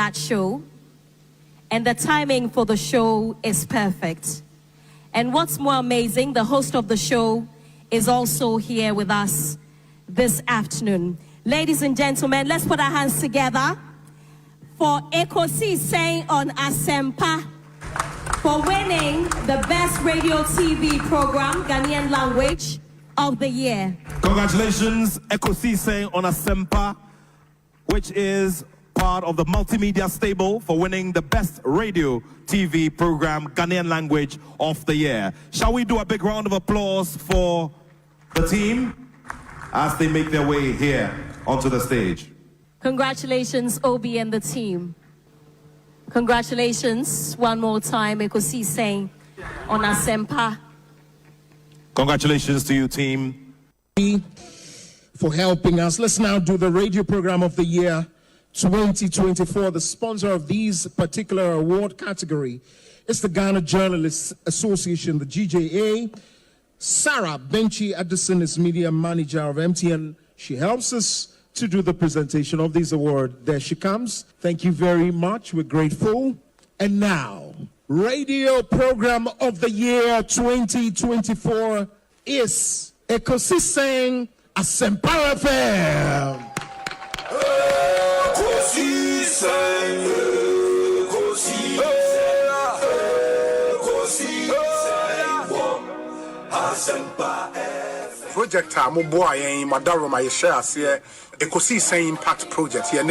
that show, and the timing for the show is perfect. And what's more amazing, the host of the show is also here with us this afternoon. Ladies and gentlemen, let's put our hands together for Ekosiisen On Asempa for winning the best radio TV program, Ghanaian language, of the year. Congratulations, Ekosiisen On Asempa, which is part of the multimedia stable, for winning the best radio TV program, Ghanaian language, of the year. Shall we do a big round of applause for the team as they make their way here onto the stage? Congratulations, Obi and the team. Congratulations one more time, Ekosiisen On Asempa. Congratulations to you, team. For helping us. Let's now do the radio program of the year 2024. The sponsor of this particular award category is the Ghana Journalists Association, the GJA. Sarah Benchi Addison is media manager of MTN. She helps us to do the presentation of this award. There she comes. Thank you very much. We're grateful. And now, radio program of the year 2024 is Ekosiisen Asempa FM. Project Moboy Madaro my share here Ekosiisen Impact Project here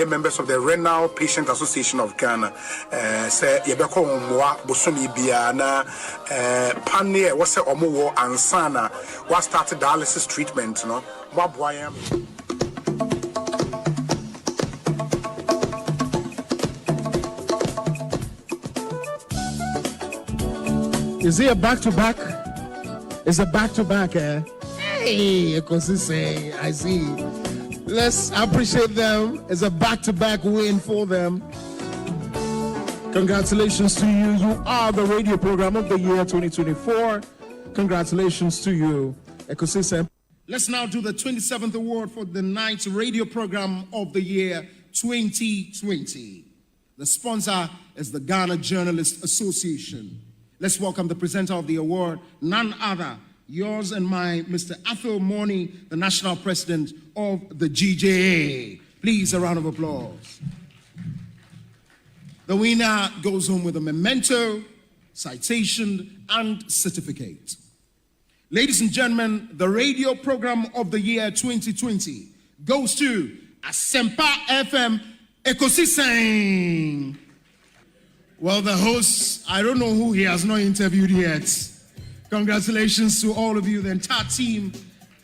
members of the Renal Patient Association of Ghana say yebeko mwa bosomi bia na panne wo se omo ansana wa start dialysis treatment no moboy. Is it a back-to-back? It's a back-to-back, eh? Hey, Ekosiisen, I see. Let's appreciate them. It's a back-to-back win for them. Congratulations to you. You are the radio program of the year 2024. Congratulations to you, Ekosiisen. Let's now do the 27th award for the night's radio program of the year 2020. The sponsor is the Ghana Journalists Association. Let's welcome the presenter of the award, none other, yours and mine, Mr. Athol Morny, the national president of the GJA. Please, a round of applause. The winner goes home with a memento, citation, and certificate. Ladies and gentlemen, the radio program of the year 2020 goes to Asempa FM Ekosiisen. Well, the host, I don't know who he has not interviewed yet. Congratulations to all of you, the entire team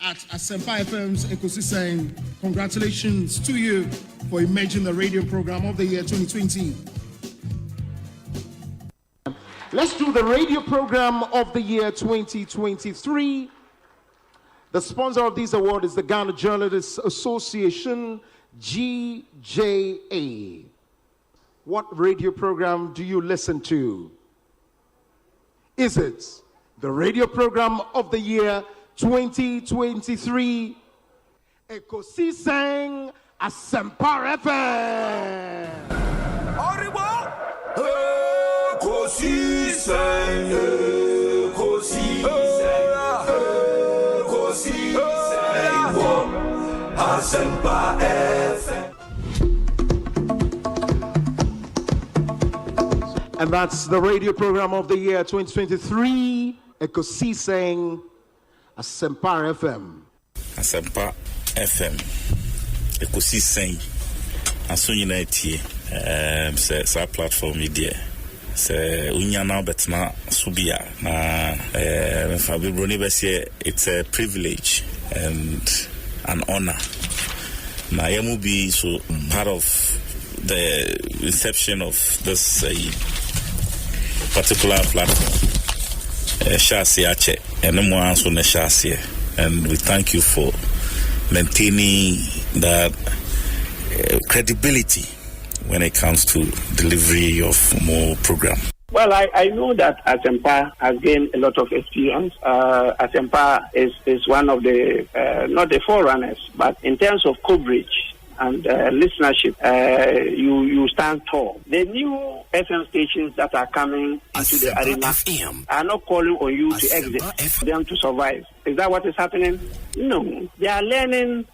at Asempa FM's Ekosiisen. Congratulations to you for emerging the radio program of the year 2020. Let's do the radio program of the year 2023. The sponsor of this award is the Ghana Journalists Association, GJA. What radio program do you listen to? Is it the radio program of the year 2023? Ekosiisen Asempa FM. Ekosiisen, Asempa FM. And that's the radio program of the year 2023, Ekosiisen Asempa FM. Asempa FM, Ekosiisen, Asunyinetie, sa platform media. Se unyana betna subia na Fabi Bruni Bessie, it's a privilege and an honor. Na yamu be so part of the inception of this particular platform. Shasiache and and we thank you for maintaining that credibility when it comes to delivery of more program. Well, I know that Asempa has gained a lot of experience. Asempa is one of the, not the forerunners, but in terms of coverage, and listenership, you stand tall. The new FM stations that are coming into the arena are not calling on you to exit, for them to survive. Is that what is happening? No. They are learning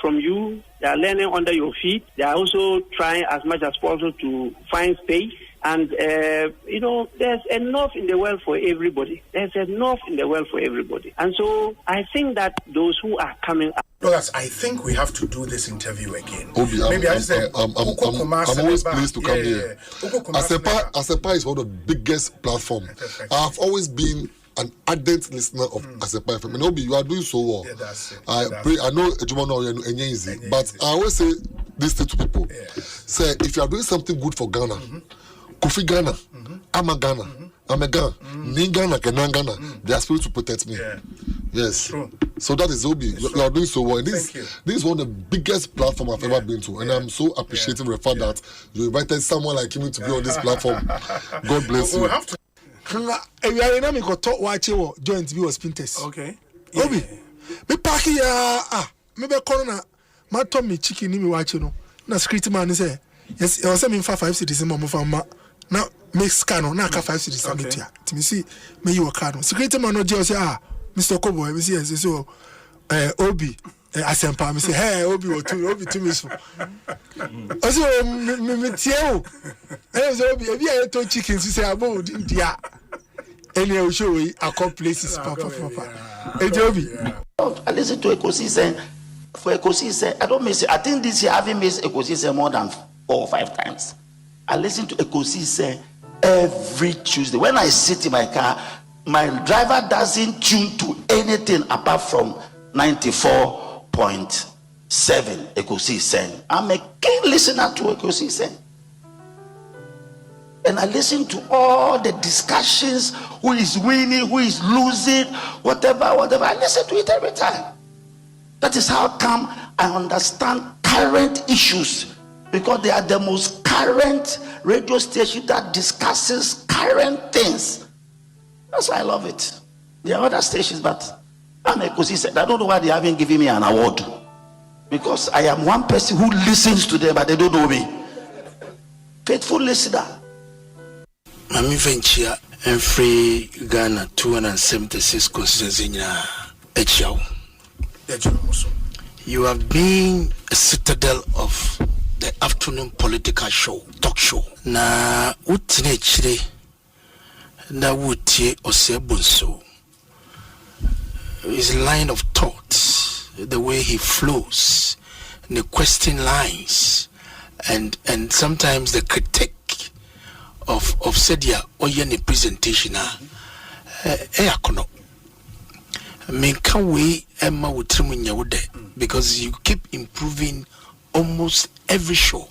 from you. They are learning under your feet. They are also trying as much as possible to find space. And, there's enough in the world for everybody. There's enough in the world for everybody. And so I think that those who are coming up. Douglas, I think we have to do this interview again. Obi, I'm always pleased to come here. Asempa is one of the biggest platforms. I've always been an ardent listener of Asempa FM. And Obi, you are doing so well. I know Ejumano, but I always say this thing to people. Say, if you are doing something good for Ghana, Kofi Ghana, I'm a Ghana, I'm a Ghana, Ni Ghana, Kenan Ghana, they are supposed to protect me. Yes. True. So that is Obi. You are doing so well. This is one of the biggest platforms I've ever been to. And I'm so appreciative of the fact that you invited someone like him to be on this platform. God bless you. We have to. We are in a joint view of Spinters. Okay. Obi, me party maybe corner, my Tommy chicken in me watching. Na security man say, yes, I was saying 5 cities in Mamma. Now make scan now 5 cities. Okay. To me see me you a card. Security man no just say Mr. Kobo, me see so Obi Asempa, me say hey Obi to me so. Also me tiao. Obi if you to chicken say about dia. Any will show you a couple places papa. Obi. I listen to Ekosiisen. For Ekosiisen, I don't miss it. I think this year I haven't missed Ekosiisen more than 4 or 5 times. I listen to Ekosiisen every Tuesday. When I sit in my car, my driver doesn't tune to anything apart from 94.7 Ekosiisen. I'm a keen listener to Ekosiisen. And I listen to all the discussions, who is winning, who is losing, whatever. I listen to it every time. That is how come I understand current issues, because they are the most current radio station that discusses current things. That's why I love it. There are other stations, but I'm Ekosiisen. I don't know why they haven't given me an award, because I am one person who listens to them, but they don't know me. Faithful listener. Mami venture and free Ghana 276 constituencies in Echiao. You have been a citadel of the afternoon political show, talk show. Na utine chire na wutie Osei Bonsu. His line of thought, the way he flows, the question lines, and sometimes the critique of Sedia Oyene presentation. Because you keep improving almost every show,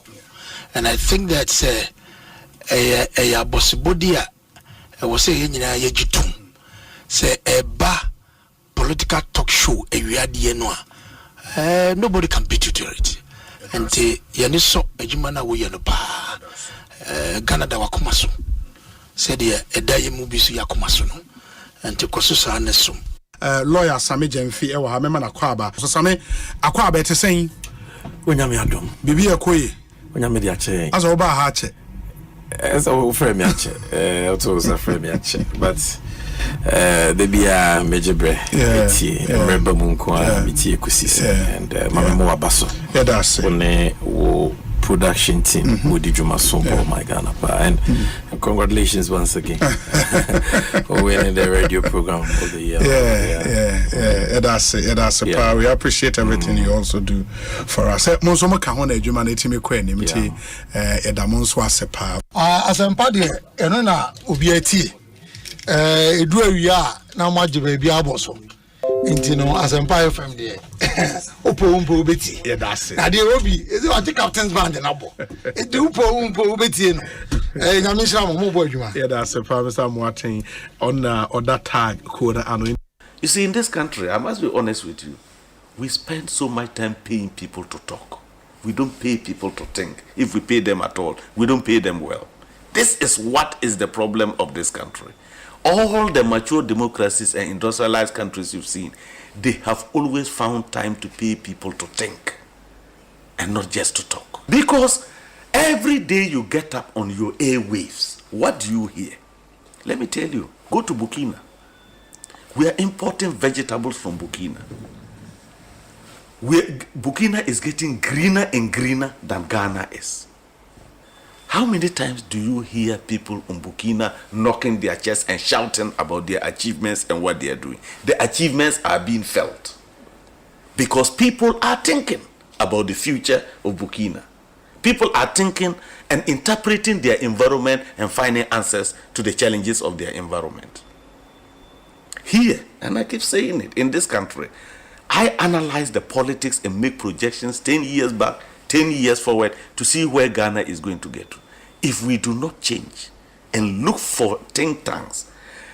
and I think that's a possibility. I was saying say a bar political talk show nobody can beat you to it. And yaniso ejumana wo yanopa Ghana da wakumaso said edaye mubisu yakumaso no and to kosusa anesum. Lawyer Sami Jemfi ewa ha mema na kwaba so Sami akwaba ete sen onyame adom bibi ekoye onyame di ache aso oba ha ache so frame ache to so frame ache but the bia mejebre eti remember munko miti Ekosiisen and mama mo abaso that's it wo production team with the Juma Sombo, my Ghana, and congratulations once again for winning the radio program of the year. That's it. We appreciate everything you also do for us. Monsomo kahona Juma netimi kweni miti edamonso asepa. Asempa de eno na obiati edu awia na majebe bia boso. Inti no Asempa FM there. Opo beti. That's it. Na dey Obi, is it what captain's band na bo. E dey opo beti no. Nyamisha mo bo adwuma. That's it. Mr. Moatin on that tag code ano. You see, in this country, I must be honest with you, we spend so much time paying people to talk. We don't pay people to think. If we pay them at all, we don't pay them well. This is what is the problem of this country. All the mature democracies and industrialized countries you've seen, they have always found time to pay people to think. and not just to talk. Because every day you get up on your airwaves, what do you hear? Let me tell you, go to Burkina. We are importing vegetables from Burkina. Burkina is getting greener and greener than Ghana is. How many times do you hear people in Burkina knocking their chest and shouting about their achievements and what they are doing? The achievements are being felt because people are thinking about the future of Burkina. People are thinking and interpreting their environment and finding answers to the challenges of their environment. Here, and I keep saying it, in this country, I analyze the politics and make projections 10 years back, 10 years forward to see where Ghana is going to get to. If we do not change and look for think tanks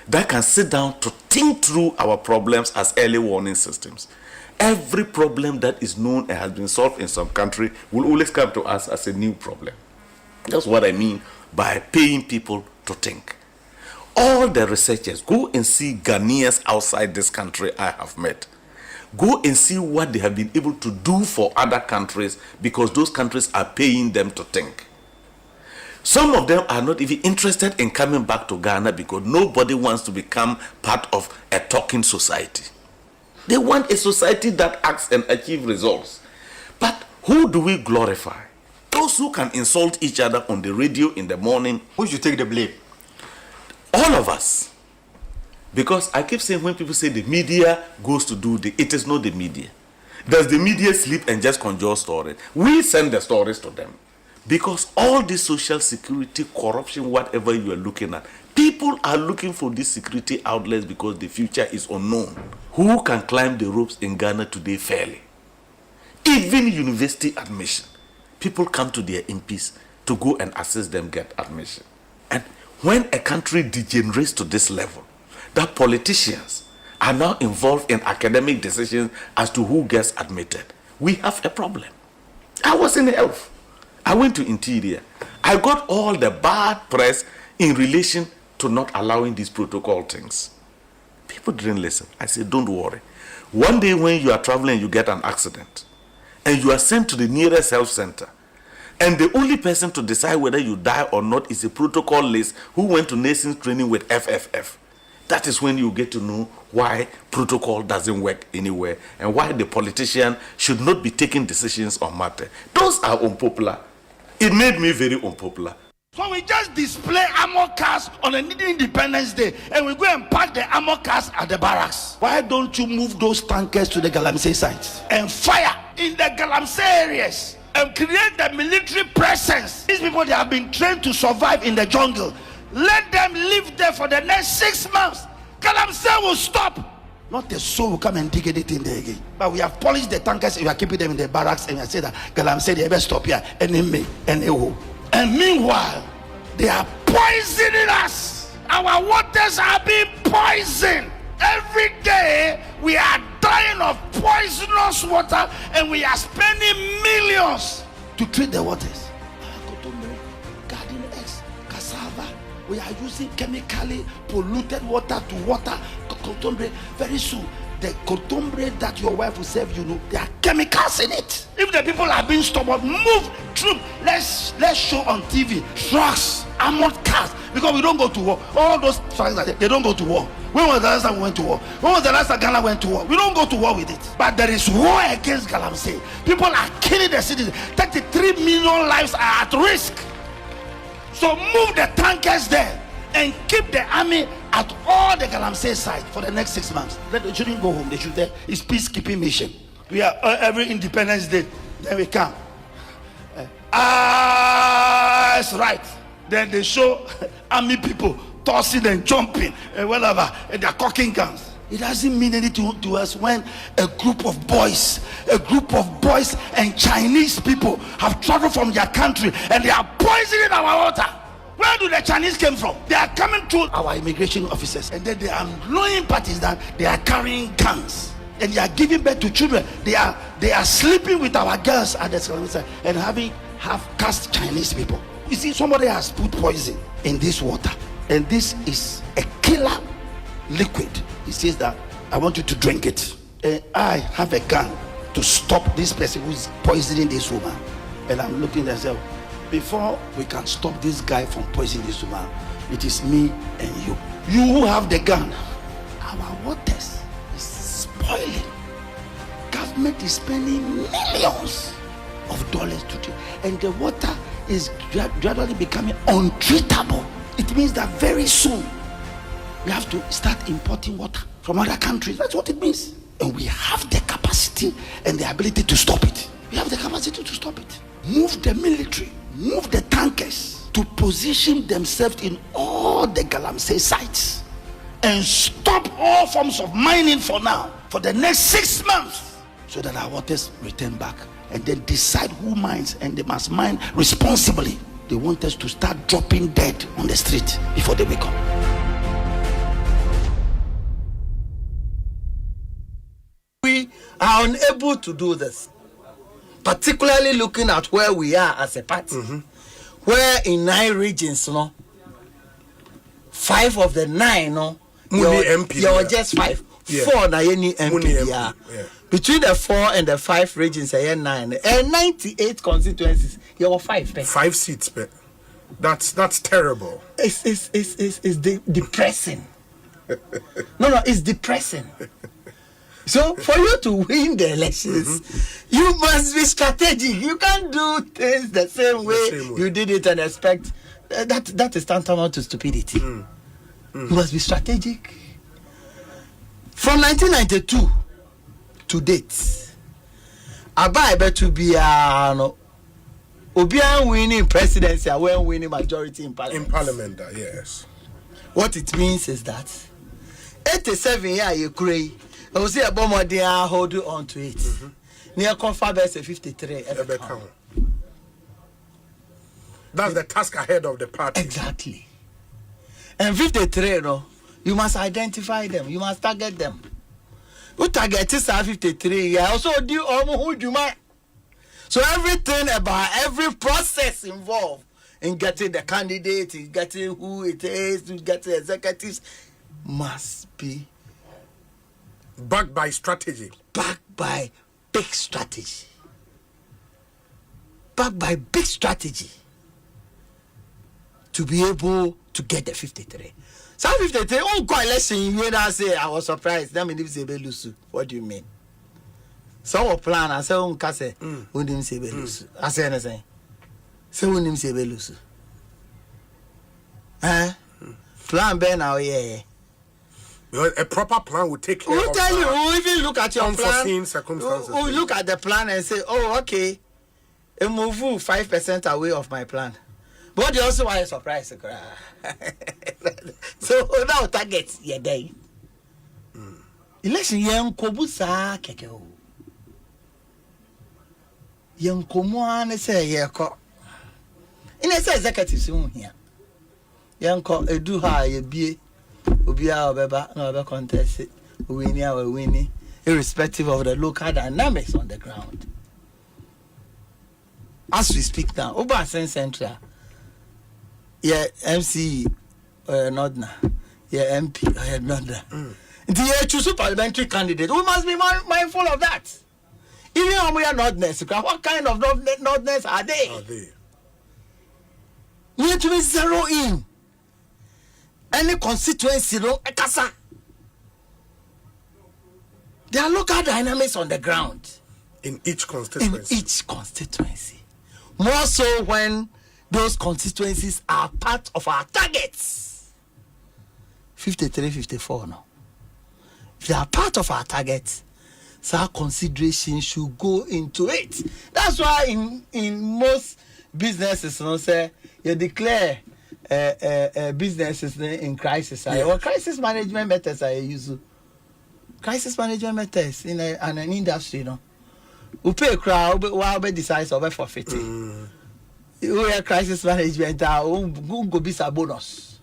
that can sit down to think through our problems as early warning systems, every problem that is known and has been solved in some country will always come to us as a new problem. That's what I mean by paying people to think. All the researchers, go and see Ghanaians outside this country I have met. Go and see what they have been able to do for other countries because those countries are paying them to think. Some of them are not even interested in coming back to Ghana because nobody wants to become part of a talking society. They want a society that acts and achieves results. But who do we glorify? Those who can insult each other on the radio in the morning. Who should take the blame? All of us. Because I keep saying when people say the media goes to do it is not the media. Does the media sleep and just conjure stories? We send the stories to them. Because all this social security, corruption, whatever you are looking at, people are looking for these security outlets because the future is unknown. Who can climb the ropes in Ghana today fairly? Even university admission. People come to their MPs to go and assist them get admission. And when a country degenerates to this level, that politicians are now involved in academic decisions as to who gets admitted, we have a problem. I was in health. I went to interior. I got all the bad press in relation to not allowing these protocol things. People didn't listen. I said, don't worry. One day when you are traveling, you get an accident, and you are sent to the nearest health center, and the only person to decide whether you die or not is a protocol list who went to nursing training with FFF. That is when you get to know why protocol doesn't work anywhere and why the politician should not be taking decisions on matter. Those are unpopular. It made me very unpopular. So we just display armor cars on an Independence Day and we go and park the armor cars at the barracks. Why don't you move those tankers to the Galamsey sites and fire in the Galamsey areas and create the military presence? These people, they have been trained to survive in the jungle. Let them live there for the next 6 months. Galamsey will stop. Not a soul will come and dig it in there again. But we have polished the tankers and we are keeping them in the barracks and we say that Galamsey, they ever stop here. And meanwhile, they are poisoning us. Our waters are being poisoned. Every day we are dying of poisonous water and we are spending millions to treat the waters. Garden eggs, cassava. We are using chemically polluted water to water cotombre. Very soon, the cotombre that your wife will serve you, there are chemicals in it. If the people are being stubborn, move troop. Let's show on TV trucks, armored cars, because we don't go to war. All those trucks, they don't go to war. When was the last time we went to war? When was the last time Ghana went to war? We don't go to war with it. But there is war against Galamsey. People are killing the citizens. 33 million lives are at risk. So move the tankers there and keep the army at all the Galamsey sites for the next 6 months. They shouldn't go home. They should there. It's peacekeeping mission. We are every Independence Day. Then we come. It's right. Then they show army people tossing and jumping and whatever, and they're cocking guns. It doesn't mean anything to us when a group of boys and Chinese people have traveled from their country and they are poisoning our water. Where do the Chinese come from? They are coming to our immigration officers and then they are blowing parties that they are carrying guns and they are giving birth to children. They are sleeping with our girls at the side and having half-caste Chinese people. You see, somebody has put poison in this water and this is a killer liquid. He says that I want you to drink it. I have a gun to stop this person who's poisoning this woman. And I'm looking at myself, before we can stop this guy from poisoning this woman, it is me and you. You who have the gun. Our waters is spoiling. Government is spending millions of dollars to do, and the water is gradually becoming untreatable. It means that very soon we have to start importing water from other countries. That's what it means. And we have the capacity and the ability to stop it. We have the capacity to stop it. Move the military, move the tankers to position themselves in all the Galamsey sites and stop all forms of mining for now, for the next 6 months, so that our waters return back, and then decide who mines, and they must mine responsibly. They want us to start dropping dead on the street before they wake up. We are unable to do this, particularly looking at where we are as a party, where in 9 regions, 5 of the 9, you're just 5. 4 na any MP. Between the 4 and the 5 regions, 9 and 98 constituencies, you're 5. 5 seats, but that's terrible. It's depressing. No, it's depressing. So for you to win the elections, you must be strategic. You can't do things the same way you did it and expect. That is tantamount to stupidity. You must be strategic. From 1992 to date, Abba to be Obian winning presidency, when winning majority in parliament. In parliament, yes. What it means is that 87 years you cray. I will say a bomber there hold on to it. Near confirm 53. That's the task ahead of the party. Exactly. And 53, you must identify them. You must target them. Who target is 53? Yeah, also do who do my. So everything about every process involved in getting the candidate, in getting who it is, to get the executives, must be backed by strategy. Backed by big strategy. Backed by big strategy to be able to get the 53. So 53, quite election, when I say I was surprised. That means they lose. What do you mean? So plan, I say, when didn't say lose. I say anything. So when didn't say lose. Plan B now, yeah. A proper plan will take care of tell you, we'll even look at your unforeseen circumstances. We'll look at the plan and say, oh, okay, it move 5% away of my plan. But you also want a surprise. So now target your day. Election young kobusa keke. Young komuane say yeko. In a executive soon here. Young ko edu ha ye bie. Obia obeba no obe contest it. Winnie, irrespective of the local dynamics on the ground. As we speak now, Oba Central. Yeah, MC Nodna. Yeah, MP Nodna. The choose parliamentary candidate. We must be mindful of that. Even when we are nodness, what kind of nodness are they? We need to be zero in. Any constituency, ekasa. There are local dynamics on the ground. In each constituency. More so when those constituencies are part of our targets. 53, 54 now. If they are part of our targets, so our consideration should go into it. That's why in most businesses, say you declare businesses in crisis. Well, crisis management methods are used. Crisis management methods in an industry, we pay a crowd, while we decide over forfeiting. We have crisis management, go be a bonus.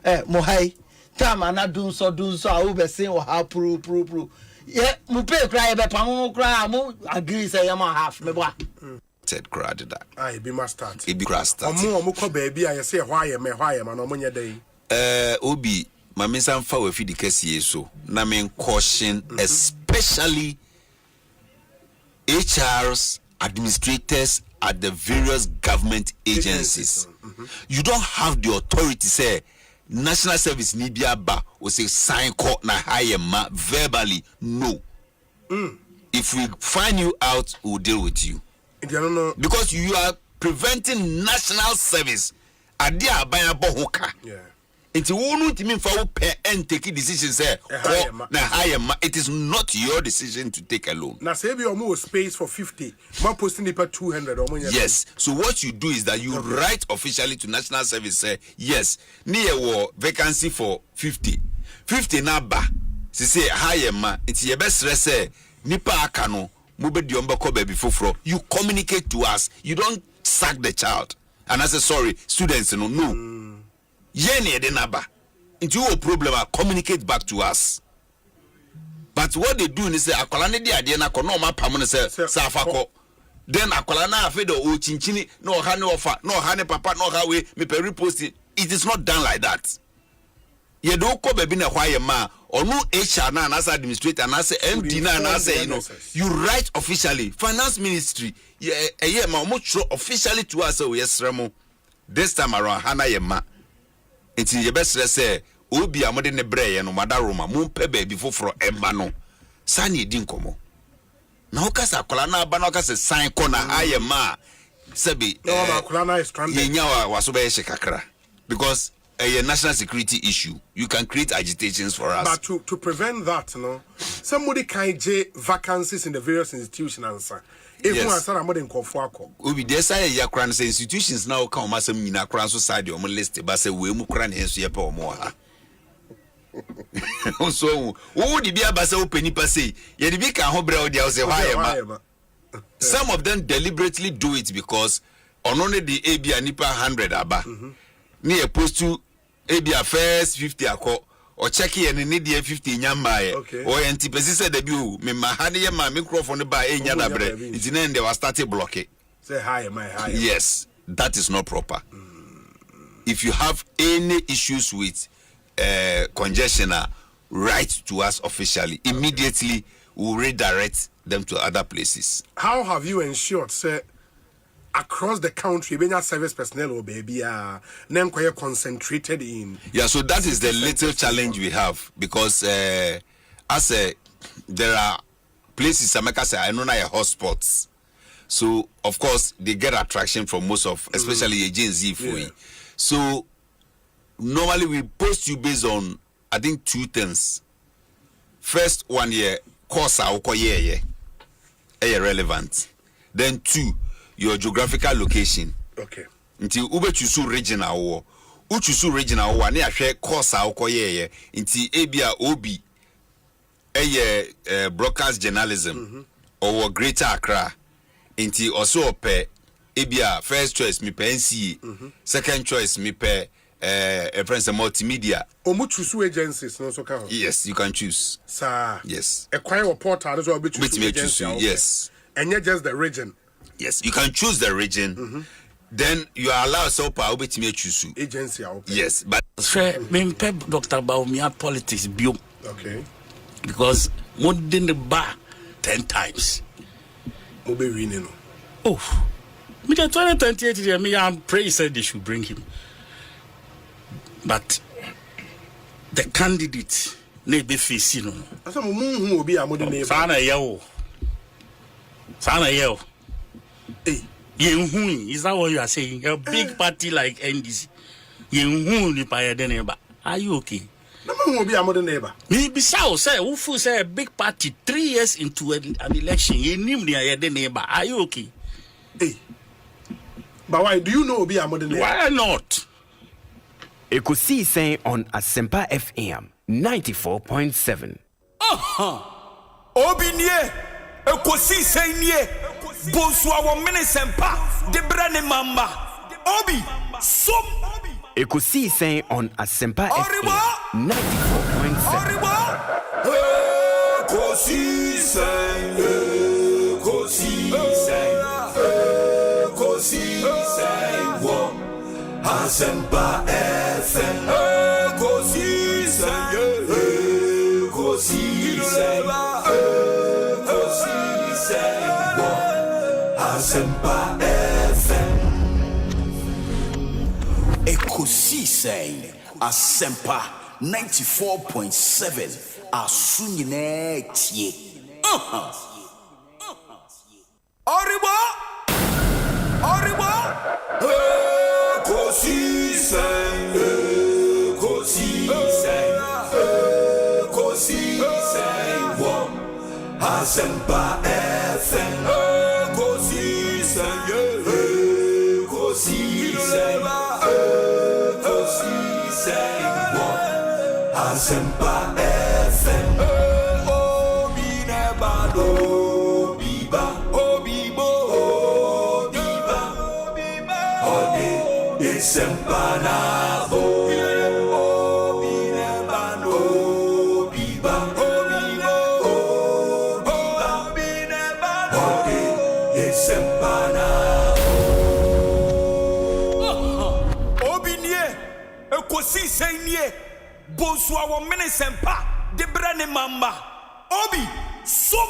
Mohai, time and not do so, I will be saying or how prove. Yeah, we pay a cry, but I agree, say, I'm half, me boy. Said crowd that. I be must start. It be grass start. More baby, I say, why am I, man, on your day? Obi, my miss and for if you case so. Na men caution, especially HRs, administrators at the various government agencies. You don't have the authority say national service need be aba or say sign court na hire ma verbally. No. If we find you out, we'll deal with you. Because you are preventing national service. Adia abaya bohoka. It's one to mean for pay and take decisions say na hire ma. It is not your decision to take alone. Now say we almost space for 50. One posting it 200 or more. Yes. So what you do is that you write officially to national service say yes, near war vacancy for 50. 50 na ba. Say hire ma. It's your best say nipa akano mube diomba ko baby foforo. You communicate to us. You don't sack the child. And I say sorry, students no. Yene de naba. Into a problem, communicate back to us. But what they do is say akola ne dia de na ko no ma pam ne say safako. Then akola na afi do o chinchini no ha ne ofa no ha ne papa no ha we me per repost it. It is not done like that. Ye do ko baby na hwa ye ma onu HR na as administrator na say MD na say you write officially finance ministry ye ma mo show officially to us we yesremo. This time around hana ye ma it's your best say obi amode ne breye no madaroma mumpe baby foforo emba no sani di nkomo na okasa akola na aba na okasa sign corner aye ma sebi no akola na stranded yenya waso be kakra because a national security issue. You can create agitations for us. But to prevent that, somebody can get vacancies in the various institutions answer. If you answer more than Kofuako. Ubi desa ya kran say institutions now come masem nyina kran so side on list but say we mu kran henso ye pa omo ha. So who di bia ba say openi pa say ye di bi kan ho bre o dia say why ma. Some of them deliberately do it because onone the abia nipa 100 aba. Ni opposed to ebia first 50 akọ or check here ni dey 50 nyamba ye or antipesi said the bill me mahane ye ma microphone ba enya da bre it na they was started blocking say hi my hi. Yes, that is not proper. If you have any issues with congestion, write to us officially immediately. We'll redirect them to other places. How have you ensured say across the country, when your service personnel or baby are concentrated in? Yeah, so that is the little challenge we have because there are places I know now hotspots. So of course they get attraction from most of, especially agency for you. So normally we post you based on I think two things. First 1 year course relevant. Then 2. Your geographical location. Okay. Until ube chusu regional war. Uchusu regional war ne ahwe course akoye nti ebia obi broadcast journalism or Greater Accra. Nti also pe ebia first choice me pe NCA. Second choice me pe friends multimedia. Omuchusu agencies no so can. Yes, you can choose. Sir. Yes. Acquire portal so be choose. Yes. And not just the region. Yes, you can choose the region. Then you are allowed so power to me choose agency. Yes, but me Dr. Baumia politics bio. Okay. Because more than the bar 10 times. Obe winning. Oh, me 2028 me am pray said they should bring him. But the candidate ne be facing no. Asa mo hu obi amode ne ba. Sana yeo. Is that what you are saying? A big party like NDC. Are you okay? Maybe so, say, who say a big party 3 years into an election, you name the neighbor. Are you okay? Hey. But why do you know be a modern? Why not? Ekosiisen on Asempa FM 94.7. Obinye Ekosiisen ye Bonsu awo Asempa de brane mamba Obi som Ekosiisen on Asempa FM 94.7. Ekosiisen wo Asempa FM Ekosiisen Ekosiisen Asempa FM. Ekosiisen Asempa 94.7 Asunyine tie. Oribo Ekosiisen Wo Asempa FM. Ekosiisen Wo Asempa FM. Obi nebado biba obibo biba ode Asempa na bo. Obi nebado biba obibo biba ode Asempa na Ekosiisen nie Bonsu awon minisempa de brane mamba obi som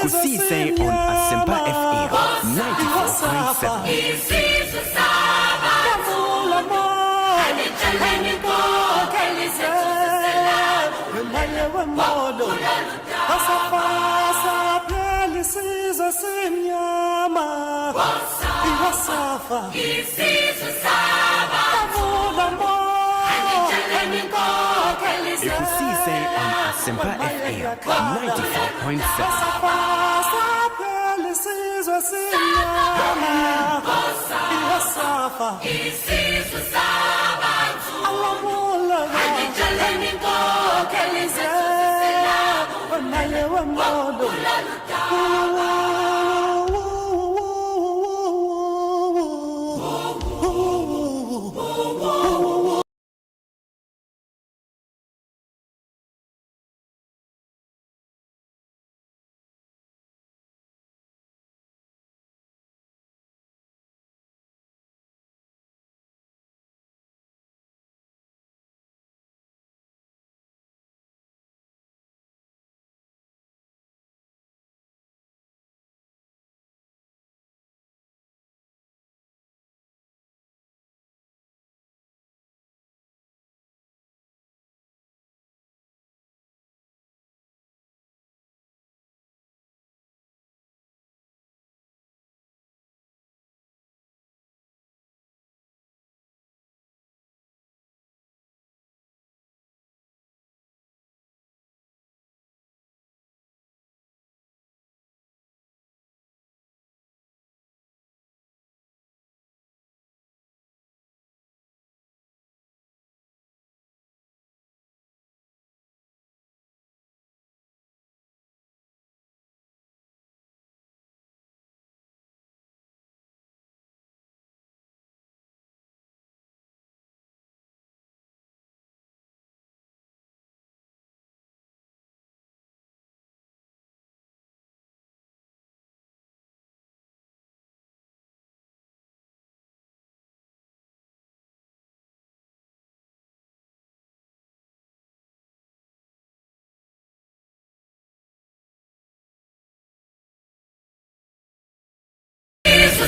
Ekosiisen on Asempa FM 94.7.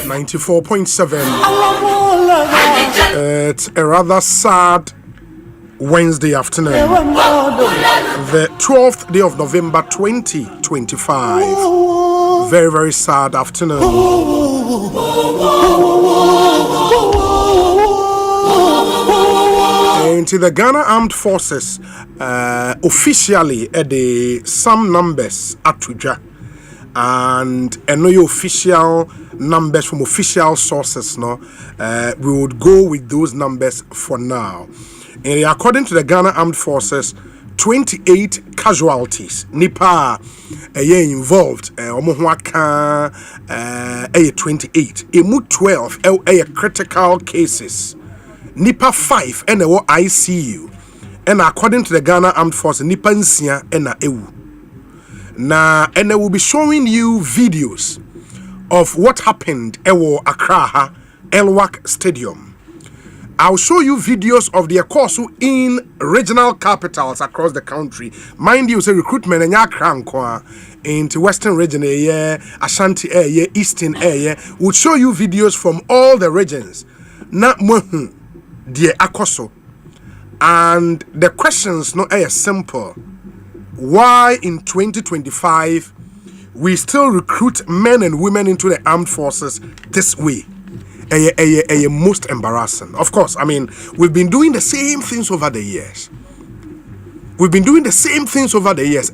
94.7. It's a rather sad Wednesday afternoon, the 12th day of November 2025. Very, very sad afternoon. Into the Ghana Armed Forces officially at some numbers at Tuja, and no official numbers from official sources. No, we would go with those numbers for now. And according to the Ghana Armed Forces, 28 casualties. Nipa involved. 28. Emu 12 critical cases. Nipa 5 and ICU. And according to the Ghana Armed Forces, Nipa nsia and ewu. Now, and I will be showing you videos of what happened at Accra Elwak Stadium. I'll show you videos of the Ekosiisen in regional capitals across the country. Mind you, say recruitment and Accra into Western region, Ashanti area, Eastern area. We'll show you videos from all the regions. Not mohu the Ekosiisen. And the questions no are simple. Why in 2025 we still recruit men and women into the armed forces this way? Most embarrassing. Of course, I mean, we've been doing the same things over the years.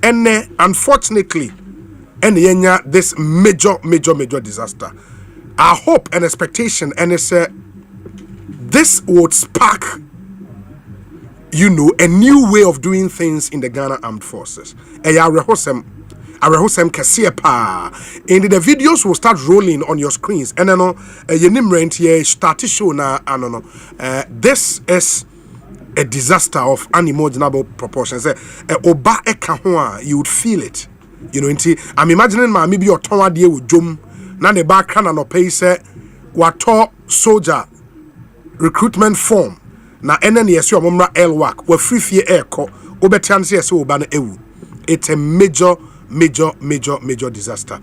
And unfortunately, this major disaster. Our hope and expectation, and it's this would spark, a new way of doing things in the Ghana Armed Forces. And the videos will start rolling on your screens. And start to show now. This is a disaster of unimaginable proportions. You would feel it. I'm imagining maybe your tongue idea with Jum. Now the background and pay say what soldier recruitment form. Now yes your mumra elwak we free fear air co obetansi so ban ewu. It's a major disaster.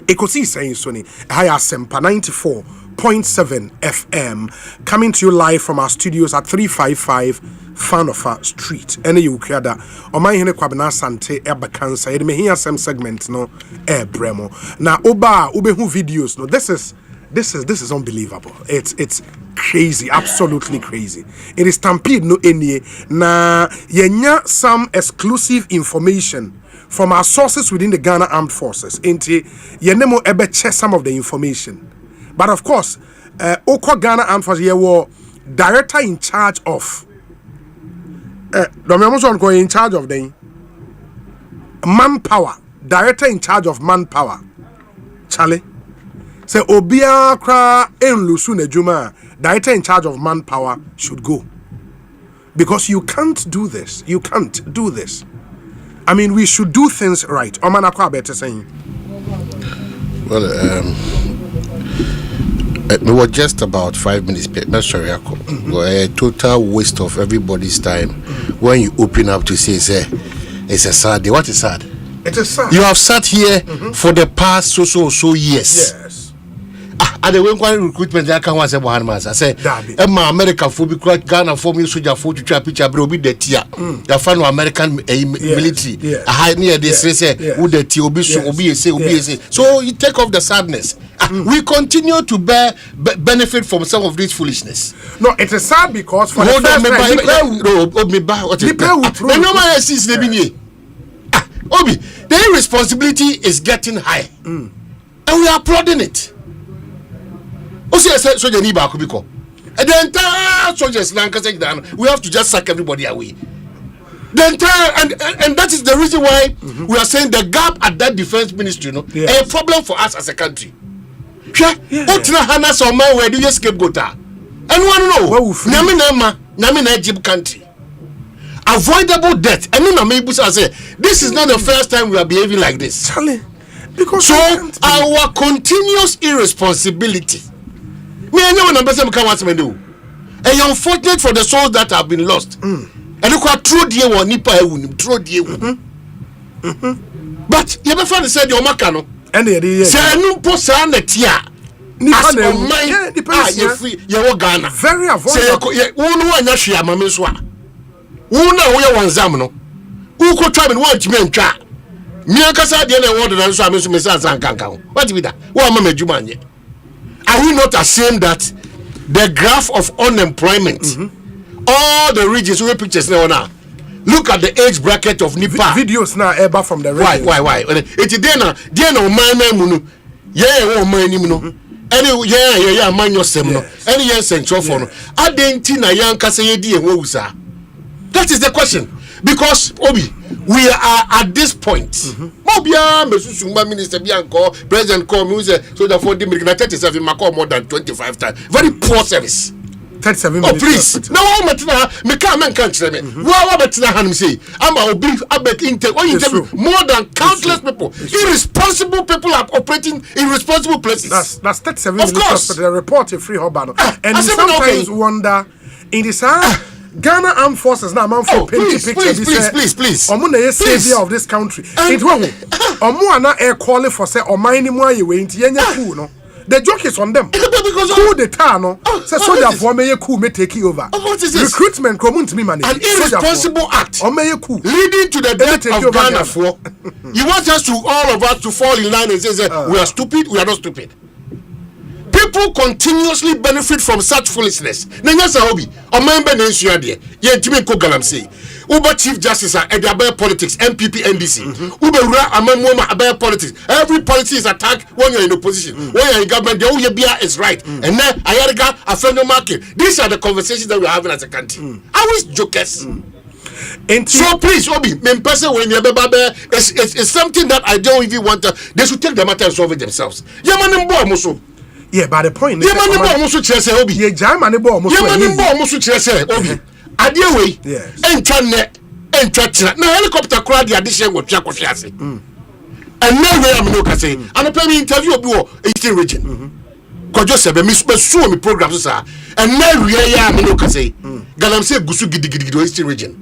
Ekosiisen Sony Asempa 94.7 FM coming to you live from our studios at 355 Fanofa Street. Any you creada or my hene kwabena sante ebakansa e me here some segment no bremo. Na oba ubehu videos no this is unbelievable. It's crazy, absolutely crazy. It is stampede no any na yenya some exclusive information from our sources within the Ghana Armed Forces. Into yenemo ebe check some of the information. But of course, Oko Ghana Armed Forces here were director in charge of in charge of the manpower. Director in charge of manpower. Charlie. Say Obia Kra Enlusu Nejuma, director in charge of manpower should go. Because you can't do this. I mean, we should do things right. Omanakwa better saying. Well, it was just about 5 minutes. A total waste of everybody's time when you open up to say it's a sad day. What is sad? It is sad. You have sat here for the past so years. Yes. And the when recruitment I can once say I say America for because Ghana for me soldier for to try picture bro be the tia. The fan American military. I high near this say who the tia obi say. So you take off the sadness. We continue to bear benefit from some of this foolishness. No, it is sad because for the Obi, the irresponsibility is getting high. And we are applauding it. Also, soldier ni back because the entire soldiers we have to just sack everybody away. The entire and that is the reason why we are saying the gap at that defense ministry, a problem for us as a country. Where do you scapegoat? And one know, Namina country. Avoidable death. And I say this is not the first time we are behaving like this. Because so our continuous irresponsibility. Me and no person come what me do. And unfortunate for the souls that have been lost. And look what throw the one nipa throw the but you ever find said your makano and say no posa na tia as on mine you free you Ghana very avoidable say wonu anya hwe amame so a wonu we wan zam no who ko twa me no antime ntwa me akasa de na word na so ame so me san kankan what be that wo ama madwuma anye are we not ashamed that the graph of unemployment all the regions we pictures now look at the age bracket of Nipa videos now ever from the regions. Why it dey na man mu no wo man nim no any man yosem no any yen central for no adenti na yankasa ye di ehwo wusa. That is the question. Because Obi, we are at this point. Mobia Mesusumba minister Bianco, President call me so that for the 37 Mako more than 25 times. Very poor service. 37 minutes. Oh please. Now how much me can't tell me. What betina han say? I'm a big more than countless people. Irresponsible people are operating in responsible places. That's 37 minutes. Of course. The report is free Hobano. And you sometimes wonder in this Ghana Armed Forces now man for please. Omuna savior of this country. It won't. Omu air calling for say omini mo ye we nti yenya cool no. The joke is on them. Because cool the town no. Say soldier for me cool me take over. What is this? Recruitment community me man. An irresponsible act. O me cool. Leading to the death of Ghana for. You want us to all of us to fall in line and say we are stupid, we are not stupid. People continuously benefit from such foolishness. Nanyasa hobby. O member nensua de. Ye ntimi ko galam say. Uber Chief Justice are about politics, MPP, NDC. Uber Amamoma about politics. Every policy is attacked when you're in opposition. When you're in government, the Oyebia is right. And then Ayariga, a friend of market. These are the conversations that we're having as a country. I wish jokers. So please, Obi, when it's something that I don't even want to. They should take the matter and solve it themselves. Yeah, but the point is, Obi. Adiaway, entra na helicopter crowd the addition go twa ase. And now we am no ka say, and pay me interview obi wo Eastern region. Kojo sebe me so me program so sa. And now we am no ka say, galam say gusu gidi Eastern region.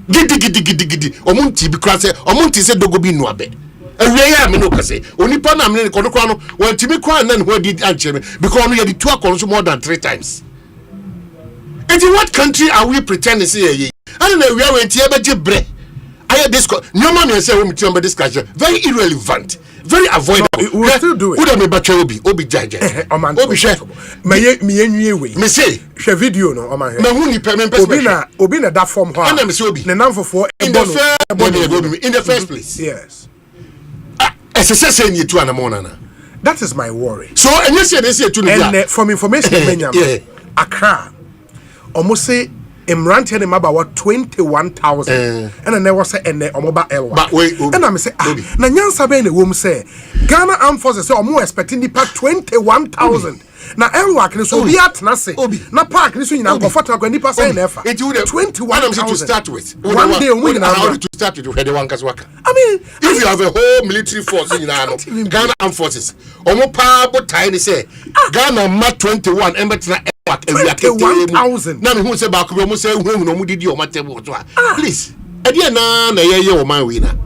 Gidi. Omunti bi kra say, omunti say dogo bi no abe. And we am no ka say, onipa na me ko no kwa no, wantimi kwa na no di anche me because no ye di two akon more than 3 times. And in what country are we pretending to say? I don't know. We are waiting to break. I had this. No man will say we meet on discussion. Very irrelevant. Very avoidable. We will still do it. Who don't make Obi judge? Obi share. Me say share video no. Me who ni payment. Obi na that form. And me say Obi. Ne number for in the first place. Yes. Say you two na. That is my worry. So and you say they say two. And from information Accra. Almost say Imranti and about 21,000 and then there was a mobile L1. But wait, and I'm say Nanyan Sabe in the womb say Ghana Armed Forces say more expecting the pack 21,000. Now L1 can so be at Nasi. Na park this in comfortable when the pass in effort. 21,000 to start with. One day we how to start with head one kaswaka. I mean if you have a whole military force in Ghana Armed Forces. Omo power tiny say Ghana ma 21 embetina 21,000. Now who say back we say no did your table. Please. Again na ye o man winner.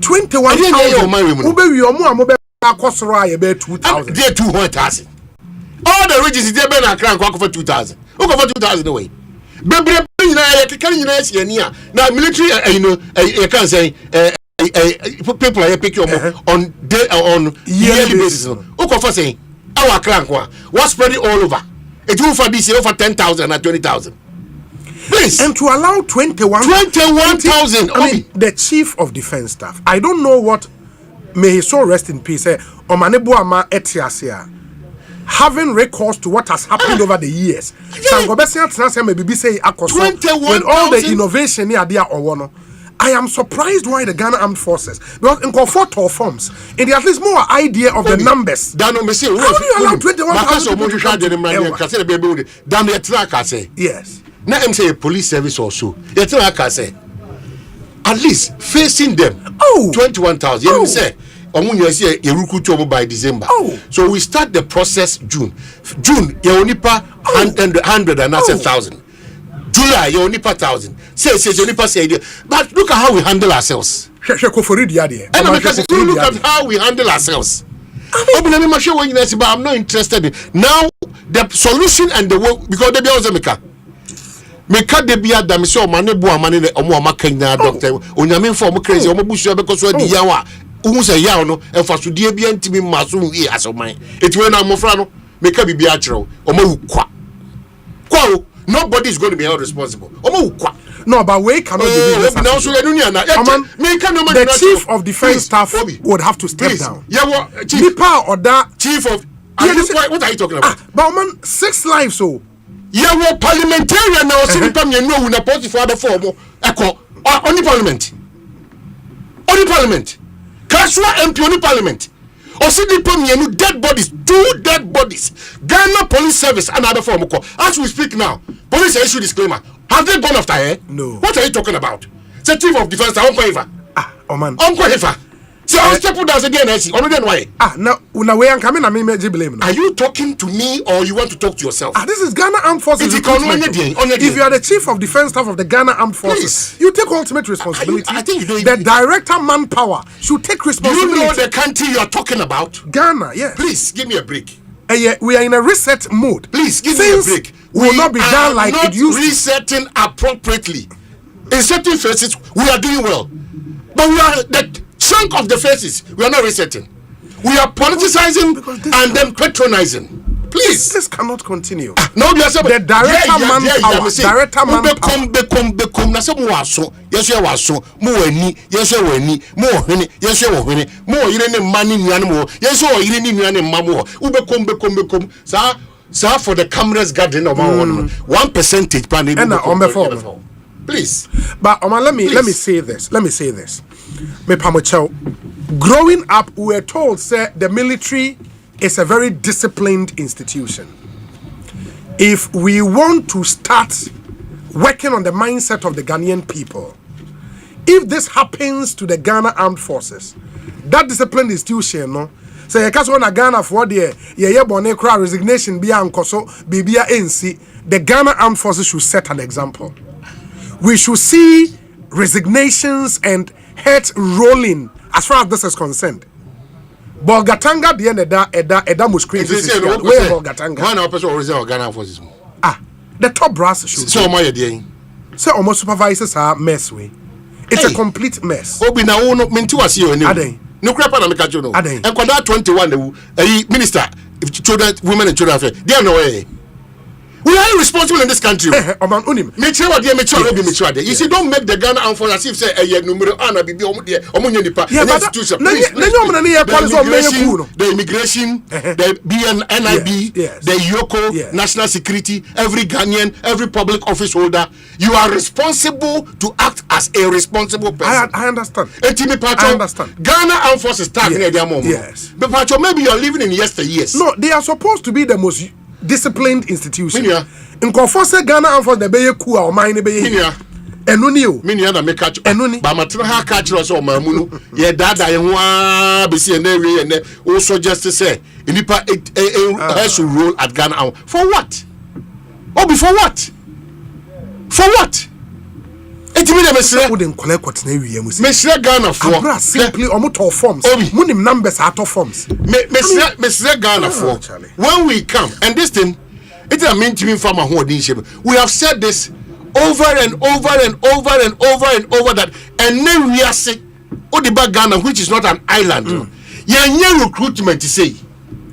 21,000. Ube we omo be akosoro aye be 2,000. Dey 200,000. All the regions dey be na Accra kwa for 2,000. Who go for 2,000 away? Bebre nyina ye kekari nyina ye nia. Na military you can say people are pick on yearly basis. Who go for say our Accra kwa was spread it all over. It will for this over 10,000 and 20,000. Please. And to allow 21,000. I mean, the chief of defense staff. I don't know what. May he so rest in peace. Omanebu ama etiasia. Having recourse to what has happened over the years. When all the innovation here there or one. I am surprised why the Ghana Armed Forces, because in comfort or forms, in the at least more idea of the numbers. How do you allow 21,000? Yes. Now I'm saying police service also. At least facing them. 21,000. You say by December. So we start the process June. You only pay 100 and that's 1,000. July, you only per 1,000. Say, you only per say. But look at how we handle ourselves. And look at how we handle ourselves. I'm not interested in. Now the solution and the way, because they be also meka de bia da me so mane bo amane ne omo amakanya doctor onyame for mo crazy omo busu because so di yawa uhu se yaw no enfasodie bia ntimi maso wi asoman etiwe na mofra no meka bibia akere omo wukwa kwa nobody is going to be held responsible omo wukwa. No, but we cannot do this. The chief of defense staff would have to step down. Yeah, chief or that chief of. What are you talking about? But man, 6 lives so. Yeah, what parliamentarian now? See, you know, we not for the form. Only parliament. Only parliament. Casual MP only parliament. Or see the problem, dead bodies, 2 dead bodies. Ghana Police Service, another form. As we speak now, police issue disclaimer. Have they gone after her? No. What are you talking about? The chief of defense, Uncle Eva. Oh man. Uncle Eva. See, I'll step down again. I see. Only why? Now way I'm coming. I mean, blame. Are you talking to me or you want to talk to yourself? This is Ghana Armed Forces. If you are the chief of defense staff of the Ghana Armed Forces, you take ultimate responsibility. I think you don't. The director manpower should take responsibility. Do you know the country you are talking about? Ghana. Yes. Please give me a break. We are in a reset mode. Please give me a break. We will not be done like it used to. Resetting appropriately. In certain phases, we are doing well. But we are the chunk of the phases, we are not resetting. We are politicizing and then patronizing. Please. This cannot continue. No, the director manpower. Director manpower. Become na some waso. Yes, you waso. Mo eni. Yes, you eni. Mo hene. Yes, you hene. Mo irene mani nuane mo. Yes, you irene nuane mamo. Become. Sir, for the cameras gathering of 1% plan. Please. But let me say this. Me pamochao. Growing up, we were told say the military is a very disciplined institution. If we want to start working on the mindset of the Ghanaian people, if this happens to the Ghana Armed Forces, that disciplined institution, no, say you can't want Ghana for the resignation be ankoso bibia NC. The Ghana Armed Forces should set an example. We should see resignations and heads rolling as far as this is concerned. Bolgatanga the end eda muskrin. Where Bolgatanga? One person original Ghana Forces. The top brass should. So my idea. So almost supervisors are mess way. It's a complete mess. Obi na wo no menti wase yo ni. No crap na make you know. And kwada 21 minister children women and children affairs. They no way. We are irresponsible in this country. You see, don't make the Ghana Armed Forces as if say numero ana bibi the immigration, the BNIB, the Yoko, National Security, every Ghanaian, every public office holder, you are responsible to act as a responsible person. I understand. I understand. Ghana Armed Forces starting at their moment. Yes. But maybe you are living in yesteryears. No, they are supposed to be the most disciplined institution. In Confose Ghana and for the Bay Kua or mine Bay. Enunio. Minia na make catch. Enuni. But Matra catch us or Mamunu. Yeah, dada and BC and also just to say, Inipa has to rule at Ghana. For what? Oh, before what? For what? Wouldn't collect what's Mr. Ghana for simply almost all forms. Munim numbers out of forms. Mr. Ghana for when we come and this thing, it's a mean to me from a holding shape. We have said this over and over that, and then we are saying, Odiba Ghana, which is not an island. Yeah, recruitment to say.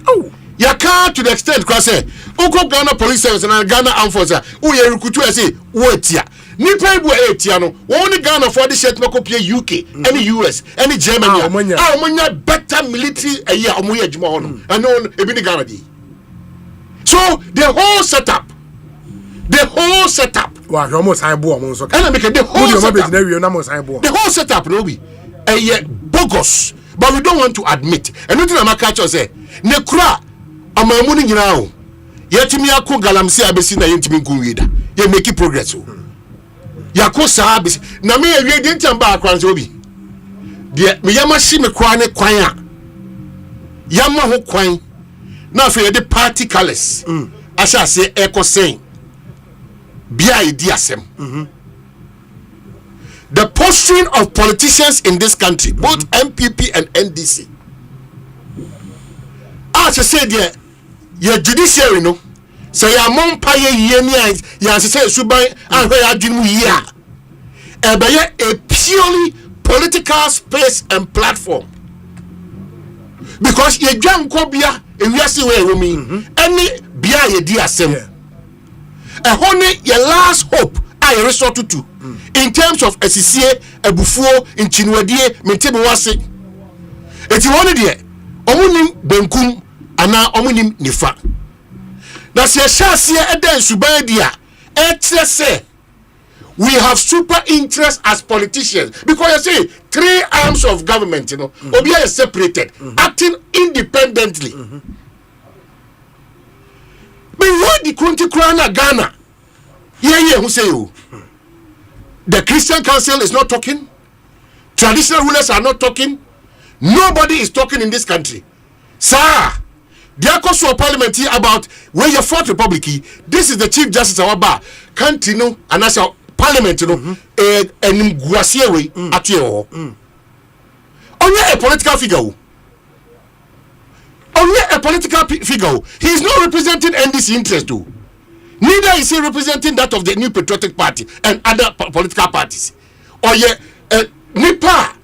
Oh. You can't to the extent because say, Oko Ghana Police Service and Ghana Armed Forces. Oh, you recruit I say, wait here. Nipa ibu etiano. Only Ghana for the shit no copy UK, any US, any Germany. Omonya better military a year omoya juma hono. And no ebini Ghana di. So the whole setup. Wow, almost high boy almost okay. And I make the whole setup no be a year bogus. But we don't want to admit. And nothing I'm catch us say. Nekura amamuni nyina o. Yetimi akọ galamsi abesi na yentimi nkunwida. Ye make progress o. Yako sabis na me awie de ntamba akran so bi de me yama shi me kwa ne kwan a yama ho kwan na afi de party colors asha se Ekosiisen bia idi asem the posturing of politicians in this country both MPP and NDC As I said, your judiciary, no. So your mom pay ye say subai and where are you here? A purely political space and platform. Because ye jam kobia if you see where we mean any bia ye di asem. A honey your last hope I resort to in terms of SCA ebufuo in chinwadie metebe wase. Eti woni de omunim benkum ana omunim nifa. Na se shasia eden suban dia say we have super interest as politicians because you see 3 arms of government, you know, Obia is separated, acting independently. But what the country crown Ghana? Who say you? The Christian Council is not talking. Traditional rulers are not talking. Nobody is talking in this country. Sir, there goes to a parliament here about where your fourth republic. This is the Chief Justice of our bar. Can't you know? And that's parliament, you know, and Guasiawe at your only a political figure. Only a political figure. He is not representing NDC interest, too. Neither is he representing that of the New Patriotic Party and other political parties. Or ye Nipa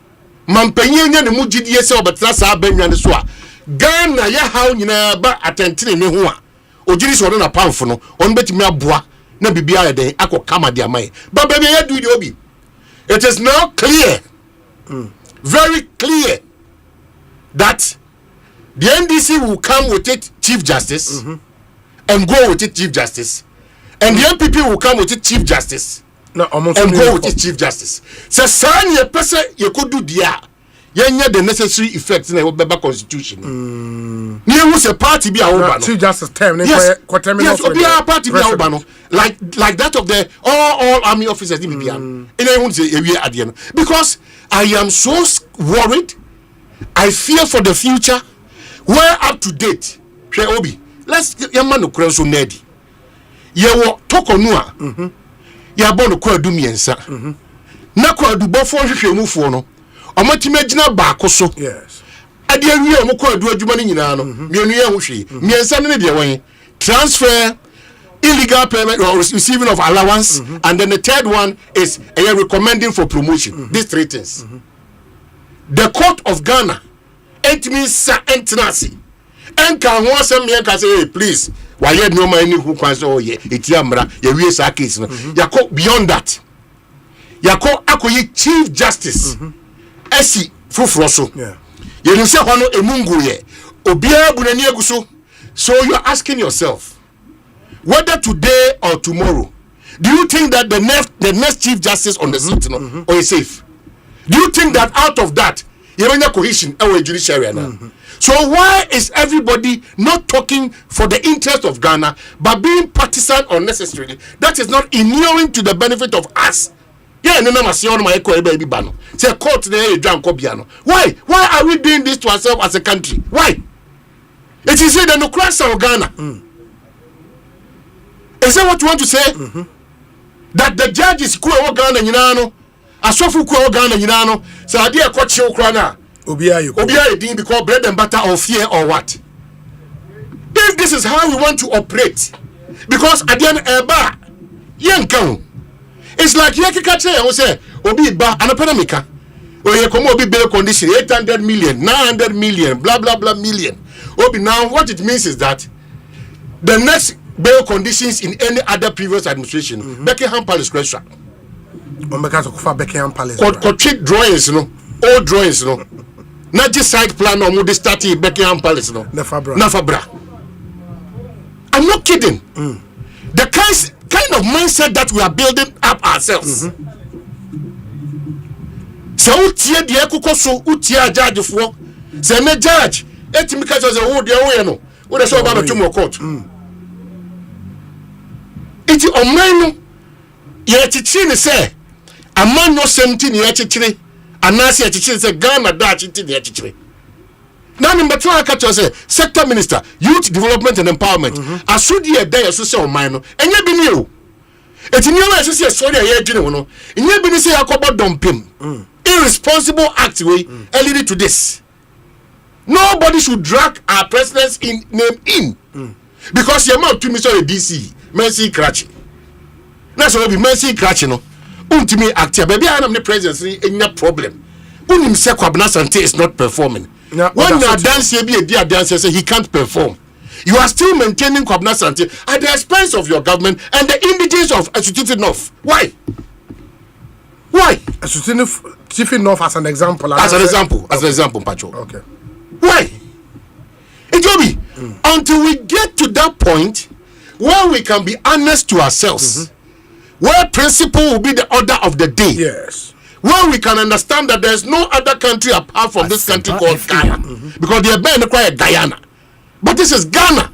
Mampenye ne mujidie se obetra sa banwa ne so a Ghana ya haw nyina ba atentene ne ho a ogiri so na pamfo no on betimi aboa na bibia ya den akokama de amai but baby ya do the obi. It is now clear, very clear, that the NDC will come with it Chief Justice and go with it Chief Justice, and the MPP will come with it Chief Justice and go with it Chief Justice. So sign your person you could do dia the necessary effects in the Beba Constitution. Near was a party be our Chief Justice term. Yes, be a party be our like that of the all army officers in Libya. And I won't say at the end because I am so worried. I fear for the future. We're up to date. Obi, let's get your man to cross so nerdy. You walk talk on Nua. You are born to call Dumiensa. Nako do before move for no. Omotimagina baako so. Yes. Ade awie omko adu adwuma ni nyina no. Mienu ye hwehwe. Miensa ne de wen. Transfer, illegal payment or receiving of allowance, and then the third one is recommending for promotion. These 3 things. The court of Ghana, it means entrance. And can one say me can say, hey, please, why you no money who can say, oh yeah, it's yamra, you we sa case. You beyond that. You call akoye Chief Justice. Esi fufroso. Yeah. You don't say hono emungu ye. Obia bunani eguso. So you're asking yourself, whether today or tomorrow, do you think that the next Chief Justice on the seat or is safe? Do you think that out of that, you have a cohesion or a judiciary now? So why is everybody not talking for the interest of Ghana but being partisan unnecessarily? That is not inuring to the benefit of us. Yeah, no, my baby bano. Say court there, why? Why are we doing this to ourselves as a country? Why? It is the democracy of Ghana. Is that what you want to say? That the judges ku e Ghana nyina asofu ku e Ghana nyina say ade e ko che okra na obia din because bread and butter or fear or what? If this is how we want to operate, because at the end eba yenkan, it's like yekika che e say obi ba anapedamika o ye komo obi bail condition 800 million 900 million blah blah blah million. Obi, now what it means is that the next bail conditions in any other previous administration, Beckingham Palace question. Beckingham Palace. Treat drawings, old drawings, not just side plan or moody starting Beckingham Palace, Nafabra. I'm not kidding. The kind of mindset that we are building up ourselves. So utie die kukoso utie judge for say me judge etimi ka say wo de wo ye no wo de so ba betu mo court iti oman no ye chichi ne say aman no 17 ye chichire anase ye chichire say Ghana da chichi ye chichire na me betu aka to say sector minister youth development and empowerment asudi e dey so say oman no enye bi ni o eti ni o we so say sorry ye adwene wo no enye bi ni say yakobo dompem irresponsible act way leading to this. Nobody should drag our president's name in. Because your mouth to me so DC, Mercy Cratchy. That's what be Mercy Cratchy no. Ultimate actor, baby, I am the presidency, ain't no problem. Unim se Kwabena Sante is not performing. When you dance, you be a dear dancer, say he can't perform. You are still maintaining Kwabena Sante at the expense of your government and the indigenous of Esututu North. Why? Why? Esututu North as an example. As an example, Pacho. Okay. Why? Ejobi, until we get to that point where we can be honest to ourselves, where principle will be the order of the day. Yes. Where we can understand that there's no other country apart from this country called Ghana. Because they are being acquired Guyana. But this is Ghana.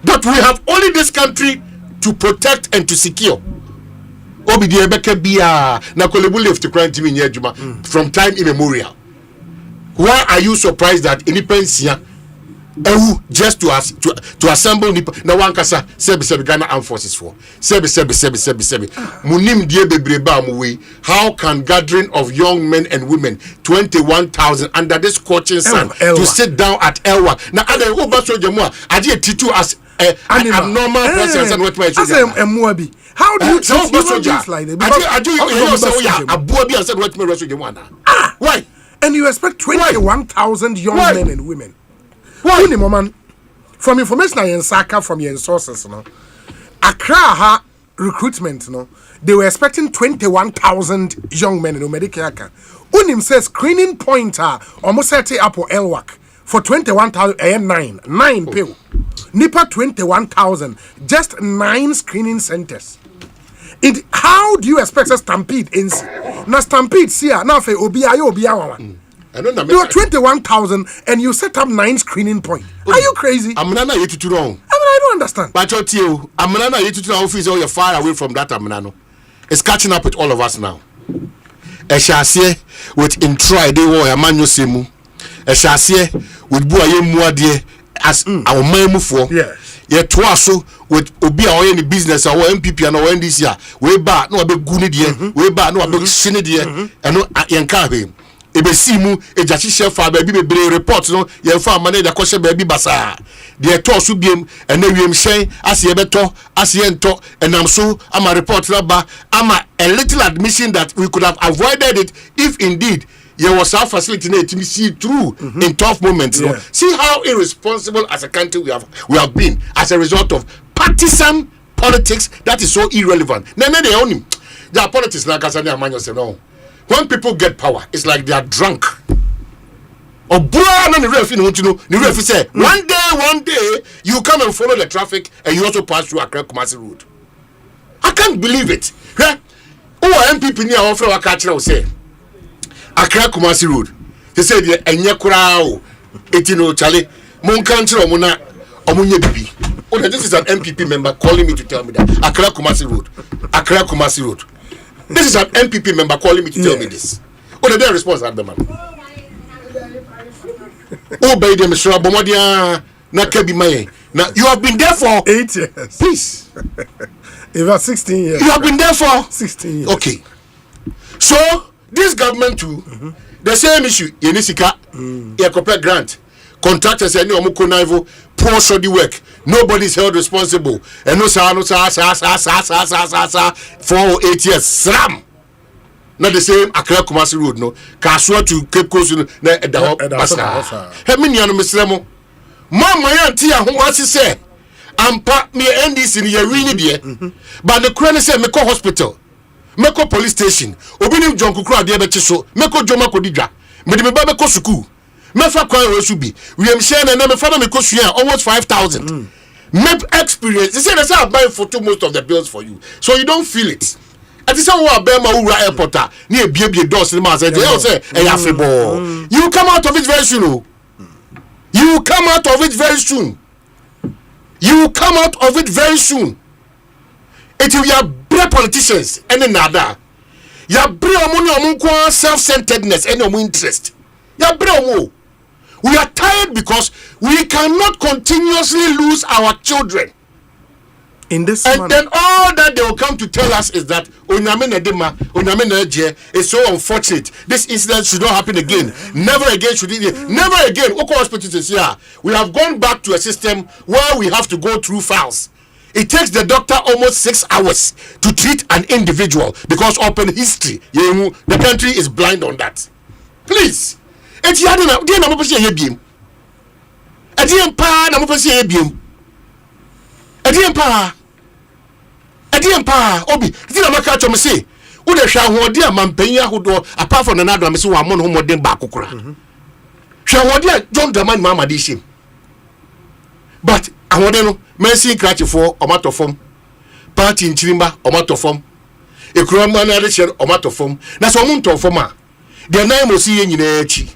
That we have only this country to protect and to secure. Obi di ebeke bia na kolebu left to crime team in from time immemorial. Why are you surprised that any pension just to assemble na one kasa sebi Ghana Armed Forces for sebi munim die bebreba amwe? How can gathering of young men and women 21,000 under this scorching sun to sit down at Elwa na other over so jemu aje titu as abnormal persons and what my soldier? How do you treat things like that? Why? And you expect 21,000 young men and women. Why? From information I ensaka from your sources, Accra recruitment, they were expecting 21,000 young men in Medicare. Unim says screening pointer almost set up for Elwak for 21,000 9 pill. Nipa 21,000, just 9 screening centers. How do you expect a stampede in na stampede here now for obi you are 21,000 and you set up 9 screening points. Are you crazy? Amnana you too wrong. I don't understand. But I tell you, Amnana you too office you're far away from that Amnano. It's catching up with all of us now. Eshase with intro they were Emmanuel Semu. Eshase with Buaye Muadie as our memu for. Yes. Yet twaso with obi a oye ni business our MPP and our NDC we ba no abe guni die we ba no abe shine die eno yenka hwe ebesimu ejahihye fa ba bi bebre report no yenfa amane da kohye ba bi basa de to so biem ena wiem hyen ase beto ase ento enam so ama report na ba ama a little admission that we could have avoided it if indeed there was our facility to see through in tough moments. Yeah. See how irresponsible as a country we have been as a result of partisan politics that is so irrelevant. They own him. Their politics like Kasani Amanyo say no. When people get power, it's like they are drunk. Or the ref say one day you come and follow the traffic and you also pass through Accra Kumasi Road. I can't believe it. Oh, MPP near offer a catcher say. Accra Kumasi Road. They said enye kura o etino chale mon country omuna omunye bibi. Oh, this is an MPP member calling me to tell me that Accra Kumasi Road. Accra Kumasi Road. This is an MPP member calling me to tell me this. Oh, the response at the man. Oh, by them sure bomodia na kebi maye. Now you have been there for 8 years. Please. About 16 years. You have been there for 16 years. Okay. So this government too, the same issue. Yenisika, Yekope grant, contractors any omukonaivo, poor shoddy work. Nobody is held responsible. And no sa 4 or 8 years. Slam. Not the same Accra Kumasi Road, no. Kasua to Cape Coast, no. Basa. Hemini anu mislemo. Mama yanti ya what's say. Ampa me NDC in your really dear. But the crane say Meko Hospital. Meko police station obini John Kukura de beche so meko Joma Kodidwa me de me ba meko school me fa kwan we su bi we am share na me fa na meko sua almost 5,000 me experience they say they say buy photo most of the bills for you so you don't feel it and this one wa be ma ura airport na ebie doors ni ma say they say e ya free you come out of it very soon you come out of it very soon it will be politicians and another. Ya bring omo self-centeredness and omo interest. Ya bring. We are tired because we cannot continuously lose our children. in this and manner. Then all that they will come to tell us is that it's so unfortunate. This incident should not happen again. Never again should it. Never again. Oko hospitals is here. We have gone back to a system where we have to go through files. It takes the doctor almost 6 hours to treat an individual because open history. The country is blind on that. Please. Obi, did I catch him say? Would a shower dear Mampenia who do apart from another Miss Wamon who more than Bakukra? Shower dear John the man, Mamma Dishim. But I want to know, Mercy Catch for Omatofom, Party in Chimba, Omatofom, a Cromman addition, Omatofom. That's a month of Foma. Their name was seeing in Echi,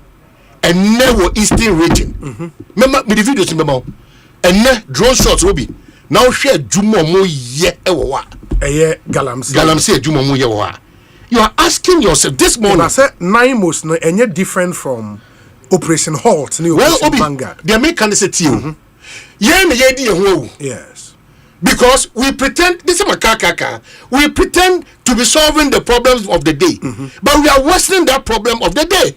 and never Eastern region. Remember me the videos in the mouth, and ne drone shots will be. Now share Jumo mo ye ewa. Galamsey Jumo mo ye wa. You are asking yourself this morning. I said 9 most no any different from Operation Halt. Well, Obi, they make candidate you. Yes. Because we pretend this is makaka. We pretend to be solving the problems of the day, but we are worsening that problem of the day.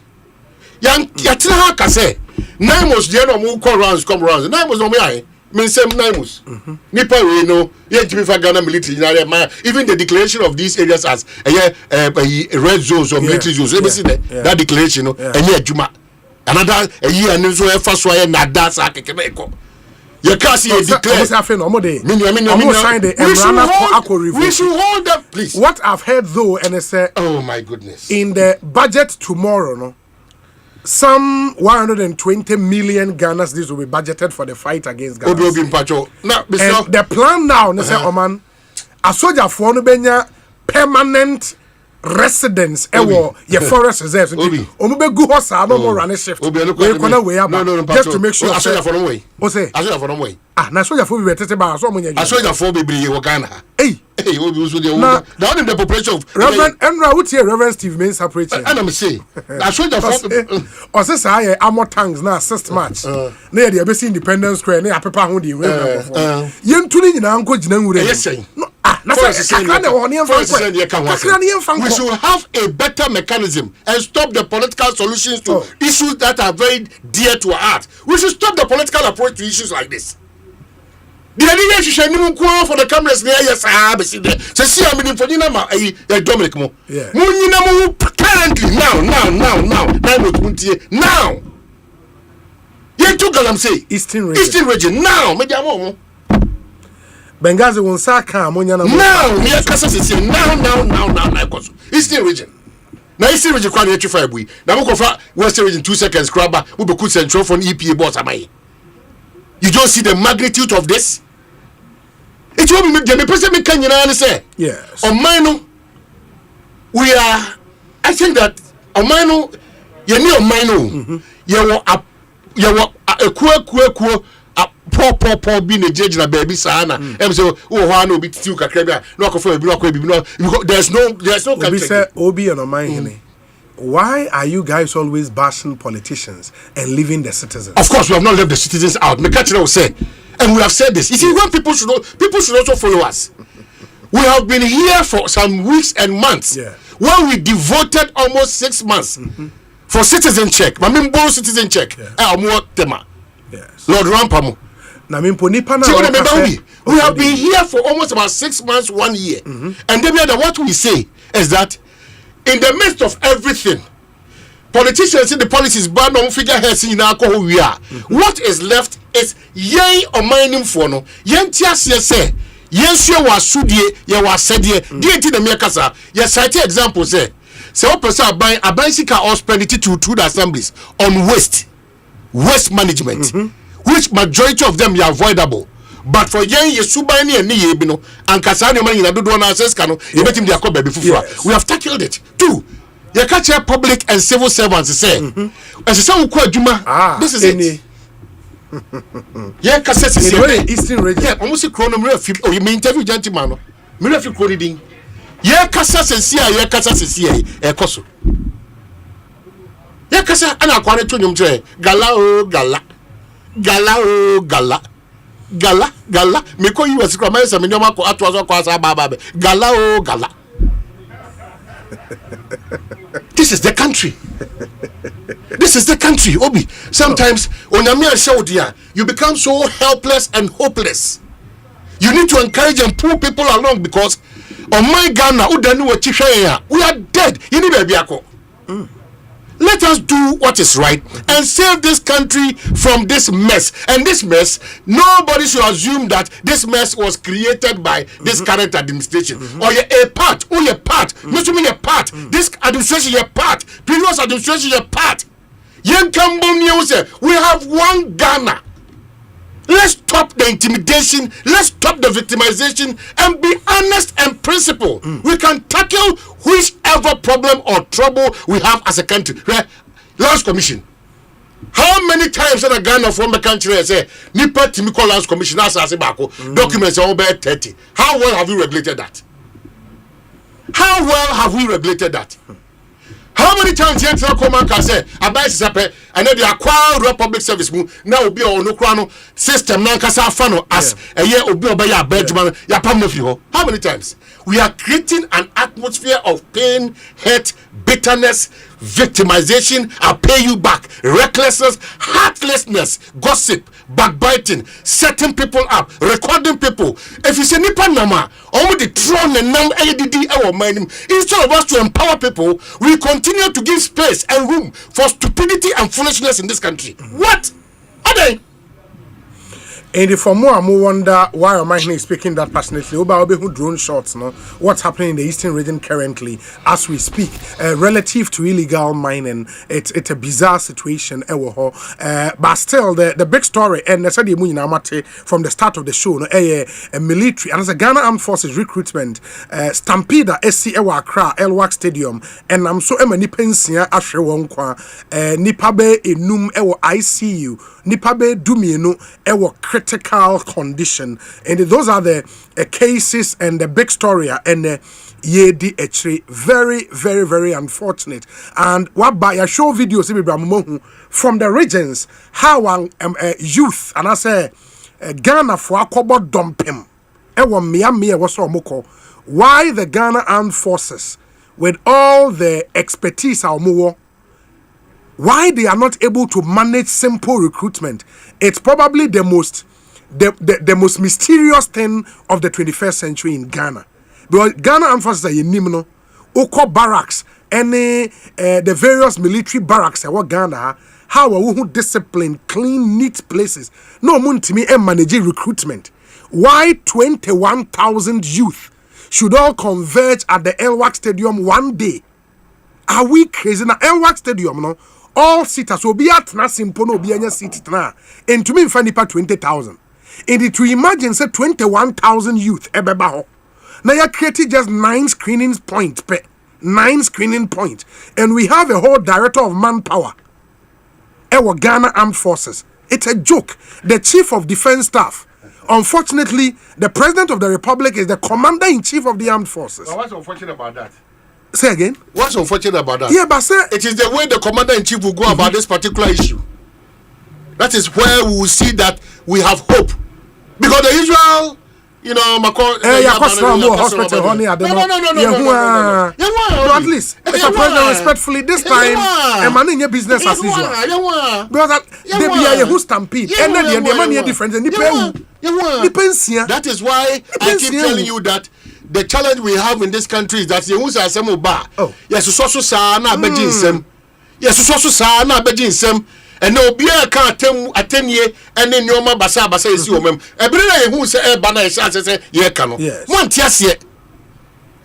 Yang yatina ka say 9 most dey no mo come rounds 9 most no me mean same names. Nipa we know yeah Ghana military even the declaration of these areas as red zones or military zones. That declaration juma another year and so first why na that akekeko you can't see declare we should hold that, please. What I've heard though, and it's oh my goodness, in the budget tomorrow, no, some 120 million Ghana's this will be budgeted for the fight against Ghana. And the plan now, they say, Oman, a soldier for no benya permanent residence ewo your forest reserves. Omube go house no more run shift. We gonna way up just to make sure. Asoja for no way. Osei. Asoja for no way. Ah, na soja for be tete ba so munya. Asoja for be bri Ghana. Hey, Obi uso dey now the population of Reverend Enra what here Reverend Steve Main separate. And I'm say Asoja for Osei say armor tanks na assist match. Na ye dey be Independence Square na apepa ho dey we. Yentuni nyina anko gina nwure. Yes say. We should have a better mechanism and stop the political solutions to issues that are very dear to our heart. We should stop the political approach to issues like this. The idea is for the cameras near yes, I see there. See, I mean, for Dominic Mo. Currently, now. You took them say Eastern region. Now, Benghazi won saka amonya na now me kasa sisi now Eastern region na Eastern region kwa na 35 bui na mo kofa Western region 2 seconds grabber we be cool central for EPA boss amai. You don't see the magnitude of this. It will be the person me kan nyina say yes on mine we are I think that on mine ye ni on mine ye wo akuo poor being a judge na baby sana em say oh ha no be tiu kakra bia no akofo bi no akwa bi no there's no country say obi and man why are you guys always bashing politicians and leaving the citizens? Of course we have not left the citizens out. Me catch will say and we have said this. You see when people should also follow us. We have been here for some weeks and months when we devoted almost 6 months for citizen check. I mean Bonsu citizen check. Yes. Lord Rampamo. We have been here for almost about 6 months, 1 year. And then what we say is that in the midst of everything, politicians in the policies ban on figureheads in who we are. What is left is yay or mining for no. Yentia say, yes, you was sudie, you was said ye, dear to the Mercasa. Yes, cite example say, so person buy a bicycle or spend it to the assemblies on waste management, which majority of them are avoidable. But for young Yesubani and Niyebino and Kasani money in do access cano, you bet him their call baby. We have tackled it. 2. You catch your public and civil servants say, as a son called Juma, this is it. Yeah, Cassette is Eastern region. Yeah, almost a chronometer. Oh, you may interview gentleman. Miracle coding. Yeah, Cassette is here, yeah, Cassette is here, a cosso. Yeah, Cassa, and I wanted to Gala. Me call you a scrum some in your marco at was a baba. Gala, oh, gala. This is the country. This is the country, Obi. Sometimes when you're show dear, you become so helpless and hopeless. You need to encourage and pull people along because on my Ghana, we are dead. You need baby. Let us do what is right and save this country from this mess. And this mess, nobody should assume that this mess was created by this current administration. Or you're a part, not mean a part. This administration, you're part. Previous administration, you're part. Young Cambodians, we have one Ghana. Let's stop the intimidation. Let's stop the victimization and be honest and principled. We can tackle whichever problem or trouble we have as a country. Lands Commission. How many times in a Ghana from the country I say Nipa Timiko Lands Commission as Asibako documents are over 30? How well have we regulated that? How well have we regulated that? How many times you come and say about Sape and then the acquire public service now be on no system nankasa fano as a year obi obaya Benjamin ya pamnofio. How many times? We are creating an atmosphere of pain, hate, bitterness, victimization, I'll pay you back, recklessness, heartlessness, gossip, backbiting, setting people up, recording people. If you say Nipa Nama, only the throne and nam ADD our mind, instead of us to empower people, we continue to give space and room for stupidity and foolishness in this country. What are they? And for more wonder why am I speaking that passionately about who drone shots, no? What's happening in the eastern region currently as we speak, relative to illegal mining, it's a bizarre situation, but still the big story and the from the start of the show, no, a military and as a Ghana Armed Forces recruitment stampede SC Ewa Accra Elwak Stadium and I'm so many pensia ashre wonkwa nipabe enum ewo ICU nipabe dumienu ewo critical condition, and those are the cases and the big story and yedi actually very unfortunate. And what by a show videos from the regions how youth and I say Ghana for akobo dumping ewo miami was so moko why the Ghana Armed Forces with all the expertise why they are not able to manage simple recruitment. It's probably the most mysterious thing of the 21st century in Ghana. Because Ghana Armed Forces are nimno, Oko barracks, any the various military barracks what Ghana how are we discipline, clean, neat places. No muntimi and managing recruitment. Why 21,000 youth should all converge at the Elwak Stadium one day? Are we crazy? Now Elwak Stadium, no? All sitters will be at na simple no be any seat na. And to me, find 20,000. And it to imagine say 21,000 youth ebeba ho. Now you created just 9 screening points per 9 screening points, and we have a whole director of manpower. Our Ghana Armed Forces. It's a joke. The chief of defense staff. Unfortunately, the president of the republic is the commander in chief of the armed forces. What's unfortunate about that? Say again. What's unfortunate about that? Yeah, but sir, it is the way the commander-in-chief will go about this particular issue. That is where we will see that we have hope. Because the usual, you know, hospital, honey, no, at least, Mr. President, respectfully, this time, I'm running your business as usual. Because they be a who stampede, and then the money different, and that is why I keep telling you that the challenge we have in this country is that the who's Asempa bar. Yes, so sana beji nsem. Yes, so sana beji nsem. And no be a can't attend ye and then your basa is you mem. Every who say bana is say ye cano. One yes ye.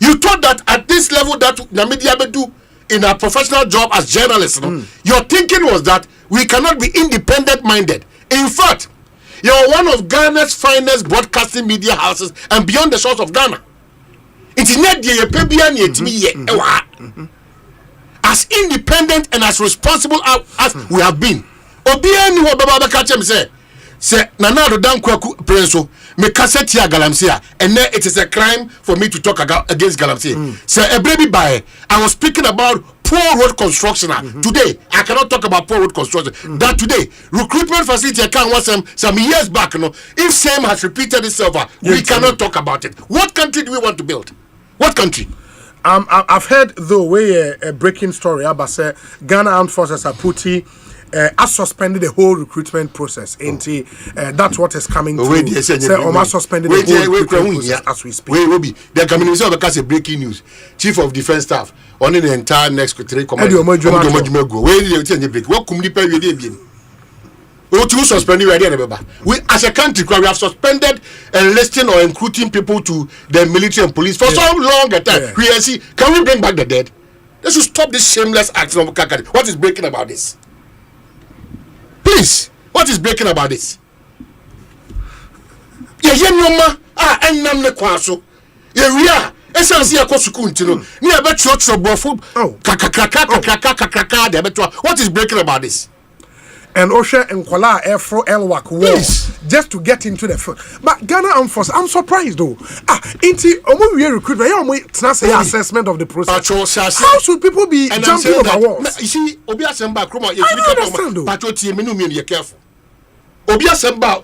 You thought that at this level that the media be do in a professional job as journalists, your thinking was that we cannot be independent minded. In fact, you're one of Ghana's finest broadcasting media houses and beyond the shores of Ghana. It is not the as independent and as responsible as we have been. Obiani wa baba kachem say nanado dan kwaku prenso me cassette ya galamsia, and then it is a crime for me to talk against galamsia. Say ebrebi by I was speaking about poor road construction. Today, I cannot talk about poor road construction. That today, recruitment facility I can't want some years back. No, if same has repeated itself, we cannot talk about it. What country do we want to build? What country? I've heard the way a breaking story about say Ghana Armed Forces are putting has suspended the whole recruitment process. That's what is coming through. Suspended the whole recruitment process as we speak. The communication because a breaking news. Chief of Defence Staff on the entire next 3 command. What suspended we as a country we have suspended enlisting or recruiting people to the military and police for so long a time. We see, can we bring back the dead? Let's stop this shameless action of Kakari. What is breaking about this? Please, what is breaking about this? What is breaking about this? And Osei and Kuala Afro Elwak war just to get into the field. But Ghana Armed Forces, I'm surprised though. We recruitment, assessment of the process. How should people be jumping over walls? You see, Obi Asempa Kroma, I don't understand though. Careful. Obi Asempa,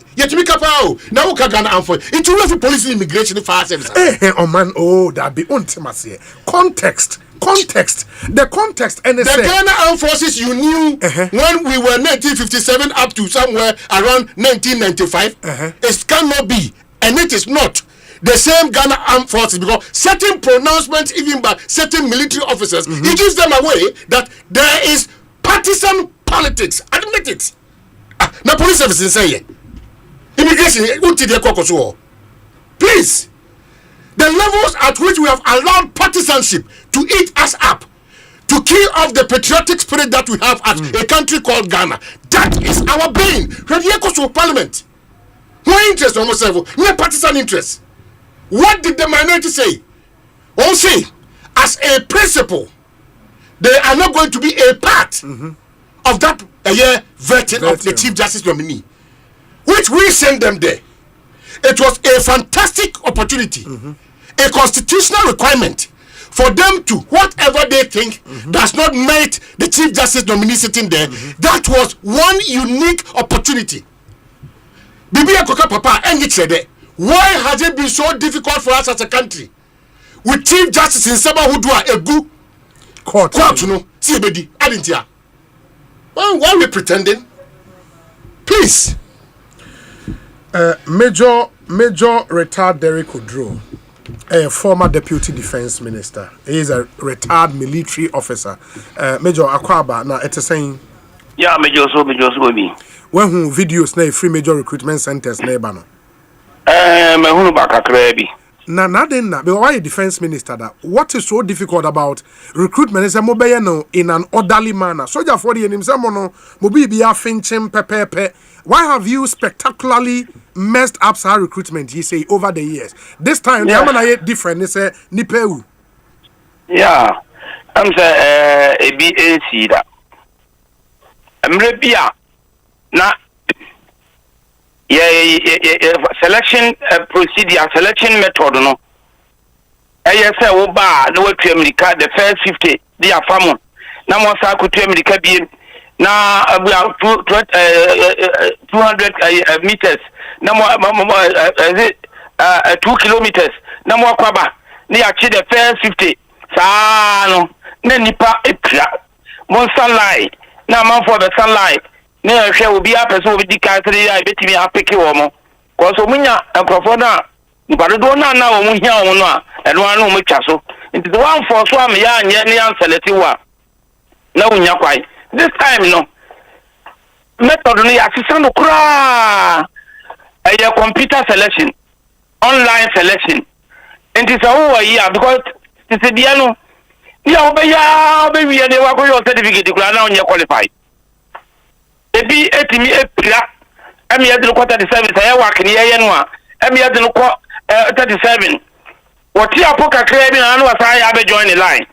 now Ghana Armed Forces. It's only for police and immigration fire service. That be intimacy. Context. The context and the Ghana Armed Forces you knew when we were 1957 up to somewhere around 1995 it cannot be, and it is not the same Ghana Armed Forces because certain pronouncements even by certain military officers it gives them away that there is partisan politics. Admit it. Now police service is saying immigration please. The levels at which we have allowed partisanship to eat us up, to kill off the patriotic spirit that we have as a country called Ghana. That is our bane. Ready Parliament. No interest almost no partisan interest. What did the minority say? Osei, as a principle, they are not going to be a part of that vetting of the Chief Justice nominee, which we sent them there. It was a fantastic opportunity. A constitutional requirement for them to whatever they think does not merit the Chief Justice nominee sitting there. That was one unique opportunity. Bibi Akoka Papa, why has it been so difficult for us as a country with Chief Justice in Saba who do a good court? See, Bedi, Adintia. Why are we pretending? Please. Major retired Derek Odro, a former deputy defense minister. He is a retired military officer. Major Akwaba, now it's saying. Yeah, Major so be. When who videos na free major recruitment centers neighbor no. Me hunu bakakra bi. Na then na, because why a defense minister that? What is so difficult about recruitment is a mobile no in an orderly manner. Soldier for the enim mono mobi biya finchim pepepe. Why have you spectacularly messed up our recruitment, you say, over the years? This time, the man different, they say, Nipeu. Yeah. I'm saying, ABAC that. I'm repia. Now, selection procedure, selection method, no. I say, Oba, no way to America, the first 50, they are farming. Now, once I could to America be now we are 200 meters. Now 2 kilometers. Now more kwaba. They achieve the first 50. Sa no. Ne nipa epia. Mon sunlight. Now man for the sunlight. Ne hwe obi apeso obi dikasiri ai betimi apeke wo mo. Cause omunya enkrofo na nipa do na wo mu hia wo no a eno anu mo twa so. Nti the one for so am ya anye ne an select wa. Na unya kwai. This time, no. Method no assistant no kura. A computer selection, online selection. And it's a whole year because it's a diano. Yeah, baby, and they were going to certificate to now you're qualified. A B at me a pia. I'm here to look at the service. I work in the Yanwa. I'm here to look at 37. What you are poker claiming, I know I have joined the line.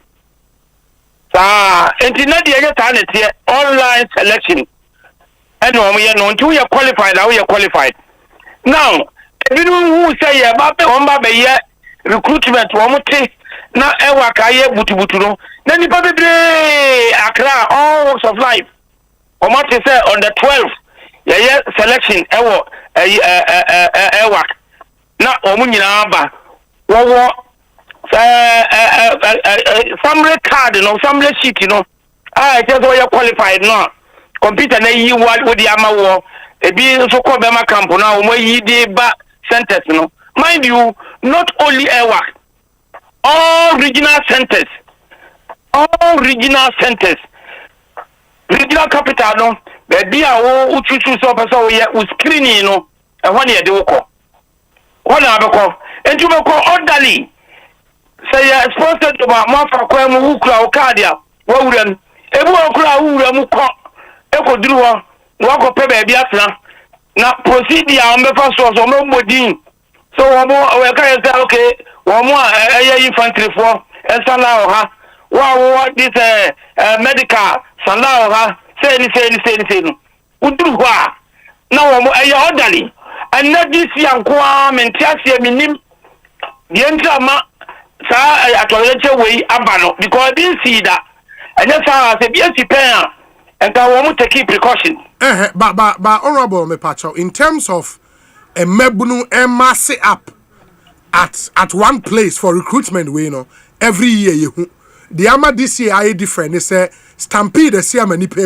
And in the online selection. And we are known to you qualified, now we are qualified. Now, if you know who say about the recruitment, na ewa kaye butu no na nipa bebre akra all walks of life omo te say on the 12th yeah selection ewo ewa na omo nyina ba wo summary card no summary sheet no just you qualified no computer na yi what the ama wo ebi so ko be ma camp na omo yi de ba centers no mind you not only ewa all regional centers regional capital no be a wo uchuchu so person we screening no e ho na ye de wo ko wona abeko entu be ko orderly say sponsored to ma fa kwa mu wukura o card ya wo wuram ebu okura wuram ko ekoduru ho wo ko pe ba bia tena na procedure on be fa so mo modin so wo mo we ka say okay wo mo infantry for esala o ha wo this medical sala o ha say ni no uduru ho a na wo mo orderly and not this yankwa mentiasia minim dientra ma sa atoleche we abano because I didn't see that and just say be pen and I want to take precaution but honorable me pacho in terms of a mebunu mass up at one place for recruitment we know every year you the ama this year are different they say stampede the see many pay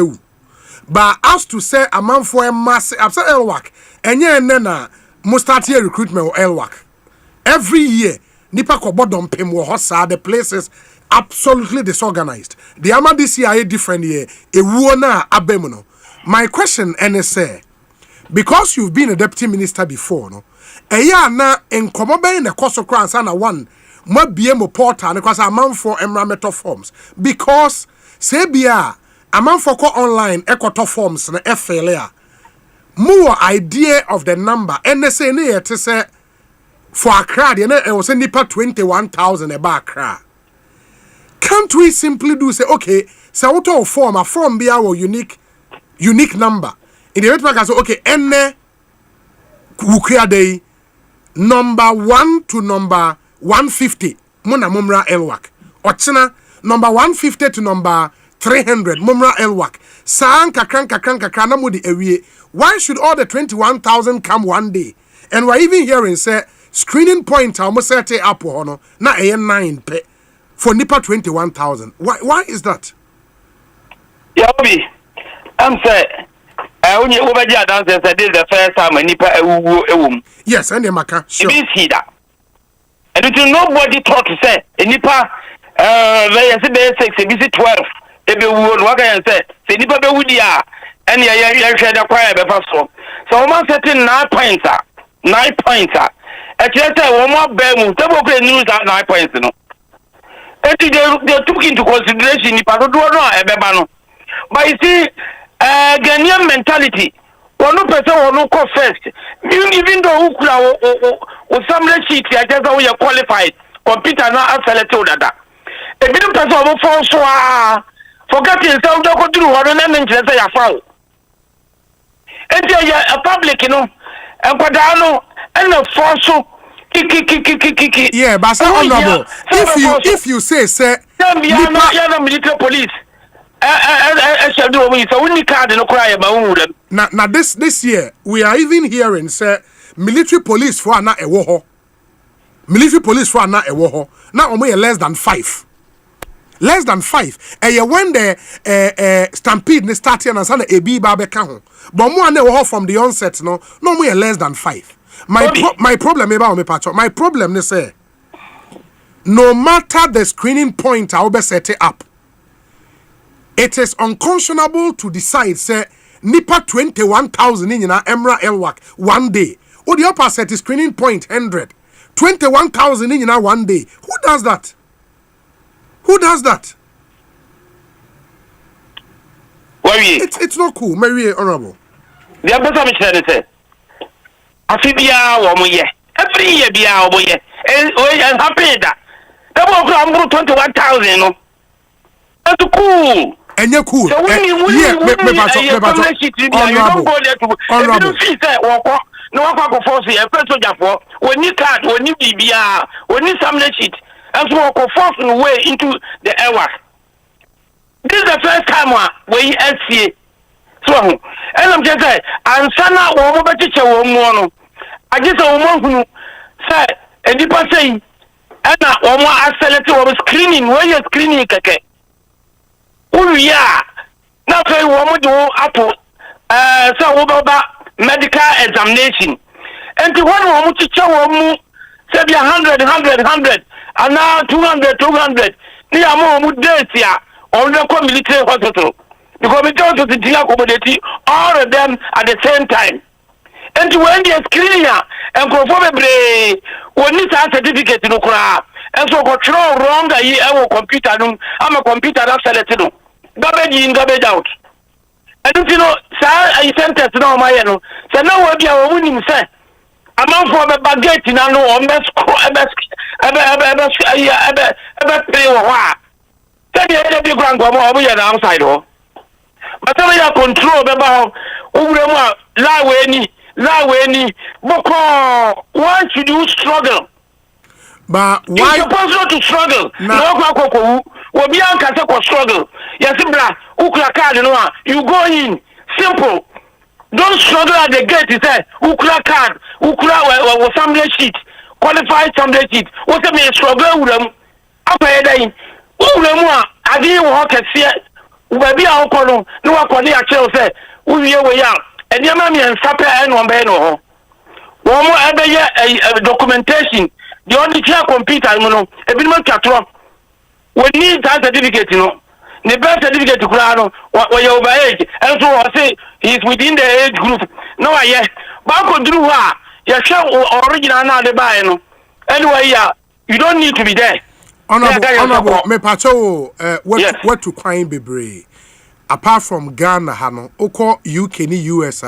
but as to say a man for a mass up say elwak enye na mo start here recruitment or elwak every year nipa kobodom pem wo hosa the places absolutely disorganized the ama this year are different year ewuo na abem no my question say because you've been a deputy minister before no eya na enkomo ben na koso kransa na one mo bie mo portal ne kwasa amount for emrameto forms because say bia amount for online ekoto forms na FLA more idea of the number say ne yet say for Accra there was nipa 21,000 eba Accra. Can't we simply do say okay so what a form be our unique number in the network say okay enne wukria day number 1 to number 150 mona mumra elwak ochina number 150 to number 300 mumra elwak san kakran na mudi ewie. Why should all the 21,000 come one day? And we're even hearing say screening point almost set up no na 9 for nipa 21,000. Why is that? Yabi, I'm say when you over there dance say this the first time nipa ewum. Yes, and maka sure. You see that. And it nobody thought to say nipa say 6 be 12 ebe wu what can say nipa be wudi a and you share the choir be so man setting 9 points. Actually, one more bemu. Table news at 9 points. No, they took into consideration the part but you see, Ghanaian mentality. One person will go first. Even though who some sheet, I just how you qualified. Computer now selected that. A bit of person will fall so forget yourself. Don't go through what an interest say you found. And a public, you know, and Padano and a false. Yeah, but so honorable. If you say military police. Now this year we are even hearing say military police for na ewo military police for na ewo now only less than 5 and when the stampede ne starting and sana ebi ba be ka ho but mo na ewo from the onset no only less than 5. My problem about me patch. My problem is say no matter the screening point I will be set it up, it is unconscionable to decide say nipa 21,000 in Emra Elwak one day. Or the upper set is screening point 100. 21,000 in one day. Who does that? It's not cool. Very honorable. The other say Afibia womoye. Every year bia womoye. And happy that. That was 21,000 no. That's cool. And you're cool. So when you don't go there to honorable. No one can force you. When you can't, when you bia, when you some sheet. and so we force the way into the airwork. This is the first time we see. So, and I'm just saying, and Sana or Mobachicha or Mono. I just a woman who said, and you say, and or more accelerated or screening, where you're screening. Oh, yeah. Now, say, woman do Apple, so about medical examination. And the one woman to show say 100, and now 200. They are more days here on the military hospital. Because we don't have to accommodate all of them at the same time. And when they are screening and probably when this certificate in Ukra, and so control wrong, I computer, I'm a computer that's selected. Garbage in, garbage out. And you know, sir, I sent us now, my so now what you are winning, sir. I'm for the baguette in a no, ever pay or what. Tell me, I be grand outside. But I have control about Laweni, Boko. Why should you struggle? But why? It's supposed not to struggle. No, we are struggle. Yes, Ukla card, you go in. Simple. Don't struggle at the gate. He said, Ukla card, Ukla assembly sheet, qualified assembly sheet. What's the main struggle with them? Up ahead, I didn't walk at see. Baby, I'll call no one call the actual say, we are way out. And your mammy and supper and one beno. One more other year a documentation. The only chair computer, you know, a bit more catron. We need that certificate, you know. The birth certificate to Grano, what you're over age. And so I say he's within the age group. No, I Bako drew her. You show original now the buy, you know. Anyway, you don't need to be there. Honorable, me pacho, what to crime be apart from Ghana, Hano, Oko, UK, ni US,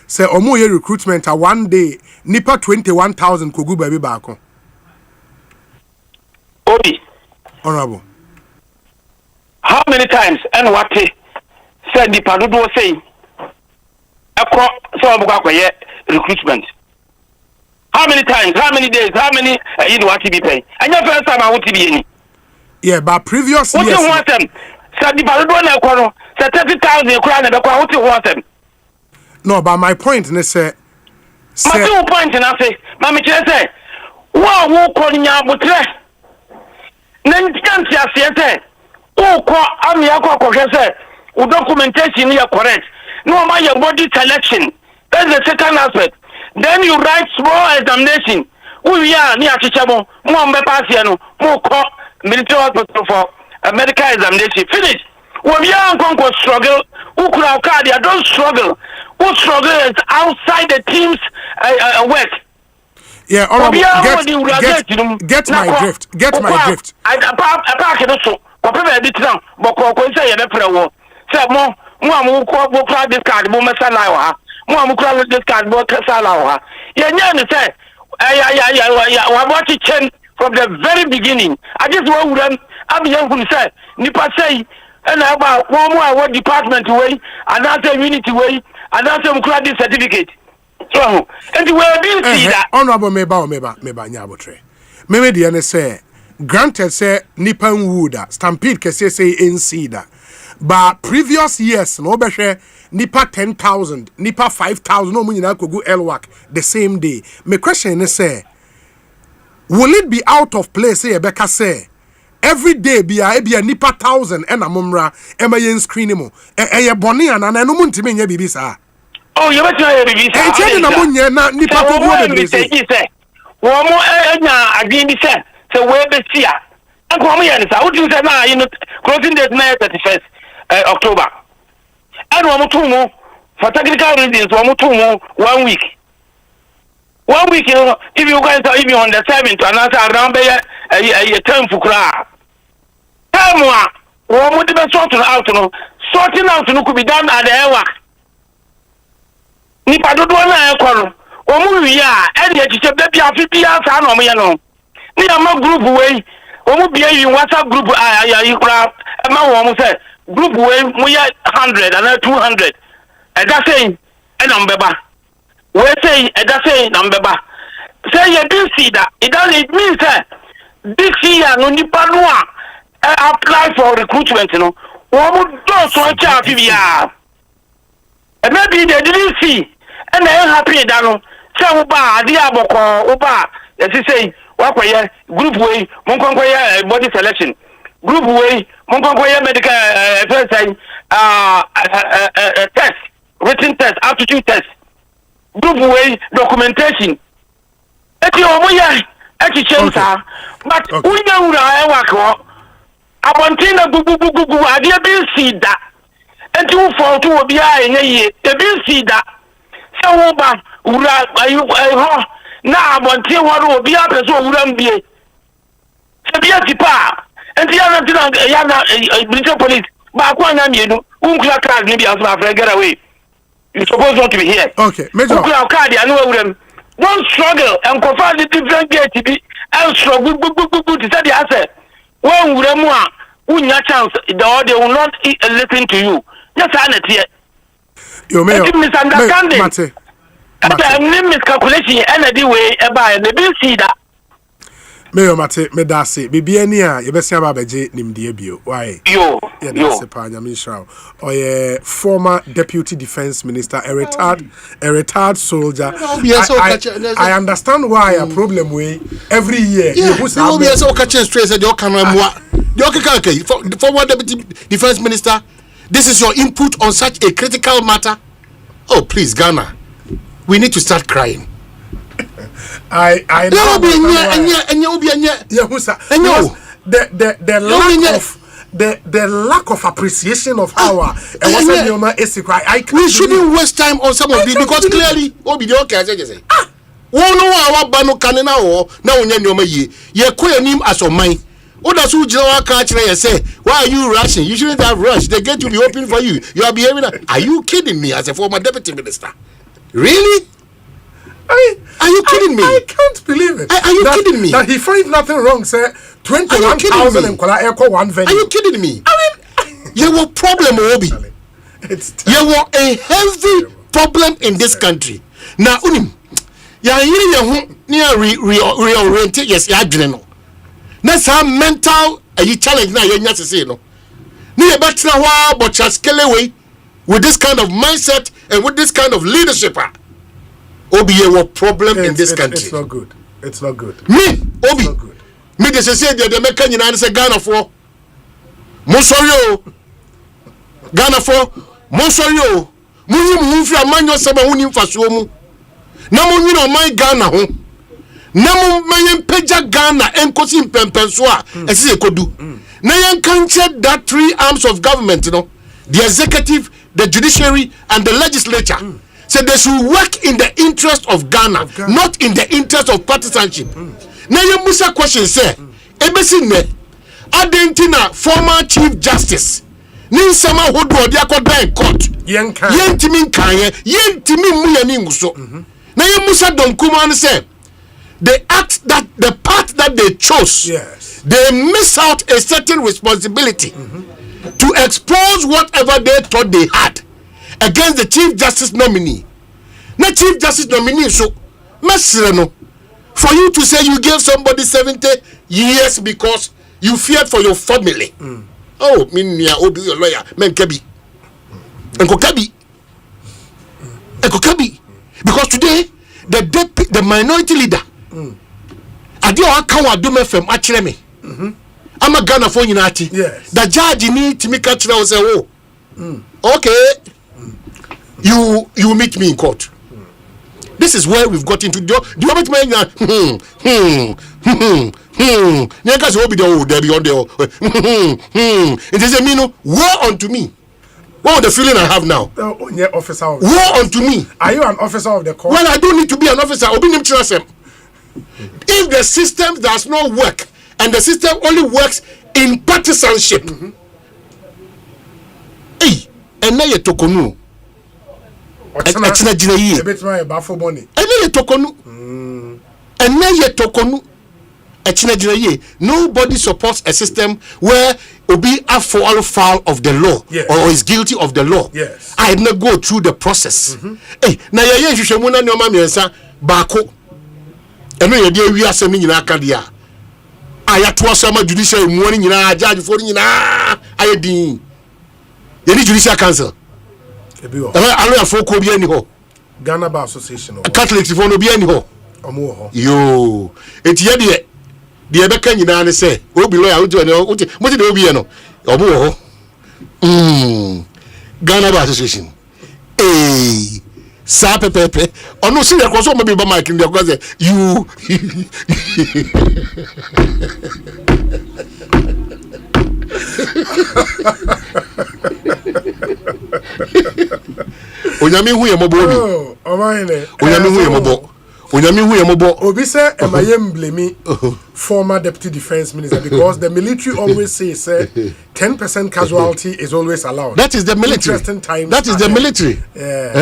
say, Omo ye recruitment, one day, nipa 21,000 kugu baby bako. Obi. Honorable. How many times and what said the Padudo say? Recruitment. How many times? How many days? How many you know what to be paying? And your first time I want to be any. Yeah, but previous what years. What you want them? Said the Padudo na kono. Said 30,000 crown na kwa what you want them? No, but my point is say. My point na say, mama say, wa wo konya butre. Nanti asiete. O ko ami akwa say, o documentation is correct. No matter your body selection. That's the second aspect. Then you write small examination. We are near Chichamo, more Passiano, more military hospital for a medical examination. Finish. When we are on struggle, who could have cardia don't struggle. Who struggle is outside the team's work. Yeah, all right. Get my drift. Get my drift. I park it also. Papa did now, but say a prayer. Say more this card, more Masanawa. More this card, more Kasalawa. Yeah, say, I watch it change from the very beginning. I just want them. I'm young who say, Nipa say, and about one more what department way, another unity way, another credit certificate. So, and we will see that. Honorable Meba, Nyabotre. Maybe the other say, granted, say, Nipa Wooda, Stampede, can say, NC that. But previous years, no better, Nipa 10,000, Nipa 5,000, no money could go Elwak the same day. My question is, say, will it be out of place, say, Becca say, every day be a Nipa 1,000 and a mumra, Emma screen mo, a bonny and no muntimin bibisa. Oh, you better have bibisa. I'm telling you, na Nipa to go to say, one more, I didn't say, so where the fear. And come here, I would you say now, you know, closing the 31st October. And one more, for technical reasons, 1 week. 1 week, you know, if you guys are even on the 7th, another around a term for crowd. Time one would be sorting out, could be done at the airwork. Nipa do na ekoro. Omu wi a e de chiche baby afipi asa na omo ye no. Ni am group wey. Omu bia yi WhatsApp group you kra e ma wo say group wey mo ye 100 and 200. E da say e na mbeba. We say e da say na mbeba. Say you do see that it doesn't mean say this year no nipa no apply for recruitment no would do so cha bia and maybe they didn't see and they happy that no say uba ade aboko uba yes say wakoye group way monkonkoye body selection group way monkonkoye medical first time test written test aptitude test group way documentation eti omoya eti chensa but unya ura e wako abontina gugugugugu ade bi sida enti wo for to obi a enye e bi sida se wo ba ura ayu ho na abontin wo obi a peso ura mbie se bia tipa enti ya na British police ba ko anya mienu unkula card ni bia so afra get away you supposed not to be here okay major unkula card ya no awuram don't struggle and confront the different gate be and struggle to say the answer when uremu a unya chance they will not listen to you yes I here yo mayor misunderstanding miscalculation and way about the bill see that Mayor Mate Medase bibia ni a yebesia ba beje nimde bio why yo pa nyamisha or former deputy defense minister a retired soldier. I understand why a problem way every year you will be so catching stress at your camera former deputy defense minister. This is your input on such a critical matter. Oh please Ghana, we need to start crying. I know the lack of appreciation of our we shouldn't waste time on some of these because clearly why are you rushing? You shouldn't have rushed. The gate will be open for you. You are behaving. Are you kidding me as a former deputy minister? Really? Are you kidding me? I can't believe it. Are you kidding me? That he finds nothing wrong, sir. 21,000 and one venue. Are you kidding me? You have a problem, Obi. You have a heavy problem in this country. Now, reorientate. Yes, you that's how mental challenge now. You to say no. But just away with this kind of mindset and with this kind of leadership. Obi, a problem in this country. It's not good. It's not good. Me, Obi, me they say the American United say Ghana for Monsorio, Ghana for Monsorio. Muni mufia manyo sema huni mfasuomu. Namu nyino mai Ghana ho. Namu mayen peja Ghana enkosi mpempenswa. Esise kodu. Na yen kanche that three arms of government, you know, the executive, the judiciary, and the legislature. So they should work in the interest of Ghana, not in the interest of partisanship. Now you Musa question say, Ebesine, Adentina, former Chief Justice, Ninsama Hodu Odiakoda in court. Yentimin Kanye, Yentimin Muyaninguso. Now you Musa Donkuman say, they act that the path that they chose, they miss out a certain responsibility to expose whatever they thought they had against the Chief Justice nominee. Not Chief Justice nominee, so Masreno. For you to say you gave somebody 70 years because you feared for your family. Oh, Minya Obi, your lawyer, Menkebi. Enkokabi. Because today, the minority leader, Adio Akawa Dume from Achireme. I'm a Ghana for Unity. Yes. The judge need to make a say, oh, okay. You meet me in court. This is where we've got into. Do you want me to make that? It is a mean war unto me. What the feeling I have now? Officer of war unto me. Are you an officer of the court? Well, I don't need to be an officer. If the system does not work and the system only works in partisanship, hey, and now you're talking. Nobody supports a system where Obi are foul of the law or is guilty of the law. Yes. I had not go through the process. Hey, now you should muna no mama yensa bako. Eno ye die wi asemi nyina aka dia. aya to asama judicial mu ni nyina judge for ni nyina aye din ye ni judicial council ebi ho alo afo ko bi ani ho Ghana Bar Association Catholics for no bi ani ho omo ho yo etiye de ebe ka nyina ne se obi lawyer wo mo ti de obi ye no omo ho Ghana Bar Association sa pepepe ono si de koso mo bi ba mic ndi ko say you onyame hu ye mobo obi onyame hu ye mobo onyame hu ye mobo obi say emayem blame former deputy defense minister because the military always says 10% casualty is always allowed. That is the military. Interesting times. That is the military.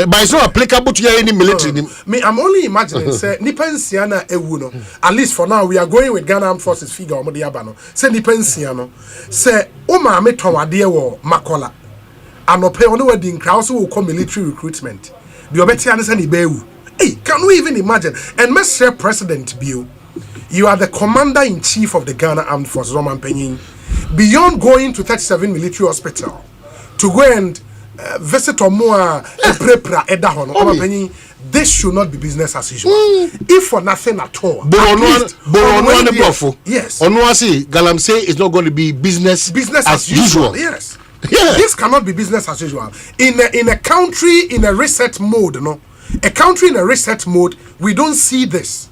But it's not applicable to any military. Me, I'm only imagining say nipensiana ewuno. At least for now, we are going with Ghana Armed Forces figure omodi abano. Say nipensiano. Say oma me tonwade wo makola. Anope ono we din crowd so will call military recruitment. The obetiane say ni bewu. Hey, can we even imagine? And Mr. President Bill, you are the commander-in-chief of the Ghana Armed Forces, Roman Penyin. Beyond going to 37 military hospital to go and visit Omoa Prepra Edahon, Roman Penyin, this should not be business as usual. If for nothing at all. Yes. Onuasi, Galamsey is not going to be business as usual. Yes. Yeah. This cannot be business as usual. In a country in a reset mode, no. A country in a reset mode, we don't see this.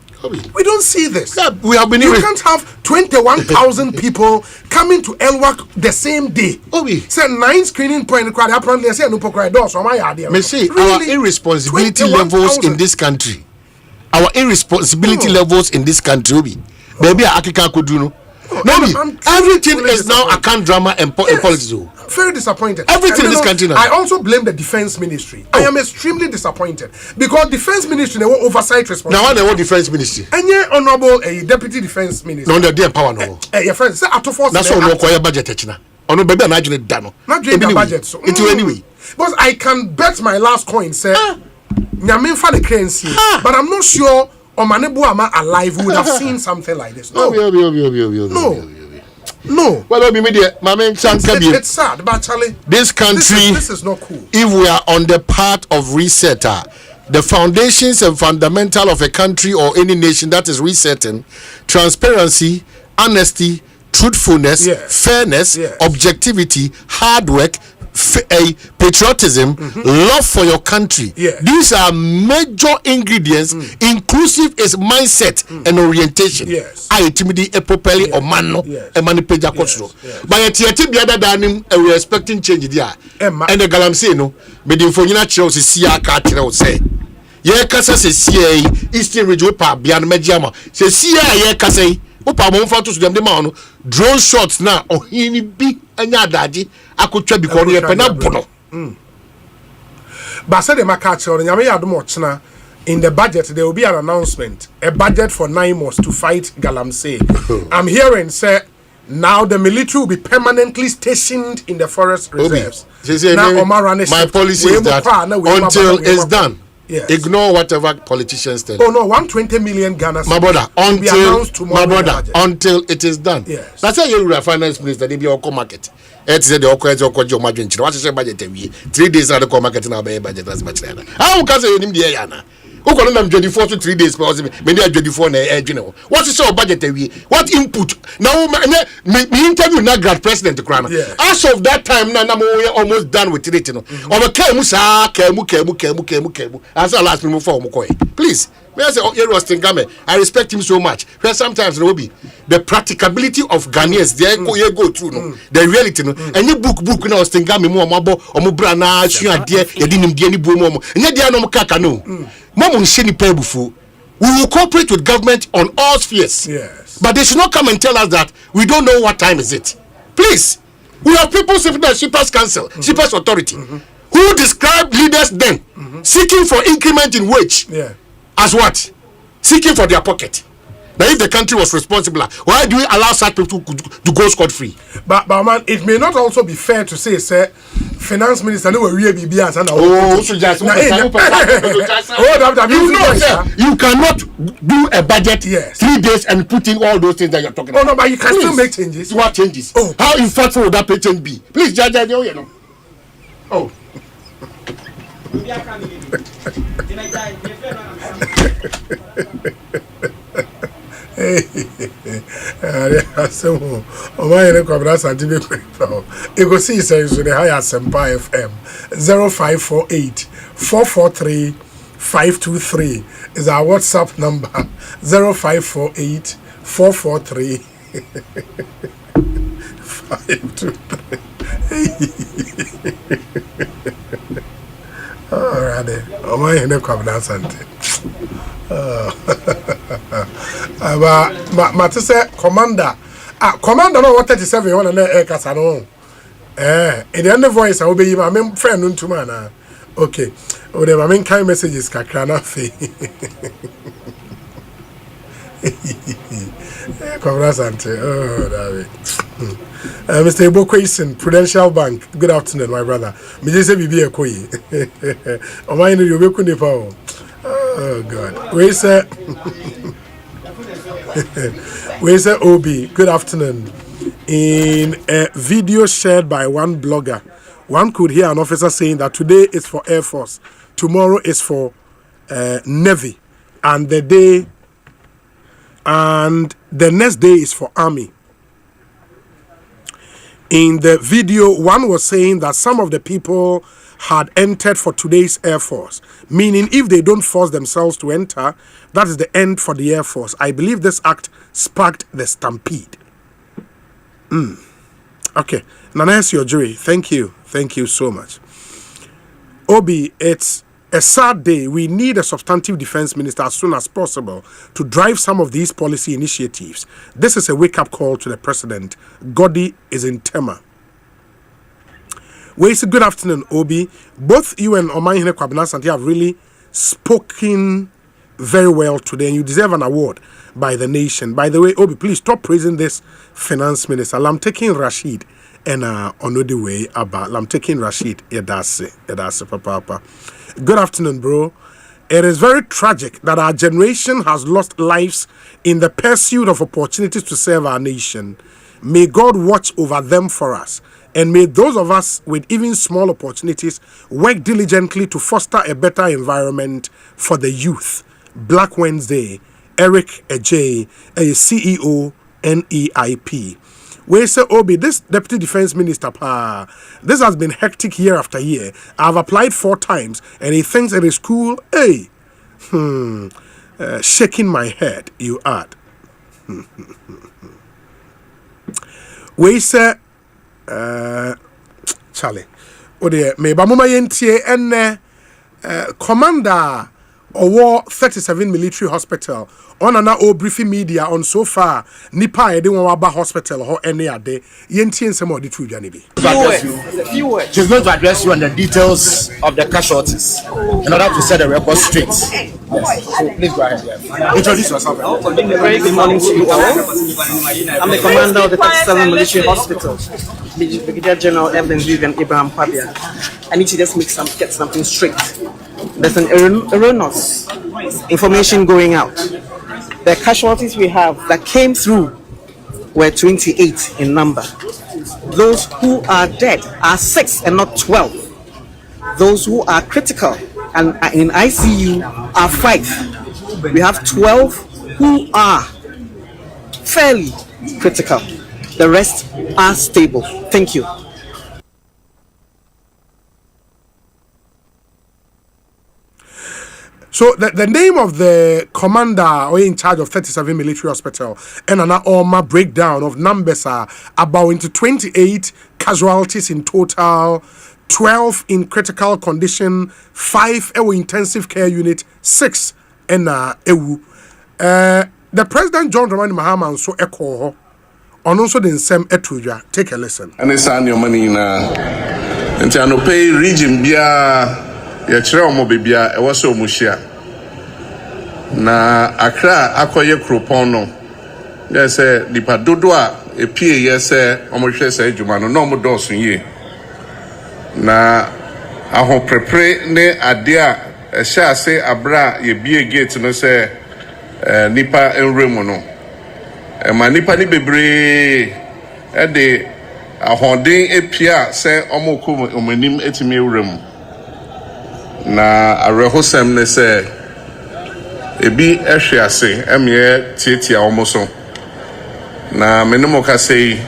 We don't see this. Yeah, we have been. You can't have 21,000 people coming to Elwak the same day. Say 9 screening point. Apparently, I say no door. So my idea. Me see our irresponsibility levels in this country. Our irresponsibility levels in this country. Baby, Akika could do no. Everything is now account drama and politics. Very disappointed. Everything in this country now. I also blame the defense ministry. I am extremely disappointed because defense ministry they want oversight responsibility. Now they want defense ministry. And yeah, honorable deputy defense minister. No, they're power no. Your friend say auto force. That's all no choir budget techna. Ono baby na ajune dano. Not doing the budget so. Into anyway. But I can bet my last coin say Nyamin fa the currency. But I'm not sure Omanebu Ama alive would have seen something like this. No. No. Well, it's sad, but Charlie, this country, this is not cool. If we are on the path of reset, the foundations and fundamental of a country or any nation that is resetting, transparency, honesty, truthfulness, fairness, objectivity, hard work, patriotism, love for your country. These are major ingredients. Inclusive is mindset and orientation. I timidity properly or mano and manipulate control. But at the other than we are expecting change there. And the Galamsey no, but the Fonina Chelsea Sia Carter say. Ye Casa say Eastern Region Pa Bian Mediama. Say Sia Ye Casa. Opa mo mfa to them the man drone shots na ohini bi anya daji akotwa bi ko no ye pena bono but say the market or nyame ya do chena in the budget there will be an announcement, a budget for 9 months to fight Galamsey. I'm hearing say now the military will be permanently stationed in the forest reserves. Now, my policy is that until it's done. Yes. Ignore whatever politicians tell. Oh no, 120 million Ghana. My brother, until it is done. Yes. That's how you are finance minister. They be oko market. It's the oko job margin. What is your budget? 3 days at the market now. Be budget as much. How can say you need the yana? Who can them 24 to 3 days? Because maybe 24 na general. What is your budget? What input? Now me interview na grad president Krana. As of that time, na we almost done with it. No. Over kemu. As the last minute for Mukoy. Please. I say, I respect him so much. Where sometimes there will be the practicability of Ghanaians. They go through no, the reality no. And you book now Stingame mo mabo omo brana sua de yedinim de ni bo mo. Nya dia no mkaka no. Momo nsheni pebufu. We will cooperate with government on all spheres. Yes. But they should not come and tell us that we don't know what time is it. Please. We have people sitting at Shippers Council, Shippers Authority, who describe leaders then seeking for increment in wage. Yeah. As what? Seeking for their pocket. Now, if the country was responsible, why do we allow such people to go scot-free? But man, it may not also be fair to say, sir, finance minister, no, we will be as an you cannot do a budget 3 days and put in all those things that you're talking about. Oh, no, but you can still make changes. What changes? Oh, how impactful would that change be? Please, judge, you know. Oh. Ekosiisen the high Asempa FM 0548 443 523 is our WhatsApp number 0548 443 523. Alright, oh my in the confidence Matisse commander. Commander no what 37 you want na kasa no. In the end voice I will be my friend unto man. Okay. O the my kind messages kakra na fe. Congrats, oh, David. Mr. Ekosiisen, Prudential Bank. Good afternoon, my brother. Me just say bibi ekoyi. O mind you be kuni pa. Oh God. We say Obi. Good afternoon. In a video shared by one blogger, one could hear an officer saying that today is for Air Force, tomorrow is for Navy, and the next day is for Army. In the video, one was saying that some of the people had entered for today's Air Force, meaning if they don't force themselves to enter, that is the end for the Air Force. I believe this act sparked the stampede. Okay, now that's your jury. Thank you so much. Obi, it's a sad day. We need a substantive defense minister as soon as possible to drive some of these policy initiatives. This is a wake-up call to the president. Godi is in Tema. Well, good afternoon, Obi. Both you and Omahine Kwabena Santi have really spoken very well today, and you deserve an award by the nation. By the way, Obi, please stop praising this finance minister. I'm taking Rashid and on the way about. I'm taking Rashid. Yedase, papa. Good afternoon, bro. It is very tragic that our generation has lost lives in the pursuit of opportunities to serve our nation. May God watch over them for us. And may those of us with even small opportunities work diligently to foster a better environment for the youth. Black Wednesday, Eric Ej, CEO, NEIP. We say, Obi, this Deputy Defense Minister, this has been hectic year after year. I've applied 4 times, and he thinks it is cool. Hey, shaking my head, you add. We say, Charlie, oh dear, me ba mama yentie enne commander War 37 military hospital on an briefing media on so far nipa ede won waba hospital ho ene ade yentie nsem odi tru dwane bi. She's going to address you on the details of the casualties in order to set the record straight. Yes. So please go ahead. Introduce yourself. Very good morning to you all. I'm the commander of the 37 military hospital, Brigadier General Evelyn Vivian Abraham Pabia. I need to just get something straight. There's an erroneous information going out. The casualties we have that came through were 28 in number. Those who are dead are 6 and not 12. Those who are critical and are in ICU are 5. We have 12 who are fairly critical. The rest are stable. Thank you. So the name of the commander or in charge of 37 military hospital and an Oma breakdown of numbers are about into 28 casualties in total, 12 in critical condition, 5 intensive care unit, 6 in ewu. The President John Dramani Mahama so echo on also the same etuja. Take a listen. And it's on your money now. And I no pay region bia ya chere omo bibia e wo so omo hia. na akra akoye kropon no yes nipa dodo a epie yes omohwe se adwuma no no mo doso yie na aho prepare ne ade a ehye ase abra ye bie gate no se nipa enremu no ma nipa ni bebre de ahoden epia se omokom omanim etimi ewremu na arehosem ne se ebi ehwe ase emye tietia omoso na menemo ka sei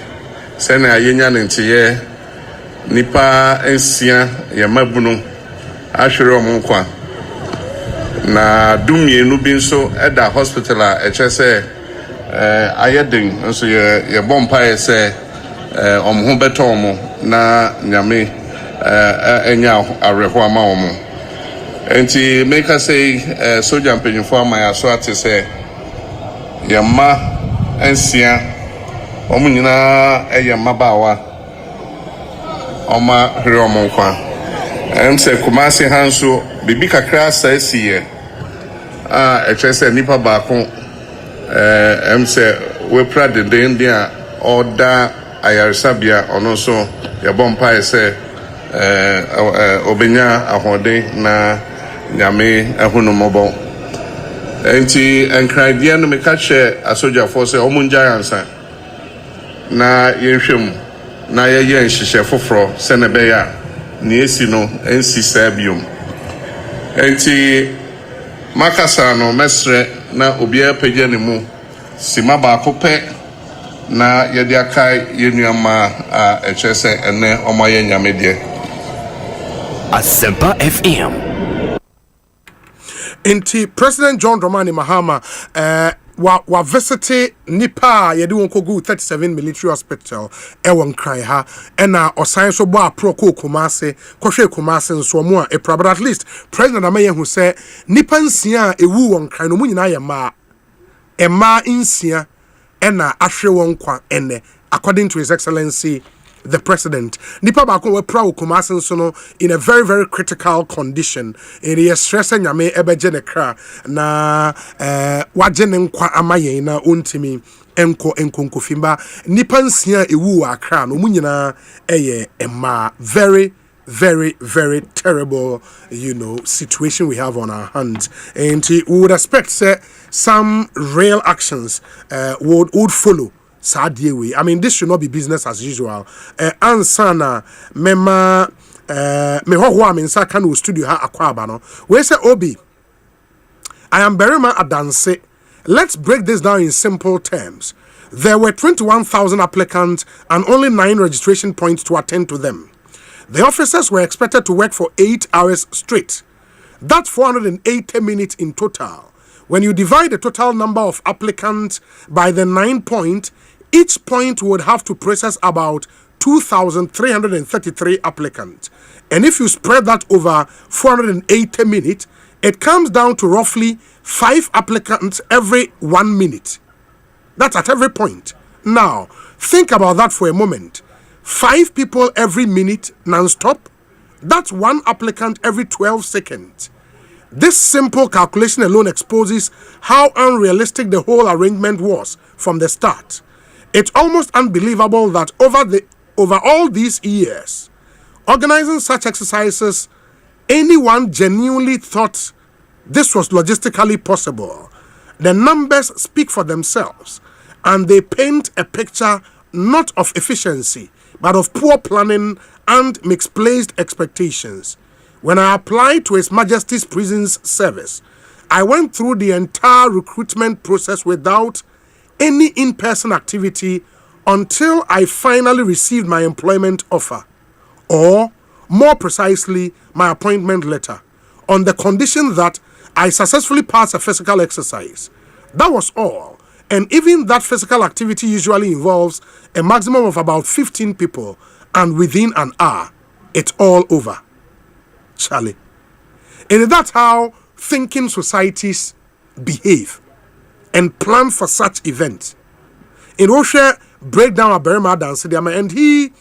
se na ayenya ne ntiye nipa ensia ya mabunu ahwere omonkwa na dumienu bi nso eda hospital a echese ayeden nso ye bompa ese omho beto omo na nyame enya areho ama omo enti make us say soldier mpanyimfo ama ya so ate say yamma ensia omo nyina eyamma bawa oma hre omo nkwa emse kumasi hanso bibi kakra sa siye echese nipa baako emse we prade den dia oda ayarsabia ono so yabompa ese obenya ahode na nyame ahunomobo enti enkradia no meka che asoja force omunja yansa na yenhwem na yeye nhihye foforo senebeya ni esi no ensi sabium enti makasa no mesre na obia pagya ne mu sima ba kope na yede akai yenuama a echese ene omaye nyame de Asempa FM. Inti President John Dramani Mahama wa visite nipa yedi won kogu 37 military hospital ewon krai ha ena osan so bo aproko Kumase kohwe Kumase nso mo a but at least President Amaye hu say nipa nsia ewu won krai no munyina ye ma ema nsia ena ahwe won kwa ene according to His Excellency the President. Nipa bako we pra Kumase nso no in a very very critical condition. It is stressing nyame ebeje ne kra na waje ne nkwa amaye na ontimi enko fimba nipa nsia ewu akra no munyina eye ema very very terrible situation we have on our hands, and we would expect some real actions would follow. Sadie way. I mean, this should not be business as usual. Ansana mema me ho wa mensa ka no studio ha akwaba no. We say Obi, I am Berima Adanse. Let's break this down in simple terms. There were 21,000 applicants and only 9 registration points to attend to them. The officers were expected to work for 8 hours straight. That's 480 minutes in total. When you divide the total number of applicants by the 9 point, each point would have to process about 2,333 applicants. And if you spread that over 480 minutes, it comes down to roughly 5 applicants every 1 minute. That's at every point. Now, think about that for a moment. 5 people every minute non-stop. That's 1 applicant every 12 seconds. This simple calculation alone exposes how unrealistic the whole arrangement was from the start. It's almost unbelievable that over all these years, organizing such exercises, anyone genuinely thought this was logistically possible. The numbers speak for themselves, and they paint a picture not of efficiency, but of poor planning and misplaced expectations. When I applied to His Majesty's Prisons Service, I went through the entire recruitment process without any in-person activity until I finally received my employment offer, or more precisely, my appointment letter, on the condition that I successfully passed a physical exercise. That was all. And even that physical activity usually involves a maximum of about 15 people, and within an hour, it's all over. Charlie. And that's how thinking societies behave and plan for such events. In Osei breakdown of Berima Adanse, and he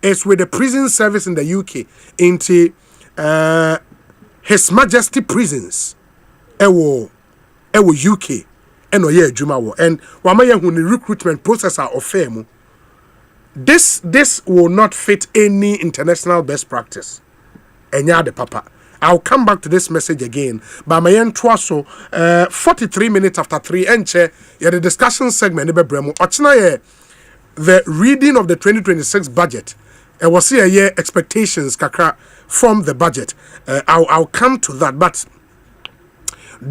is with the prison service in the UK into His Majesty Prisons. Ewo UK and oye adwuma wo and wama ye hu the recruitment process of firm. This will not fit any international best practice. Enya de papa. I'll come back to this message again. But my end so 43 minutes after 3 enche the discussion segment ebe bremo. Ochina ye the reading of the 2026 budget. I was here year expectations kakra from the budget. I'll come to that. But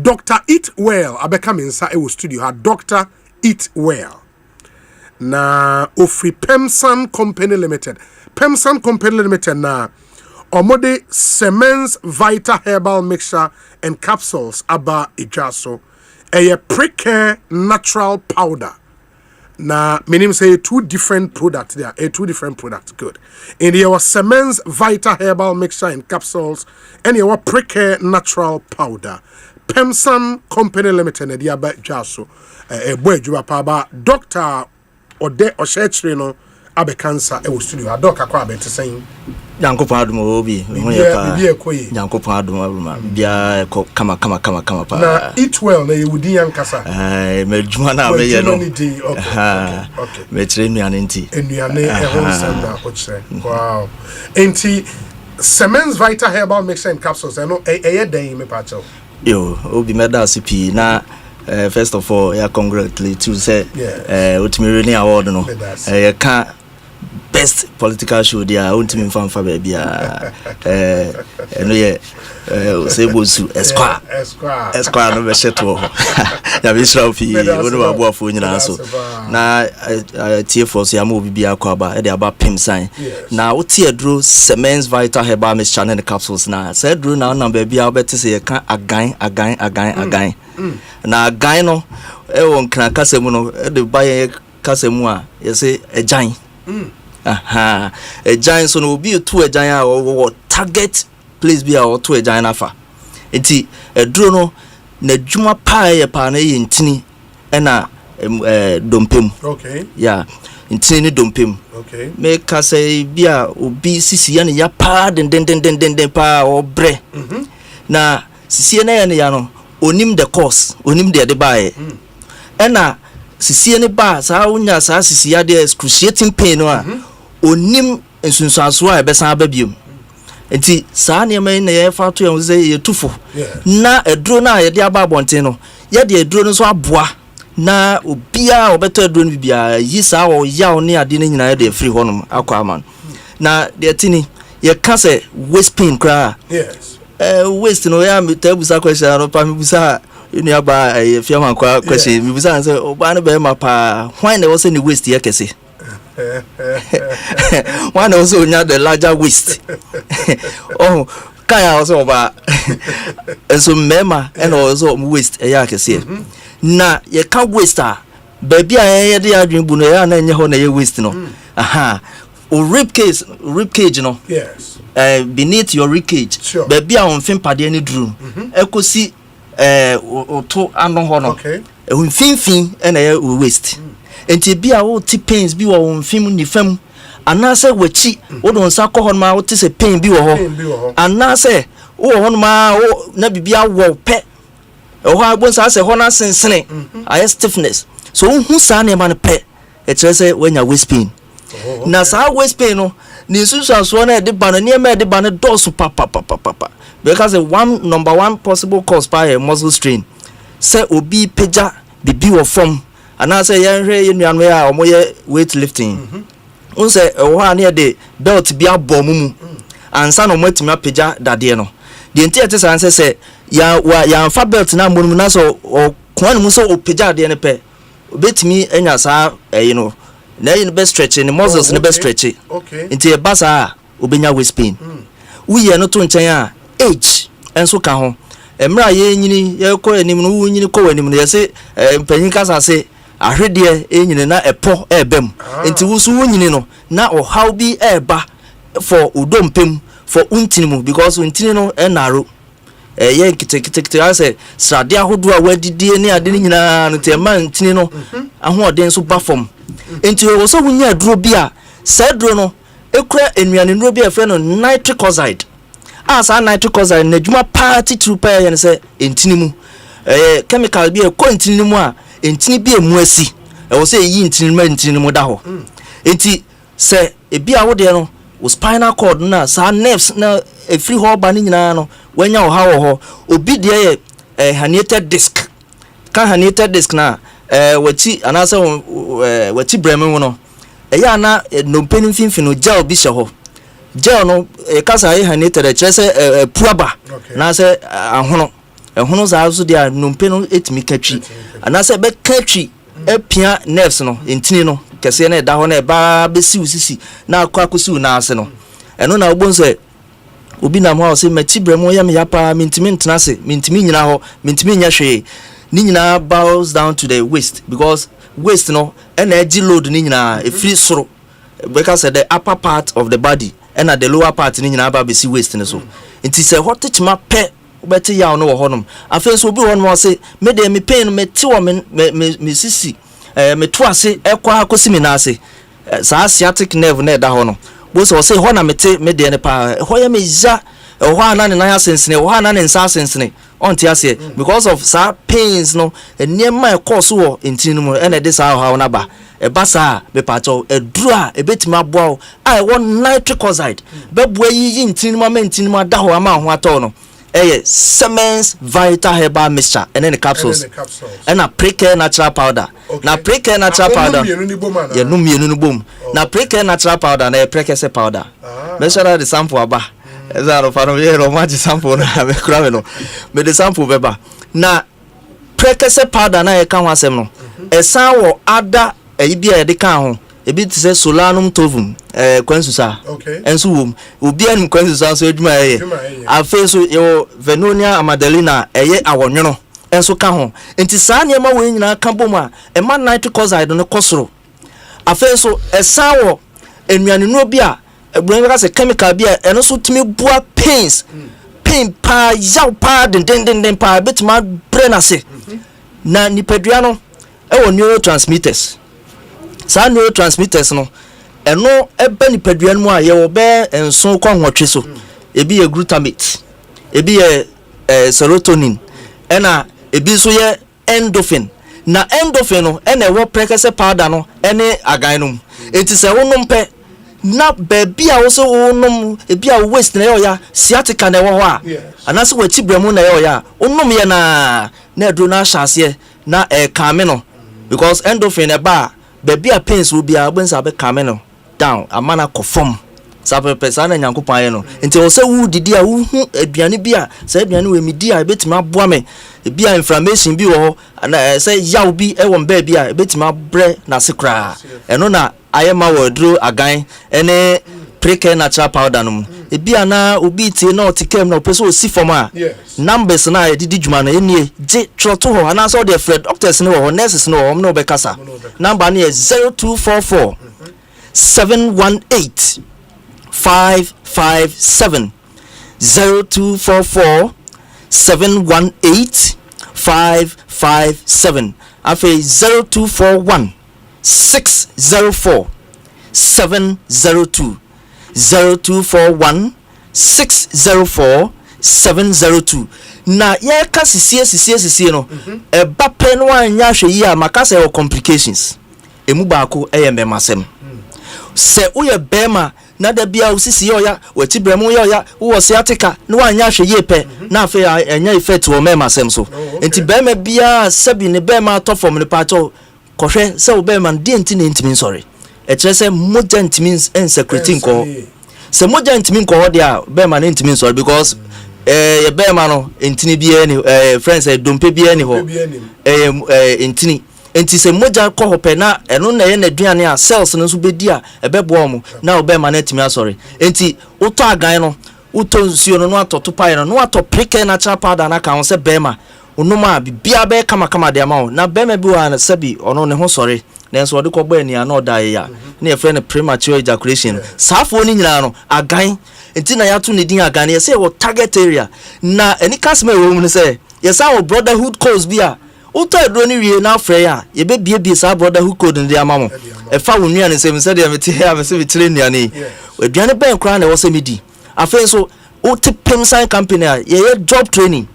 Dr. Eat Well abeka minsa e studio ha Dr. Eat Well. Na ofri Pemsan Company Limited. Pemsan Company Limited na Omode Semens Vita Herbal Mixture and Capsules Aba Ijaso. A pre-care natural powder. Na minim say two different products there. Two different products. Good. And there was Semens Vita Herbal Mixture and Capsules. And there was pre-care natural powder. Pemsan Company Limited na dia ba Ijaso. Boy juba pa ba Dr. Ode Osei no abe cancer e wo studio adoka kwa be tesen Yankopon adom obi ho ye pa Yankopon adom abuma bia kama pa na eat well na yewudi yankasa medjuma na me ye no okay me tre nuane nti enuane e ho sanda ochre wow enti Semens Vita Herbal Mixture and Capsules no e den me pa cho yo obi meda sipi na first of all ya congratulate you say ultimate award no ya ka best political show dia ultimate fanfa ba bia no ye say Bonsu esquire no be sheto ya be shrafi wonu ba bo afo nyina so na tie force ya mo bibia kwa ba e de aba pemsan na wotie aduro Semens Vita Herbal Mixture and Capsules na say aduro na ba bia obete say ya ka agan na agan no e won kran kasemu no e de baye kasemu a ye say ejan ejan so no obi to ejan a target place bi a o to ejan afa enti eduro no na dwuma pa ye pa na ye ntini e na dompem okay yeah ntini ni dompem okay me ka say bi a obi sisi ya ne ya pa den pa obre na sisi na ya no onim the course onim the buy ena sisi ne ba sa unya sa sisi ya the excruciating pain no a onim ensunsuaso a be san ba biom enti sa ne me na ye fa to ye say ye tufo na eduro na ye de aba bonten no ye de eduro no so aboa na obia obeto eduro no bibia yi sa wo ya ne ade ne nyina ye de free honum akwa aman na de tini ye ka say waist pain kra yes waste no ya me tabusa question no pa me busa inu aba fiaman kwa question me busa say oba no be ma pa why na was any waste ye kese why na was onya the larger waste oh kaya also oba so mema and also waste e ya kese na ye ka waste a baby a ye de adwen bu no ya na enye ho na ye waste no rib cage no yes beneath your rib cage baby a on fin pade any drum ekosi to ando ho no okay finfin na ye waste enti bia wo ti pains bi wo on film ni fam anase wachi wo don sa ko ho ma wo ti se pain bi wo ho anase wo ho ma wo na bibia wo pe ho agbon sa se ho na sensene aye stiffness so hu sa na ma no pe e kire se wanya waist pain na sa waist pain no ni susuaso na de ba na ne ma de ba na dosu papa because number one possible cause by a muscle strain say obi peja bibi wo form ana say yan hwe ye nuanu ya omoye weight lifting unse wo ha ne de belt bi abom mu ansa no matimi apeja dade no de enti ete san say ya fa belt na monum na so kwan mu so opeja de ne pe obetimi anya sa no na yin be stretch ni muscles ne be stretch enti e basa obenya waist pain uye no to nchen a age enso ka ho emra ye nyini ye ko anim no nyini ko anim no ye se mpanyin kasa se ahwede enyini na epo ebem enti wo so nyini no na o how bi eba for udompem for untinimu because untini no enaro ye kitekite ase srade ahodo a wadidie ne ade nyina no te man ntini no ahoden so ba form enti wo so wunya aduro bi a saduro no ekura enuane nduro bi a fe no nitric oxide asa nitric oxide na djuma party trooper yen se entinimu chemical bi e ko ntini mu a ntini bi emu asi e wo say yi ntini mu da ho enti se ebi a wo de no wo spinal cord na sa nerves na e free ho ba ni nyina no wanya wo ha wo ho obi de ye herniated disc ka herniated disc na wati anasa wati bremu no eya na no penin finfin no gel bi hye ho gel no kasa ye herniated chese puaba na se ahono za so dia no penin etimi katwi anasa be katwi epia nerves no entini no kese na da ho na ba be siu sisi na akwa na ase no eno na ogbonse obi na mo se mati bremu ya me ya pa mintimi ntena se mintimi nyina ho mintimi nya hwe ni nyina bows down to the waist because waist no energy load ni nyina e free soro because the upper part of the body and the lower part ni nyina ba be si waist ne so nti se hotetima pe obeti ya no wo honom afen so obi honom o se me de me pain me ti wo me sisi me to ase ekwa akosi mi na ase sa sciatic nerve na da ho no bo so say ho na mete me de ne pa ho ya me ja ho ana ne na sensene ho ana ne nsa sensene on ti ase because of sa pains no eniema e course wo entini no e na de sa ha na ba e basa be pacho e dura e betima boa I want nitric oxide be boa yi entini ma mentini ma da ho ama ho ato no Siemens Vital Herbal Mixture and then the capsules and a pre-care natural powder. Now pre-care natural powder. Yeah, no me no boom. Now pre-care natural powder and a pre-care powder. Measure the sample aba. Is that of a romantic sample? Have a criminal. But the sample beba. Now pre-care powder na e kan wasem no. E san wo ada e bia e de kan ho. E bi tse solanum tovum kwansusa enso wom obi anum kwansusa so adwuma afa so yo venonia amadalina eye awonwono enso ka ho enti saa ne ma wo nyina ka bom a e ma nitric oxide no kosoro afa so esa wo ennuane no bi a ebron ka se chemical bi a eno so timi bua pains pain pa yaw pa den pa betima brain ase na nipadua no e wo neurotransmitters sa neurotransmitters no eno ebe nipadua mu a ye wo be enso kwa nwotwe so ebi ye glutamate ebi ye serotonin ena ebi so ye endorphin na endorphin no ena wo prekese powder no ene agan no enti se wonom pe na baby a wo so wonom ebi a waste na ye ya sciatica na wo ho a anase wati bremu na ye ya wonom ye na edru na hyase na kame no because endorphin e ba baby a pains will be a bensa be kame no down amana conform sabe pesa na nyankopan ye no nti wo se wu didi a wu hu aduane bi a se aduane we midi a betima aboa me bi a inflammation bi wo na se yaw bi e won ba bi a betima bre na sekra eno na ayema wodro agan ene pre-care natural powder no bi a na obi tie na otikem na opeso osi form a numbers na ye didi djuma na enie je troto ho ana so de fred doctors ne wo nurses ne wo no be kasa number na 0244 718 557 0244 718 557 afi 0241 604 702 0241 604 702 na ye ka sisie no e ba pe no anya hwe yi a makasa e complications emu baako e ye memasem se uye bema na da bia osisi yoya wati bremu yoya wo sciatica no anya hwe ye pe na afa anya effect wo memasem so enti bema bia sabi ne bema to form ne pato kohwe se wo bema de enti ne ntimi sorry e kire se moja ntimi ensecreting ko se moja ntimi ko ho dia bema ne ntimi sorry because ye bema no entini bia ni friends dompe bia ni ho entini enti se moja ko hope na eno na ye na aduane a cells no so bedi a ebebo mu na obema na timi asori enti uto agan no uto nsuo no atoto pai no ato pre-care natural powder na ka ho se bema onuma bibia be kama de ama na bema bi wa na sabi ono ne ho sori na so de ko gba ani na oda ya na ye friend premature ejaculation safo ni nyina no agan enti na ya to ne din agan ye se wo target area na any customer wo mu se ye sa wo brotherhood cause bia uto edro ni wie na afre ya ye be bie sa brotherhood code ndi amamo e fa wo nua ne se mse de meti ha me se bitire nuane aduane ben kra na wo se medi afen so uti pemsan company ye job training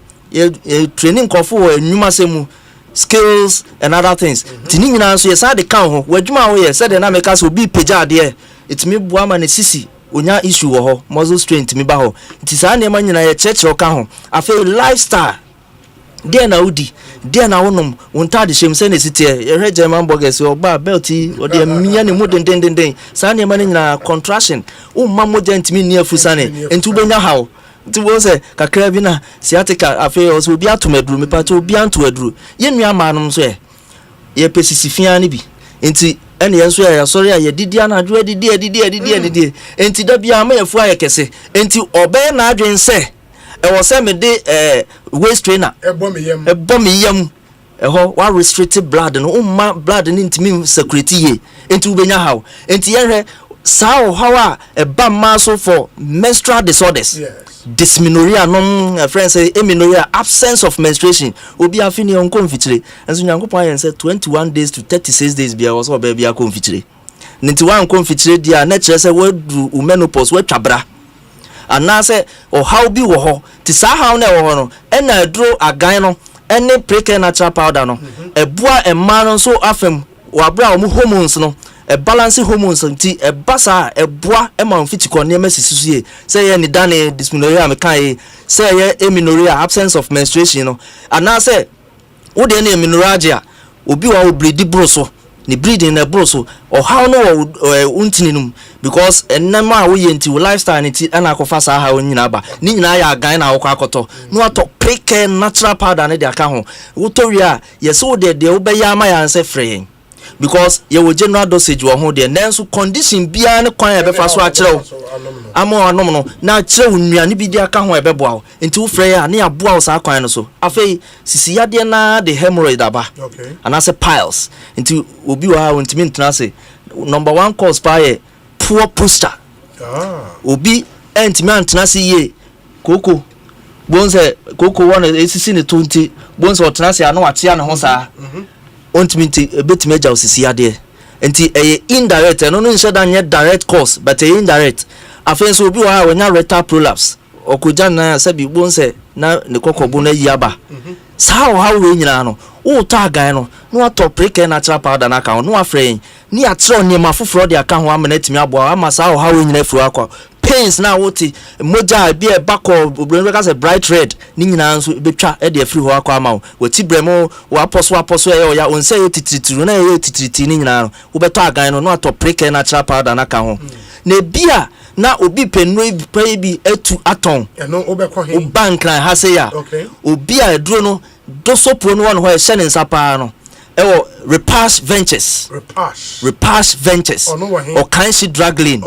training kofo enwuma semu skills and other things tini nyina so yesa de kan ho wadwuma ho ye said na make us obi pagya de itimi bua ma ne sisi onya issue wo ho muscle strength mi ba ho nti sa na ma nyina ye church kan ho afa lifestyle de na udi de na wonom wontade shem se ne sitie ye hwe German burgers oba belti o de miya ne modenden sa na ma nyina contraction o ma modent mi ni afusa ne nti ubenya hawo ti wo se kakra bi na sciatica afa o so obi atomaduru me pa to obi antoaduru ye nua ma no so ye pesisifia ne bi nti ene yenso ya sorry ya didi anadwo adidi enti da bia ma yafu ayekese enti obe na adwen se e wo se me de waist trainer ebo me yam eho wa restricted blood no umma blood ni ntimi security ye enti ubenya hawo enti yenhwe sao hawa e ba maso for menstrual disorders dysmenorrhea friends say amenorrhea absence of menstruation obi afini on confitire enso nyankopon ayen say 21 days to 36 days bia was oba bia confitire 91 confitire dia na kire say wadu menopause wa twabra ana say o how bi wo ho ti sa how na wo ho no ena aduro agan no ene pre-natural powder no ebua emma no so afem wabra o mu hormones no a balance hormones nti e basa e boa e ma mfiti ko ne masisuye say ye ni dane dysmenorrhea me kan say ye amenorrhea absence of menstruation no ana say wo de na amenorrhea obi wa bleed broso ni bleeding na broso or how no untinum because enema wo ye nti lifestyle nti ana akofa sa ha onyina ba ni nyina ya gan na akọ akoto no ato natural powder ne de aka ho wo to wi a ye so de wo be ya ma ya nse free because ye wo general dosage wo ho de nanso condition bia ne kwan e be fa so a kire wo amo anom no na kire wo nnuane bi de aka ho e be boa wo nti wo frɛ ya ne aboa wo sa kwan no so afei sisi yade na the hemorrhoid aba and as a piles nti obi wa wo ntimi ntena se number 1 cause pa ye poor posture obi entimi antena se ye koko bonse koko wona esisi ne 20 bonse otena se ano atia ne ho saa ontimi betime eja osisi ade enti indirect no nse da nye direct cause but indirect afen so obi wa wonya rectal prolapse okoja na sabi bonse na ne kokobu na yiaba sao how we nyina no wo ta gan no no atọ pre-natural powder na ka no afren ni atro ni ma foforo de aka ho amana timi abo ama sao how we nyina furu akwa pains na woti moja bi e back of ka say bright red ni nyina nso betwa e de afiri ho akwa ama wo ti bremo wo aposo e ya onse ye titiritu na ye titiriti ni nyina no wo beto agan no atọ pre-natural powder na ka ho na bia na obi penno bi etu aton no obekọ he bank na ha say ya obi a eduro no do sopo no one ho e shene nsapa no ewo repass ventures o kan si drug lane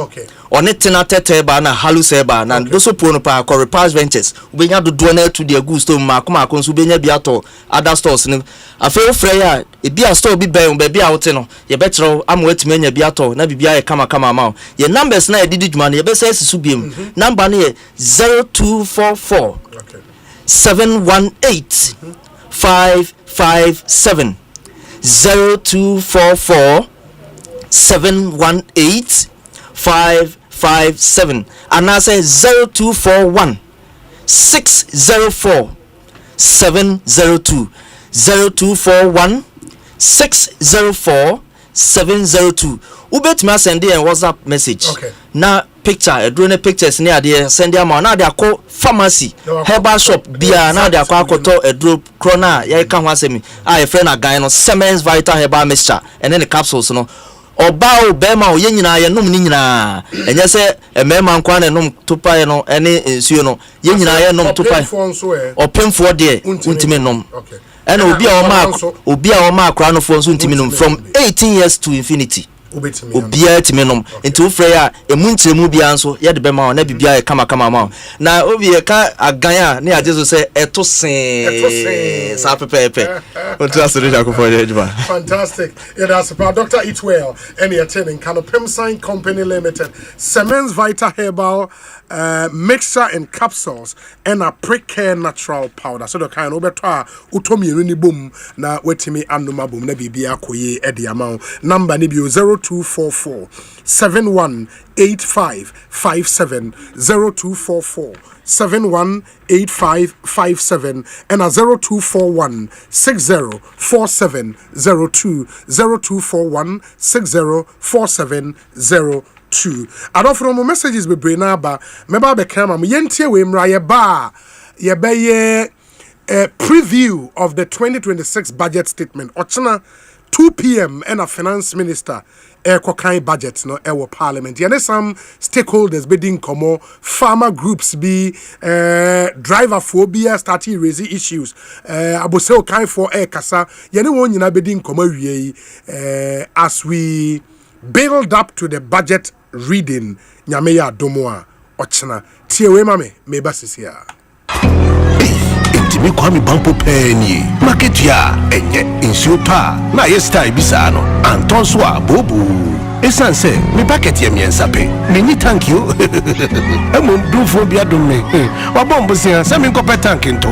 one tena tete ba na haluse ba na do sopo no pa ko repass ventures ubenya do na to the gusto ma ko so ubenya bi ato other stores no afei frɛ ya e bi a store bi ben ba bi a wote no ye betro am watime nya bi ato na bibia ye kama ma ye numbers na edidi dwuma no ye be say sisu biem number no ye 0244 718 557 0244 718 557 and I say 0241 604 702 0241 604 702 ubetuma send a WhatsApp message na picture edrone pictures ni ade send am na ade akọ pharmacy herbal shop bia na ade akọ akoto edro krona ya ka ho asemi a e friend agan no Semens Vital Herbal Mixture and then the capsules no oba o bema o ye nyina ye nom ni nyina enye se emema nkwa na nom topa ye no ene ensuo no ye nyina ye nom topa opemfo de untime nom and obi a o ma akra no fo nso untime nom from 18 years to infinity obia timinom enti ofre ya emunchiremu bia nso ye de bema na bibia ye kama ma na obi ye ka agan a na ajeso se eto sen sa pepepe onto asori akofo je juma fantastic it has about Dr. Eatwell any attending Canopem Sign Company Limited Semens Vital Herbal mixture and capsules and a pre-natural powder so the kind of better utomi ni boom na wetimi anuma boom na bibia koye e de amount number ni bio 02 0244 718557 0244 718557 and 0241 604702 0241 604702. I don't know messages be bring ba meba be kama yentie we mra ye ba ye be ye preview of the 2026 budget statement ochina 2 p.m. and a finance minister kokai budget no ewo parliament yene some stakeholders bidding komo farmer groups be driver phobia starting raising issues abose okai for kasa yene won nyina bidding komo wie as we build up to the budget reading nyame ya domoa ochina tie we mame me basisia me kwami bampo penny market ya enye insuta na yesta ibisa no anton so abobu esan se me packet ye miensa pe me ni thank you emom do fo bia dum me wa bombo se me nkope tank nto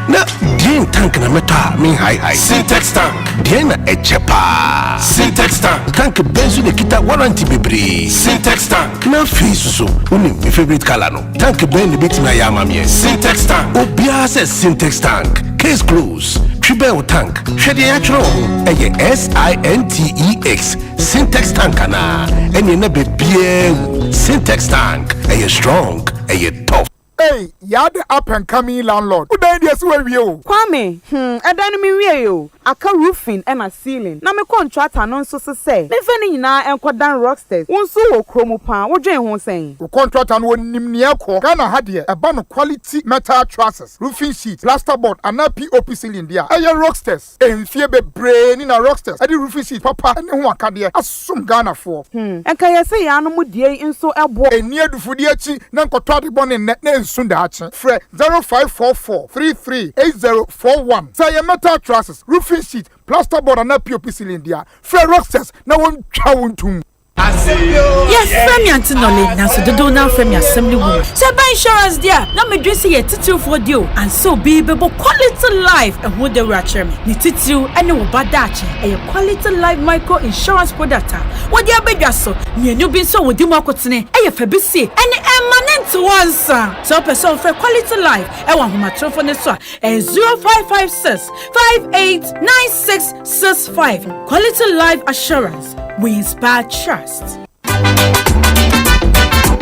na din tank na meta me high Syntex tank din na echepa Syntex tank benzu ne kita warranty bebre Syntex tank na face so uni my favorite color no tank ben bit na yama me Syntex tank obia se Syntex tank case close triple tank hwede ya chro eye SINTEX Syntex tank na eni na bebie Syntex tank eye strong eye tough. Hey, you're the up and coming landlord. Who then yes where you? Kwame, I don't mean you. I can roofing and a ceiling. Na me contract anon so say. Me feni na enko dan rocksters. Won so wo kromo pan. Wo dwen ho sen. Wo contract an won nim ne ekọ. Ghana ha de e ba no quality metal trusses, roofing sheet, plasterboard and POP ceiling dia. Aye rocksters. Enfie bebre ni na rocksters. Ade roofing sheet papa ne ho aka de asum Ghana for. Enka ye say ya no mu die nso ebo. Eni adufudi achi na nkoto ade bone ne Sundachi. Fre 0544 338041. Say metal trusses, roofing sheet, plasterboard and POP ceiling dia. Fre rocksters na won twa wontum. Yes, Femi Antinole, now so the donor Femi Assembly Woman. So by insurance there, now me dress here title for deal, and so be able quality life and who the ratchet me. Ni title and no bad dache, a quality life micro insurance product. What the abeg so, me new bin so with the marketine, a febisi, and eminent once. So person for quality life, I want my telephone is 0556 589665. Quality life assurance. We inspire trust.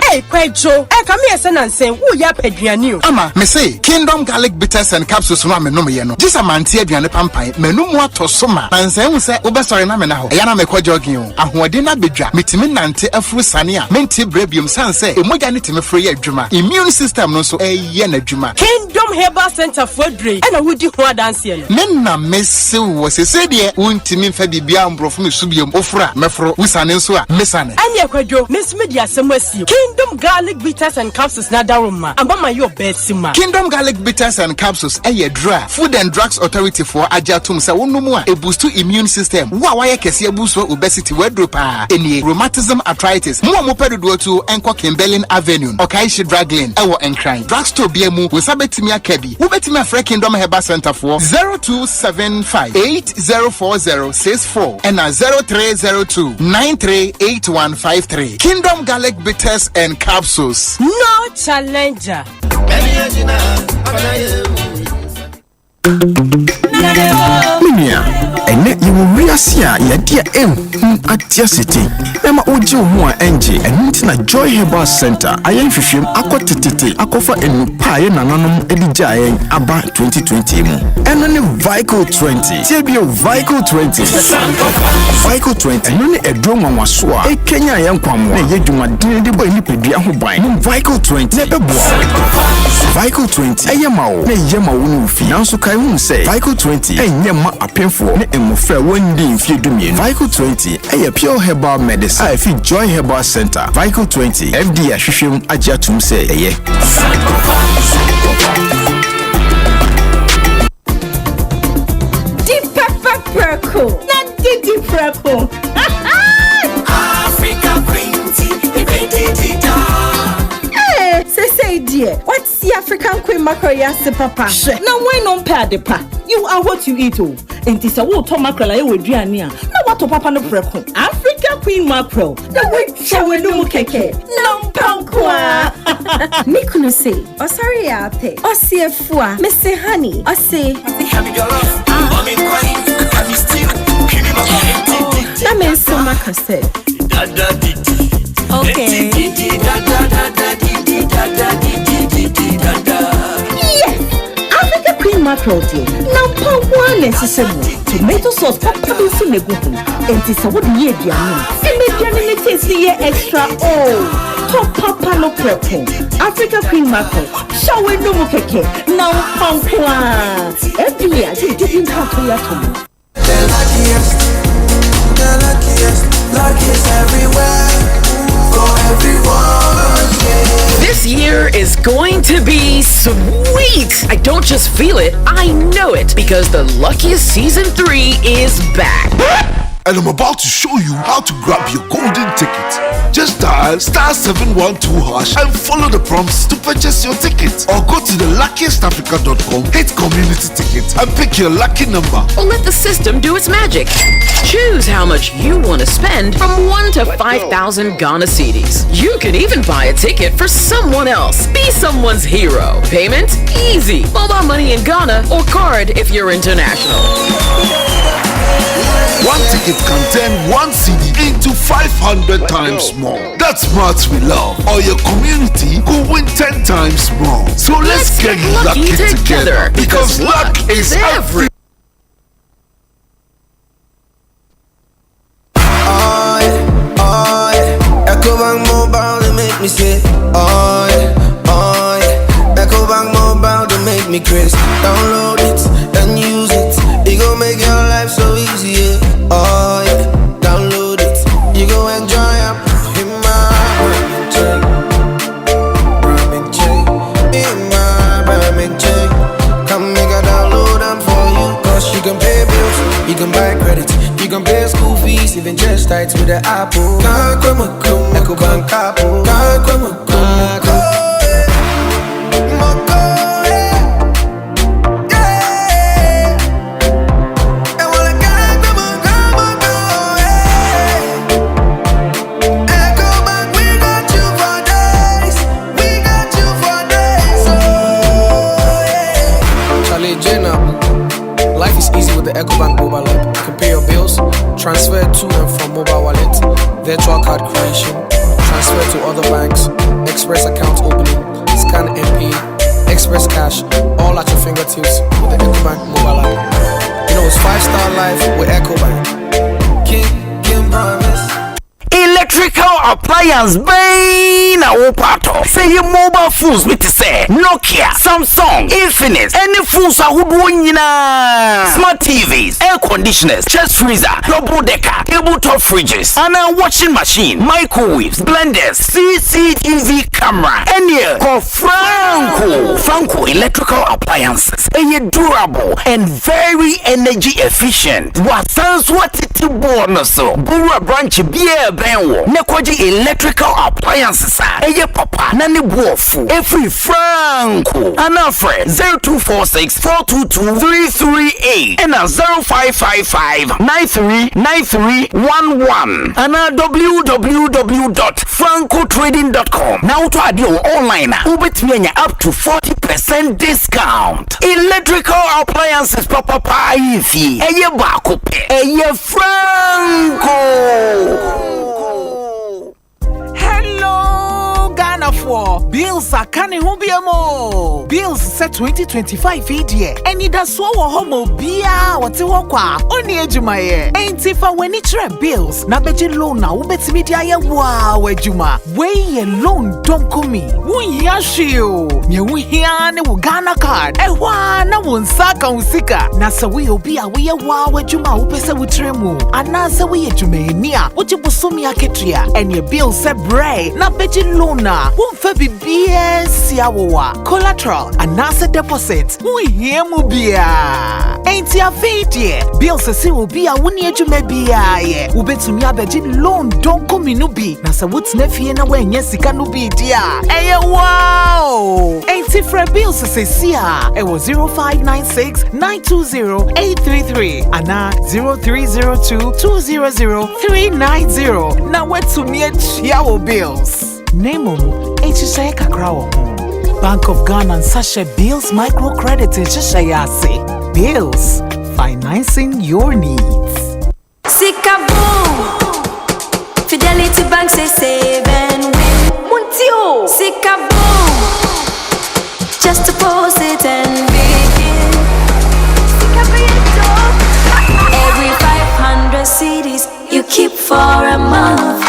Hey, Pedro, come here, son, and say, who ya Pedrianu? Ama, me say, Kingdom Garlic Bitters and Capsules, no, me no me no. Just a man tea biane pampai, me no more to soma. And say, Uber sorry, na me na ho. Yana me kwa jogging. A huadina bedra, mitimin nante a fru sania, menti brebium san say, Umoganity me free juma. Immune system no so a yena juma. Kingdom Herbal Center for Dre, and a woody hoa dancing. Nena messi was a sedia, untimin fabi biambro from subium ofra, mefro, usanensua, missane. And ya quadro, Miss Media, some Kingdom Garlic Bitters and Capsules na daruma. Ambama your best sima. Kingdom Garlic Bitters and Capsules dra. Food and Drugs Authority for ajatum sa wonumwa e boost to immune system. Wa ya kese boost obesity wedropa. Eni rheumatism arthritis. Mo pedodo to enko Kimberlin Avenue. Okaishi Drug Lane. Ewo Enkrine. Drugstore biemu we sabetimi akabi. Wo betimi afre Kingdom Herbal Center for 0275 804064 and 0302 938153. Kingdom Garlic Bitters and Capsules. No challenger. Minia, ene iwuriasia ya dia atia city. Ema oji ho a enje enti na Joy Herbal Center ayen hwehwem akotititi akofa enupa ye nananom edija ayen aba 2020 mu. Eno ne Vico 20. Tiebio Vico 20. Vico 20 eno ne edro nwanwaso a ekenya ayen kwamo na ye dwumadin de boy ni pedua ho ban. Vico 20 ne bebo. Vico 20 eyemawo na yemawo no fi. Nanso kai hu say Vico 20 enyema apemfo ne emofra wondi mfie dumie. Vico 20 eye pure herbal medicine. I feel Joy Herbal Center. Vico 20 FD ahwehwem agiatum say eye. Deep pepper perco. Not deep purple. Africa Printy, Hey, say dear. What's the African Queen mackerel papa? Now why non pay the pa? You are what you eat oh. And this a wo to mackerel I would drink. Now to papa no preko. Africa Queen Mackerel. The way show no keke. No pankwa. Mikuno say, oh sorry ape. Oh see a fua. Mr. Honey. Oh say. Happy jollof. Mommy quite. Happy stew. That means so much say. Okay. Yes. Africa Queen Mackerel dear. Now one necessary. Tomato sauce papa be so nego. And this what ye dia no. And make your taste extra top papa no preko. Africa Queen Mackerel. Show we no keke. Now pankwa. Every year you didn't have to your tongue. The luckiest everywhere. For everyone. This year is going to be sweet. I don't just feel it, I know it, because the Luckiest Season 3 is back. And I'm about to show you how to grab your golden ticket. Just dial *712# and follow the prompts to purchase your ticket. Or go to theluckiestafrica.com, hit community tickets, and pick your lucky number. Or let the system do its magic. Choose how much you want to spend from 1 to 5,000 Ghana cedis. You can even buy a ticket for someone else. Be someone's hero. Payment? Easy. Mobile money in Ghana or card if you're international. One ticket can turn 1 CD into 500 times more. That's smart we love. Or your community could win 10 times more. So let's get lucky together. Because luck is every. Ecobank Mobile, they make me say, Ecobank Mobile, they make me crazy. Download it and use it. It gon' make your life so easy, yeah. Download it. You go enjoy it. In my check. Come make a download them for you. Cause you can pay bills, you can buy credit, you can pay school fees, even just tights with the Apple. Ecobank Apple. Life is easy with the Ecobank mobile app. You can pay your bills, transfer to and from mobile wallet, virtual card creation, transfer to other banks, express account opening, scan and pay, express cash, all at your fingertips with the Ecobank mobile app. You know it's 5-star life with Ecobank. King promise. Electrical appliance bang na wo pato. Say your mobile phones with say Nokia, Samsung, Infinix, any phones ahodo nyina. Smart TVs, air conditioners, chest freezer, double decker, tabletop fridges, and a washing machine, microwaves, blenders, CCTV camera. Any call Franco electrical appliances. Are durable and very energy efficient. What sounds what it bonus so. Bura branch beer benwo. Nekwaji electrical appliances. Eye papa nani buofu. Every Franco. Anafre 0246-422-338 and a 0555-939311 and a www.francotrading.com. Now to add your online. Ubetmenya up to 40% discount. Electrical appliances papa ifi. Eye bakope. Eye Franco. Hello, Ghana for bills are coming home mo. Bills set 2025 year. And it does so homo bia wati wakwa. Oni ejuma ye. Ain't fa weni tre bills. Na beji loan na ubeti media ye wa wejuma. We ye loan don't komi. Wun yashio. Nye wuhiane wu Ghana card. Ewa na wunsaka unsika. Na sa we obia we ye wa wejuma upese wutremu. Anasa we ye jumenia. Uchi busumi ya ketria. And ye bill se bray. Na beji loan na. Wun fe bibia yes, yawa. Collateral and asset deposit. We hear mubia. Ain't ya fade bills si obi a woni adwuma bia ye. Ubetumi abeji loan don komi no bi. Na se wotna fie na wenye sika no bi dia. Wow. Ain't fra bills se sia. It was 0596-920-833 ana 0302-200-390. Na wetumi yawo bills. Name HSA Kakrawo. Bank of Ghana and Sasha Bills Microcredit HSA. Bills, financing your needs. Sikabo Fidelity Bank say save and win. Muntio Sikabo just deposit and begin. Every 500 CDs you keep for a month,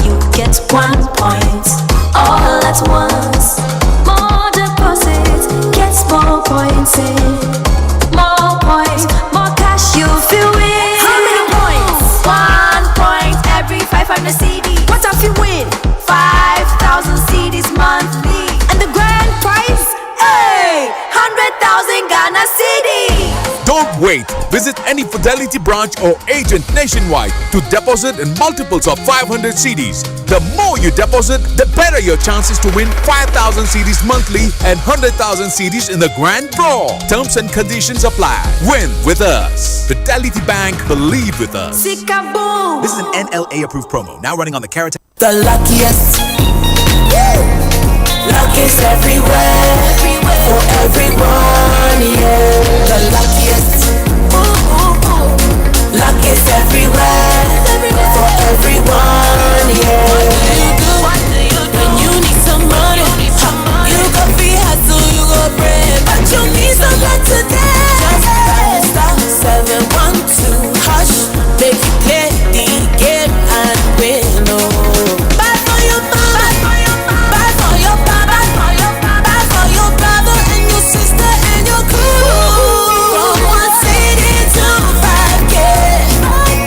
you get 1 point all at once. More deposits gets more points in. More points, more cash you feel win. How many points? 1 point every 500 CD. What if you win? 5,000 CDs monthly. And the grand prize? Hey! 100,000 Ghana CD. Don't wait. Visit any Fidelity branch or agent nationwide to deposit in multiples of 500 CDs. The more you deposit, the better your chances to win 5,000 CDs monthly and 100,000 CDs in the grand draw. Terms and conditions apply. Win with us. Fidelity Bank, believe with us. Sikabo. This is an NLA approved promo. Now running on the Carrot. The luckiest. Luck is everywhere. For everyone, yeah. The luckiest. Luck is everywhere. For everyone, yeah. What do you do? When you need some money, you go free hustle, you go bread, but you need some luck today. Just dial *712 hash, make you play the game and win. Oh, buy for your mama, buy for your papa, buy for your brother and your sister and your crew. From 1 city to 5K,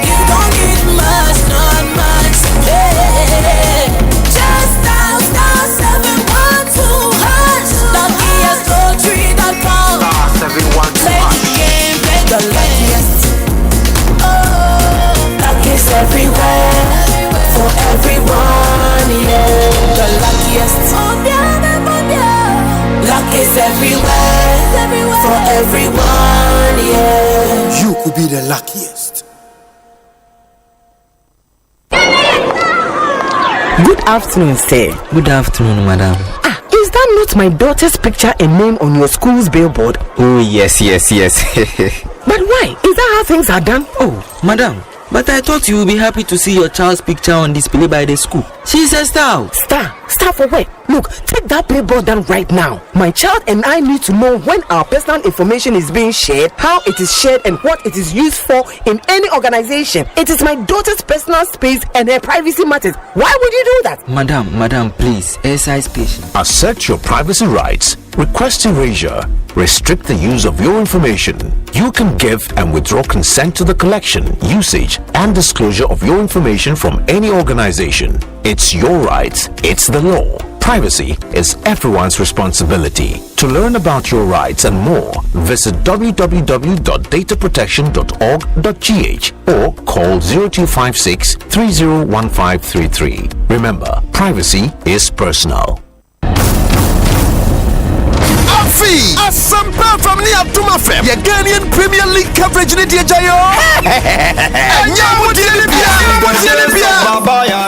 you don't need much, not much. Hey, just dial *712 hash, luckiestlottery.com. Play the game, play the luckiest. Oh, luck is everywhere, for everyone, yeah. The luckiest. Luck is everywhere, for everyone, yeah. You could be the luckiest. Good afternoon, sir. Good afternoon, madam. Is that not my daughter's picture and name on your school's billboard? Oh, yes. But why? Is that how things are done? Oh, madam, but I thought you would be happy to see your child's picture on display by the school. She's a star. Star for what? Look, take that billboard down right now. My child and I need to know when our personal information is being shared, how it is shared, and what it is used for in any organization. It is my daughter's personal space and her privacy matters. Why would you do that? Madam, please, exercise patience. Assert your privacy rights. Request erasure. Restrict the use of your information. You can give and withdraw consent to the collection, usage, and disclosure of your information from any organization. It's your rights. It's the law. Privacy is everyone's responsibility. To learn about your rights and more, visit www.dataprotection.org.gh or call 0256 301533. Remember, privacy is personal. Asempa from the Abduma Fem. Your Ghanaian Premier League coverage in the Jayo.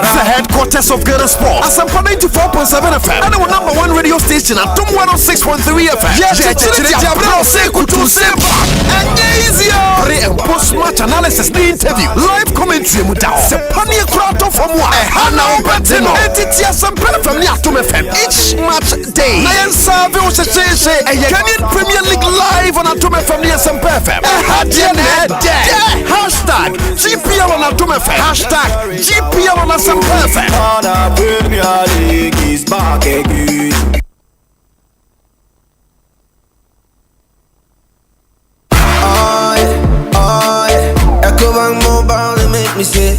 The headquarters of Ghana Sport. Asempa 94.7 FM. And our #1 radio station at 106.3 FM. And post-match analysis, the interview, live commentary, Sepania Krato from one. Hana Betino. Asempa from the Abduma Fem. Each match day. Kenyan Premier League live on Atom FM near Asempa FM. Hashtag GPL on Atom FM. Hashtag GPL on Asempa FM. Premier League is back again. Ecobank Mobile, they make me say,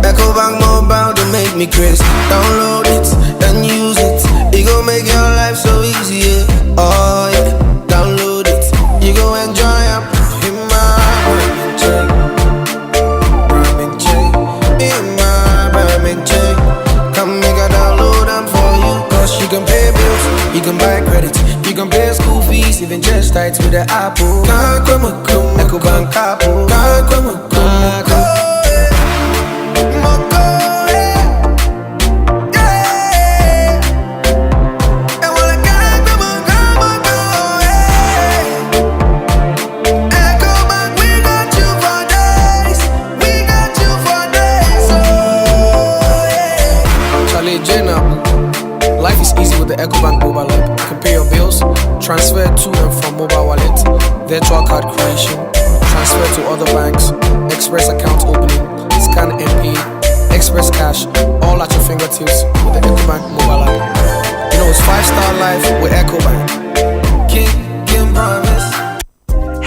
Ecobank Mobile, they make me crazy. Download it. can buy credit, you can pay school fees, even just tight with the Apple. Ecobank Apple. Life is easy with the Ecobank mobile app. You can pay your bills, transfer to and from mobile wallet, virtual card creation, transfer to other banks, express account opening, scan and pay, express cash, all at your fingertips with the Ecobank mobile app. You know it's 5-star life with Ecobank. Kim promise.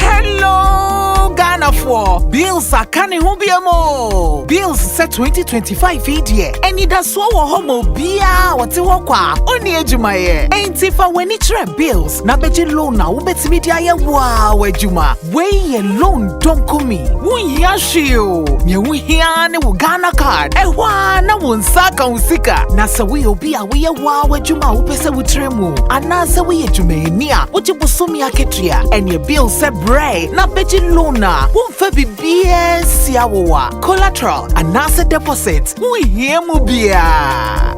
Hello, Ghana for bills are canning who be mo. Bills set 2025 year. And it does so homo bia what's walk only ejumaye. Ain't if I when it's bills. Na beji loan na ubet media ya wow ejuma. Way loan don't come me. Wun yashio. Nye wun hiane wu Ghana card. Ewa na wun saka unsika. Na sa we obia we ya wow ejuma upese wutremu. Anasa we ejume niya. Uji busumi ya ketria. And your bill se bray. Na beji loan na. Wun fe BBS yawa collateral and asset deposit. We hear mubia.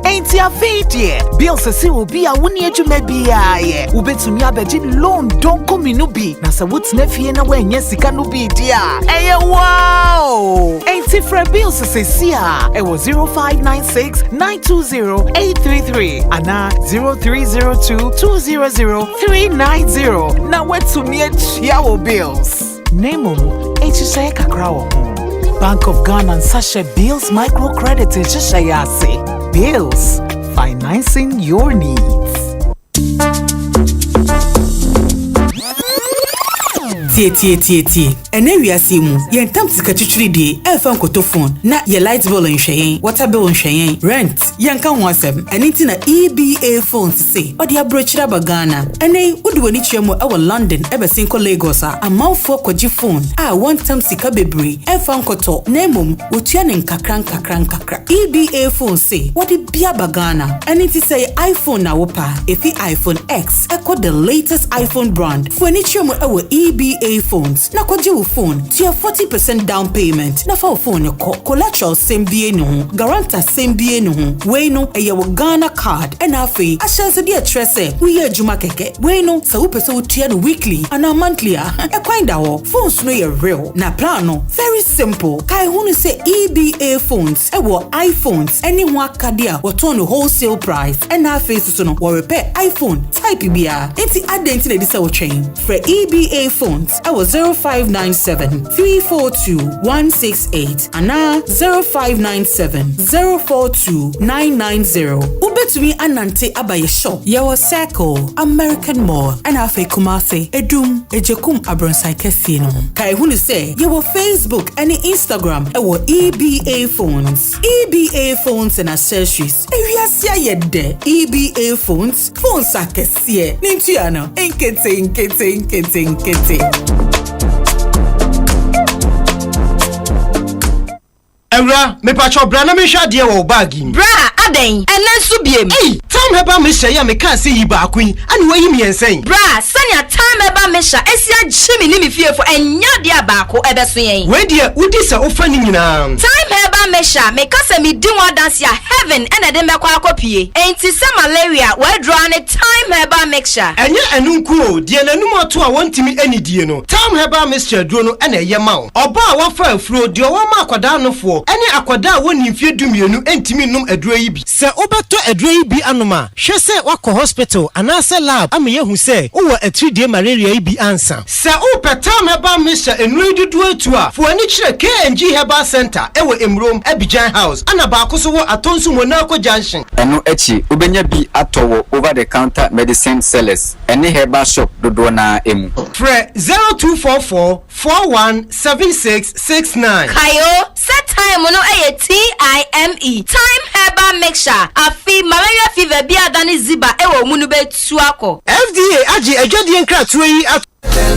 Ain't ya fate bills se will be a 1 year to maybe ye. Ubetumi abeji loan don't come in ubi. Nasa what's nefi na when yes it can be dear. Hey wow. Ain't it for bills se sia. It was 0596 920 833 and 0302 200 390. Now what to me yawo bills. Name HSA Kakrawo. Bank of Ghana and Sasha Bills Microcredit HSA. Bills, financing your needs. Tie. Ene wiase mu, ye ntam sika twitwiri de, efa nkoto phone, na ye light bill nhweyen, water bill nhweyen, rent, ye nka ho asem, ene ti na EBA phones se, odi abrochira bagana. Ene udi wani chiemo ewa London, ebe sinko Lagos a, amanfo kwaji phone, one time sika bebre, efa nkoto, nemum, utua ne nkakran. EBA phones se, wadi bia bagana. Ene ti say iPhone na wopa, efi iPhone X, eko the latest iPhone brand. Wani chiemo ewa EBA phones na kwaji wo phone to your 40% down payment na fa phone ko collateral sembie no guarantor sembie no we no eye wo Ghana card and afi ashanse de atrese we adwuma keke we no sa wo pese wo tua no weekly and monthly e kwanda ho phones no ye real na plan no very simple kai hunu say EBA phones e wo iPhones any ho akade a wo ton no wholesale price and afi so no wo repair iPhone type bia enti identity na disa wo twen for EBA phones I was 0597 342 168 and 0597 042 990. Ubetumi anante abaye shop. Yawa Circle, American Mall, and Afe Kumase, Edum, Ejekum Abronsai Kesino. Kai hunu say, yawa Facebook and Instagram, ewa EBA phones. EBA phones and accessories. Ewiasia yede. EBA phones akesie. Nintiano, inkete. Ewra, me pacho bra na me hwa de wo bag im. Bra, aden, enen so biem. Hey, time heba me hya ya me kan se yi ba akun, ani wayi me ensen. Bra, sanya time heba me hya, esia gye me ni me fiefo enya de abako ebeso yen. We de udi se ofa ni nyina. Time heba me hya, me kasa me di wa dance ya heaven ena de me kwa akopie. Enti se malaria, we draw ne time heba me hya. Enye enu nku de nanum ato a wontimi anidie no. Time heba me hya duro no ena ye ma wo. Oba a wafa afuro de wo ma akwada no fo. Ene akwada woni mfie dumienu entimi num aduro yi bi. Se obeto aduro yi bi anoma, hwe se wakọ hospital anase lab ame yehu se wo 3D malaria yi bi ansa. Se upetam heba misha enuri dudu atu a, fo ani kire KNG Herbal Center ewo Emrom Abidjan House ana ba akoso wo Atonsu Monaco Junction. Eno echi ubenya bi atowo over the counter medicine sellers. Ene herbal shop dodo na emu. Fre 0244 417669. Kayo set time no TIME time herbal mixture afi malaria fever bi adani ziba ewo munu betu akọ. FDA agi ejodi nkratu yi at the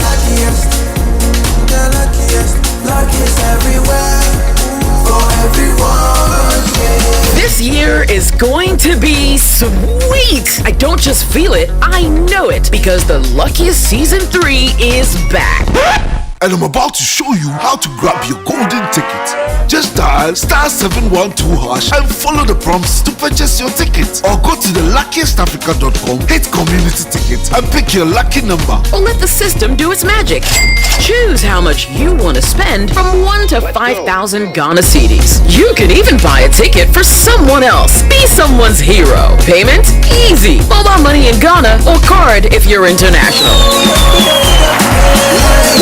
luckiest everywhere for everyone. This year is going to be sweet. I don't just feel it, I know it, because the luckiest season 3 is back. And I'm about to show you how to grab your golden ticket. Just dial *712# and follow the prompts to purchase your ticket. Or go to theluckiestafrica.com, hit community tickets, and pick your lucky number. Or let the system do its magic. Choose how much you want to spend from 1 to 5,000 Ghana cedis. You can even buy a ticket for someone else. Be someone's hero. Payment? Easy. Mobile money in Ghana or card if you're international.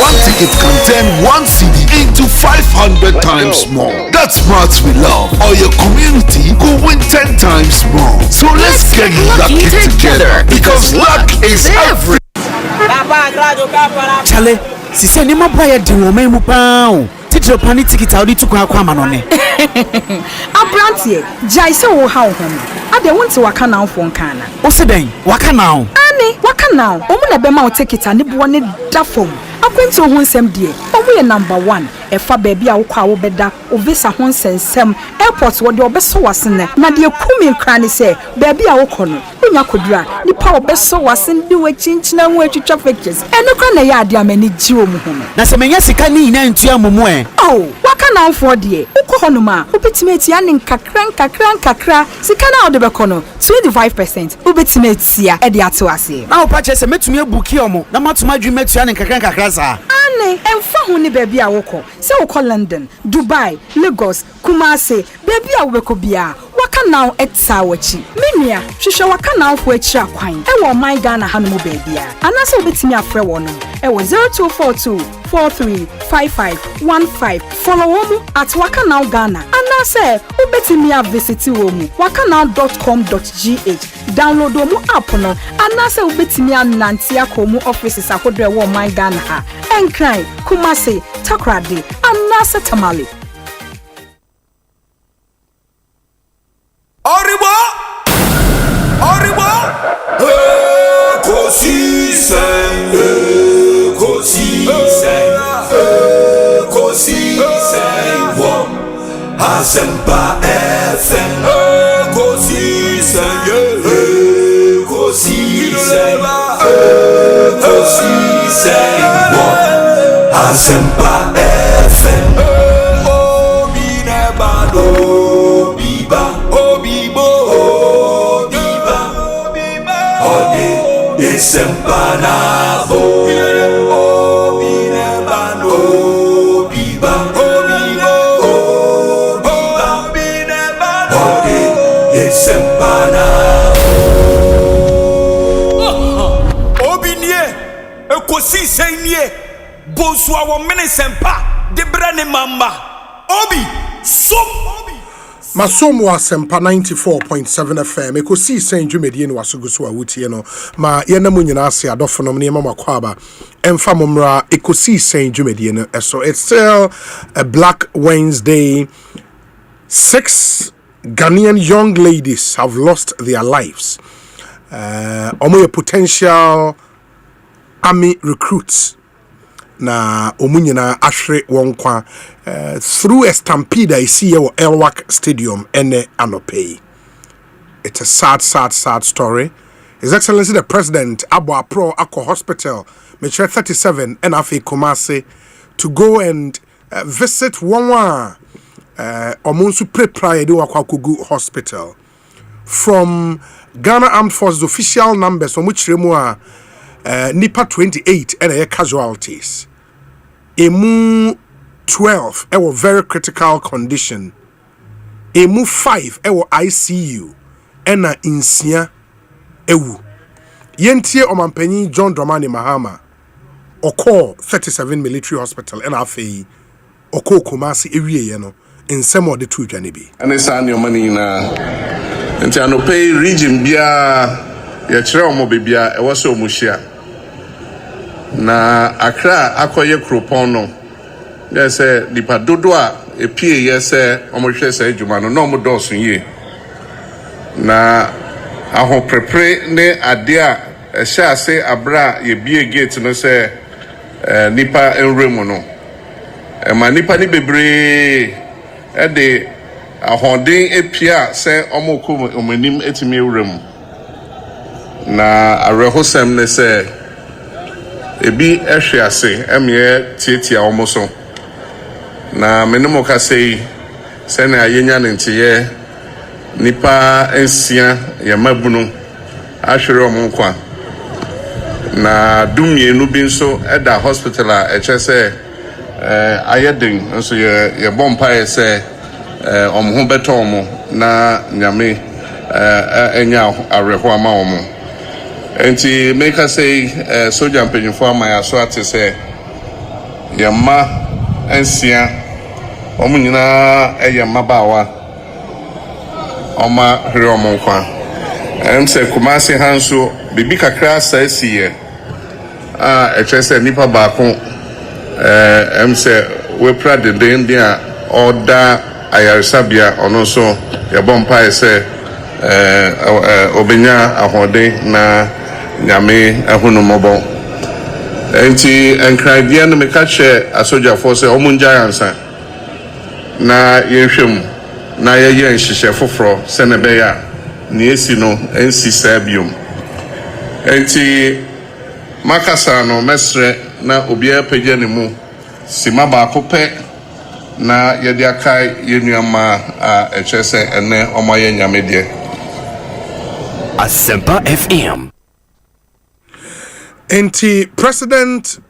One ticket can turn 1 CD into 500 times more. That's smart we love. Or your community could win 10 times more. So let's get lucky together, because luck is everything. Chale, sisi ni mabaya di wome mu pao. Titro pani tikita odi tukwa kwa manone. Abrantie, jai se wo ha wo ho. Ade wonte waka na ofo nkana. Osei waka na o. Ani, waka na o. Omu na be ma o tikita ne bo ne da fom. Akwento ho nsem die. Omu ye number 1. Efa baby a wo kwa wo beda, o visa ho nsensem. Airport wo de obeso wasene. Na de kumi nkra ne se, baby a wo kono. Onya kodura, nipa obeso wasene de we chinchina ho atwitwa pictures. Eno kra na ya ade amani ji omu ho. Na se menya sika ni na ntua momo e. Oh, waka na ofo de. Ukọ honoma, obetime ya ne nkakra. Sika na ode be kono 25%. Obetime tia e de ato ase. Na opa che se metumi ebuki omo, na matuma dwuma tua ne nkakra sa. Ane, emfa ho ne baby a wokọ. Se wokọ London, Dubai, Lagos, Kumasi, baby a wobekọ bia. Waka now etsa wachi. Menua, hwehwe waka now fo achi akwan. E wo my Ghana hanom baby a. Anase obetimi afre wo no. E wo 0242 435515. Follow wo at waka now Ghana. Anase obetimi a visit wo mu. wakanow.com.gh. Download wo mu app no. Anase obetimi ananti akomu offices akodre wo my Ghana ha. Enkran, Kumasi, Takrade, Anase Tamale. Oribo! Ekosiisen On Asempa FM. Ekosiisen On Asempa FM. Asempa na Ekosiisen nie Bonsu awo mene sempa de brane mamba obi som Masomo Asempa 94.7 FM. Ekosiisen dwumedie no wasoguso a wutie no. Ma yenamu nyina ase adofo no ne mama kwaba. Emfa momra Ekosiisen dwumedie no. So it's still a Black Wednesday. 6 Ghanaian young ladies have lost their lives. Omo potential army recruits. Na omunyina ahwe wonkwa through a stampede I see here Elwak Stadium ene anopei. It's a sad story. His Excellency the President Abo Pro Ako Hospital, Metre 37 and Afi Kumasi, to go and visit Wanwa Omonsu Pre-Praia do Akwakugu Hospital. From Ghana Armed Forces official numbers from which remua Nipa 28 and casualties. Emu 12 were very critical condition. Emu 5 were ICU and insia ewu. Yentie Omampeni John Dramani Mahama Oko 37 military hospital and afei Oko Kumasi ewie ye no in some of the two janibi. And it's on your money na nti anopay region bia ye kire omo bebia e wo se omuhia. Na Accra akoye kropon no yes dipa dodo a epie yes omohwe se adwuma no no mo dosun ye na aho prepare ne ade a ehye ase abra ye bie gate no se nipa enremu no ma nipa ni bebre e de ahoden epia se omoko omanim etimi ewrem na arehosem ne se ebi ehwe ase emye tietia omoso na menemo ka sei se na yenya ntiye nipa ensia ya mabunu ahwere omonkwa na dumienu bi nso eda hospital a echese ayedin nso ye bompa ese omho beto omo na nyame enya areho ama omo enti make us say soldier mpanyfo ama ya so ate say yamma ensia omo nyina eyamma bawa oma hre omo kwa say kumase hanso bibi kakra sa siye echese nipa ba ko say we prade den dia oda ayarsabia ono so yabompa ese obenya ahode na nyame ahunu mobo enti enkradia no meka che asoja force omunja ansa na yehwem na yeye nhihye foforo senebeya na esi no ensi sabium enti makasa no mesre na obia pagya ne mu sima ba kope na yedi akai yenuama a echese ene omoye nyamedie Asempa FM. Enti President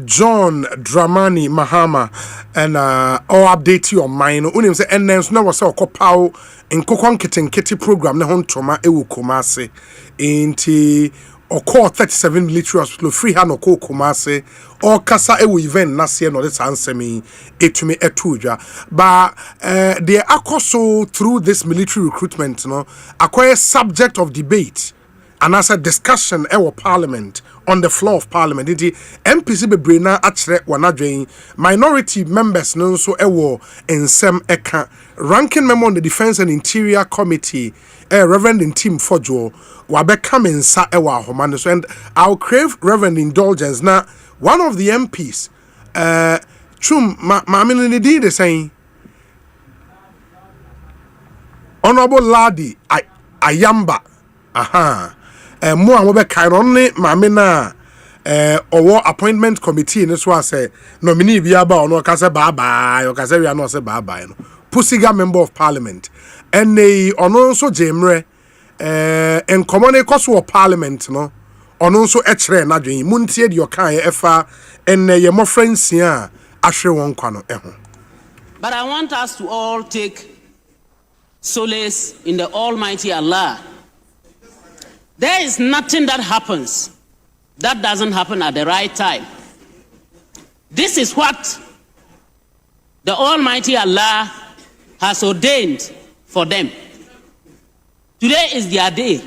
John Dramani Mahama and all update your mind. Unim say enens na wasa okopaw nkokon kitenkete program ne hontoma ewu Kumase. Enti oko 37 military hospital free hand oko Kumase or kasa ewu event nase no this ansemi etumi etuja but they akoso through this military recruitment no acquire subject of debate and as a discussion ewo parliament on the floor of parliament the MPC bebre na akere wanadwen minority members no so ewo ensem eka ranking member on the defense and interior committee Reverend Tim Fojo wabe come insa ewa ahoma so and I'll crave Reverend indulgence na one of the MPs chum maamini ni di de saying Honorable Ladi Ayamba mo an wo be kai no ne maamina owo appointment committee ne so ase nominee bi aba ono ka se bye bye o ka se wi ano se bye bye no pusiga member of parliament and ono so jemre en common ekoso of parliament no ono so ekere na dwen muntie de okan efa en ye mo friends a ahwe won kwa no eho. But I want us to all take solace in the Almighty Allah. There is nothing that happens that doesn't happen at the right time. This is what the Almighty Allah has ordained for them. Today is their day.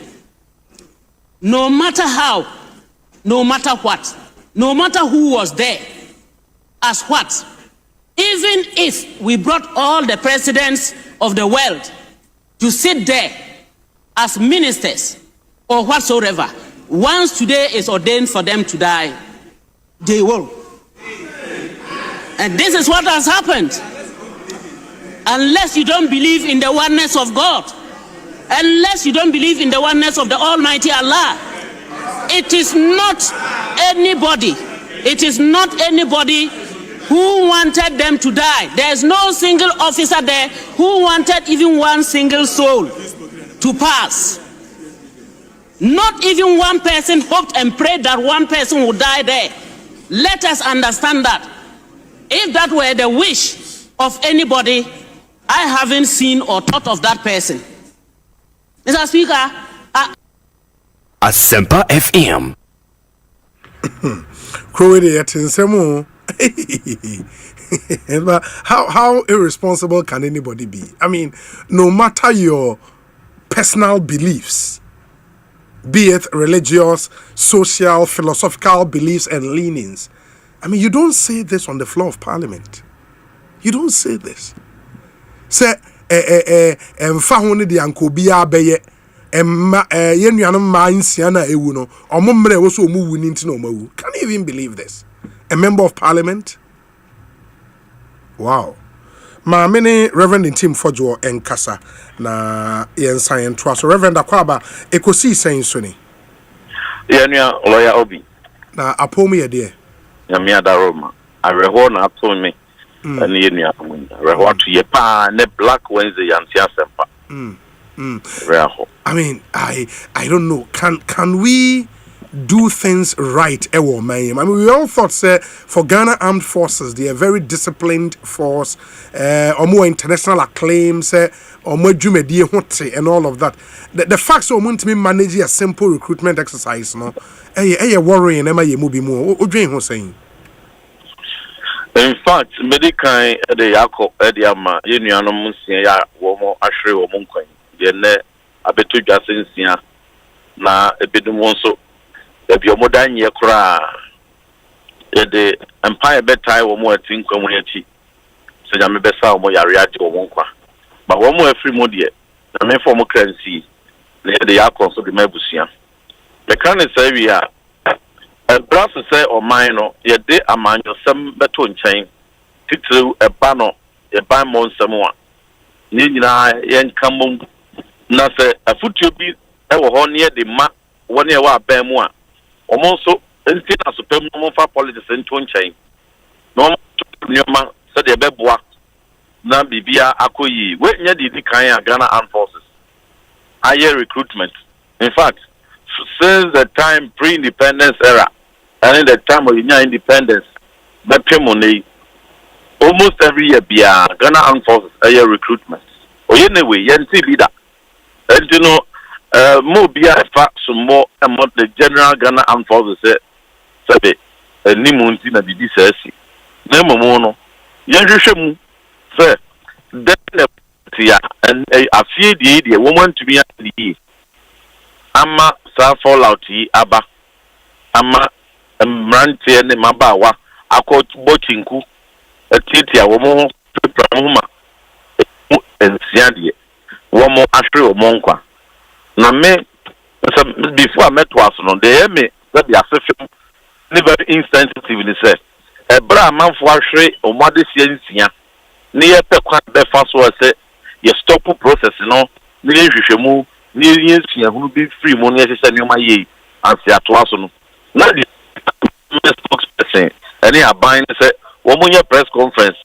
No matter how, no matter what, no matter who was there, as what, even if we brought all the presidents of the world to sit there as ministers or whatsoever, once today is ordained for them to die, they will. And this is what has happened. Unless you don't believe in the oneness of God, unless you don't believe in the oneness of the Almighty Allah, it is not anybody who wanted them to die. There is no single officer there who wanted even one single soul to pass. Not even one person hoped and prayed that one person would die there. Let us understand that. If that were the wish of anybody, I haven't seen or thought of that person. Mr. Speaker, Asempa FM. How irresponsible can anybody be? I mean, no matter your personal beliefs, be it religious, social, philosophical beliefs and leanings, I mean, you don't say this on the floor of parliament. You don't say this. Say, mfahone di ankobia beye yenuanom ma nsia na ewu no omomre wo so omu wu ni nti na omawu. Can you even believe this? A member of parliament? Wow. ma mene Reverend Tim Fojo enkasa na yensa yentwa so Reverend Akwaba Ekosiisen so ni Yenua lawyer Obi na apomu ye de Nyamia Daroma areho na ato me ani yenua areho to ye pa ne Black Wednesday yanti Asempa I mean I don't know can we do things right ewo man. I mean we all thought say for Ghana Armed Forces they are very disciplined force or more international acclaim say or more dwumedie hote and all of that the fact so want me manage a simple recruitment exercise no worrying am I mu bi mu odwen ho saying in fact medical de yakọ de ama yenuanom nsia ya wo mo ahwere wo mo nkwan de ne abeto dwase nsia na ebedum nso ebi omodan ye kura de empire betai wo mo ati nkwa mu yachi se nyame besa wo mo yare ade wo mo nkwa ba wo mo afri mo de na me for mo currency na de yakọ so de mabusia the kan say we are brass say o mine no ye de amanyo sem beto nchen titru eba no ye ban mo nsem a ni nyina ye nkamom na se afutuo bi e wo ho ne de ma woni e wa ban mu a omo so enti na so pem no fa politics nto nchen no nyoma se de beboa na bibia akoyi we nya di kan ya Ghana Armed Forces aye recruitment in fact since the time pre-independence era and in the time of independence but almost every year Ghana Armed Forces aye recruitment anyway yenti leader and you know more be some more about the general Ghana Armed Forces say ni munti na bibi sesi na momo no yenhwehwemu say then and afie die woman to be ama sa fallout yi aba ama mrante ne mabawa akọ bochinku etitia wo mo prahuma ensiade wo mo ahwe wo mo nkwa na me before I met was no dey me that be asefem ne very insensitive ni say ebra manfo ahwe o mode siansia ne ye pekwa be fa so say ye stop process no ne ye hwehwemu ne ye nsia hunu bi free mo ne ye sese ne ma ye ansi ato aso no na the spokesperson any abine say wo mo nye press conference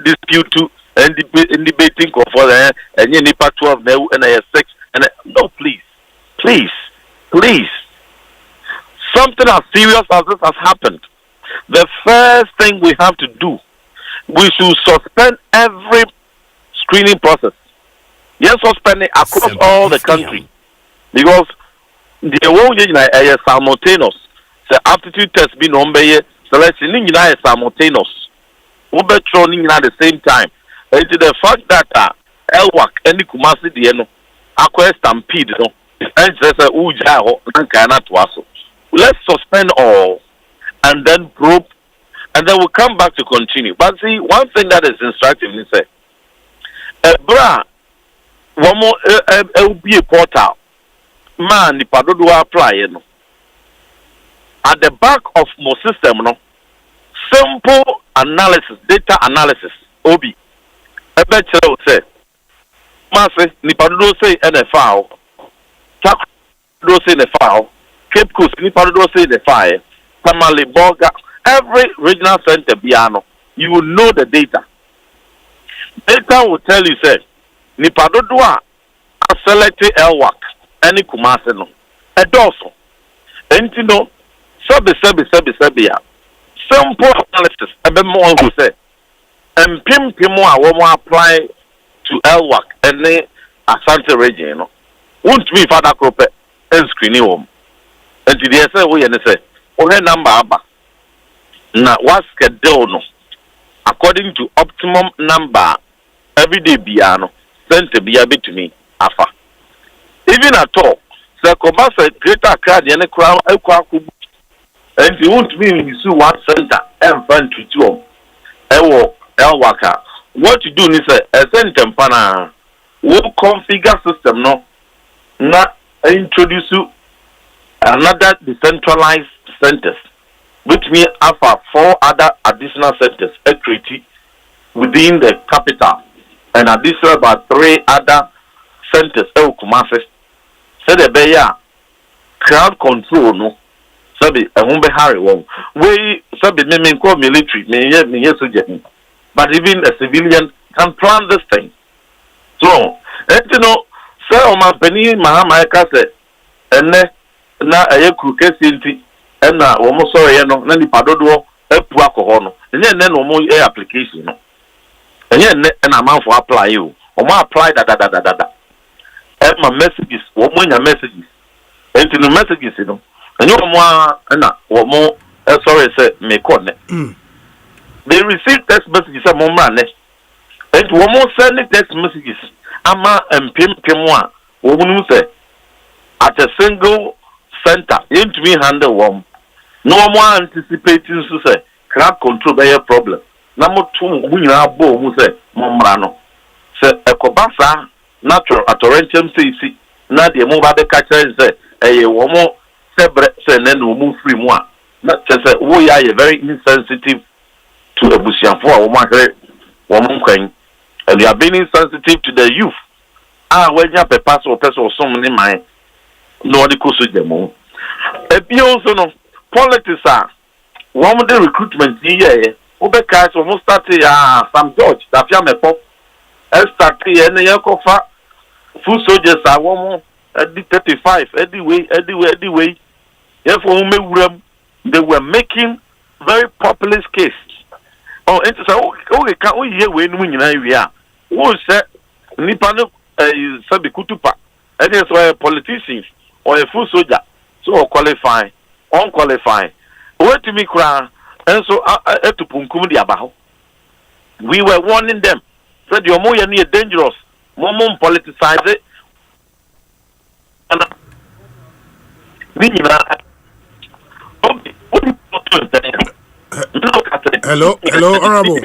dispute to and debating for any nipa 12 now and I 6 and no please something as serious as this has happened. The first thing we have to do, we should suspend every screening process. Yes, suspend it across all the country because the whole is simultaneous. The aptitude test being on by selection is simultaneous. Overturning at the same time. It is the fact that Elwak and the Kumasi Dieno acquire stampede, and says let's suspend all and then probe, and then we'll come back to continue. But see, one thing that is instructive is one more will be a portal. Man, the Padodo apply, at the back of my system, simple analysis, data analysis, Obi. I bet you say, Master, Nipadodo say NFL, Takdo say NFL, Cape Coast, Nipadodo say the fire, Tamale Boga, every regional center piano, you will know the data. Data will tell you, say, Nipadodo are selected Elwak, any Kumaseno, a dorsal. And you know, Sabi, simple analysis, a bit more who say, and Pimo will apply to Elwak and the Asante region. Won't be Father Crope and screening home. And to the SA, we say, okay, number abba. Now, what's schedule? According to optimum number, every day piano sent to be a bit to me, Afa. Even at all, the Kobasa greater crowd and a crown, and you won't mean you see one center and fun to two. Elwaka. What you do is a center pana will configure system no not introduce you another decentralized centers, which means after 4 other additional centers, equity within the capital, and additional about 3 other centers. Kumasi. Said the Beya crowd control no. Sabi won't be hurry one. We sabi me call military, me yes, but even a civilian can plan this thing. So, you know, sir, my penny, Mahama Kase, and na a kukesi, and na almost sorry, no, any padodo, a puaco, and then no more application. And then an amount for apply you, or more apply that. And my messages, what when your messages, and to the messages, you know, and you more, and what more, sorry, say, me connect. They receive text messages a moment, and one more sending text messages. Ama and Pimwa, woman say, at a single center, into me handle one. No more anticipating to say, crowd control by a problem. Number 2, we have bo who say, Momrano. Say, a cobasa, natural at Torrentium CC, not the move at the catcher and say, a woman, separate, say, then we move free more. Not just say, we are very insensitive to a Bushian for woman coin. And you are being insensitive to the youth. When you have a pass or person or someone in mind, nobody could see them all. You also know, politics are one of the recruitment here. Obekai almost started Sam George, that Fiamme Pop, and started any Yakofa, full soldiers are one at the 35, anyway. Therefore, they were making very populist case. Oh, it's so okay. Can't we hear when we are? Who said Nipano is Sabi Kutupa? And that's why politicians or a full soldier so qualify, unqualified. Wait to me cry, and so to Punkumdi about. We were warning them. Said you're more near dangerous, more politicized it. And Hello, honorable.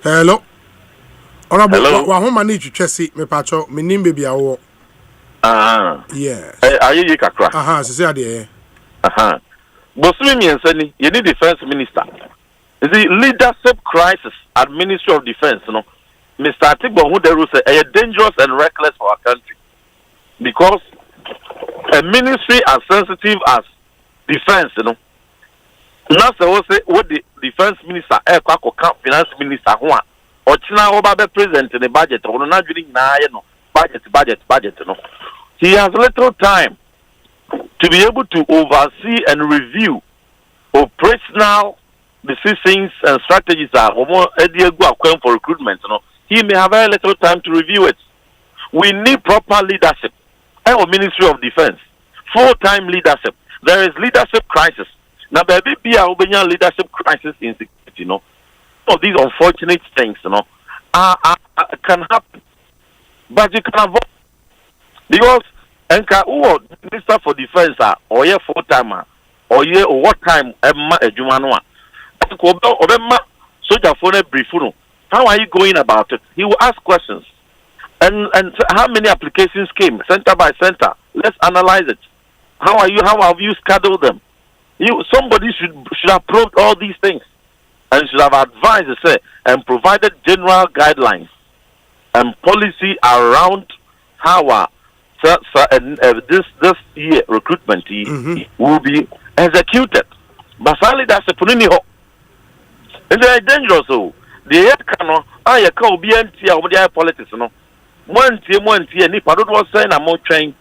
Hello, honorable. Wa homa ni twese me pacho me nim baby awo. Yes. Aye kakra. Say ade. Bonsu mi ensani, you need defense minister. The leadership crisis at Ministry of Defense, no. Mr. Atibo who there say a dangerous and reckless for our country. Because a ministry as sensitive as defense, you know. Now, so what the defense minister, finance minister, or China over the president in the budget, or not doing budget, you know. He has little time to be able to oversee and review operational decisions and strategies for recruitment, you know. He may have very little time to review it. We need proper leadership. Our Ministry of Defense, full-time leadership. There is leadership crisis. Now, baby, be a leadership crisis in security, you know. All these unfortunate things, you know, can happen. But you can avoid. Because, Minister for Defense, or yeah, full-timer, or yeah, or what time, Jumanoa. Soldier phone brief, how are you going about it? He will ask questions. And how many applications came, center by center? Let's analyze it. How have you scheduled them? Somebody should have probed all these things and should have advised, and provided general guidelines and policy around how this year recruitment will be executed. But sadly, that's a punini. And they are dangerous. So the head cannot. You can't be empty of the politics. No, one team. If I don't want to say I'm more trained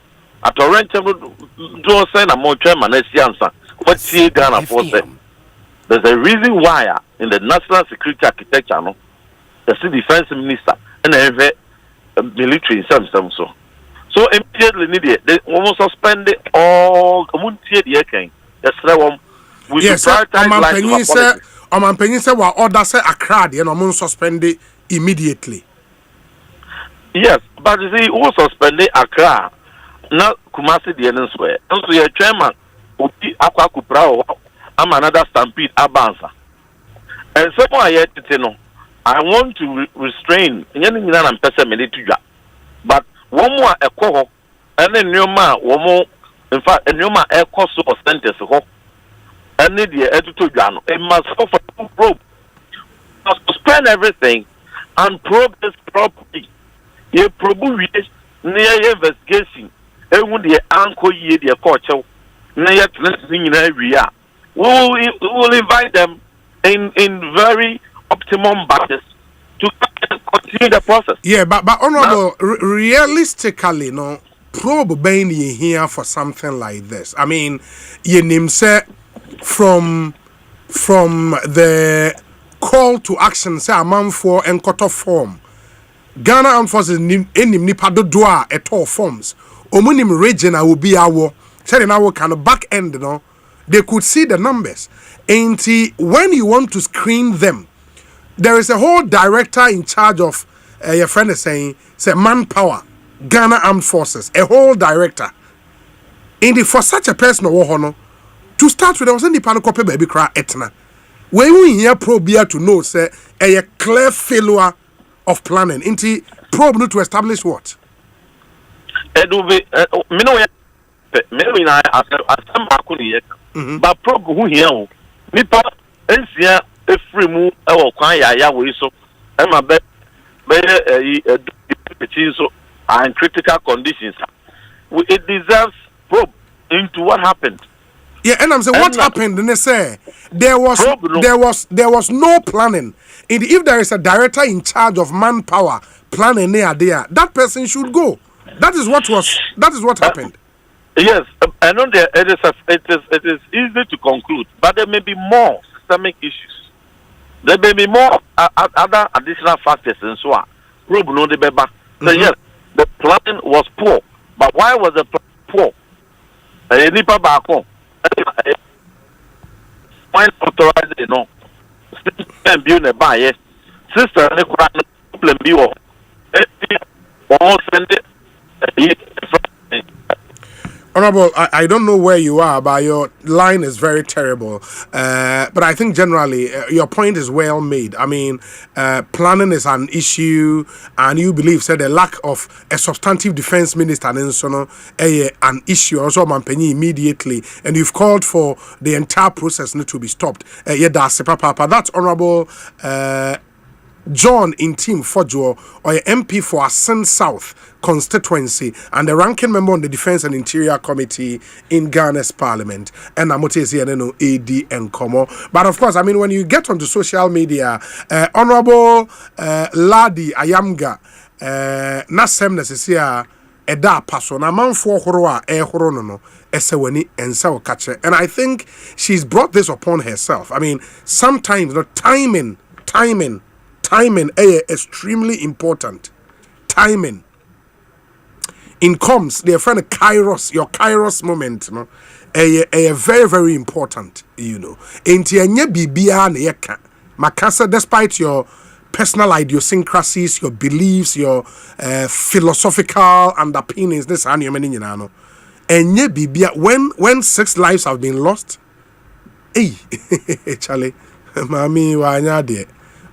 at a rent, don't say I'm more trained. Man, answer. What's here Ghana for? There's a reason why in the national security architecture, no, the defense minister and the military in some so immediately needed they almost suspend it all community we yes, Penny said what order say Accra and suspend it immediately. Yes, but you see who suspended Accra, not Kumasi the elsewhere. And so your chairman Aqua Kuprao, I'm another stampede Abansa. And someone yet to know I want to restrain but one more a call and then new man, one more in fact a new man air cost or sentence and need the editor Jano. It must offer two probe suspend everything and probe this properly. You probably near investigation. And when the uncle ye the coach, near in area, we will invite them in very optimum batches to continue the process. Yeah, but honorable, realistically, no probe being here for something like this. I mean, you name say from the call to action, say a man for and cut off form. Ghana Armed Forces enim nipa dodoa at all forms. Omunim region will be our said in our kind of back end, no, they could see the numbers. And when you want to screen them, there is a whole director in charge of your friend is saying, say manpower, Ghana Armed Forces, a whole director. And for such a person to start with, there was any panocope baby cry etna. When we hear probia to know, say a clear failure of planning. Into probe to establish what? It will be but probe who here nipa ensia efree mu e kwan ya we so e ma be so and critical conditions. It deserves probe into what happened. Yeah, and I'm saying what happened. And they say there was no planning. And if there is a director in charge of manpower planning there, that person should go. That is what happened. Yes, I know it is easy to conclude, but there may be more systemic issues. There may be more other additional factors and so on. Probe no the beba. So yes, the planning was poor, but why was the plan poor? Nipa baako. When authorized, you know, system build a buy, yes. Sister, any problem be all send it. Honorable, I don't know where you are, but your line is very terrible. But I think generally your point is well made. I mean, planning is an issue, and you believe the lack of a substantive defense minister and so an issue also Mampenyi immediately, and you've called for the entire process not to be stopped. That's Honorable John in Team Fojo, or MP for Asen South constituency and the ranking member on the Defense and Interior Committee in Ghana's Parliament. And Amotesi AD and Komo. But of course, I mean, when you get onto social media, Honorable Ladi Ayamga, Nasem Nesesia, Eda Paso, na manfo horoa horono esewani ensa okache. And I think she's brought this upon herself. I mean, sometimes the timing is extremely important. Timing. In comes their friend Kairos, your Kairos moment, no, a very, very important, you know. Inti enye bibia na yeka. Makasa, despite your personal idiosyncrasies, your beliefs, your philosophical underpinnings, this and your meaning, no. Enye bibia, when 6 lives have been lost, Charlie, mami wanyade.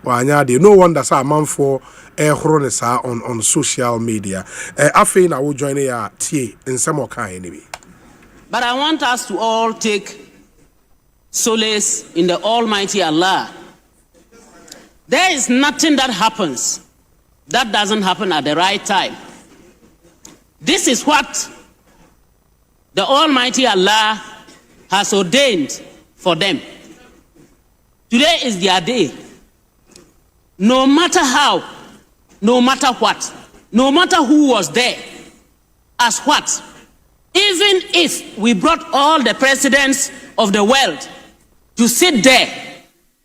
No wonder sa man for on social media. Afe na wo join ya tie nsemo kan anyway. But I want us to all take solace in the Almighty Allah. There is nothing that happens that doesn't happen at the right time. This is what the Almighty Allah has ordained for them. Today is their day. No matter how, no matter what, no matter who was there, as what, even if we brought all the presidents of the world to sit there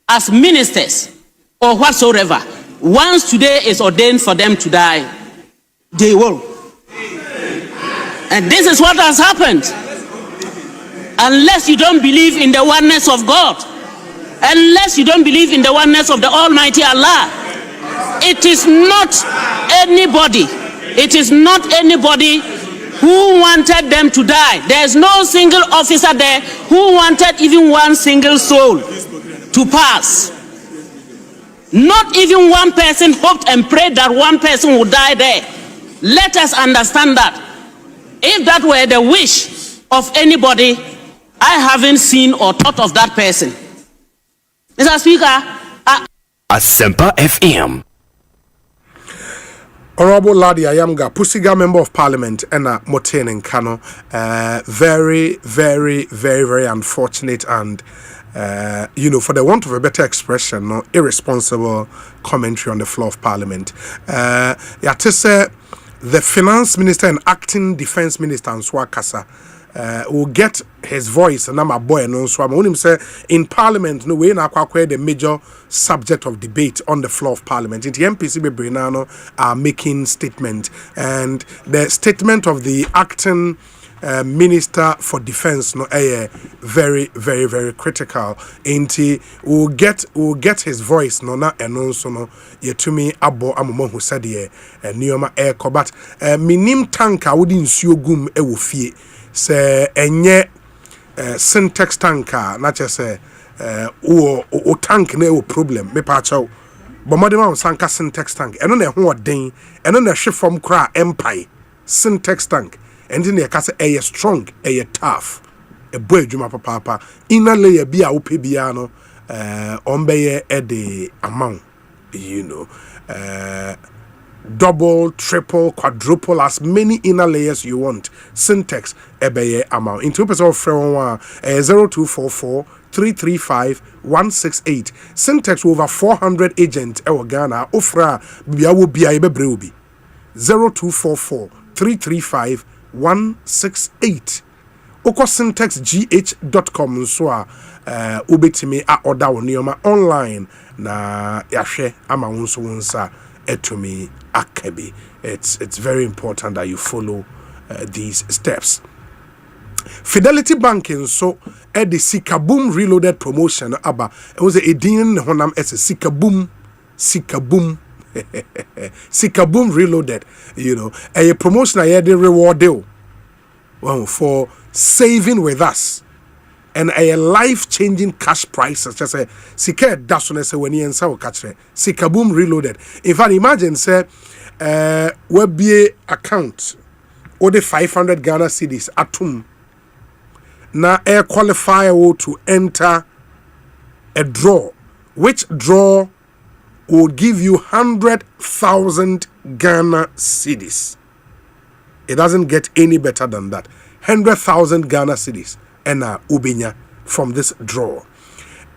as ministers or whatsoever, once today is ordained for them to die, they will. And this is what has happened. Unless you don't believe in the oneness of God, unless you don't believe in the oneness of the Almighty Allah, it is not anybody who wanted them to die. There is no single officer there who wanted even one single soul to pass. Not even one person hoped and prayed that one person would die there. Let us understand that. If that were the wish of anybody, I haven't seen or thought of that person. Mr. Speaker, Asempa FM. Honorable Ladi Ayamga, Pusiga Member of Parliament, and Moten and Kano. Very, very, very, very unfortunate and, for the want of a better expression, no irresponsible commentary on the floor of Parliament. The Finance Minister and Acting Defence Minister, Answa Kasa, will get his voice and I'm a boy and so I'm say in Parliament no way na kwakwe the major subject of debate on the floor of Parliament. In the MPC Brenano are making statement and the statement of the acting Minister for Defence no very, very, very critical. Inti will get his voice no na and also no yetumi abo amomo who said ye nioma air but minim tanka wodi nsuo gum e wo fie se enye syntax tanka na che se o tank na e problem me pa chaw but modern sanka syntax tank eno na ho odin eno na hwe from kra empire syntax tank and in ka se e strong e tough e boy adwuma papa inner layer bi a wo pe bia no ombeye e de amount double, triple, quadruple, as many inner layers you want. Syntax ebeye amount. In 2% of 0244 335 168. Syntax over 400 agents ewa Ghana. Ofra biawo bia breubi. 0244 335 168. Oko syntexgh.com so ubetimi a order wonioma online na yahwe ama wonso wonsa etumi akabi. It's very important that you follow these steps. Fidelity Banking so at the Sikaboom Reloaded promotion aba it was a din honam as a Sikaboom Sikaboom Reloaded, a promotion I had a reward deal for saving with us and a life-changing cash price such as a Sika Dasone when you and catch Sikaboom Reloaded. In fact, imagine say web account or the 500 Ghana cedis atum na air qualifier to enter a draw, which draw will give you 100,000 Ghana cedis. It doesn't get any better than that. 100,000 Ghana cedis and ubinya from this draw.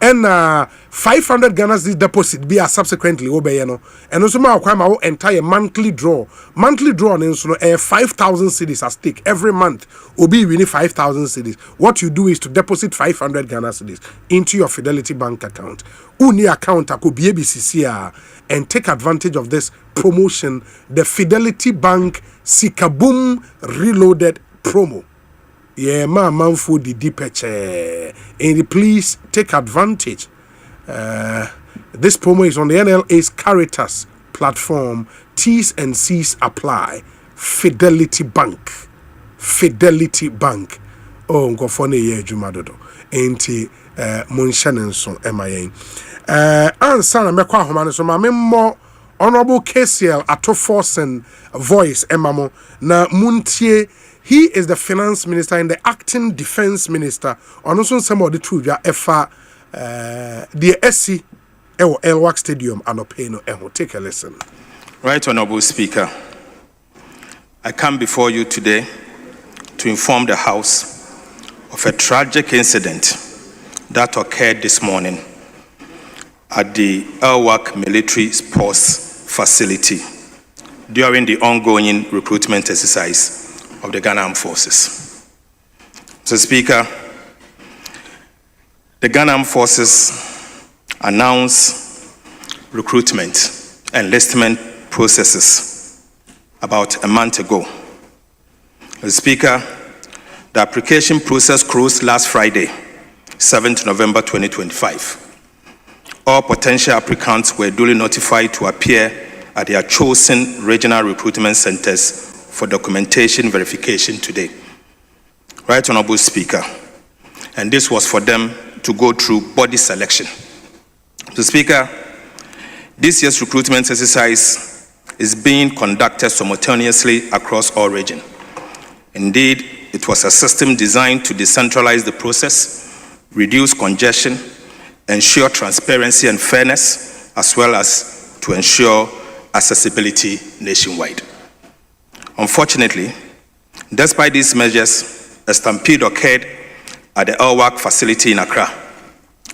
And 500 Ghana cedis deposit be subsequently obeyeno. And also my entire monthly draw. Monthly draw and so 5,000 cedis at stake every month. Obi winning 5,000 cedis. What you do is to deposit 500 Ghana cedis into your Fidelity Bank account. Uni account could be ABCC and take advantage of this promotion, the Fidelity Bank Sikaboom Reloaded promo. Yeah, man for the deeper and please take advantage. This promo is on the NLA's Caritas platform. T's and C's apply. Fidelity Bank. Oh, go for ye jumadodo. Enti Munshanenson MIA. Ansana mekwa homane so ma more Honorable KCL Atoforsen voice emamo na muntie. He is the finance minister and the acting defense minister. On also some of the two efa the SC Elwak Stadium Anopeno Eho. Take a listen. Right, Honorable Speaker. I come before you today to inform the House of a tragic incident that occurred this morning at the Elwak Military Sports Facility during the ongoing recruitment exercise of the Ghana Armed Forces. Mr. Speaker, the Ghana Armed Forces announced recruitment and enlistment processes about a month ago. Mr. Speaker, the application process closed last Friday, 7th November 2025. All potential applicants were duly notified to appear at their chosen regional recruitment centers for documentation verification today. Right, Honorable Speaker. And this was for them to go through body selection. Mr. Speaker, this year's recruitment exercise is being conducted simultaneously across all regions. Indeed, it was a system designed to decentralize the process, reduce congestion, ensure transparency and fairness, as well as to ensure accessibility nationwide. Unfortunately, despite these measures, a stampede occurred at the LWAC facility in Accra.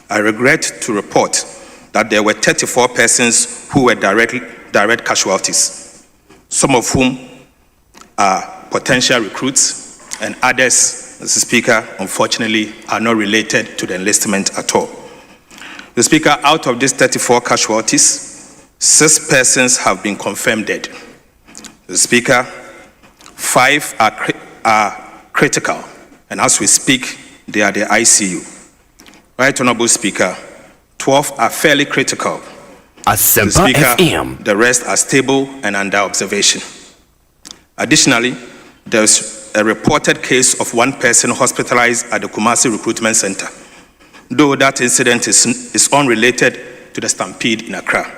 I regret to report that there were 34 persons who were direct casualties, some of whom are potential recruits, and others, Mr. Speaker, unfortunately, are not related to the enlistment at all. The Speaker, out of these 34 casualties, 6 persons have been confirmed dead. The Speaker, 5 are critical, and as we speak, they are the ICU. Right, Honorable Speaker, 12 are fairly critical. Asempa FM. The rest are stable and under observation. Additionally, there's a reported case of 1 person hospitalized at the Kumasi Recruitment Center, though that incident is unrelated to the stampede in Accra.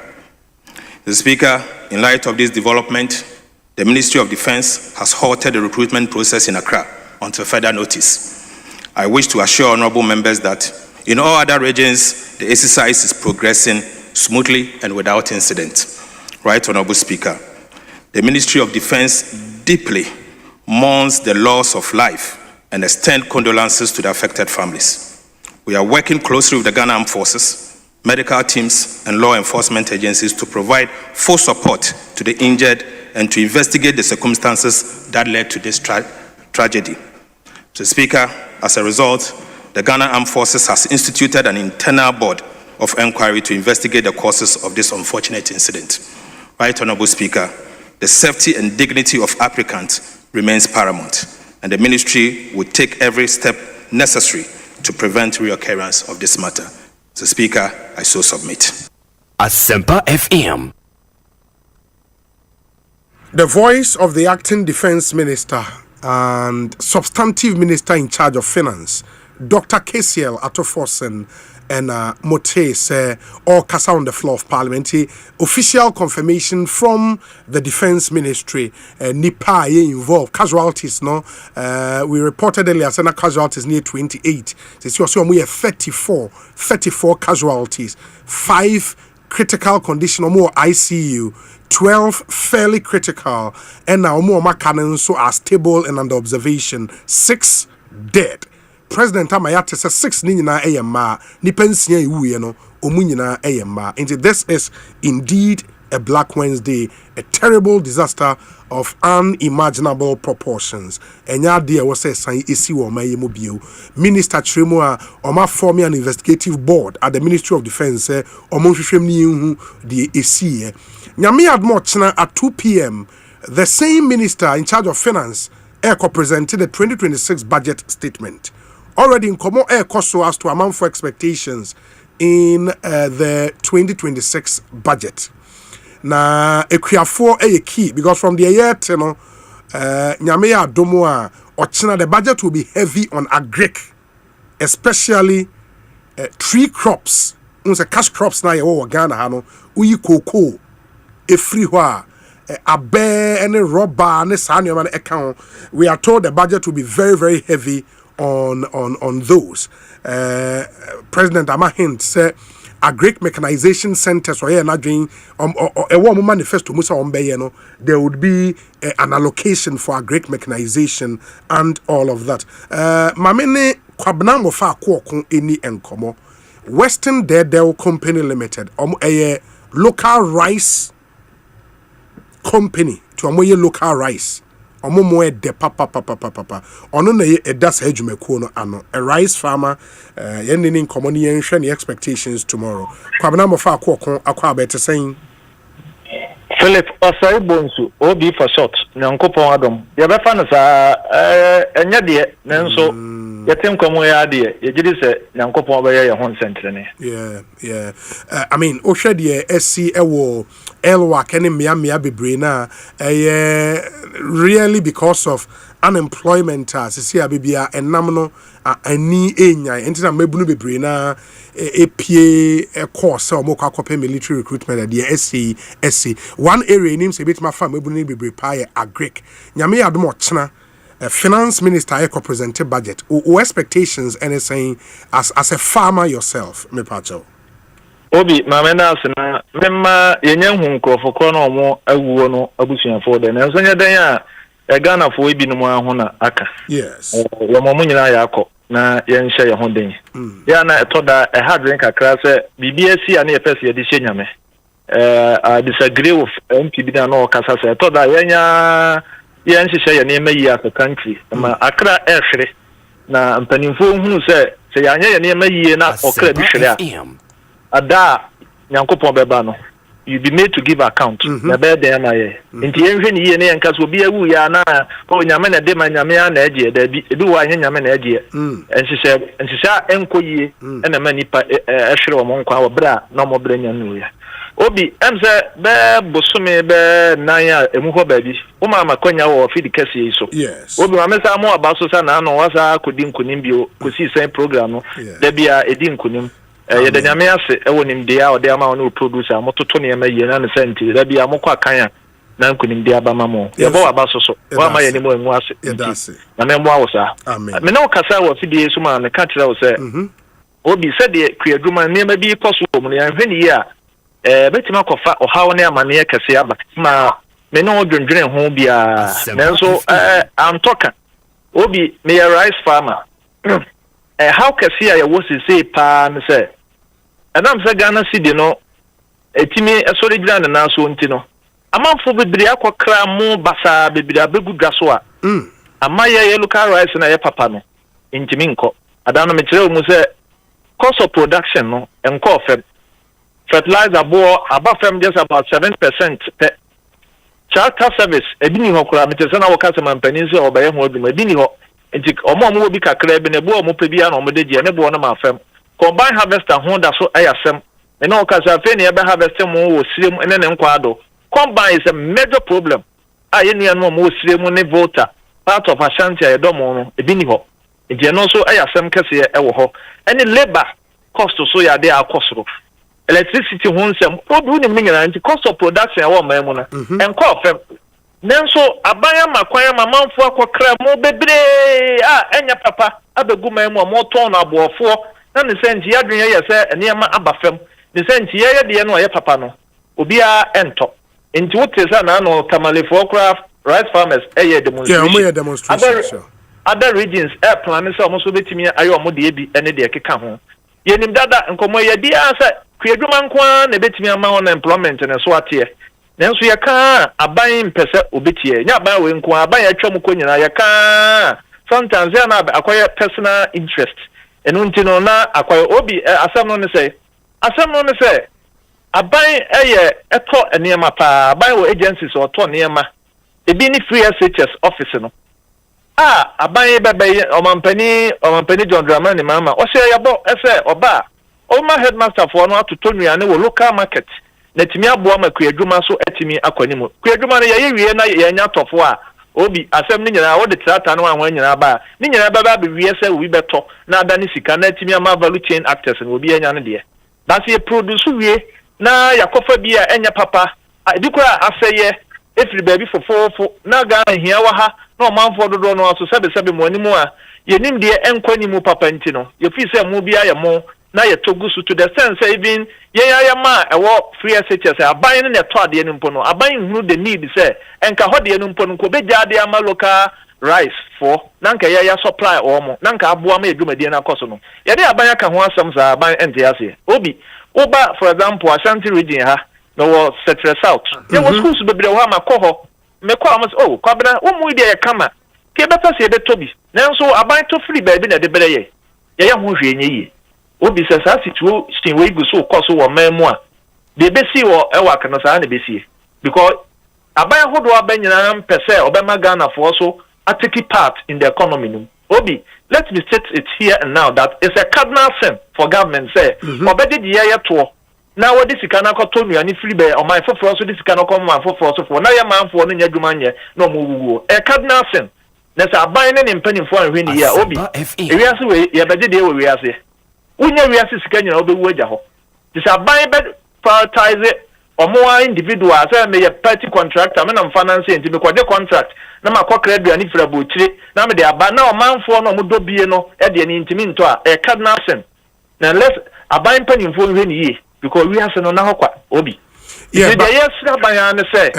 The Speaker, in light of this development, the Ministry of Defense has halted the recruitment process in Accra until further notice. I wish to assure honorable members that in all other regions, the exercise is progressing smoothly and without incident. Right, Honorable Speaker, the Ministry of Defense deeply mourns the loss of life and extend condolences to the affected families. We are working closely with the Ghana Armed Forces, medical teams, and law enforcement agencies to provide full support to the injured and to investigate the circumstances that led to this tragedy. Mr. Speaker, as a result, the Ghana Armed Forces has instituted an internal board of inquiry to investigate the causes of this unfortunate incident. Right, Honorable Speaker, the safety and dignity of applicants remains paramount, and the ministry will take every step necessary to prevent reoccurrence of this matter. Mr. Speaker, I so submit. Asempa FM. The voice of the acting defense minister and substantive minister in charge of finance, Dr. KCL Atoforsen, and Mote say all kasa on the floor of parliament. Official confirmation from the defense ministry. Nipa involved casualties. No, we reported earlier saying casualties near 28. So we have 34 casualties, 5 critical condition or more ICU, 12 fairly critical, and now more Makanen so are stable and under observation, 6 dead. President Amayate says 6 nina ayama nipensia iwuye no omunyina ayama. And this is indeed a Black Wednesday, a terrible disaster of unimaginable proportions. Enya dia was say san isi wo mayemu bio. Minister Chirimoa oma form an investigative board at the Ministry of Defense omo hwehwem ni hu the esi. Nyame admo chena at 2 p.m. the same minister in charge of finance presented the 2026 budget statement. Already in common air cost so as to amount for expectations in the 2026 budget. Na ekuafo a key because from the year nyame adomo a ochina the budget will be heavy on agric, especially tree crops. Unse cash crops na yewo Ghana ha no uyi cocoa efri ho a abe any rubber ne sanyo man account. We are told the budget will be very, very heavy on those. President Amahind said agric mechanization centers or not doing a warm manifesto musa no there would be an allocation for agric mechanization and all of that. Mamene kwabna mo fa akoko eni enkomo Western Daredevil Company Limited a local rice company to amoye local rice omo de papa ono na e das adwumakuo no ano a rice farmer yenni nkomoni yenhwe ne expectations tomorrow kwabena mo fa akoko akwa abete sen Philip Osei Bonsu obi for short nyankopon adom ye be fa no sa enya de nenso yetem komo ya de ye gidi se nyankopon be ye ho nsentrene yeah I mean ohwe de SC ewo elwa kene mia bebre na really because of unemployment as see abibia enam no ani enya entina mabunu bebre na epie course o mokwa kope military recruitment the SC one area name say bit ma fa mabunu bebre pa ye agric nyame adom ochena finance minister eko presented budget o expectations anything as a farmer yourself me pacho Obi maame na asena memma yenye hu nkrofokro na omo awuo no abusuafo de na nso nye den a Ghana fo ebi no mu aho na aka. Yes. Yo mo nyina ya akọ na yenhye ye ho den. Ya na etoda e hard drink akra se BBSC ani efese ye de hye nyame. I disagree with MPB na no kasa se etoda yenhye ye ne mayi as a country. Ma akra ehwere na mpanimfo hunu se yanye ye ne mayi na okra bi hwere a. Ada nyankopon beba no you be made to give account na be dey na ye nti yenhwe ni ye na yenka so obi awu ya na o nyame na de ma nyame na eje da bi ebi wa nyame na eje enhyehyɛ enko yie na ma nipa ehwere wo nkwa wo bra na mo bra nya no ya obi emse be bosome be nan ya emu ho ba bi o ma makonya wo fidi kase yi so obi ma mesa mo aba so sa na no wasa kodi nkunim bio kosi sen program no da bia edi nkunim ye da nyame ase ewo nimde a ode ama no producer mototo ne ma ye na ne senti da bia mokwa kan na nkunimde aba mamo ye bo aba so wa ma ye ni mo enwu ase na me mo awosa me na okasa wo fidie so ma ne ka kire wo se obi se de kwaduma ne ma bi koso mo ne hwani ye a betima kofa ohawo ne amane kase aba ma me na odwendwene ho bia nanso antoka obi me ye rice farmer how kase ya wo se pa ne se Adam se Ghana city no etimi esori gira na so nti no amanfo bebiri akokra mu basa bebiri abegudwa so a amaye local rice na ye papa no ntimi nko adano me kire mu se cost of production no enko fem fertilizer bo abafem just about 7% per charter service edini ho kura metese na wo kase mampani se obaye ho aduma edini ho nti omo obi kakra bi ne bo omo pe bia na omo de je ne bo na mafem combine harvester ho da so ayasem me no kasa fe ne ebe harvester mo wo sirem ene ne nkwado combine is a major problem aye nua no mo sirem ne volta part of Ashanti ayedomo no ebi ni ho eje no so ayasem kese ewo ho any labor cost so ya de akosoro electricity ho nsem obi ni nyina nti cost of production ya wo mamu na enko fem nenso abanya makwanya mamanfo akokra mo bebre enya papa abegu mamu mo ton na aboofo na ne senti ya dwen ye se enema abafem ne senti ye de no ye papa no obia ento enti wote sa na no tamalefo craft rice farmers demonstration other regions plan se omo so betimi ayo omo de ebi ene de keka ho ye nim dada nkomo ye dia se kwadwuma nko na betimi ama on employment ne so atie nenso ye ka aban mpese obetie nya aban we nko aban ya twam ko nyina ye ka sometimes ya na akoye personal interest enu ntino na akoye obi asem no ne say aban eye eto enema pa aban wo agencies oto enema ebi ni free SHS office no aban bebe omampani John Dramani mama o se yabo efe oba o ma headmaster for no atoto nuane wo local market na timi abo ma kwadwuma so atimi akwanimu kwadwuma no ye wie na ye nya tofo a obi asem ni nyina wo de trata no anwa nyina ba ni nyina baba be wie se we beto na ada ni sika na timi ama value chain actors no obi anya no de that's ye produce wie na yakofa bia enya papa edikura aseye efiri baby fofofo na ga hia wa ha na omanfo dodo no aso sebe mo animu a yenim de enkwani mu papa nti no ye fi se mu bia ye mo na ye togusu to the sense even ye ya ma ewo free SHS aban ne to ade ne mpo no aban hunu the need se enka hode ne mpo no ko beja ade ama local rice for nanka ye ya supply omo nanka aboa ma edwumade na koso no ye de aban aka ho asem za aban ente ase obi oba for example Ashanti region ha no was Central South ye was schools bebre ho ma koho me ko am oh kwabena wo mu ide ye kama ke beta se be tobi nanso aban to free ba bi na de bere ye ho hwe enye yi obi se sa situation we go so koso wo mamu a de be si wo e wa kana sa na be si because aban hodo abanyina mpese obema Ghana for so atiki part in the economy obi let me state it here and now that it's a cardinal sin for government say obedi de ye to na wo de sika na koto nuani free be o man foforo so de sika na ko man foforo so for na ye manfo no nya dwuma nye no mo wuwo a cardinal sin na sa aban ne mpanimfo anhwe ni ya obi ewiase we ye bedi de we wiase unya wiase sika nyina obewu agya ho ti sa aban be prioritize omo individual say me ye party contractor me na finance enti me kwade contract na makọ aduani fra bochire na me de aba na omanfo no mo dobie no e de ni ntimi nto a e cardinal sin na less aban panimfo hwe ni ye because we have no na hokwa obi. Yeah, but yes, Rabayan say,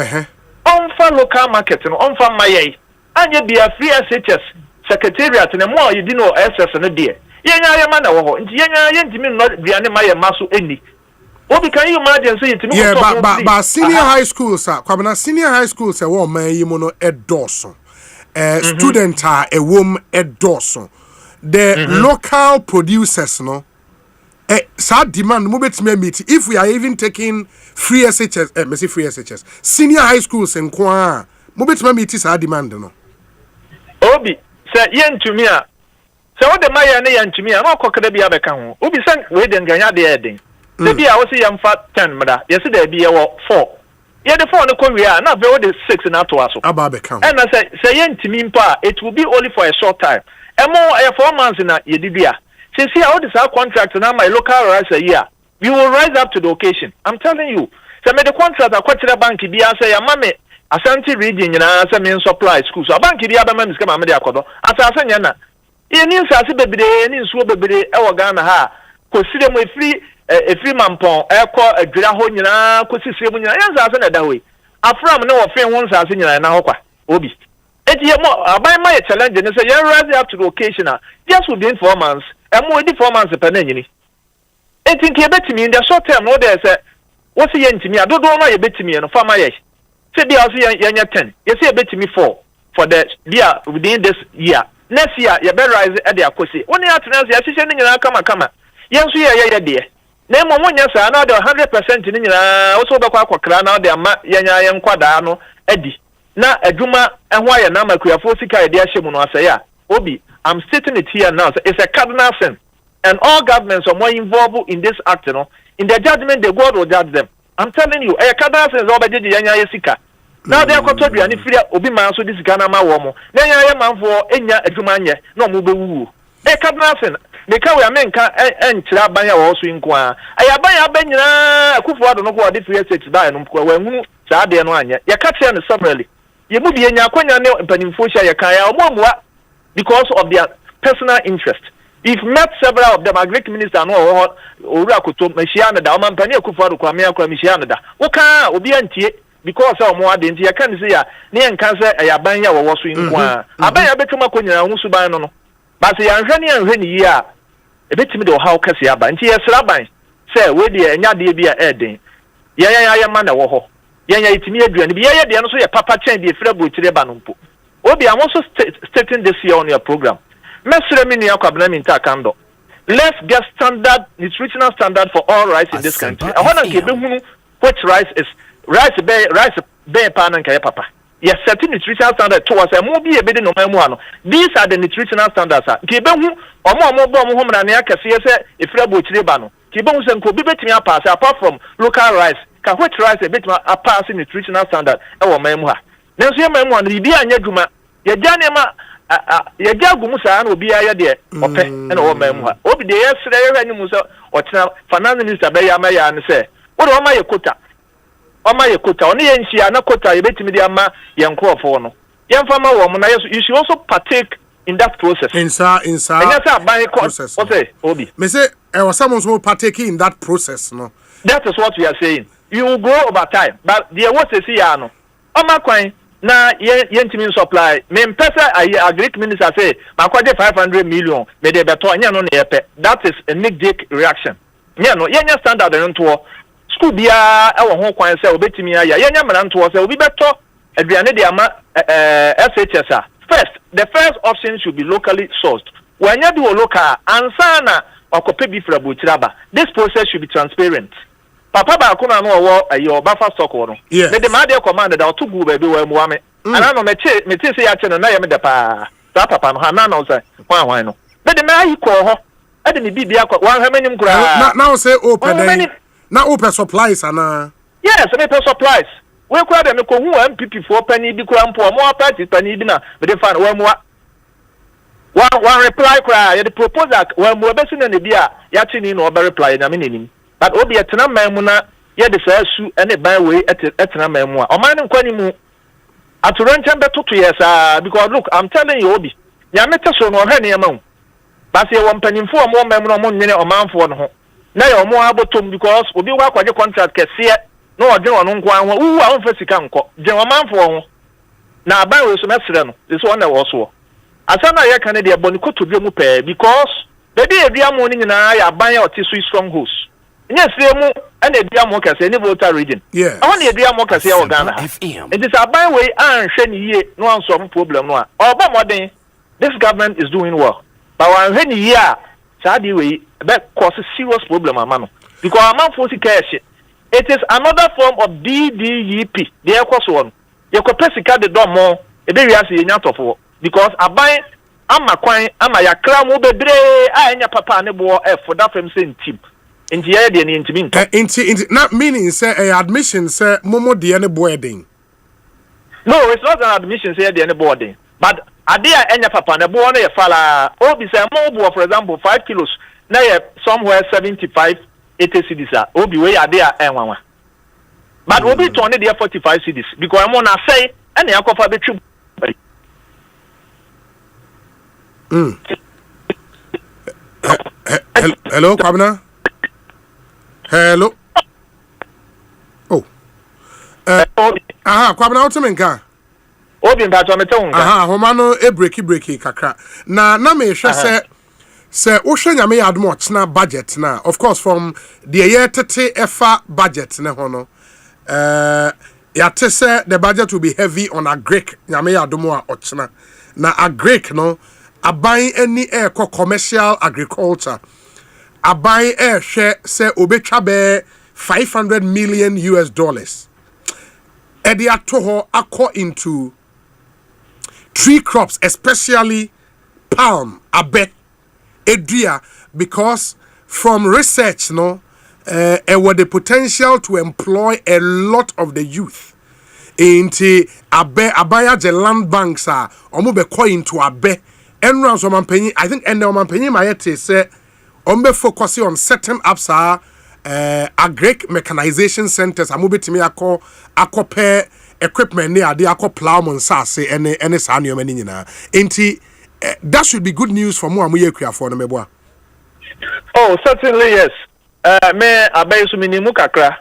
on for local market and on for my and you be a free SHS secretariat and a more you didn't know SS and a dear. Yenya Yamana, Yenya Yentimin not be any masu any. Obi, can you imagine say it? Yeah, but senior high school, sir, Kwabena senior high school, say, well, man, you mono Ed Dawson. Student are a woman Ed Dawson. The local producers, no. Sad demand mobet me meet if we are even taking free SHS free SHS senior high schools and kwa mobet me meet sad demand no obi say yen to me a say what the maya na yen to me a no kokere bia beka ho obi say we den ganya de eden the bia wo say yam fa 10 mada yes there bia wo 4 ye the 4 no ko wi a na be wo the 6 na to aso aba beka and say yen to me mpa it will be only for a short time emo 4 months na ye di bia. See how this our contract now my local rice a year. We will rise up to the occasion. I'm telling you. So me the contract a kwatira bank bi say ya mame Asante region na say me supply school. So bank bi aba me skema me de akodo. Asase nya na. Ye ni nsase bebre ni nsuo bebre e wo Ghana ha. Kosire mo efri mampon e ko adwira ho nyina kosisire mo nyina. Ya nsase na da we. Afram na wo fe ho nsase nyina na ho kwa. Obi. Eti ye mo aban ma ye challenge ni say you rise up to the occasion. Just within 4 months. And more than 4 months per nanny. I think you bet me in the short term, no, there say, what's the end to me? I don't know, you bet me and farmer. Say, the Aussie 10. You say, bet me 4 for the year within this year. Next year, you better rise at the Akosi. When you are to answer, you're sending a come. Yes, we are, dear. Name one, yes, another 100% in also the Quakra now, the Yan Quadano, Eddie. Now, a Juma and why a number could have 40 idea Shimono say, Obi. I'm stating it here now. It's a cardinal sin. And all governments are more involved in this act, you know. In their judgment, the God will judge them. I'm telling you, a cardinal sin is all by the Yanya Yesika. Now they are controlled and if you Obi man so this Ghana ma womo. Nanya man for Enya Edumanye, no Mube. A cardinal sin. Because we are men can and Chirabanya also in Kwa. I abaya Benya, Kufu, I don't know what if we are to die and when Sadia no Anya. You catch him summarily. You move in your Quenya and Penifusha Yakaya or because of their personal interest. If met several of them, a Greek minister no Urakuto, Meshiana, the Oman Pania Kufa, Kwamia, Mishiana, Oka, Obianti, because of more than I can say, near cancer, Ayabanya or was in Kwa. Abaya Betuma Musubano. But the Anjani and Reni ya, a bit me do how Cassiaba, and Tia Slabai, say, where the Yadi be a edding. Yaya Mana Woho. Yaya Timia, and the Yaya, the answer a papa chain, the Frebu to the Banumpo. Obi, I'm also stating this year on your program. Let's get standard nutritional standard for all rice in this country. I want to give you which rice is rice bay pan and kaya papa. Yes, certain nutritional standard towards a movie a bit no memoir. These are the nutritional standards. Kibehu or more home and Yaka if Rebu Chiribano. Kibon and could be betting a pass apart from local rice. Can which rice a bit a pass in nutritional standard or memoir. Now, see, memoir, the Bia Yaguma. Yajanema Yajagumusa will be a dear, or and all memoir. Obi the yesterday, and Musa or Fernando Minister Bayamaya and say, what am I a quota? On my quota, only and she are not quota, you bet me the Ama Yanko for no. Young farmer woman, you should also partake in that process. Inside, and that's by process. Okay, Obi. May say, I was someone who partake in that process, no. That is what we are saying. You will grow over time, but the what is here, no. On my coin. Na yentimi supply me mpesa a Greek minister say makwaje 500 million me de beto anya no na yepe. That is a knee-jerk reaction. Nya no yenya standard nto school bia e wo ho kwan say obetimi aya yenya mara nto say obi beto aduane de ama SHS. First, the first option should be locally sourced. When you do local ansana okope bi fra bochiraba. This process should be transparent. Papa ba kuna no wo ayo buffer stock wo no me de ma de command da to gu ba bi wa mu ame ana no me say ya che no na ye me de pa sa papa no ha na no say hwan no me de ma yi ko ho e de me bibia ko wan ha manim kura na say open na open supplies ana yes me pay supplies we kura de me ko hu MPP for pani bi kura mpo mo party pani bi na me de fa no wa mu one reply kura ye the proposal wa mu be sin na bia ya chi ni no obe reply na me nanim. But Obi etena mamuna ye de sa su ene ban we etena mamu a o man nkwani mu atoranchen betoto yes because look I'm telling you Obi nya mete so no hwe ne yema but ye won panimfo o mo mamu no mo nyene o manfo no ho na ya omo abotom because obi wa kwaje contract kese na odwe ono nko anho wu a onfa sika nko je omanfo ho na aban we so mesre no this one na wo so asana ye kan de boni koto mu pe because baby eduamo ni nyina ya aban ya oti so strongholds nye sire mu na eduamo kase ni voter region awon eduamo kase ya wo Ghana it is aban we anhwe ni ye no answer problem no a oba modern this government is doing well but when hwe ni ye a sadi we be cause serious problem amano because aman for cash it is another form of DDEP the ekwoso one you ko pesika de domo e be wiase ye nyatofo because aban ama kwan ama yakra mu bebre a enya papa ne bo for that fam say ntip nti ye de ne ntimi nto nti na meaning say admission say momo de ne boarding no it's not an admission say de ne boarding but adia enya papa ne bo no ye fala obi say mo bo for example 5 kilos na ye somewhere 75 80 cedis obi we adia enwanwa but obi turn the 45 cedis because I'm na say ena yakofa betwu Hello, Kwabena. Hello. Oh. Kwabena Otemenka. Obi mbato metonga. Homa no breaki kakra. Na me hwe se wo hwe nyame yad mo na budget na of course from the year tete efa budget ne ho no. Ya say the budget will be heavy on a Greek nyame yad mo a ochna. Na a Greek no aban any air commercial agriculture aban air share say obetwa be $500 million edia toho akọ into tree crops especially palm abe edria because from research no with the potential to employ a lot of the youth into abaya the land banks are omo be ko into abe enran so manpanyi I think ene manpanyi mayete say ombe focus on setting up agric mechanization centers amobetimi akọ equipment ne ade akọ plow mon sase ene sa anyo mani nyina enti that should be good news for mo amoye akuafo no meboa. Oh certainly yes me abayesu minimu kakra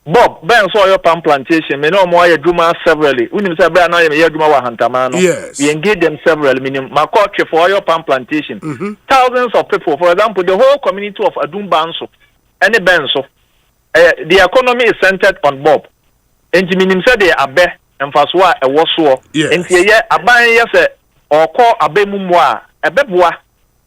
Bob ben so your palm plantation me no mo aye dwuma severally unim say be na ye dwuma wa hantama no we engage them several minim makotwe for your palm plantation thousands of people for example the whole community of Adumbanso any benso the economy is centered on Bob and minim say they abe emfaso a ewo so enti ye aban ye say okọ abemumu a ebeboa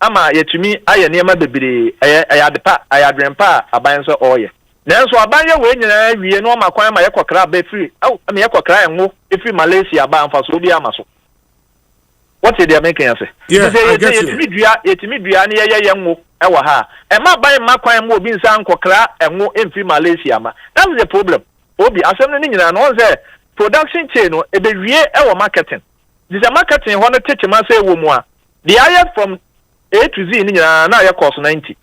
ama yetumi aye niam bebere ayadepa ayadrempa aban so oye nanso abanye we nyina wie no makwan ma yekokra ba free ama yekokra enwo efri Malaysia ba amfaso obi amaso what they making say yetimi dua ne ye enwo ewa ha e ma ban makwan ma obi nsa nkokra enwo efri Malaysia ma that's the problem obi asem no nyina no say production chain no e be wie ewa marketing this marketing ho no teach ma say wo mu a the highest from A to Z ni nyina na ye cost 90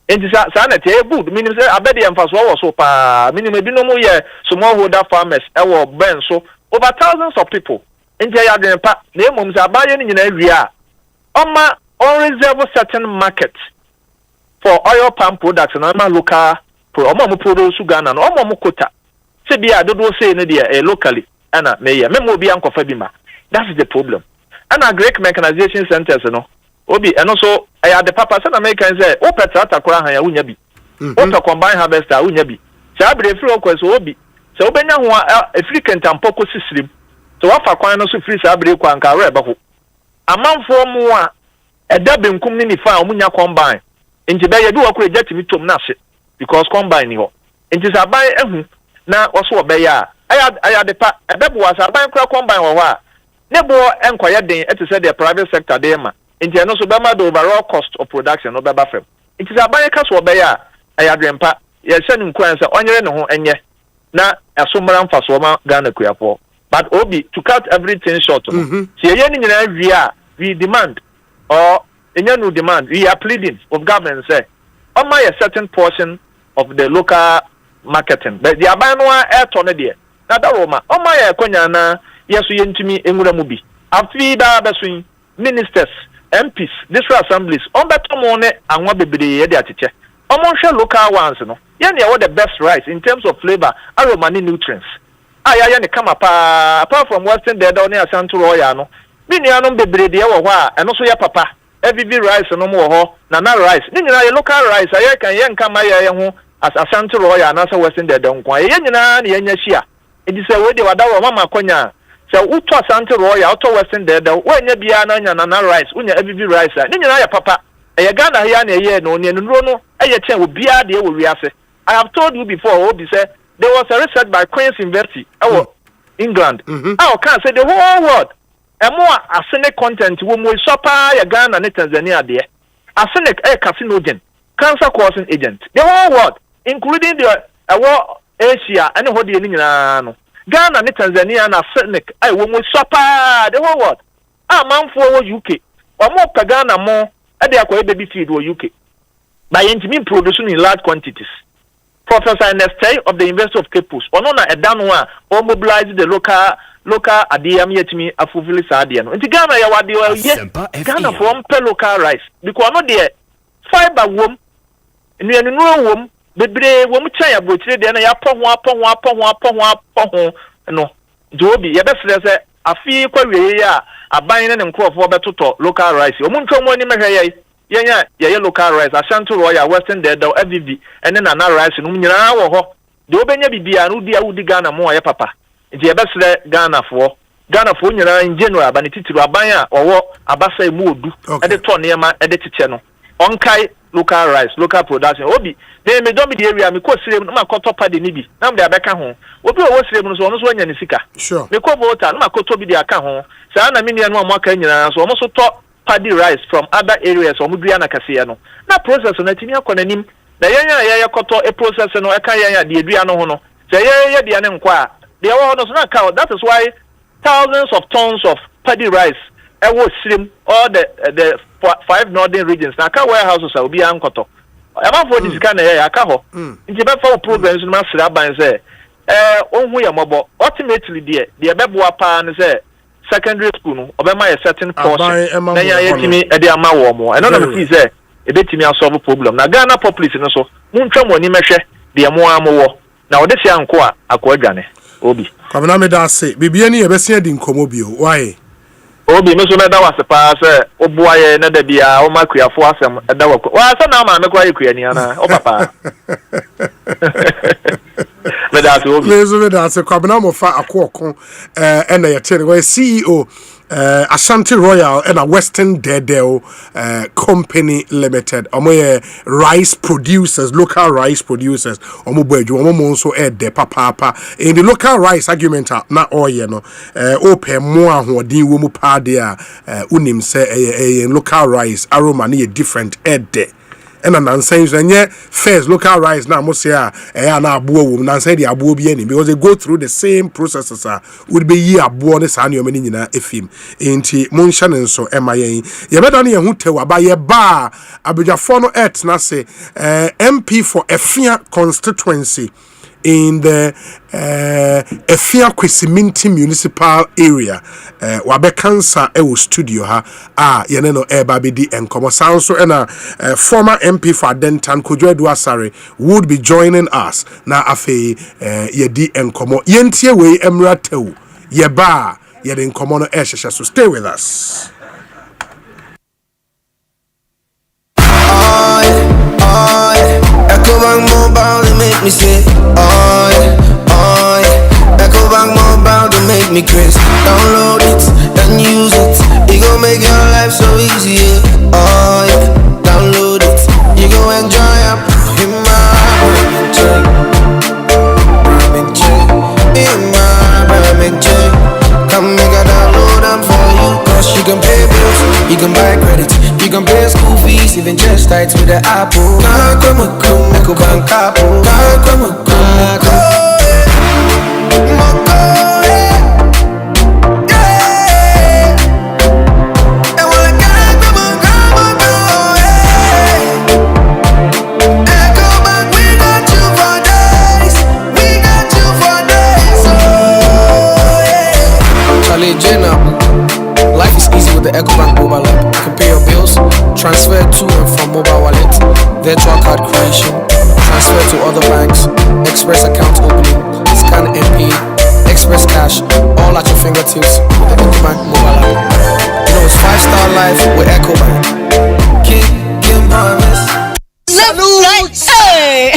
enti sa na te good minim say abede emfaso wo so pa minim ebi no mu ye smallholder farmers ewo ben so over thousands of people enti ya den pa na emom say abaye ni nyina awie a oma on reserve certain market for oil palm products na ma local oma mo produce Ghana no oma mo quota se bia dodo say no dey locally ana me mo obi ankofa bi ma that's the problem ana Greek mechanization centers no obi eno so aya the papa say na make say o petrata kora han ya unya bi o combine harvester unya bi say abre free okweso obi say obenya ho african tampoko sisrim so wafa kwan no so free say abre kwa nka re ba ho amanfo mu a eda benkum ni nifa omunya combine nti be ye bi wakora jetimi tom na se because combine ni ho nti say aban ehu na woso obe ya aya the pa ebebo was aban kora combine wo ho a nebo enkoye den ete say the private sector dey ma nti eno so bema the overall cost of production no beba fam nti say aban ka so be ya ayadrempa ye hye ne nkwan say onyere ne ho enye na asomra mfaso ma Ghana kuapo but obi to cut everything short no say ye ni nyina wi a we demand or enya no demand we are pleading of government say on my a certain portion of the local marketing but the aban no e to ne de na da roma on my ekonya na yeso ye ntumi enwura mu bi afi da besun ministers MPs, district assemblies, on better money and what be the atteche. Among local ones, no. Yeah, they are the best rice in terms of flavor, aroma, and nutrients. Yeah, come apart from Western there down near Santo Royano. Minianum be bredia or and also your papa. Every rice no more nana rice. Nina local rice, I can young come my as a Santo Royal and also Western there don't quite yen shia. It is a way they were down Mama Konya. So Uto Santo Royal, Auto Western there, when you be an nana rice, when you every rice, Nina papa. A Ghana here no no a chair will be a deal with Riase. I have told you before, Obi said there was a research by Queen's University, England. I can't say the whole world. And more arsenic content when we supper Ghana and Tanzania there. Arsenic a carcinogen, cancer causing agent. The whole world, including the Asia and what the Ghana and Tanzania and arsenic. When we supper the whole world. Man for UK or more Ghana more. They are baby feed or UK by intimate producing in large quantities. Professor Neste of the University of Cape Coast, or a Danwa, or mobilize the local Adiam yet me a fulfill Sadian. And Ghana, Ghana from per local rice because not there fiber womb, and then no womb, but they won't try a butcher, then I no. Joby, your best a fee query. A buying and crop for better local rice. You won't come when you yeah, local rice. I shan't to Royal Western there, though, every and then another rice in Umina. The Obenya be an Udi Ghana more, papa. It's your best Ghana for in general, but it's to a buyer or what a basse mood at the Tonyama at the channel. On Kai, local rice, local production. Obi, they may dominate the area, because my cotton paddy nibi. Now they are back home. What do was almost when you're sick? Sure. The Cobota, my cotobi the account. Sana million one more Kenya, so almost top paddy rice from other areas or Mudiana Casiano. Now process on a tinea conanim, the Yaya Koto, a process and a Kaya, the Adriano Hono. Say, yeah, the Anenqua. The owners not count. That is why thousands of tons of paddy rice. I will slim all the 5 northern regions. Now, warehouses will be uncoto. I'm for this kind of Akaho. In the for programs, Master Abba say, we are mobile. Ultimately, dear, the Ababua Pan say, secondary school, Obama a certain portion. Then you hear me at the Amawo. And none of these say, a bit me solve a problem. Now, Ghana population so, Muntram when you measure the Amoamo. Now, this young qua, Aquagane, Obi. Come on, me that say, Bibiani, a best in Comobio. Why? Obi me so me da wase pa se oboaye na da bia o makuafo asem da wako wa sa na ma me kwa ekuani ana o papa me da so obi me so me da se kwabena mo fa akoko na ye tere we CEO Ashanti Royal and a Western Dedel Company Limited. Omo rice producers, local rice producers. Omo boeju, omo so de papa. In the local rice argument, na oye no. Ope mo ahoden wo mu pa de a unim se local rice aroma na different de. And an nonsense and yet first local rice now must say na abuo nansen the abuo bi ani because they go through the same processes would be ye abuo ne sa ne omani nyina efim enti monsha ne so emayen ye beda ne hu tewa ba ye ba abujafo no et na say MP for Efia constituency in the Efia Kwesiminti municipal area wabe cancer studio ha yene no eba be di enkomo sanso and former MP for Adentan Kojo Asare would be joining us na afi ye di enkomo yentie we emra tew ye ba ye de enkomo no ehhehhe so stay with us. Ecobank Mobile, they make me say, oh yeah. Ecobank Mobile, they make me crazy. Download it and use it. It gon' make your life so easy, yeah. Oh yeah. Download it. You gon' enjoy it. In my check. Come make a download them for you. Cause you can pay bills, you can buy credit, you can pay school fees, even just tights with the Apple. Ecobank Apple. Life is easy with the EcoBank mobile app. You can pay your bills, transfer to and from mobile wallet, virtual card creation, transfer to other banks, express account opening, scan and pay, express cash, all at your fingertips with the EcoBank mobile app. You know it's 5-star life with EcoBank. King Promise. Hey!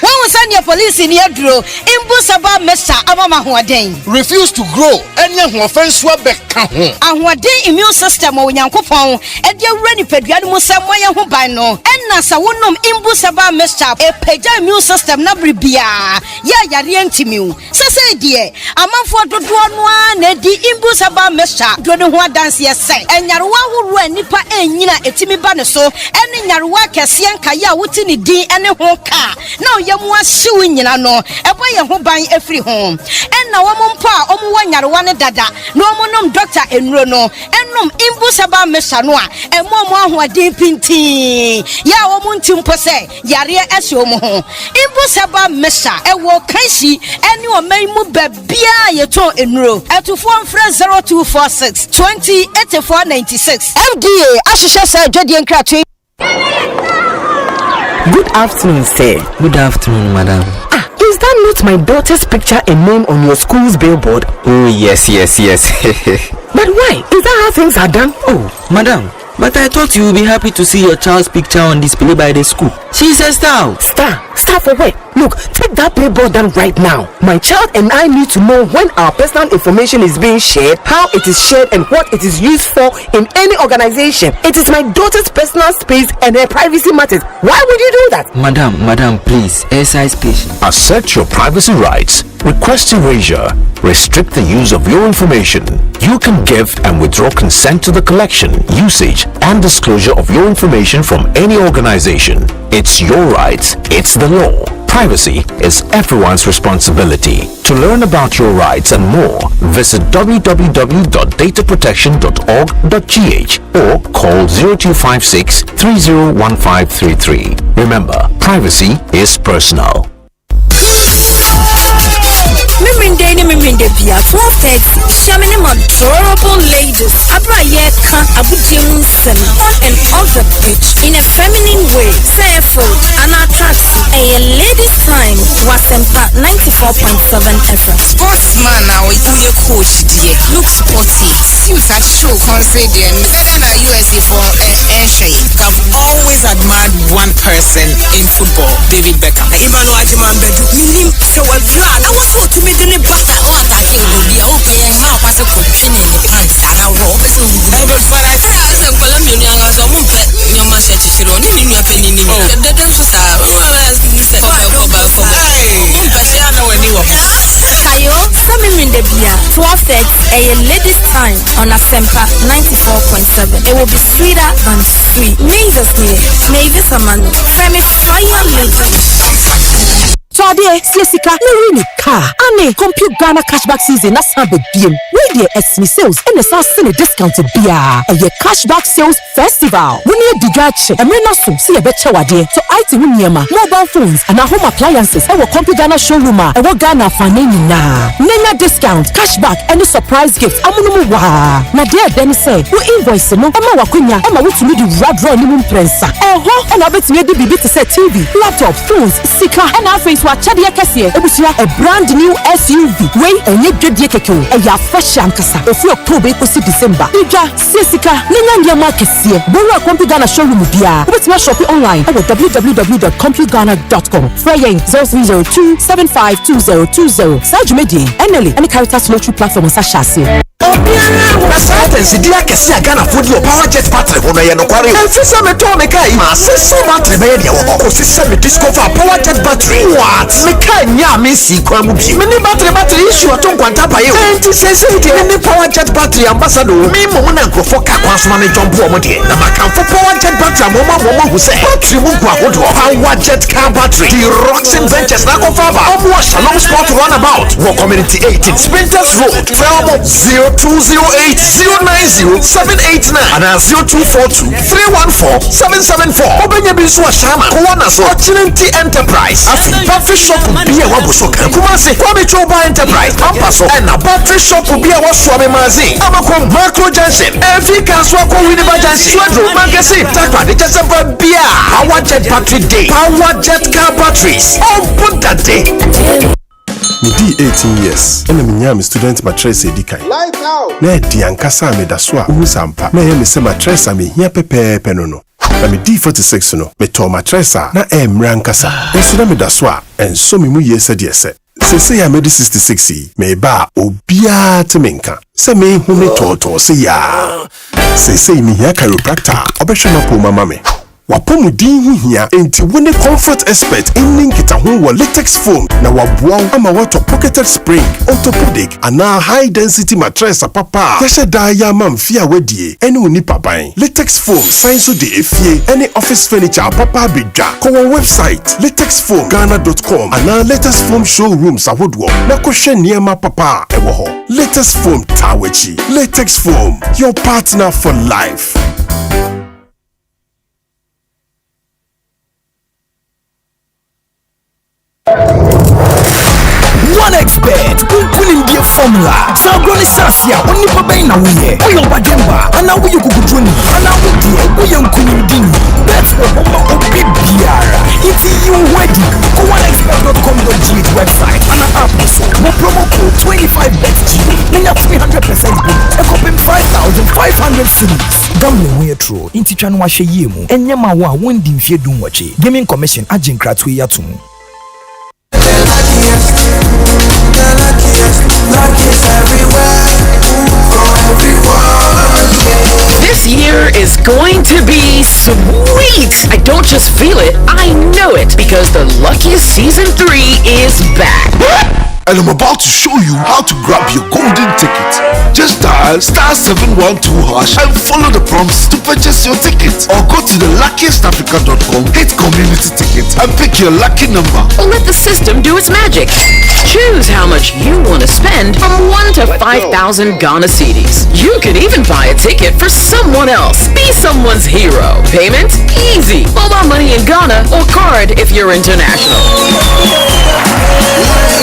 When we send your police in your draw, Imbusaba Mesa Amama Huaden. Refuse to grow. Any offense will be count. And what day immune system or Yankopon, and your ready pediad Musamaya Hubano, and Nasa Wunum Imbusaba Mesa, a peja immune system Nabribia. Ya Yarientimu. Sase dear, a month for the one, the Imbusaba Mesa, Dodua dance yes, and Yarwa who ran Nipa and Yina Etimi Banaso, and in Yarwa Cassian Kaya Wutini D and a hoka. Now Yamwa suing Yano, a boy who buy every home. And now Mumpa, Omuan Yarwana Dada, no monum doctor and Rono, and num Imbusaba Mesanoa, and Momo who are deep in tea. Ya Omuntum Pose, Yaria Esomo, Imbusaba Mesa, a walk Kashi, and you may move Bia Yato in row, at to form friends 0246 20 8496. FDA, Ashisha said, Jody and Cratching. Good afternoon, sir. Good afternoon, madam. Is that not my daughter's picture and name on your school's billboard? Oh, yes. But why? Is that how things are done? Oh, madam, but I thought you would be happy to see your child's picture on display by the school. She's a star. Star for what? Look, take that billboard down right now. My child and I need to know when our personal information is being shared, how it is shared, and what it is used for in any organization. It is my daughter's personal space and her privacy matters. Why would you do that? Madam, please, exercise patience. Assert your privacy rights. Request erasure. Restrict the use of your information. You can give and withdraw consent to the collection, usage, and disclosure of your information from any organization. It's your rights. It's the law. Privacy is everyone's responsibility. To learn about your rights and more, visit www.dataprotection.org.gh or call 0256 301533. Remember, privacy is personal. Miminde Pia 12:30. Shamini adorable ladies. Abraya can Abujimun Sem on and off the pitch in a feminine way. Fairful and attractive. A ladies' time was Asempa 94.7 FM. Sportsman now, you coach dear. Look sporty. Suits at show confident. Better than USA for entry. I've always admired one person in football, David Beckham. I was told to me the Kayo, Samiminde Bia, 12:30, a ladies' time on Asempa 94.7. It will be sweeter than sweet. Mavis here, Mavis Amano, Femi Fire Ladies. So there, Slesika, no car. Ane, compute Ghana cashback season. That's how the game. Where the SME sales and the SARS discounted beer. A year cashback sales festival. When you digache, and when also see a better idea. So item Yama, mobile phones and our home appliances. Our compute Ghana showroom. And what Ghana fanini na. Nena discount, cashback, and the surprise gifts. Amunumu wa. Na dear then say, we invoice no. Emma wakunya. Emma went to meet the rad draw minimum prensa. And I bet me the BB to set TV, laptop, phones, sika, and our face. Chadia Cassia, a brand new SUV. Way and you did Yakeko, a ya fresh ankasa. If you October, December. Ija, Sisika, Nanya Markesia, Bora Compugana showroom Bia. What's my shopping online at www.compugana.com. Fraying 0302 752020. Saj Medi, Enely, and the Caritas Lottery platform on Sashasi. Consultancy dia kesi agana fodi o power jet battery hono ye no kware o fisa me to me kai ma seso battery be dia wo ko sisa me discover power jet battery what me kai nya me si kwa mu bi me ni battery issue to nkwanta pa ye o enti sensitivity ni power jet battery ambassador me mo na nkrofo ka kwansoma me jombo o mo de na makamfo power jet battery mo hu se battery mu kwa hodo power jet car battery the Roxen Ventures na ko fa ba o mo Shalom Sport runabout wo community 18 Sprinters Road Felmo 0208 090-789 and 0242-314-774. Obenya Binsua Shama, Kowana so Chinenti Enterprise. Battery shop will be a Wabusoka. Kumasi, Kwame Choba Enterprise, Pampaso, and a battery shop will be a Waswami Mazi. Amakom Macro Junction, every Kaswako Winneba Junction, Swedro, Magazine, Takwa, the Jasamba Bia, Power Jet Battery Day, Power Jet Car Batteries. Oh, put that day. Midi 18 years. And I'm a student mattress edikai. Lights out. Na di ankasa me da so a Asempa. Na me se mattress me hia pepepe no. Na me D46 no. Me to mattress na emra ankasa. Esi na me da so a enso me mu yesa de ese. Se ya me di 66 me ba obia te menka. Se me hu me toto se ya. Se me hia chiropractor. Obehwe no po mama me. Wapomu din hia enti wone comfort expert in kita ho wo latex foam na waboa ama wato pocketed spring orthopedic ana high density mattress papa yeshe da ya mamfia wadie ene oni papan latex foam science de efie any office furniture papa bidwa ko website latexfoamghana.com ana latex foam showrooms ahodwo na ko hwe niema papa ewo ho latex foam tawechi latex foam your partner for life. One expert, Unkunin Beer Formula, Sagroni Sasia, only Pabena Wuye, Oyo Bajemba, and now you Kukutuni, and now we are Kunin Dini. That's what Obi Biara. It's you ready. Go onexpert.com.gh website and an app also. No promo code 25BETG. Then you have 300% boost. A copy 5,500 cities. Gambling way through. Inti Chanwashe Yemu. And Yamawa won't dim here doom watching. Gaming Commission, Ajin Kratwe Yatumu. This year is going to be sweet. I don't just feel it, I know it, because the luckiest season 3 is back. And I'm about to show you how to grab your golden ticket. Just dial *712# and follow the prompts to purchase your ticket. Or go to the luckiestafrica.com, hit community ticket and pick your lucky number. Or let the system do its magic. Choose how much you want to spend from 1 to 5,000 Ghana cedis. You can even buy a ticket for someone else. Be someone's hero. Payment? Easy. Mobile money in Ghana or card if you're international.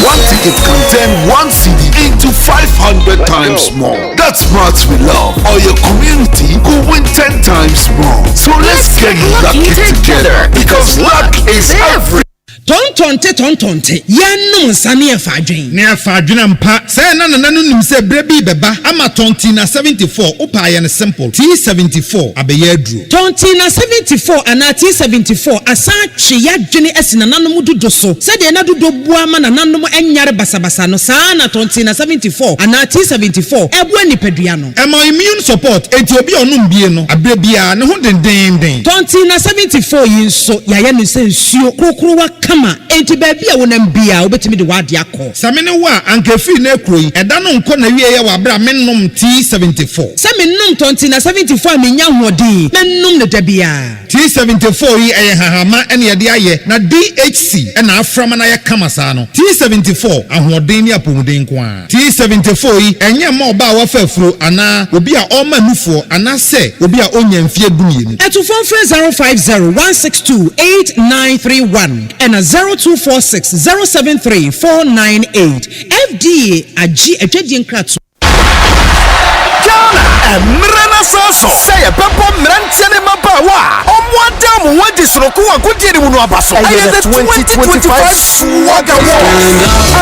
One ticket can turn 1 CD into 500 times more. That's smart we love. Or your community could win 10 times more. So let's get lucky together because luck is everything. Tontonte yanum nsane afadwen ne afadwen mpa say na nim say brebi beba ama tontina 74 opa ye ne simple T74 abeye aduru tontina 74 ana T74 asa twe yadwene asina nanom dodo so say de na dodo bua ma nanom enyare basabasa no saa na tontina 74 ana T74 ebu anipadua no ema immune support enti obi onum bie no abrebia ne ho denden tontina 74 yinso yaye ne se nsuo krokrowa kama enti baby a wonam bia obetimi de wade akọ samene wa ankefi na ekroyi eda no nko na wie ye wa bra mennom T74 samennom tontina 74 menya hodi mennom ne dabia T74 yi eye hahama ene ye de aye na DHC ena aframa na ye kama sa no T74 ahoden ni apomuden ko a T74 yi enye ma oba wa fafuro ana obi a oma nufo ana se obi a onya mfie dumie etu phone 05016289931 and a 0246073498 FDA agi etwedie nkratu Mrana soso say pepo mrantiane mabawa omwadam wadi sroku akudiri munu abaso the 2025 Swagger Awards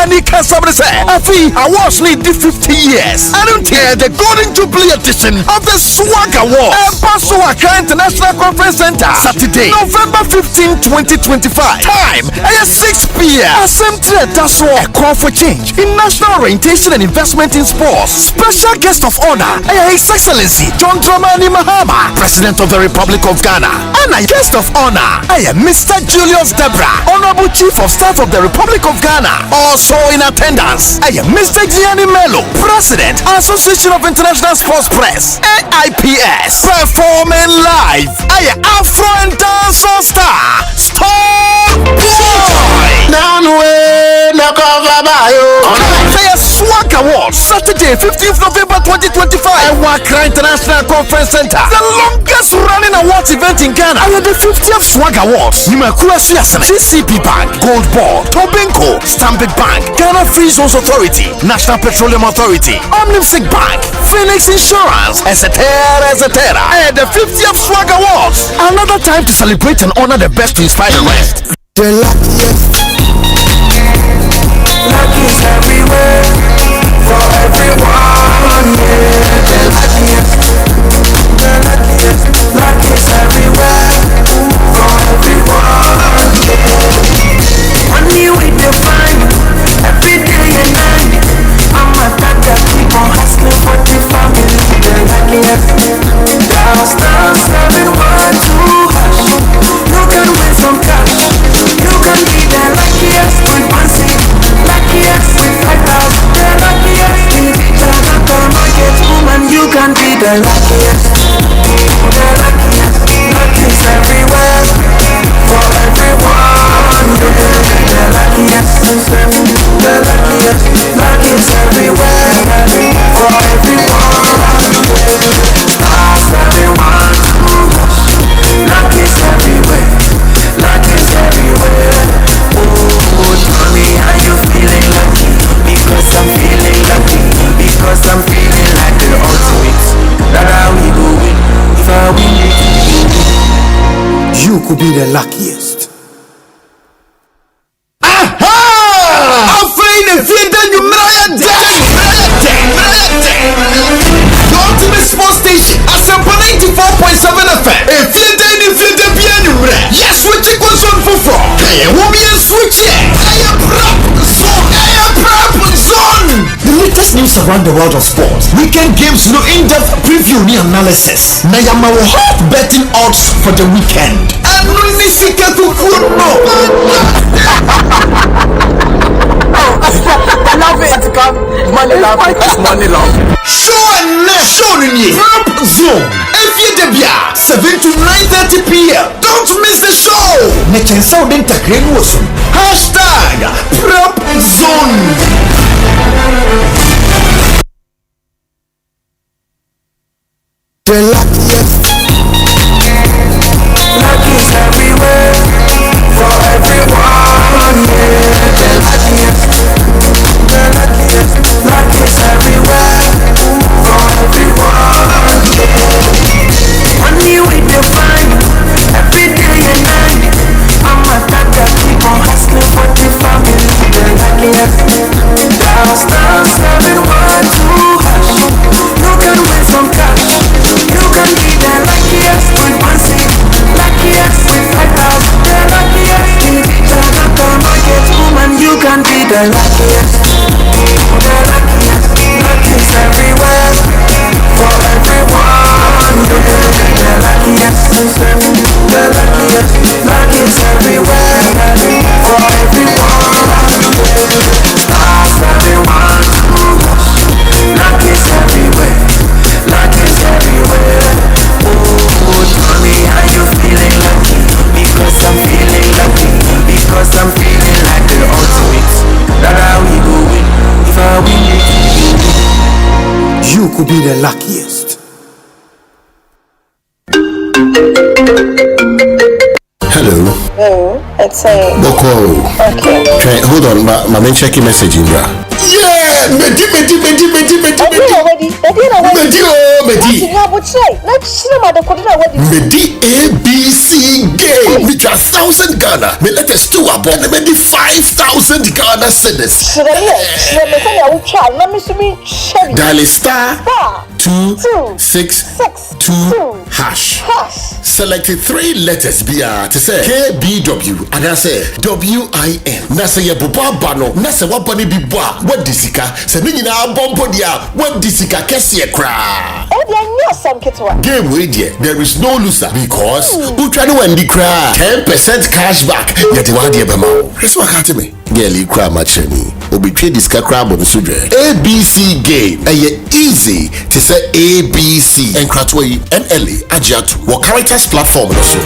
Anika Sabre say afi awards need 50 years I don't hear the Golden Jubilee edition of the Swagger Awards Bonsu International Conference Center Saturday November 15 2025 time 6 p.m. Asempa that's a call for change in national orientation and investment in sports special guest of honor His Excellency John Dramani Mahama, President of the Republic of Ghana, and a guest of honor, Mr. Julius Debra, Honorable Chief of Staff of the Republic of Ghana. Also in attendance, Mr. Gianni Melo, President, Association of International Sports Press, AIPS, performing live, Afro and Dancehall Star, Star Boy. Say a Swag Awards, Saturday, 15th November 2025. Wakra International Conference Center, the longest running awards event in Ghana. And the 50th Swag Awards, Nimakura Suyasana, GCP Bank, Gold Board, Tobinco, Stanbic Bank, Ghana Free Zones Authority, National Petroleum Authority, Omnimsic Bank, Phoenix Insurance, etc. And the 50th Swag Awards, another time to celebrate and honor the best to inspire the rest. The luckiest, lucky's everywhere, for everyone, yeah. The luckiest, lucky's everywhere, for everyone, yeah. Money we define, every day and night. I'm a doctor, keep on hustling for the family. The luckiest, dial star 712 hash. You can win some cash. You can be the luckiest with one seat, luckiest with 5,000. The luckiest in the market woman. You can be the luckiest, the luckiest. Lucky's everywhere, for everyone. The luckiest, the luckiest. Lucky's everywhere, for everyone. Stars everyone. Lucky's everywhere. Lucky's everywhere. Oh, tell me how you feeling lucky. Because I'm feeling lucky. Because I'm feeling like the ultimate. That how we go win. If I win it, you could be the luckiest. Aha! I'm feeling the freedom you made. The ultimate sports station, Asempa 94.7 FM. If you didn't be anywhere, yes, we take one son for four. Hey, we'll be a switch. Hey, a prop zone. The latest news around the world of sports, weekend games, no in-depth preview, ni analysis. Nayama will hot betting odds for the weekend. And Nisika Kukuno. I love it. Money love. Money love. Show me. Prop zone. Every day, 7 to 9:30 p.m. Don't miss the show. Nechen Saudin Takren Wosu. Hashtag Prop Zone. The luckiest, lucky's everywhere, for everyone, yeah. The luckiest, lucky's everywhere, for everyone, yeah. Money we define, every day and night. I'm a doctor, keep on hustling for the family. The luckiest, dial star 712 hash. You can win some cash. You can be the luckiest with one seat, luckiest with 5,000. The luckiest in the market woman. You can be the luckiest, the luckiest. Lucky's everywhere, for everyone. The luckiest, the luckiest. Lucky's everywhere, for everyone. Stars everyone. Lucky's everywhere. Lucky's everywhere. Oh, tell me how you feeling lucky. Because I'm feeling lucky. Because I'm feeling like the ultimate. That how we go win. If I win it, you could be the luckiest. Hello. Oh, it's a Boko. Okay. Hold on, my main checking message in there. Yeah, Medi. Medi ABC game with 1,000 Ghana. Me let us do about the Medi 5,000 Ghana cedis. Dial star 262 hash. Select 3 letters BR to say KBW and I say WIN. Na say ye boba bano. Na say wabani bibwa. What disika? Se mini na bombo dia. What disika kesi kra. Game with ye. There is no loser because Utrani wendi kra 10% cashback. Yeti wadi ebema. That's what happened to me. Girl, kra macheni. Obi trade diska kra bonusudre. ABC game. Aye easy to say ABC. And kratwe NLA Ajatu. What characters platform also.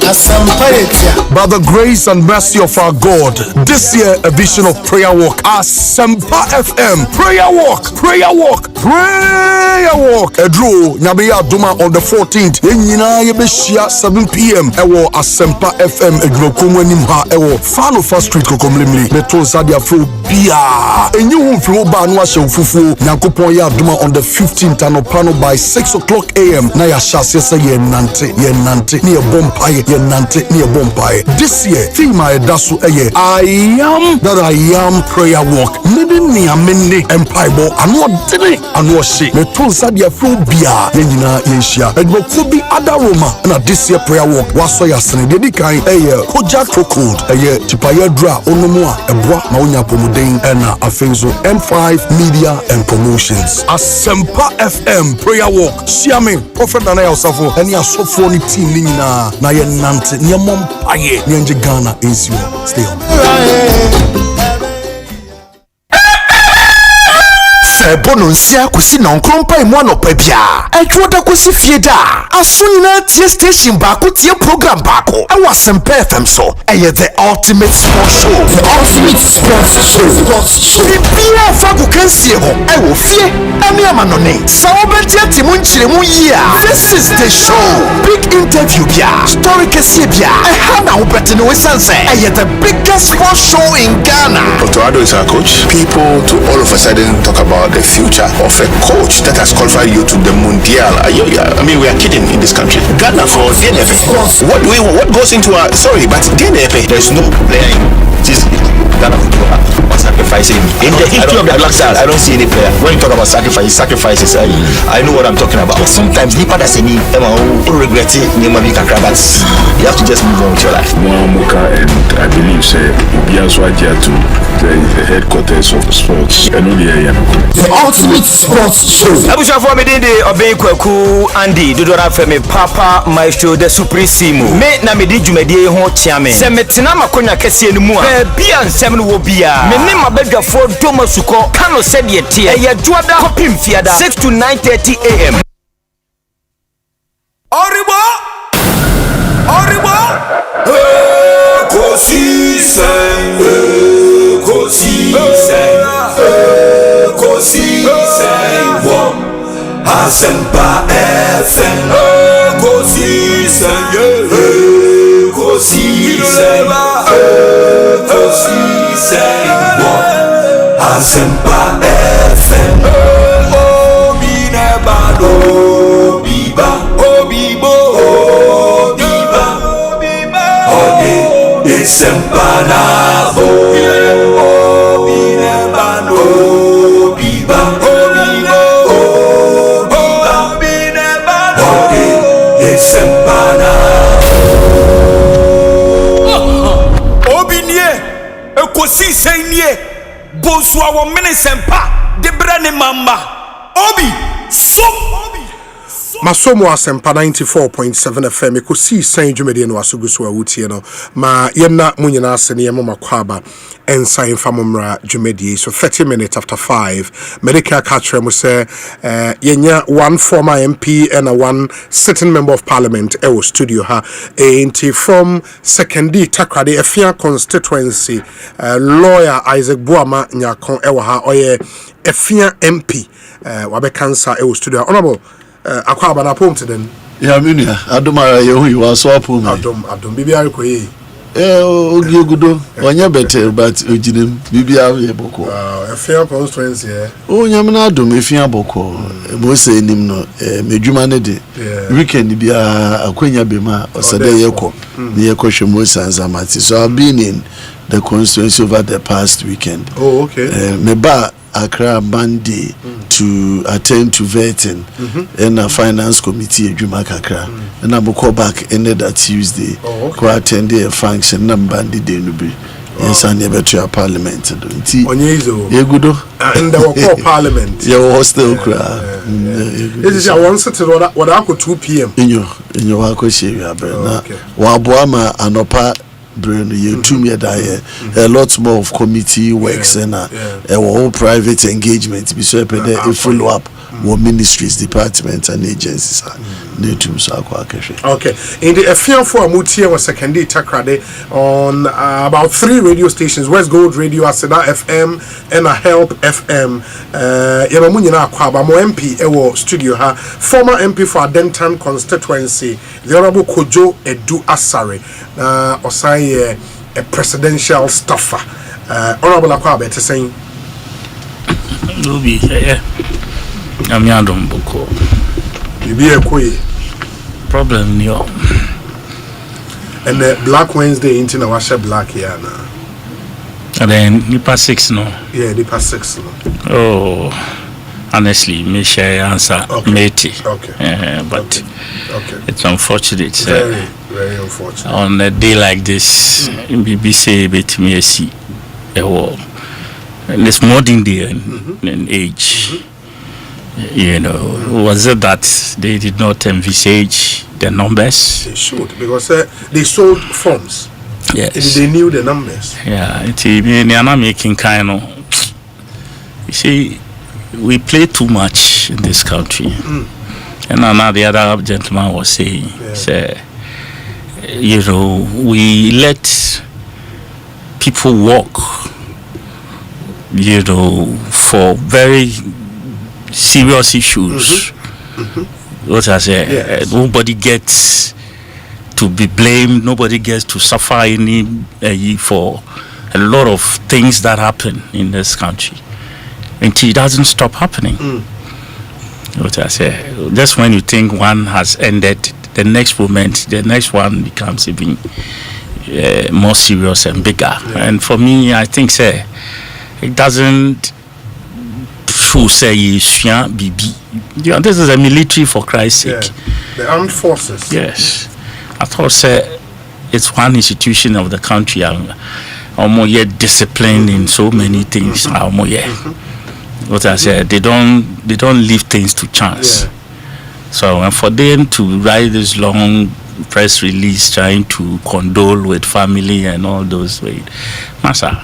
By the grace and mercy of our God, this year edition of Prayer Walk, Asempa FM, Prayer Walk, Prayer Walk, Prayer Walk. Edro, Nabia Duma on the 14th. Yenina Yebeshia 7 p.m. Ewo Asempa FM Edro Kumwenimha Ewo Fano Fast Street Kokomlimli. Metro Zadia Fro Bia. And you won't flow Banwa Fufu. Nankupon Ya Duma on the 15th and Opano by 6 o'clock a.m. Naya Shasesa Yenante near Bompaye Yenante near Bompaye. This year, theme I dasu eye. I am that I am prayer walk. Maybe me a mini empire bo. I know did I know she. Me told Sadia Phobia. Yenina Yeshia. And what could be other Roma. And this year prayer walk. Waso ya sene. Dedi kai eye. Koja Trocode. Eye. Tipaya dra. Onomwa. Ebwa. Maunya Pomodeng. Ena Afenzo. M5 Media and Promotions. Asempa FM prayer walk. Siame. Prophet Nana Yosafo. Eni asofo ni team ni na yenante. Ni Mompaye. Ni nje Ghana. Stay on. Bono nsia kusi na nkrompa emu anopabia adwoda kusi fieda asonina tie station baako tie program baako ewa Asempa FM so the ultimate sports show bibia fagu kansie ho ewo fie ame amanone sawobetia timu nchire mu yia this is the show big interview bia story kesi bia ehana obete no wesanse the biggest sports show in Ghana. Dr. Ado is our coach. People to all of a sudden talk about the future of a coach that has qualified you to the Mundial. I mean, we are kidding in this country. Ghana for DNF. What goes into our DNF? There's no player Ghana football sacrificing. In the history of the Black Stars, I don't see any player. When you talk about sacrifices, I know what I'm talking about. But sometimes Nipa does any regret it, but you have to just move on with your life. Moamuka, and I believe Bianswadia to the headquarters of sports. The ultimate sports show. Abusha for me de obey kwaku Andy Dodora Femi Papa Maestro the Supremo. Me na me di dwumadi ho chiame. Se metena makonya kese enu mu a bia nsem no wo bia. Me ne mabadwafo domasuko kano said ye tie. Eye dwoada kopim fiada 6 to 9:30 a.m. Oribo Asempa FM Ekosiisen Asempa FM Obinebado Biba Obibo Biba Ode Esempanabo Obinebado Biba Ekosiisen nie Bonsu awo mene sempa de brane mamba obi so Masomo Asempa 94.7 FM Ekosiisen dwumede no asuguso awutie no ma yemna munyina asene yemo makwaba ensign famomra dwumede so 30 minutes after 5 medical catcher mo say yenya one former MP and one sitting member of parliament ewo studio ha enti from secondary takrade efia constituency lawyer Isaac Buama nyakon ewo ha oye efia MP wabe cancer ewo studio honorable akwaba na pom teden ya minia adomara yehu you so pom adom bibia rekoye ogiegudo wanya better but ojinem bibia ye boko efia constituency onyamna adom efia boko mo se nim no medwuma ne de weekend bia akwanya bema osede yekọ ne yekọ hwemo sanzamati so I've been in the constituency over the past weekend. Oh, okay. Me ba Accra Monday to attend to vetting in a finance committee Juma Kakra. And I will call back in that Tuesday. Go attend a function number and the day no be. Yes, I never to a parliament. Onyezo. You good? And they will call parliament. You hostel cry. This is our one set what I could 2 p.m. In your Wako Shia Berna. Wabuama Anopa brain you to me that a lot more of committee works and a whole private engagement be so a follow up more ministries, departments and agencies okay. In the affair for Mutia was secondary takrade on about 3 radio stations: West Gold Radio, Aseda FM, and a Help FM. Yamamunyina Kwaba mo MP ewo studio ha. Former MP for Adentan constituency, the Honorable Kojo Edu Asare. Osei a presidential staffer. Honorable Akwaba to saying. Lubi, I'm Yadom Boko. You be a quay. Problem, yo. And the Black Wednesday into the washer black here now. And then Nipa 6 no. Yeah, Nipa 6 no. Oh, honestly, me share answer matey. Okay. But it's unfortunate. Very unfortunate. On a day like this, BBC bet me see a war. This modern day and age. You know, was it that they did not envisage the numbers? They should, because they sold forms. Yes. They knew the numbers. Yeah, they are not making kind of. You see, we play too much in this country. And now the other gentleman was saying, say, you know, we let people walk, you know, for very serious issues. What I say, nobody gets to be blamed, nobody gets to suffer any for a lot of things that happen in this country until it doesn't stop happening. What I say, just when you think one has ended, the next moment, the next one becomes even more serious and bigger. And for me, I think say it doesn't show say BB. Yeah, this is a military, for Christ's sake. The armed forces. Yes. I thought say it's one institution of the country almost yet disciplined in so many things. What I said, they don't leave things to chance. So and for them to write this long press release trying to condole with family and all those ways, Master,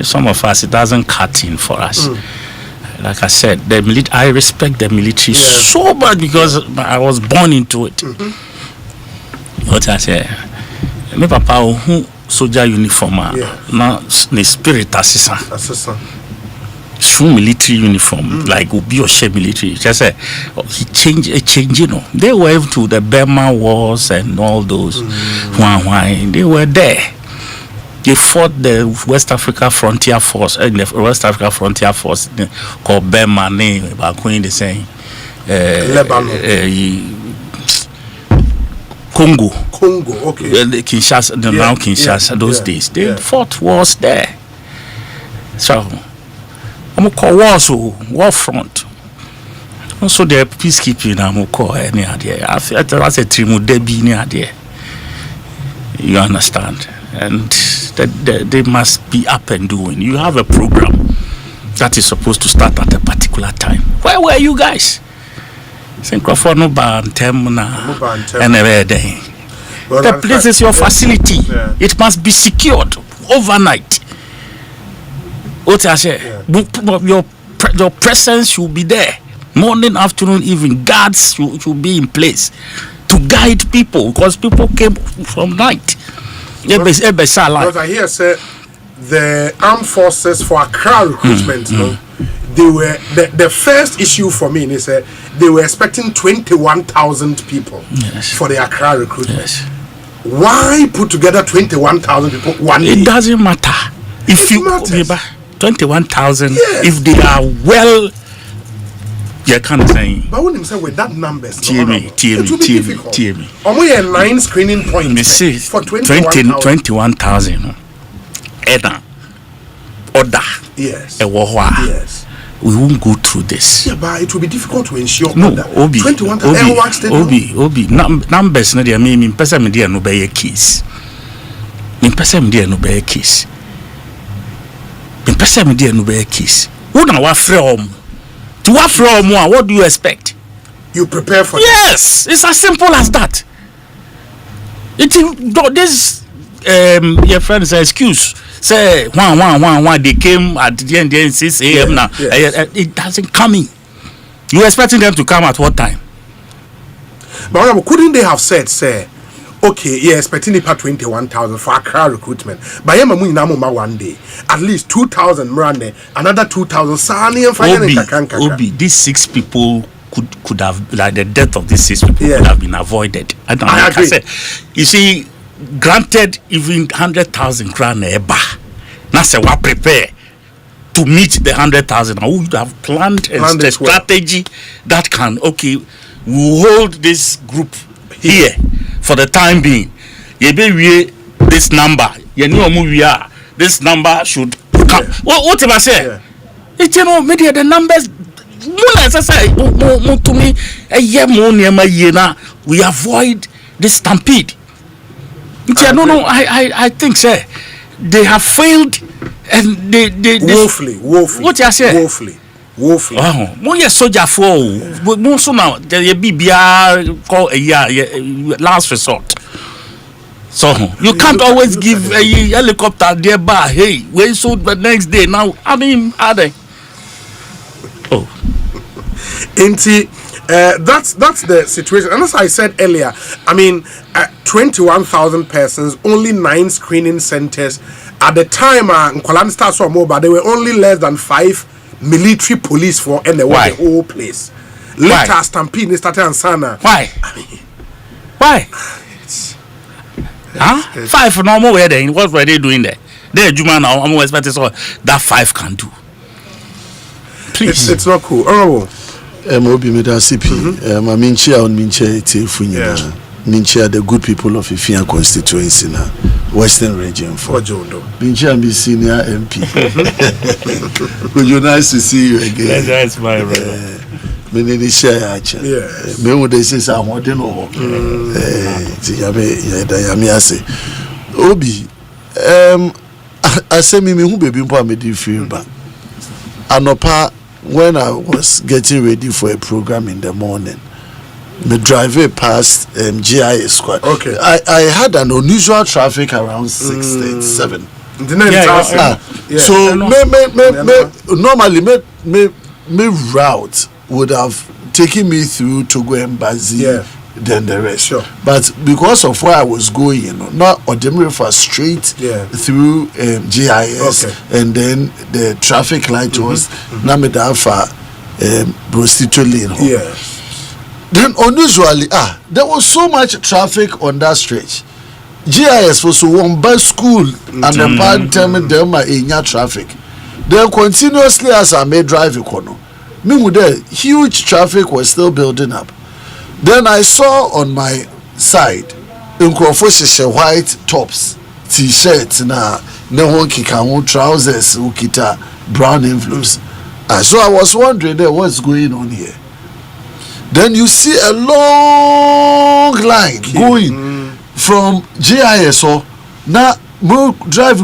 some of us it doesn't cut in for us. Like I said, I respect the military so much because I was born into it. What I say, my papa who soldier uniform, now the spirit assistant. True military uniform, like Ubi or She military. Just say he changed, you know. They went to the Burma wars and all those. They were there. They fought the West Africa Frontier Force, and the West Africa Frontier Force called Burma. Back when they saying Lebanon. Congo, okay. Kinshasa, now Kinshasa. Those days they fought wars there. So I'm call war front. Also the peacekeeping I'm call any idea. I feel that's a trimu debi any idea. You understand? And they must be up and doing. You have a program that is supposed to start at a particular time. Where were you guys? The place is your facility. It must be secured overnight. What I say, your presence should be there. Morning, afternoon, evening. Guards should be in place to guide people because people came from night. Because I hear say the armed forces for Accra recruitment, they were the first issue for me. They said they were expecting 21,000 people for the Accra recruitment. Why put together 21,000 people one day? It doesn't matter if you 21,000 if they are well. You can't say. But when you say with that numbers, TME. Only a 9 screening points for 21,000. Order. Yes. Yes. We won't go through this. Yeah, but it will be difficult to ensure. No, that. Obi. 21,000. Obi. Numbers. No, they mean person media no be a case. Person media no be a case. Person media no be a case. Who na wa from? To what from? What do you expect? You prepare for yes, it's as simple as that. This your friend's excuse. Say one they came at the end 6 a.m. now. It doesn't come in. You expecting them to come at what time? But couldn't they have said, say, okay, yeah, expecting it 21,000 for Accra recruitment. But I'm one day, at least 2,000 Mrande, another 2,000 Sani and Obi, these 6 people could have, like the death of these 6 people could have been avoided. I agree. You see, granted, even 100,000 crown eba. Now say what prepare to meet the 100,000. I would have planned a strategy that can we'll hold this group here for the time being. We this number. You know we are. This number should come. What if I say? It's maybe the numbers. To me, we avoid this stampede. No, I think, sir, they have failed and they woefully. What you say? Woefully. Oh, more soldier for more so now. There be call a year last resort. So you can't always give a helicopter there, but hey, wait so the next day now. I mean, are they? Oh, that's the situation. And as I said earlier, I mean, 21,000 persons, only 9 screening centers. At the time, Nkolan Stars or Mobile, there were only less than 5 military police for the whole place. Later, stampede started in Sana. Why? Why? Huh? 5 normal were there. What were they doing there? They're Juma now. I'm expecting that 5 can do. Please. It's not cool. Honorable. Obi Medasipi, Minchia on Minchia Tifunya, Minchia, the good people of Ifia constituency na Western region for Jodo. Minchia be senior MP. Would you nice to see you again? That's my brother. Many share action. Yes. Me would say some more than all. Obi, I say me who baby me do feel back. Anopa. When I was getting ready for a program in the morning, the driver passed GIA squad. Okay. I had an unusual traffic around 6:37. So normally my route would have taken me through Togo Embassy, then the rest. Sure. But because of where I was going, not ordinary for straight through GIS, and then the traffic light was Namidafa Prostitute Lane. Then unusually, there was so much traffic on that stretch. GIS was one by school and the part time them in traffic. Then continuously as I made drive econo, meanwhile, huge traffic was still building up. Then I saw on my side in white tops, t-shirts, na kika trousers, ukita brown envelopes. So I was wondering what's going on here. Then you see a long line going from GISO. Now me drive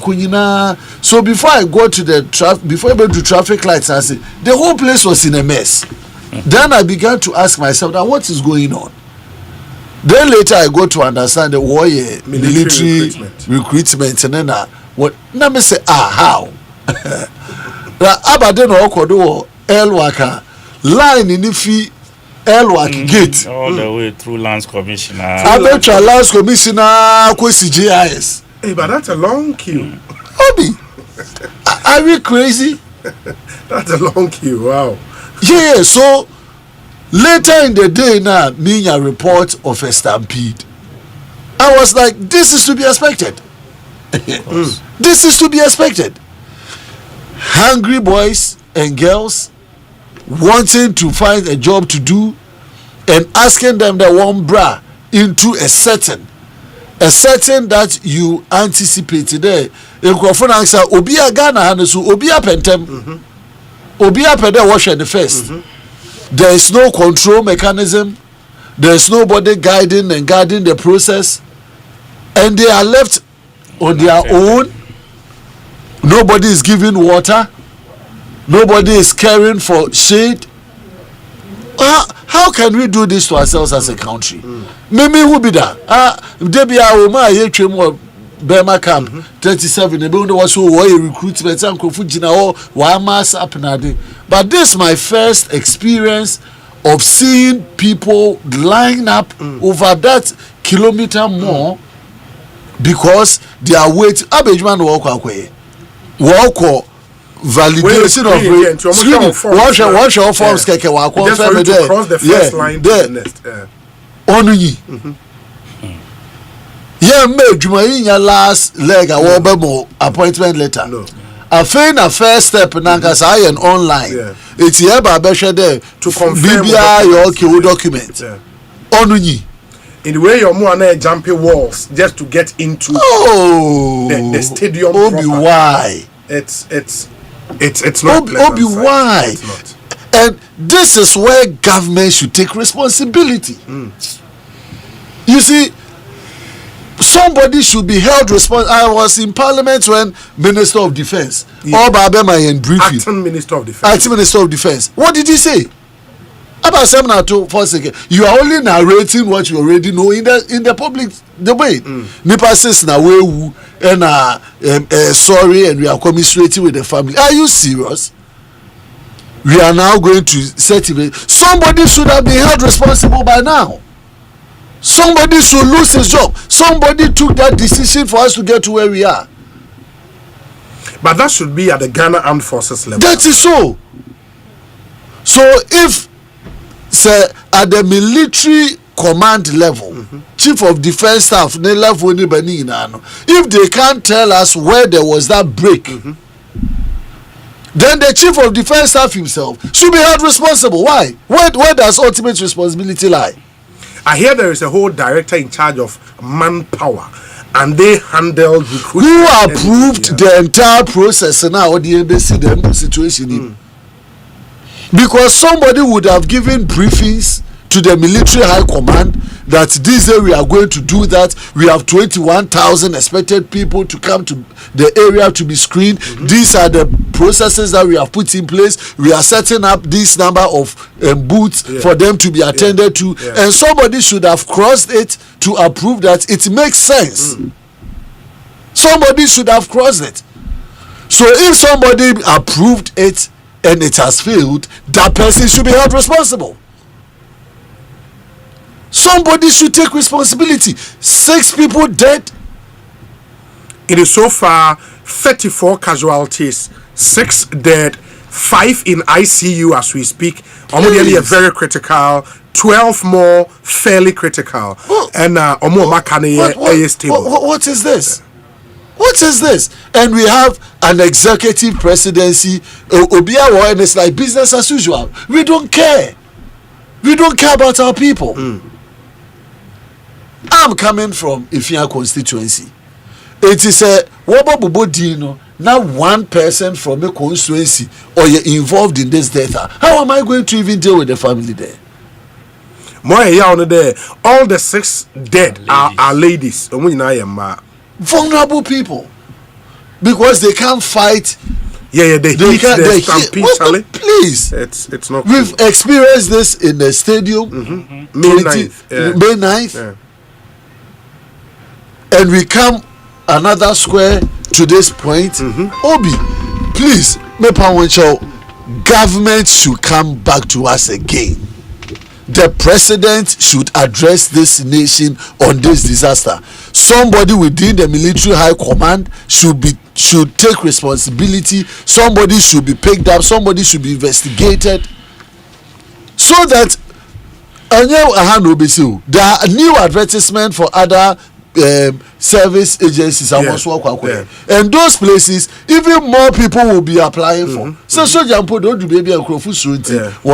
kunyina. So before I go to the before I go to traffic lights, I see the whole place was in a mess. Then I began to ask myself, now what is going on? Then later I go to understand the warrior military recruitment and then what? Now me say how? Abaden okodo Elwaka line in the Elwak gate all the way through Lands Commissioner. Abetra Lands Commissioner kwesi GIS. Hey, but that's a long queue. Obi, are we crazy? That's a long queue. Wow. Yeah, so later in the day now, me a report of a stampede. I was like, this is to be expected. This is to be expected. Hungry boys and girls wanting to find a job to do and asking them that one bra into a setting that you anticipated there. Answer Obia Ghana and so Obia Pentem. Obia Pede wash the first. There is no control mechanism. There is nobody guiding and guarding the process, and they are left on their own. Nobody is giving water. Nobody is caring for shade. How can we do this to ourselves as a country? Maybe who be that? Debia Oma Yechemo Bema Camp 37. The building was so recruitment and Kofujina or mass happening. But this is my first experience of seeing people line up over that kilometer more because they are waiting. Abejman walk validation of screening. Wash your forms keke wa confirm there. Cross the first line to the next. Onuyi. Yeah, me juma yin last leg a wo be appointment letter. No. A first step nanka say an online. It's here ba be hwe there to confirm your okay document. Onuyi. In the way your more na jumping walls just to get into the stadium proper. Why? It's not Obi, why? It's not. And this is where government should take responsibility. You see, somebody should be held responsible. I was in Parliament when Minister of Defence, Obama and briefing. Acting Minister of Defence. Acting Minister of Defence. What did he say? About 7 or 2 for a second. You are only narrating what you already know in the public debate. Nipa says na we and sorry and we are commiserating with the family. Are you serious? We are now going to set it. Somebody should have been held responsible by now. Somebody should lose his job. Somebody took that decision for us to get to where we are. But that should be at the Ghana Armed Forces level. That is so. So if say at the military command level, chief of defense staff, if they can't tell us where there was that break, then the chief of defense staff himself should be held responsible. Why? Where does ultimate responsibility lie? I hear there is a whole director in charge of manpower, and they handle recruitment. Who approved the entire process now? Or the embassy, the situation in? Because somebody would have given briefings to the military high command that this day we are going to do that. We have 21,000 expected people to come to the area to be screened. These are the processes that we have put in place. We are setting up this number of booths for them to be attended to. And somebody should have crossed it to approve that it makes sense. Somebody should have crossed it. So if somebody approved it and it has failed, that person should be held responsible. Somebody should take responsibility. 6 people dead. It is so far 34 casualties, 6 dead, 5 in ICU as we speak. Almost very critical. 12 more fairly critical. And what is this? What is this? And we have an executive presidency, Obiawa, and it's like business as usual. We don't care. We don't care about our people. I'm coming from Ifia constituency. It is a Wababubodino, now one person from a constituency or you're involved in this data. How am I going to even deal with the family there? All the 6 dead are ladies. Vulnerable people, because they can't fight. They stampede. Please, it's not. We've experienced this in the stadium, May 9th. May 9th, and we come another square to this point. Obi, please, government should come back to us again. The president should address this nation on this disaster. Somebody within the military high command should take responsibility. Somebody should be picked up. Somebody should be investigated, so that there are new advertisement for other service agencies and those places, even more people will be applying for. So don't do baby and one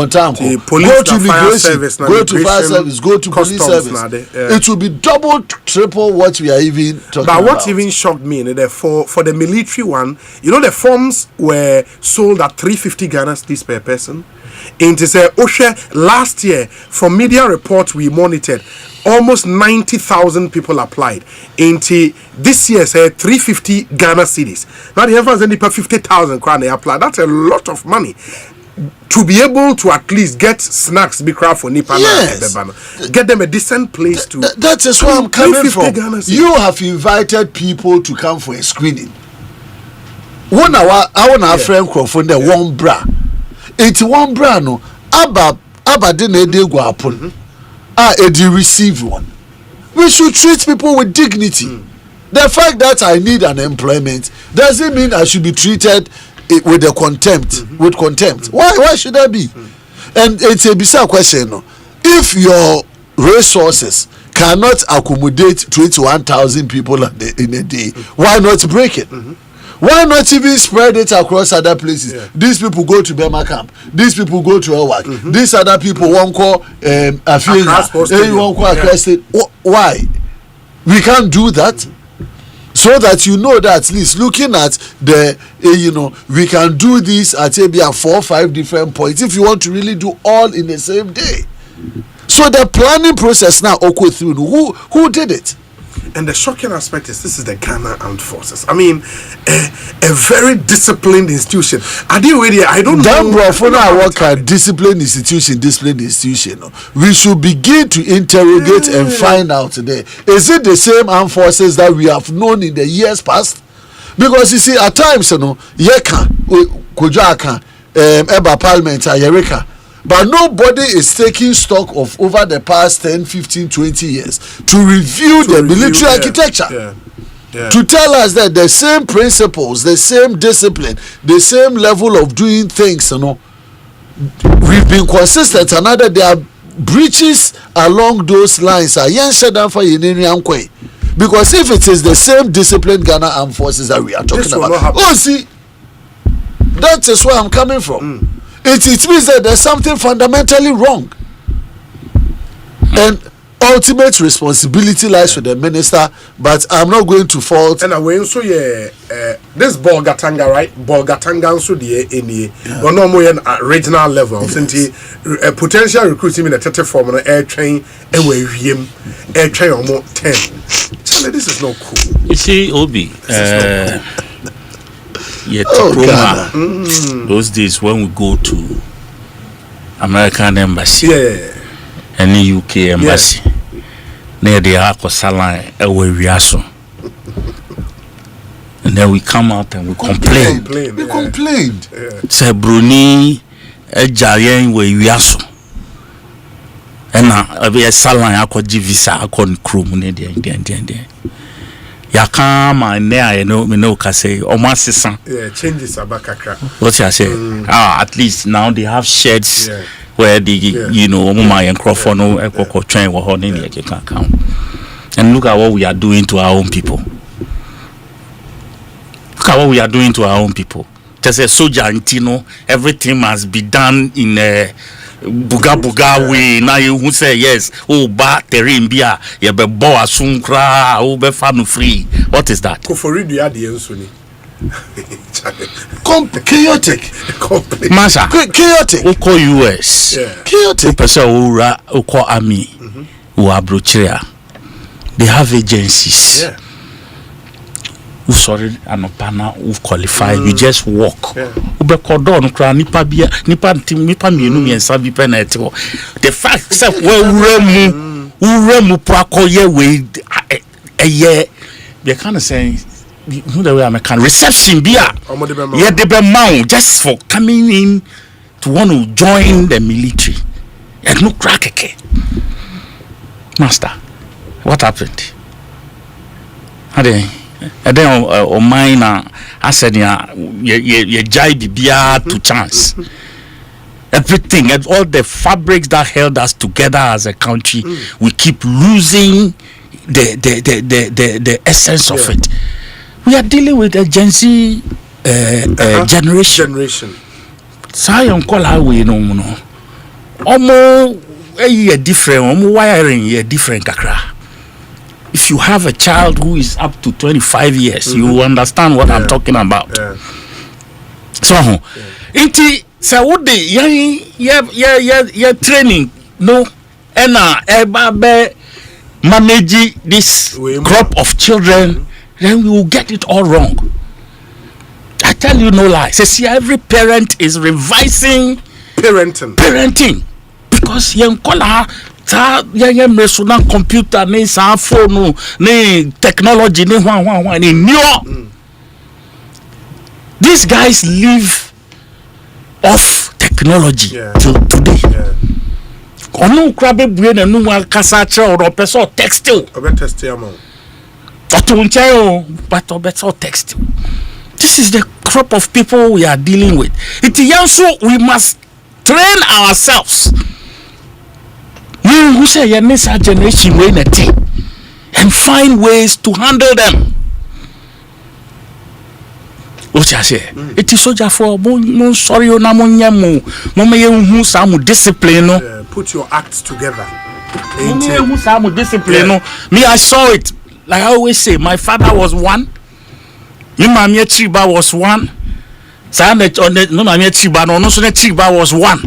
time. Go to immigration, go to fire service, go to police service. It will be double, triple what we are even talking about. But what even shocked me, for the military one, the forms were sold at 350 Ghana cedis per person. And it is Osei last year, from media reports we monitored, almost 90,000 people applied. Into this year, 350 Ghana cedis. Now the difference is 50,000 crown they applied. That's a lot of money. to be able to at least get snacks be craft for Nipa. Yes. Get them a decent place to. That is where I'm coming from. Ghana You have invited people to come for a screening. One hour, our friend Crawford, the one bra. It's one bra no. Aba didn't they go upon. Edi receive one. We should treat people with dignity. The fact that I need an employment doesn't mean I should be treated with a contempt. With contempt. Why should that be? And it's a bizarre question. No? If your resources cannot accommodate 21,000 people in a day, why not break it? Why not even spread it across other places? Yeah. These people go to Bema camp. These people go to Elwak. These other people won't call Why? We can't do that. So that you know that at least looking at the, we can do this at maybe 4 or 5 different points if you want to really do all in the same day. So the planning process now occurred through. Who did it? And the shocking aspect is this is the Ghana Armed Forces. I mean, a very disciplined institution. I don't know. Bro, for now, work at disciplined institution. We should begin to interrogate and find out today. Is it the same armed forces that we have known in the years past? Because you see, at times, Yeka, Kujaka, Eba Parliament, Ayerika. But nobody is taking stock of over the past 10, 15, 20 years to review the military architecture. To tell us that the same principles, the same discipline, the same level of doing things, we've been consistent. Another, there are breaches along those lines. Because if it is the same disciplined Ghana Armed Forces that we are talking about, that is where I'm coming from. It means that there's something fundamentally wrong. And ultimate responsibility lies with the minister, but I'm not going to fault. And away so this Bolgatanga, right? Bolgatanga so the any no more regional level. Since potential recruiting in a tete form on air train away him air train or more 10. Charlie, this is not cool. You see, Obi, those days when we go to American embassy, any UK embassy, near the Ekosiise and then we come out and we complain. We complained. Say Bruni Ejayen we wiaso. And now a salon akwa visa akwa krum ne de. Ya come and there me know ka say almost changes abakakra. What you say? At least now they have sheds where the Omuma and Crawford no ekoko train wo ho ne can come. And look at what we are doing to our own people. Look at what we are doing to our own people. Just a soldier intino, everything must be done in a buga way. Now you who say yes, ba terimbia, ye be boa sunkra, be fanu free. What is that? Chaotic. Masha. Chaotic. Who call US? Chaotic. Who person who call army? Who are brochria? They have agencies. Who sorry anopana who qualify. You just walk. Ube cordon kra nipa mienu miensa bi penalty. The fact that we prako ye we they kind of saying who the way I can reception bia. Yeah, they be mount just for coming in to want to join the military. And no crack Master, what happened? And then on mine, I said, ye jai bibia to chance. Everything and all the fabrics that held us together as a country, we keep losing the essence of it. We are dealing with a Gen Z generation. Sion call highway no. Omo a different, omo wiring ye different kakra. If you have a child who is up to 25 years, you understand what I'm talking about. So, inti say what the yeah training no eba manage this crop of children, then we will get it all wrong. I tell you no lie. See, every parent is revising parenting because young color. Resonant computer, ni phone, ni technology, ni ni new. These guys live off technology till today. Ono krabe buye na nu wa kasa che or person textile. But better textile. This is the crop of people we are dealing with. It is so we must train ourselves. Who say your next generation way and find ways to handle them. What I say? It is so for sorry discipline. Put your acts together. Discipline. Me, I saw it. Like I always say, my father was one. Me, Mamie Chiba was one. Chiba was one.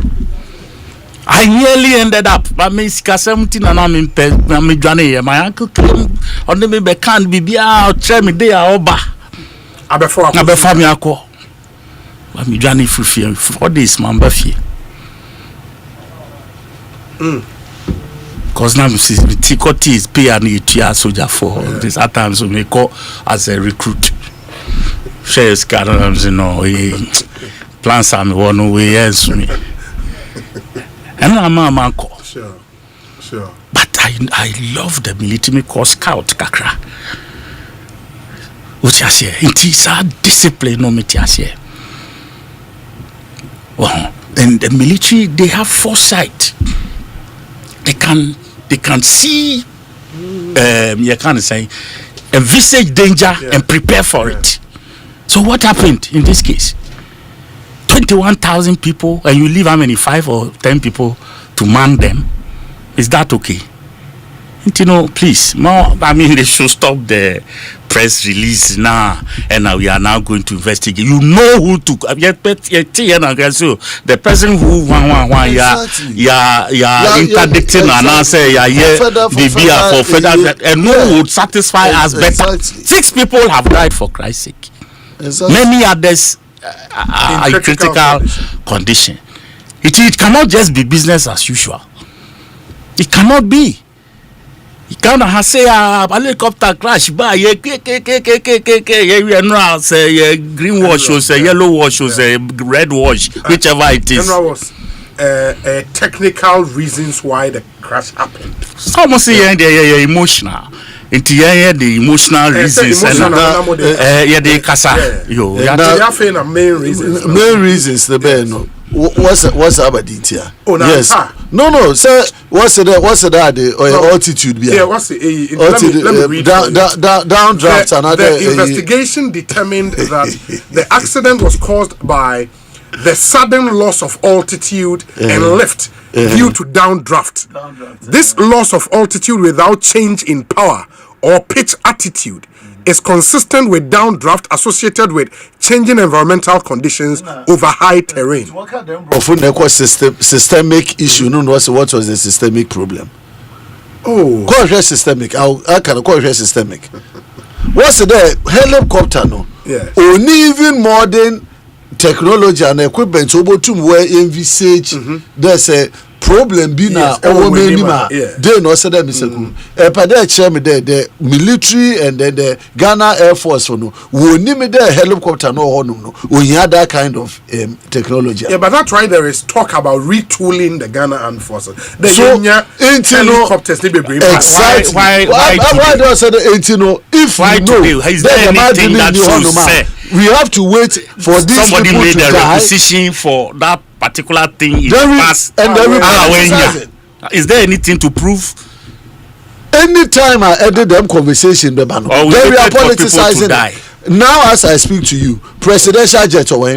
I nearly ended up. But me 17 and I'm in my uncle came on the baby can't be out. Try me there oba. Abefore me ako. But me journey for this man buffy. Cause now Tikoti is pay and each soldier for this at times we may call as a recruit. Shares cards, plans are me one way yes me. And I'm a man. Sure. But I love the military called Scout Kakra. What you say? It is a discipline, no say. Well, and the military they have foresight. They can see you can't say envisage danger and prepare for it. So what happened in this case? 21,000 people, and you leave how many 5 or 10 people to man them? Is that okay? Please, more. I mean, they should stop the press release now, and we are now going to investigate. You know who took? The person who interdicting and now say for federal, and who would satisfy us better. 6 people have died for Christ's sake. Many others. A critical condition. It cannot just be business as usual. It cannot be. You cannot say a helicopter crash by say green wash or say yellow wash or say red wash, whichever it is. There was technical reasons why the crash happened. Some say they're emotional. The emotional reasons they kasa main reasons the ben what's about it here yes no sir what's the altitude what's the downdraft the investigation determined that the accident was caused by the sudden loss of altitude and lift due to downdraft. This loss of altitude without change in power or pitch attitude is consistent with downdraft associated with changing environmental conditions over high terrain. Often there was systemic issue. No, what was the systemic problem? Oh, call it systemic. I can call it systemic. What's the helicopter? No, only even modern technology and equipment able to envisage there's a problem be na they no say them the military and then the Ghana Air Force no we need the helicopter no we had that kind of technology. But that's why there is talk about retooling the Ghana Armed Forces. The helicopters they be bring back. Exactly. Why do I say the if why you know is there anything that should say we have to wait for these somebody people made to a die. requisition for that particular thing in the past and is there anything to prove? Anytime I edit them conversation, they are politicizing. Now, as I speak to you, presidential jet or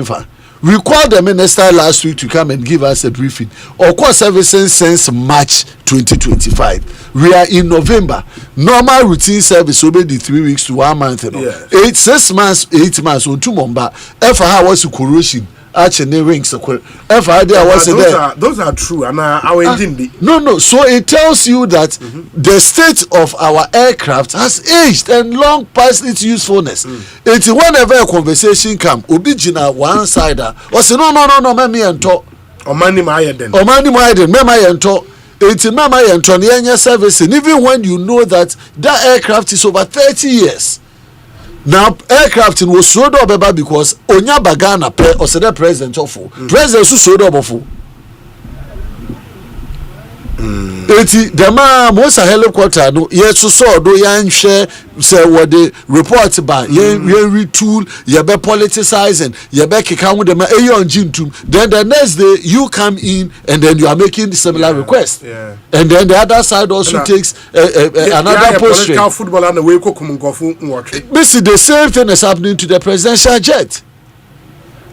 we called the minister last week to come and give us a briefing. Of course, services since March 2025. We are in November. Normal routine service will be the 3 weeks to 1 month. 6 months, 8 months, or 2 months. If I was corrosion. actually rings. If idea was there, those are true, and our engine. No. So it tells you that the state of our aircraft has aged and long past its usefulness. It's whenever a conversation come, Obijina one sider or say no, me and talk. Or money my then. Me and talk. It's mama and Tony service, and even when you know that aircraft is over 30 years. Now aircraft was sold up because Onya Bagana or said the president of president who sold up for. The man most a helicopter no yes so do yan share say what the report by ye retool ye be politicizing ye be kika with them on Jim. Then the next day you come in and then you are making similar request. And then the other side also takes another posture. Political football and the way ko this is the same thing is happening to the presidential jet.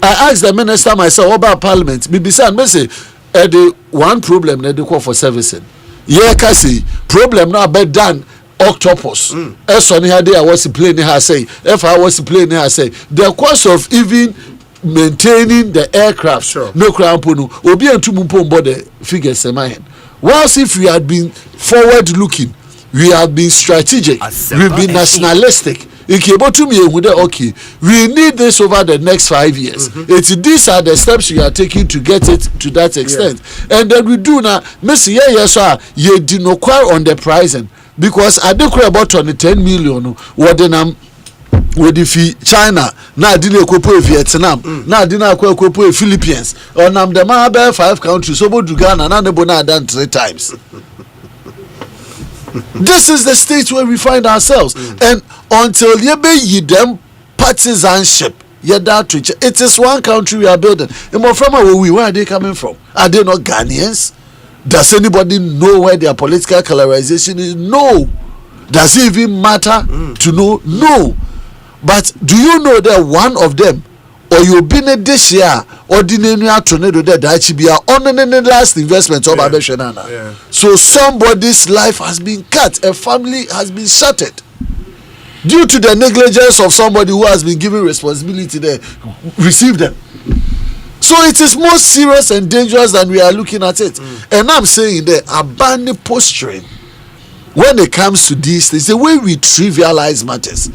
I asked the minister myself about parliament. Me say the one problem they call for servicing. Yeah, kasi problem now be done octopus. Sonny had I was playing her say. If I was playing her say the cost of even maintaining the aircraft. No crown punu. Obi and tumumpo body figures semahin. Whilst if we had been forward looking, we have been strategic, we've been nationalistic. Okay, we need this over the next 5 years. These are the steps we are taking to get it to that extent. And then we do now, Miss you did not quite on the pricing because I do care about 10 million. What then with the China, now didn't go Vietnam, now didn't go Philippines, or now the Mahabe 5 countries over to Ghana, and Bona done 3 times. This is the state where we find ourselves, and until you be them partisanship, it is one country we are building. And more from where are they coming from? Are they not Ghanaians? Does anybody know where their political colorization is? No. Does it even matter to know? No. But do you know that one of them, or you been a this year, ordinary tornado that be on the last investment of Abeshanana. So somebody's life has been cut, a family has been shattered due to the negligence of somebody who has been given responsibility there, receive them. So it is more serious and dangerous than we are looking at it. And I'm saying that abandon posturing when it comes to these things, the way we trivialize matters.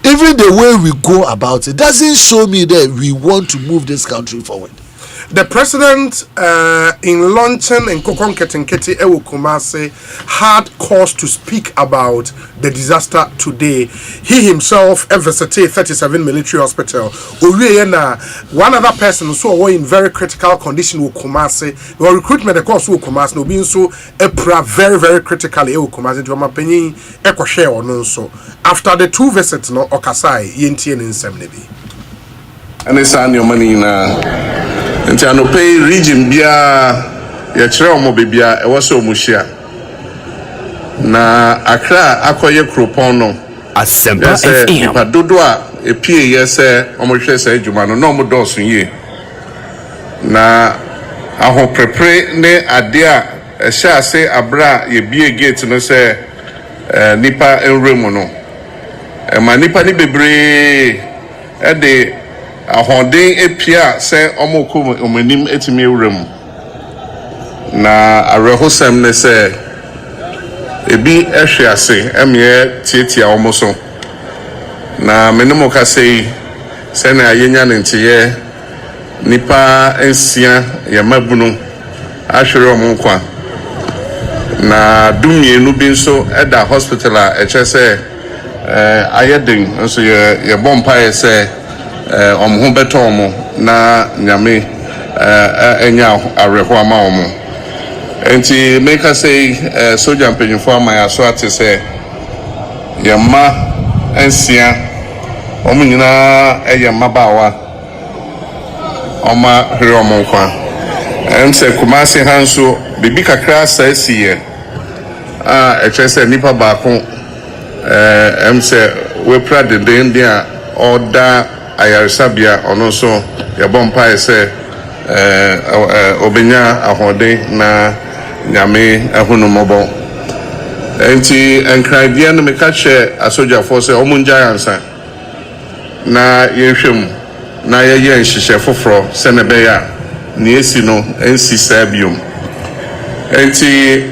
Even the way we go about it doesn't show me that we want to move this country forward. The president in launching in Kokon Ketenketi Ewo Kumasi had cause to speak about the disaster today. He himself visited 37 military hospital. One other person who in very critical condition with Kumasi. The recruitment of course with Kumasi no being so very very critically Ewo Kumasi to my opinion eko share or no so. After the 2 visits no Okasai yentien in Semnebi. And it's on your money now. Nti anope region bia ya kire omo bebia e woso omuhia na Accra akoye kropon no Asempa FM padodo a epie yese omo hwe se adwuma no omo doso ye na aho prepare ne ade a ehya ase abra ye bie gate no se nipa enremu no e ma nipa ni bebre e de ahoden epia se omokum omanim etimi ewrem na arehosem ne se ebi ehwe ase emye tietia omoso na menemo ka sei se na ayenya ne ntiye nipa ensia ya mabunu ahwere omonkwa na dumienu bi nso eda hospital a echese ayedin nso ye bompa ese omho beto omo na nyame enya areho ama omo enti make us say soldier mpanyimfo ama ya so ate say yamma ensia omo nyina eyamma bawa oma hwe omo kwa emse Kumasi hanso bibi kakra sa siye echese nipa ba ko emse we prade den dia oda ayarsabia ono so ya bompa ese obenya ahode na nyame ahunu mobo enti enkrabia no meka che asoja force omunja yansa na yehwem na yɛyɛ nhyehyɛ foforɔ sɛ ne bɛyɛ a ne esi no nsi saa biom enti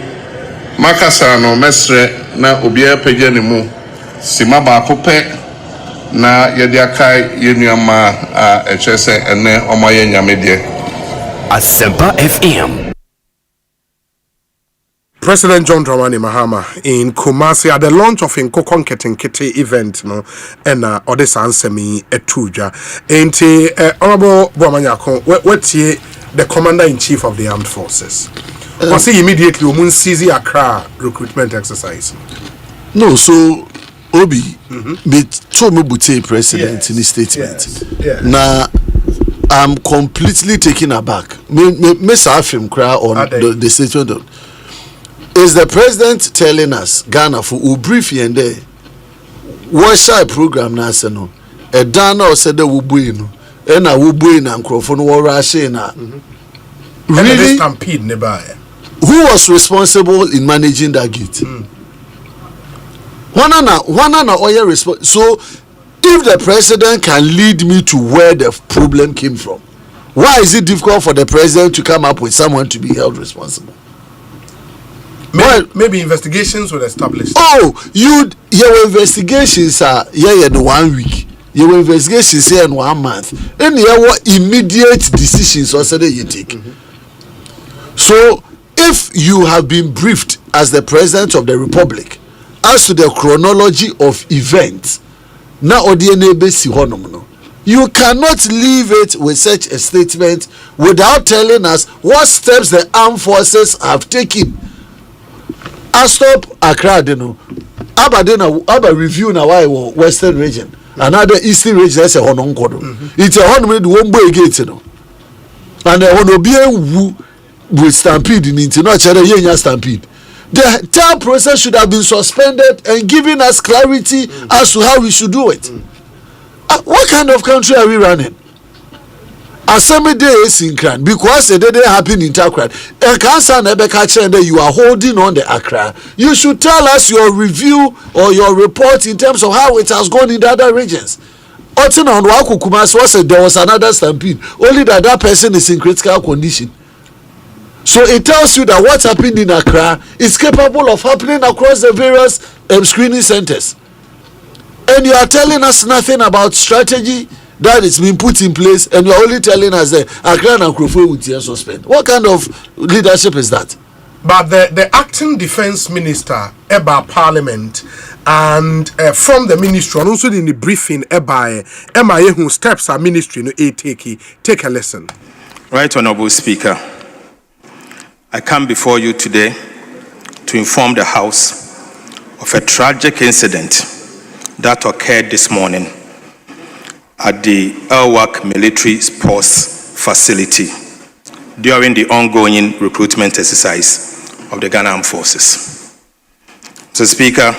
makasa no mɛsrɛ na obiara pagya ne mu sima baako pɛ na yɛde akae yɛnnuama a ɛkyerɛ sɛ ɛnɛ ɔmo ayɛ nyame deɛ. Asempa FM. President John Dramani Mahama in Kumasi at the launch of Nkoko Nketenkete event no and Odessa Ansemi Etuja. Enti Honorable Bwamanyako, what's the Commander-in-Chief of the Armed Forces? Was he immediately Seize Accra recruitment exercise? No, so Obi, but Tomo Bute president in his statement. Now, I'm completely taken aback. Miss Afim Kra on the statement. Is the president telling us Ghana for a brief and there? What shy program national? A Dana said the Wubuino, and a Wubuin and Crofon war Rashina. Really? Stampede nearby. Who was responsible in managing that gate? One and oil response. So, if the president can lead me to where the problem came from, why is it difficult for the president to come up with someone to be held responsible? Maybe investigations were established. Oh, your investigations are in 1 week. Your investigations here in 1 month. And your immediate decisions also that you take. So, if you have been briefed as the president of the republic as to the chronology of events, now you cannot leave it with such a statement without telling us what steps the armed forces have taken. I stop Accra, Abba review now why Western region, another Eastern region. That's a Honong Kodo. It's a Honong one boy gate, and a Honobia with stampede in international Yenya stampede. The entire process should have been suspended and giving us clarity as to how we should do it. What kind of country are we running? Assembly day is in Kran because it didn't happen in Takran. And cancer never catch and you are holding on the Accra. You should tell us your review or your report in terms of how it has gone in the other regions. Otina on Wakukumas was there was another stampede. Only that person is in critical condition. So it tells you that what happened in Accra is capable of happening across the various screening centers. And you are telling us nothing about strategy that is being put in place, and you are only telling us that Accra and Nkrofo would suspend. What kind of leadership is that? But the acting defense minister, Eba Parliament, and from the ministry, and also in the briefing, Eba, who steps our ministry, take a lesson. Right, Honorable Speaker, I come before you today to inform the House of a tragic incident that occurred this morning at the Elwak Military Sports Facility during the ongoing recruitment exercise of the Ghana Armed Forces. Mr. Speaker,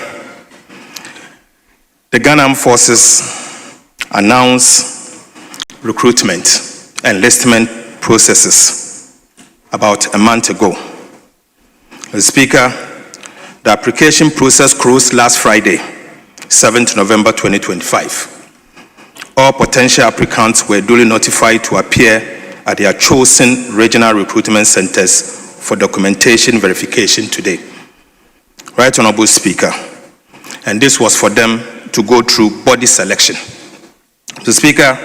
the Ghana Armed Forces announced recruitment and enlistment processes about a month ago. Mr. Speaker, the application process closed last Friday, 7th November 2025. All potential applicants were duly notified to appear at their chosen regional recruitment centers for documentation verification today. Right, Honorable Speaker, and this was for them to go through body selection. Mr. Speaker,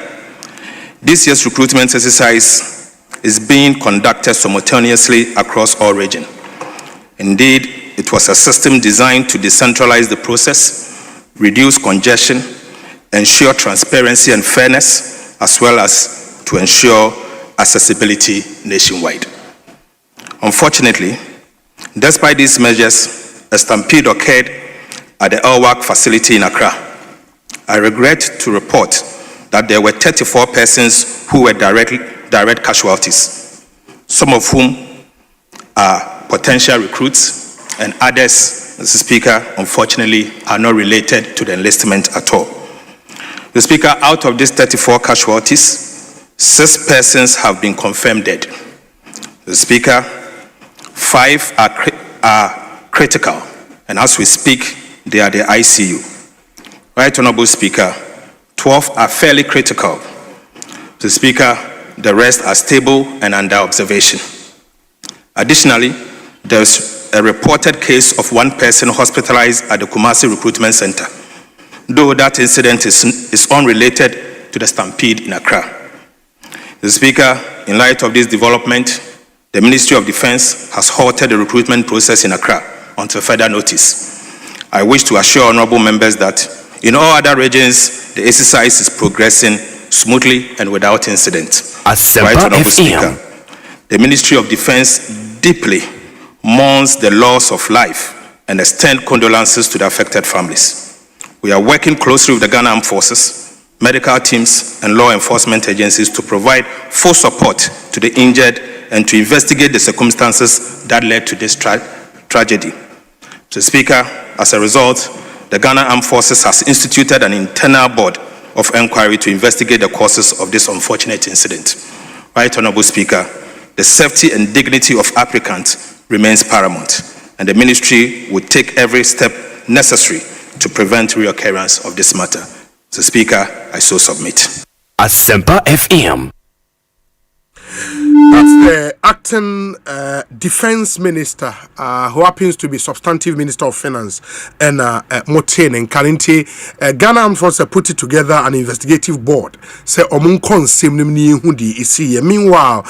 this year's recruitment exercise is being conducted simultaneously across all regions. Indeed, it was a system designed to decentralize the process, reduce congestion, ensure transparency and fairness, as well as to ensure accessibility nationwide. Unfortunately, despite these measures, a stampede occurred at the Elwak facility in Accra. I regret to report that there were 34 persons who were direct casualties, some of whom are potential recruits, and others, Mr. Speaker, unfortunately, are not related to the enlistment at all. Mr. Speaker, out of these 34 casualties, 6 persons have been confirmed dead. Mr. Speaker, 5 are critical, and as we speak, they are the ICU. Right, Honorable Speaker, 12 are fairly critical. Mr. Speaker, the rest are stable and under observation. Additionally, there's a reported case of one person hospitalized at the Kumasi Recruitment Center, though that incident is unrelated to the stampede in Accra. Mr. Speaker, in light of this development, the Ministry of Defense has halted the recruitment process in Accra until further notice. I wish to assure honorable members that in all other regions, the exercise is progressing smoothly and without incident. Asempa Right, Honorable FM. Speaker, the Ministry of Defense deeply mourns the loss of life and extend condolences to the affected families. We are working closely with the Ghana Armed Forces, medical teams, and law enforcement agencies to provide full support to the injured and to investigate the circumstances that led to this tragedy. Mr. Speaker, as a result, the Ghana Armed Forces has instituted an internal board of inquiry to investigate the causes of this unfortunate incident. Right, Honorable Speaker, the safety and dignity of applicants remains paramount, and the ministry will take every step necessary to prevent reoccurrence of this matter. Mr. Speaker, I so submit. Asempa FM. That's the acting defense minister, who happens to be substantive minister of finance, and Motain and Karinti. Ghana Armed Forces put it together an investigative board. Say omunkon semnimni hudi isi. Meanwhile,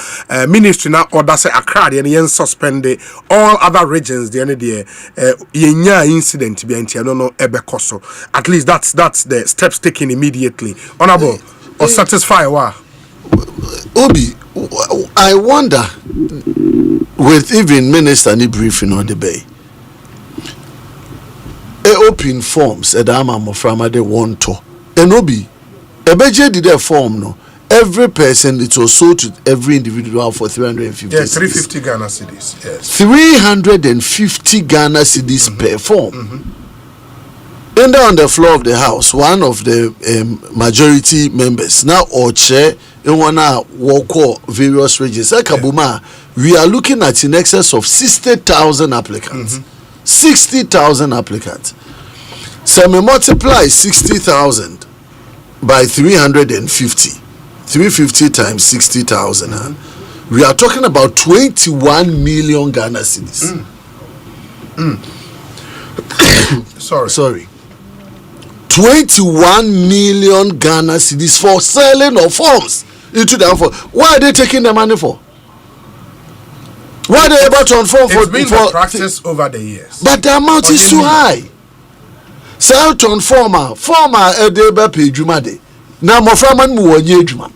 ministry now order say Accra and yen suspend all other regions. The end yenya incident be anti no ebekoso. At least that's the steps taken immediately. Honorable or satisfy wa. Obi, I wonder, with even minister ni briefing on the bay, open forms at Amamo from the one to, and Obi, a budget did a form no. Every person it was sold to every individual for 350. Yes, 350 Ghana cedis. Yes, 350 Ghana cedis per form. And on the floor of the house, one of the majority members now or chair in one walk various regions. Kabuma, we are looking at in excess of 60,000 applicants. 60,000 applicants. So we multiply 60,000 by 350. 350 times 60,000. We are talking about 21 million Ghana cedis. Sorry. 21 million Ghana cedis for selling of forms into the form. Why are they taking the money for? Why are they able to inform for? It's been the practice over the years. But the amount is too high. Sell to informer edeba pay juma de. Now moframan mu wonye juma.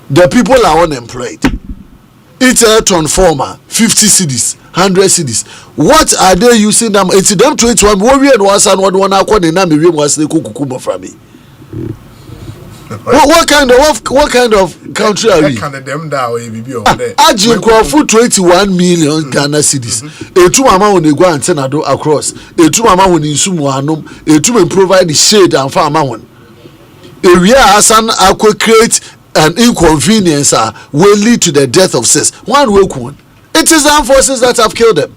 The people are unemployed. It's a transformer, 50 cedis, 100 cedis. What are they using them? It's them 21. What kind of country are we? Ajin for 21 million Ghana cedis. Etu mama when they go and send across. Etu mama when insumu anum. Etu provide the shade and farm one. Area asan akwe create an inconvenience will lead to the death of six. One will one. It is the armed forces that have killed them.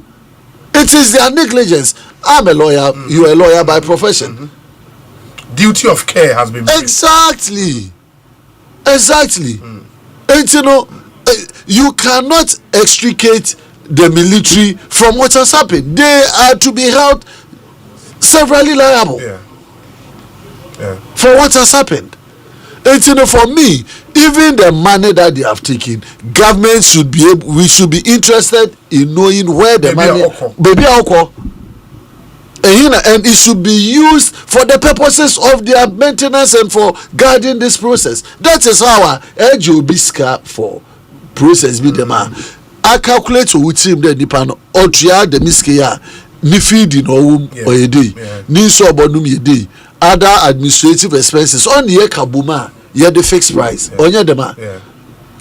It is their negligence. I'm a lawyer. You are a lawyer by profession. Duty of care has been exactly. And you know, you cannot extricate the military from what has happened. They are to be held severally liable for what has happened. And you know, for me, even the money that they have taken, government should be able, we should be interested in knowing where the money, and it should be used for the purposes of their maintenance and for guarding this process. That is how EJOBISCA for process be the man. I calculate with him the depend or tria the miskaya, ni feeding or a day, ni so bonum ye day. Other administrative expenses on the kabuma, the fixed price on your demand.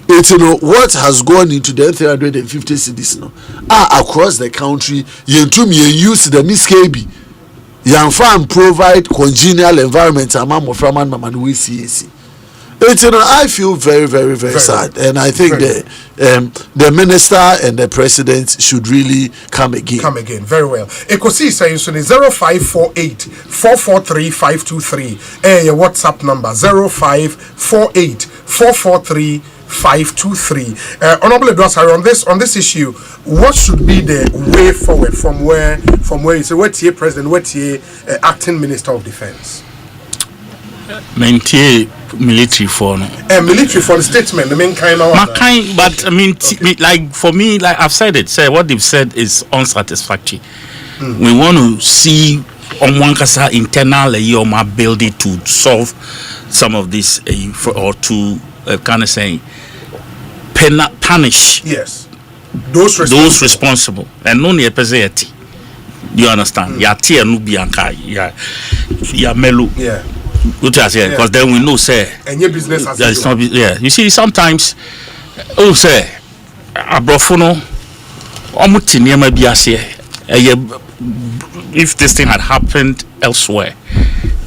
It's what has gone into the 350 cities now across the country. Use the miskabi and provide congenial environment among Moframan Mamanu CAC. It's, I feel very, very, very sad, and I think the minister and the president should really come again. Come again, very well. Ekosiisen so 0548 443 523. Your WhatsApp number 0548 443 523. Honorable Edwasari, on this issue, what should be the way forward from where you say what's here president, what's here acting minister of defense? Maintain military for military for the statement, the main kind of but I mean like for me, like I've said it, say what they've said is unsatisfactory. We want to see on one kasa internal ability to solve some of this or to kind of saying punish those responsible and no near peseti. You understand? Ya tia no bianca ya melu. Because then we know say and your business as not, you see sometimes say abrofono omutiniema biase if this thing had happened elsewhere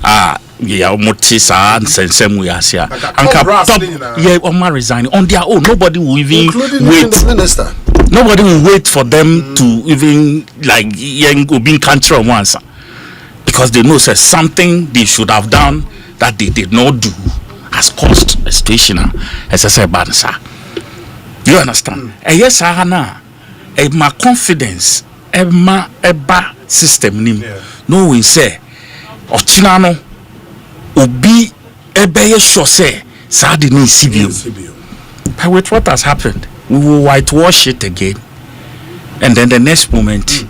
omutisa and sensem we asia and resigning on their own. Nobody will even wait. The minister. Nobody will wait for them to even like being country once. Because they know that something they should have done that they did not do has caused a situation as I said, Bansa. You understand? And yes, I know. My confidence, my system, no we say, or Chinano, Obi, Ebe, sure say, Sadi no CBU. But with what has happened, we will whitewash it again, and then the next moment.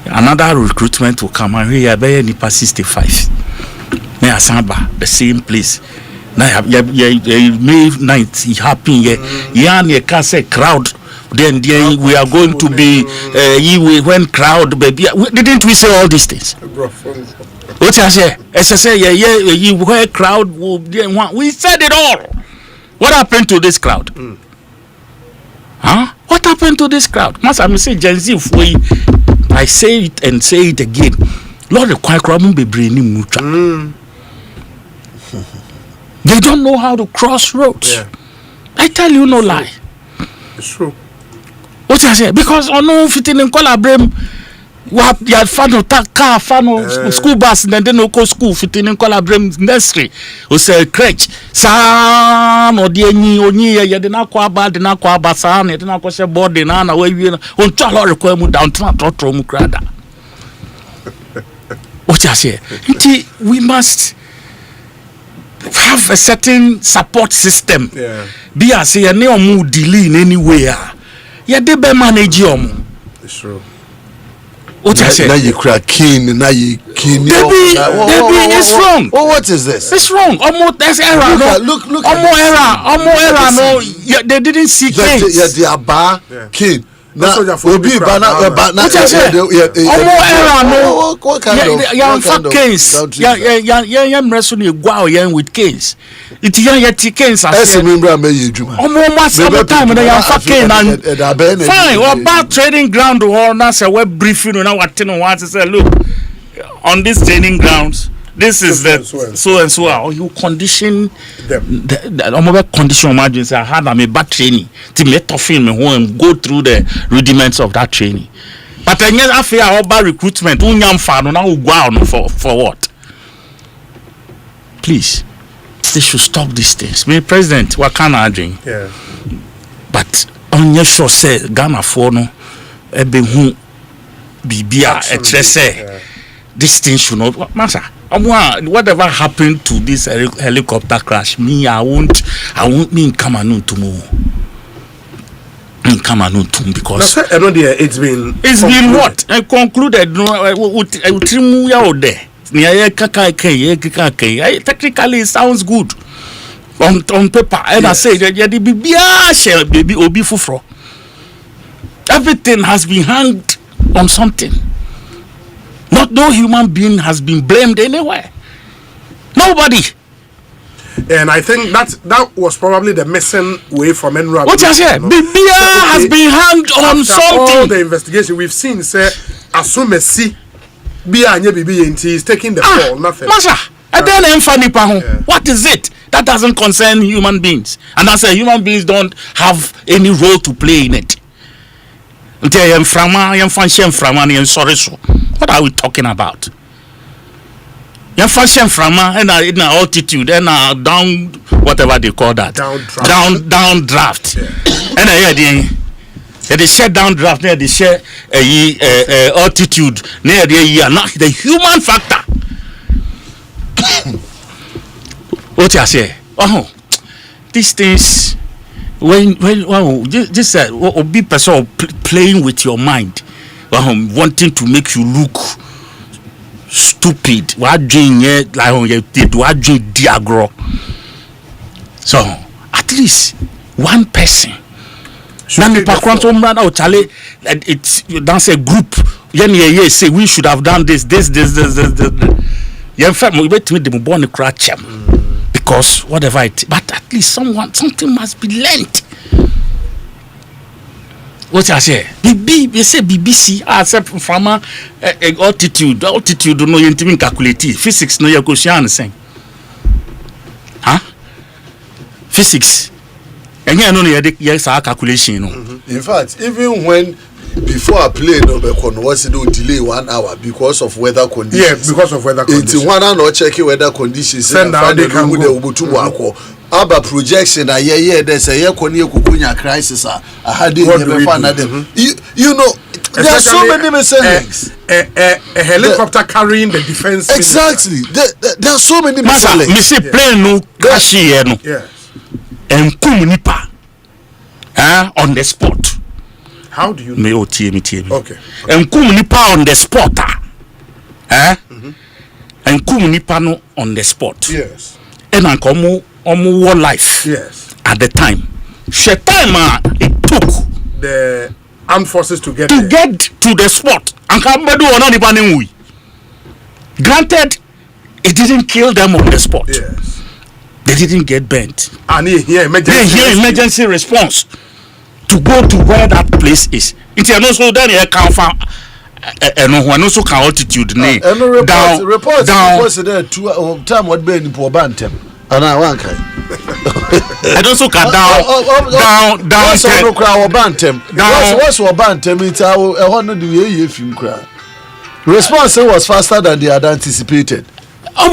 Another recruitment will come and we are very nipa 65. May Asempa the same place. Now May 9th it happen here. You can say crowd. Then we are going to be when crowd baby. Didn't we say all these things? What I say? As I say, you where crowd will we said it all. What happened to this crowd? Huh? What happened to this crowd? Must I say Gen Z if we I say it and say it again. Lord, the quiet crowd be bringing mucha. They don't know how to cross roads. I tell you no lie. It's true. What I say? Because no fitting in Colabrem, what you had fun of car, fun of school bus, and then no go school fitting in Colabrem nursery. Who say crutch, son or the only ya did not quite bad, did not quite basan, did not quite board in an away on Chala requirement down to Mukrada. What I say? We must have a certain support system. Be as a no mood delay in anywhere. Yeah, they be manage It's true. What I say? Now you crack king, now you king. It's wrong. Oh, what is this? It's wrong. Almost there's error. Look. Almost error. No, they didn't see case. Yeah, they are bar king. Now, Obi Bana. What I say? Almost error. No. What kind of case? Yeah. Wrestling wow. Yeah, with case. It's yeah case. As a member, may you do. Almost some time when I am fucking and fine. Or about training ground or now say web briefing. You know what? You know what? Say look on this training grounds. This is the so and so. Or you condition the condition emergency. I had a bad training to make tough film and go through the rudiments of that training. But then yes, I feel about recruitment. Unyam fan now go for what? Please, they should stop these things. Me president, what can I drink? Yeah. But on your show say Ghana for no, ebe hu bibia etrese. This thing should not matter. Whatever happened to this helicopter crash, me, I won't me in Cameroon tomorrow. In Cameroon tomorrow because it's been what? I concluded technically it sounds good on paper. And I say that baby obi fufro. Everything has been hanged on something. Not no human being has been blamed anywhere. Nobody. And I think that was probably the missing way from Enra. What I say? Bibia has been hanged on something. All the investigation we've seen say Asumesi Bia Bibi is taking the fall. Nothing. Masa, And then what is it? That doesn't concern human beings. And I say human beings don't have any role to play in it. What are we talking about? You're function from in altitude and down whatever they call that. Down draft. And they share down draft, they share altitude, the human factor. What I say? Oh, these things when this be person playing with your mind, wanting to make you look stupid. What dream diagro. So at least one person. It's that's a group. Say we should have done this. Because whatever it, but at least something must be learnt. What I say? BBC accept from altitude no you calculate physics no you question saying. Huh? Physics. And you know yes our calculation. In fact, even when before I play was it delay 1 hour because of weather conditions. Yeah, because of weather conditions. It's one hour checking weather conditions. Send out they can go. Aba projection there's a year kukunya crisis I had you know there are so many mistakes. A helicopter carrying the defense. Exactly. There are so many mistakes. Missy plane no crash here no. Yes. And Kumunipa on the spot. How do you know? Me TM. Okay. And Kumunipa on the spot. And Kumunipa no on the spot. Yes. And Ankomo war life. Yes. At the time. Time it took the armed forces to get to the spot. And granted, it didn't kill them on the spot. Yes. They didn't get bent. And here emergency response to go to where that place is. It's also then you can find and also can altitude down there time what be in poor bantem. And I want and also can down what's on crowd bantem. What's what bantem it's I want to do if you cry. Response was faster than they had anticipated. What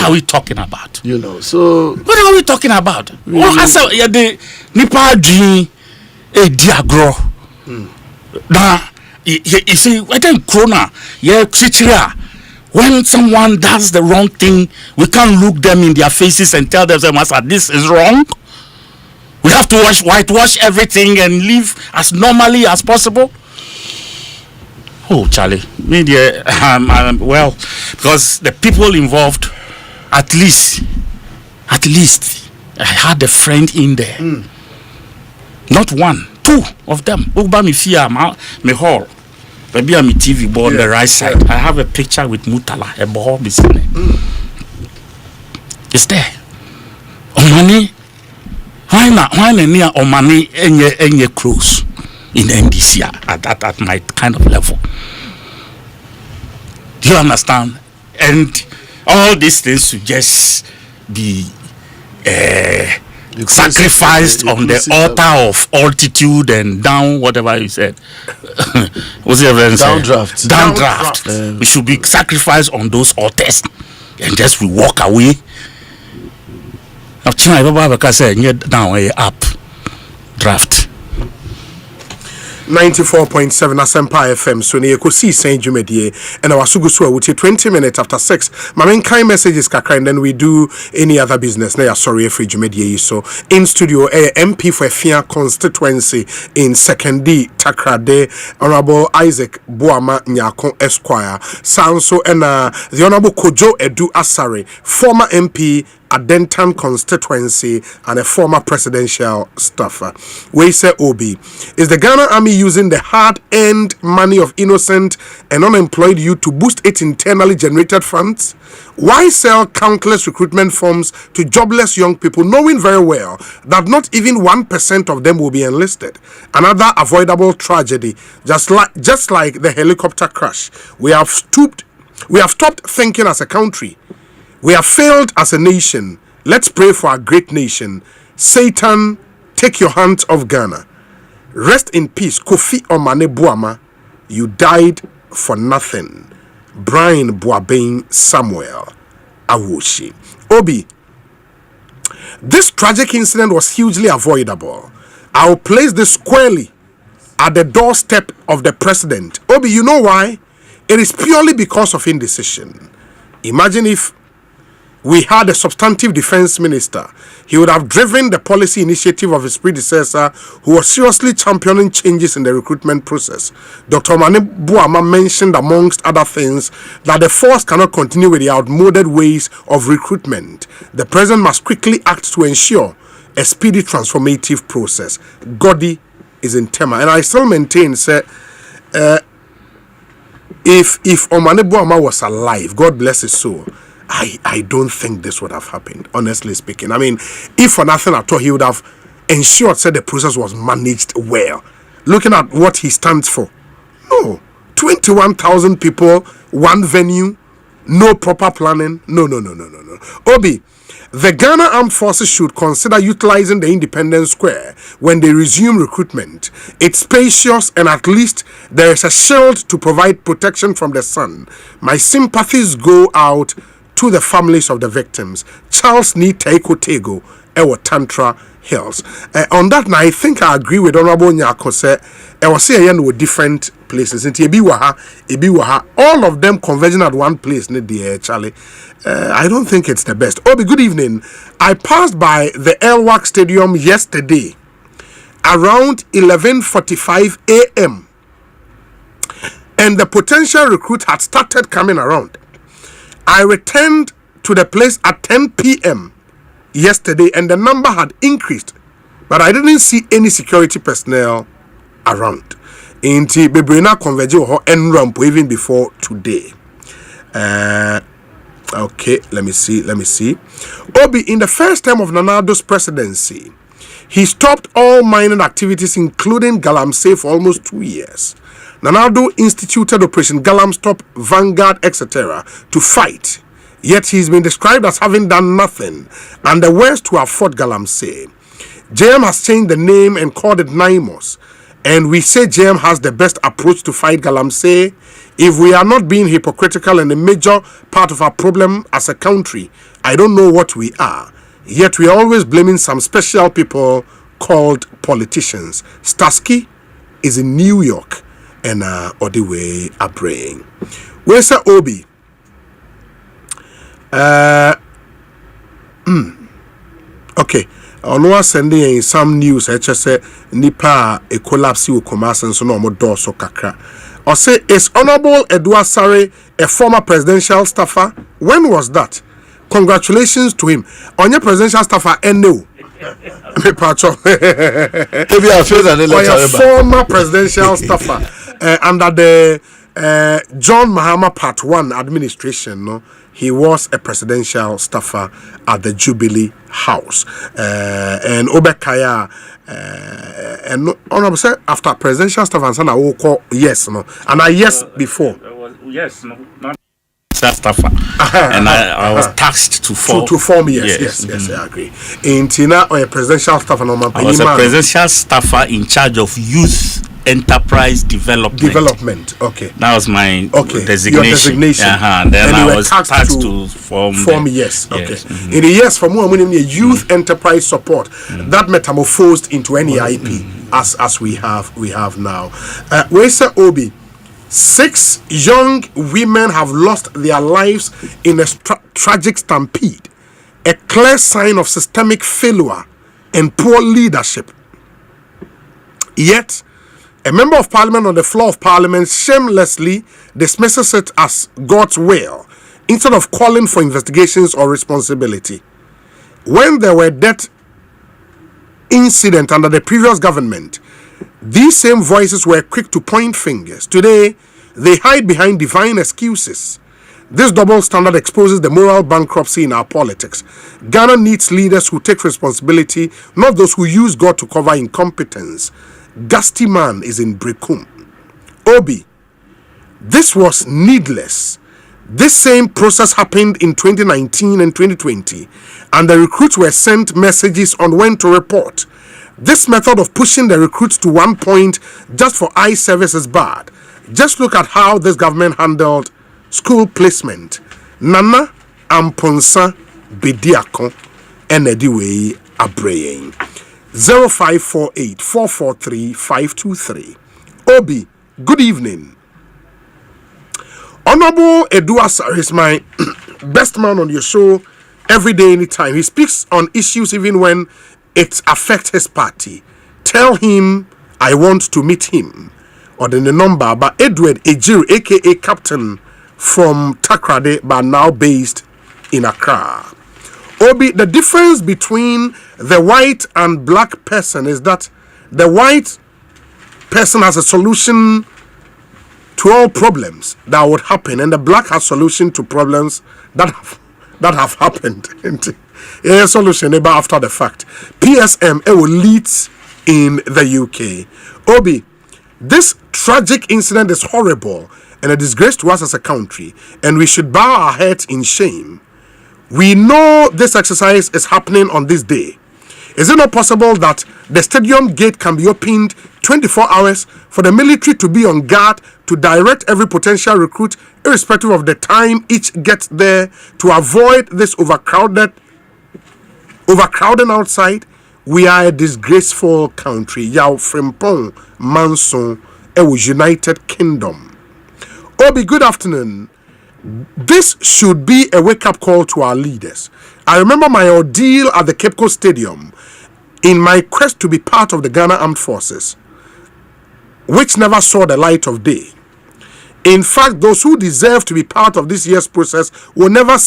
are we talking about? You know, so what are we talking about? The Nipa dream a diagro. Now you see, I think Corona, when someone does the wrong thing, we can't look them in their faces and tell them, this is wrong. We have to whitewash everything and live as normally as possible. Oh, Charlie, media, well, because the people involved, at least, I had a friend in there. Not one, two of them. Uba me fear, me hall. Maybe I'm a TV board on the right side. I have a picture with Mutala, a ball beside it. It's there. Omani, why near Omani any close in NDC at my kind of level. Do you understand? And all these things should just be sacrificed on the altar of altitude and down whatever you said. What's the evidence? Downdraft. We should be sacrificed on those altars and just we walk away. Now China Baba said down up draft. 94.7 Asempa FM. So ne Ekosiisen Jumedie and our sugusu would 20 minutes after 6. My main kind messages kakra and then we do any other business. Now sorry free Jumedie. So in studio MP for Efia constituency in 2nd D Takrade Honorable Isaac Boama Nyako Esquire. Sanso and the Honorable Kojo Edu Asare, former MP Adentan constituency and a former presidential staffer. We say Obi, is the Ghana Army using the hard-earned money of innocent and unemployed youth to boost its internally generated funds? Why sell countless recruitment forms to jobless young people, knowing very well that not even 1% of them will be enlisted? Another avoidable tragedy, just like the helicopter crash. We have stooped We have stopped thinking as a country. We have failed as a nation. Let's pray for our great nation. Satan, take your hands off Ghana. Rest in peace, Kofi Omane Buama. You died for nothing. Brian Boabeng Samuel Awoshi. Obi, this tragic incident was hugely avoidable. I will place this squarely at the doorstep of the president. Obi, you know why? It is purely because of indecision. Imagine if we had a substantive defense minister. He would have driven the policy initiative of his predecessor, who was seriously championing changes in the recruitment process. Dr. Mane Buama mentioned, amongst other things, that the force cannot continue with the outmoded ways of recruitment. The president must quickly act to ensure a speedy transformative process. Godi is in Tema. And I still maintain, sir, if Omane Buama was alive, God bless his soul, I don't think this would have happened, honestly speaking. I mean, if for nothing at all, he would have ensured that the process was managed well. Looking at what he stands for. No. 21,000 people, one venue, no proper planning. No. Obi, the Ghana Armed Forces should consider utilizing the Independence Square when they resume recruitment. It's spacious and at least there is a shield to provide protection from the sun. My sympathies go out to the families of the victims. Charles Ni Teiko Tego, Ewa Tantra Hills. On that night, I think I agree with Honorable Nyako. I was saying with different places. All of them converging at one place. Charlie. I don't think it's the best. Obi, good evening. I passed by the Elwak Stadium yesterday around 11:45 a.m. and the potential recruit had started coming around. I returned to the place at 10 p.m. yesterday and the number had increased, but I didn't see any security personnel around. Inti Bebrina converge or enramp even before today. Okay, let me see. Obi, in the first term of Nanado's presidency, he stopped all mining activities, including Galamsey, for almost 2 years. Nanado instituted Operation Galamstop, Vanguard, etc. to fight. Yet he's been described as having done nothing and the worst to have fought Galamsey. JM has changed the name and called it Naimos. And we say JM has the best approach to fight Galamsey. If we are not being hypocritical and a major part of our problem as a country, I don't know what we are. Yet we are always blaming some special people called politicians. Starsky is in New York. And Odiwe are praying. Where's Obi? Okay. Ono sending in some news. I just say nipa a collapse will commerce and so no more door so kakra. Or say is Honorable Edward Sare a former presidential staffer? When was that? Congratulations to him. On your presidential staffer, and no. Former presidential staffer under the John Mahama Part 1 administration. No, he was a presidential staffer at the Jubilee House. And Obekaya and honorable sir, after presidential staff and son, I will call yes, no, and I yes before. Yes, no, not. Staffer. And I was tasked to form. To form, yes, I agree. In Tina, or a presidential staffer, I was a presidential staffer in charge of youth enterprise development. Okay. That was my designation. Your designation. Then I was tasked to form. Yes. Okay. In the years for more youth enterprise support that metamorphosed into NEIP as we have now. Where's Obi? 6 young women have lost their lives in a tragic stampede, a clear sign of systemic failure and poor leadership. Yet, a member of parliament on the floor of parliament shamelessly dismisses it as God's will instead of calling for investigations or responsibility. When there were death incidents under the previous government, these same voices were quick to point fingers. Today, they hide behind divine excuses. This double standard exposes the moral bankruptcy in our politics. Ghana needs leaders who take responsibility, not those who use God to cover incompetence. Gusty man is in Brekum. Obi, this was needless. This same process happened in 2019 and 2020, and the recruits were sent messages on when to report. This method of pushing the recruits to one point just for eye service is bad. Just look at how this government handled school placement. Nana Amponsa Bediako Enediwei Abraying 0548 443 523. Obi, good evening. Honorable Eduasa is my best man on your show every day, anytime. He speaks on issues even when it affects his party. Tell him I want to meet him. Or the number, but Edward Ejiru, aka Captain from Takrade, but now based in Accra. Obi, the difference between the white and black person is that the white person has a solution to all problems that would happen, and the black has solution to problems that have happened. A solution about after the fact. PSM will lead in the UK. Obi, this tragic incident is horrible and a disgrace to us as a country, and we should bow our heads in shame. We know this exercise is happening on this day. Is it not possible that the stadium gate can be opened 24 hours for the military to be on guard to direct every potential recruit, irrespective of the time each gets there, to avoid this overcrowding outside? We are a disgraceful country. Yao Frimpong Manson, United Kingdom. Obi, good afternoon. This should be a wake-up call to our leaders. I remember my ordeal at the Cape Coast Stadium in my quest to be part of the Ghana Armed Forces, which never saw the light of day. In fact, those who deserve to be part of this year's process will never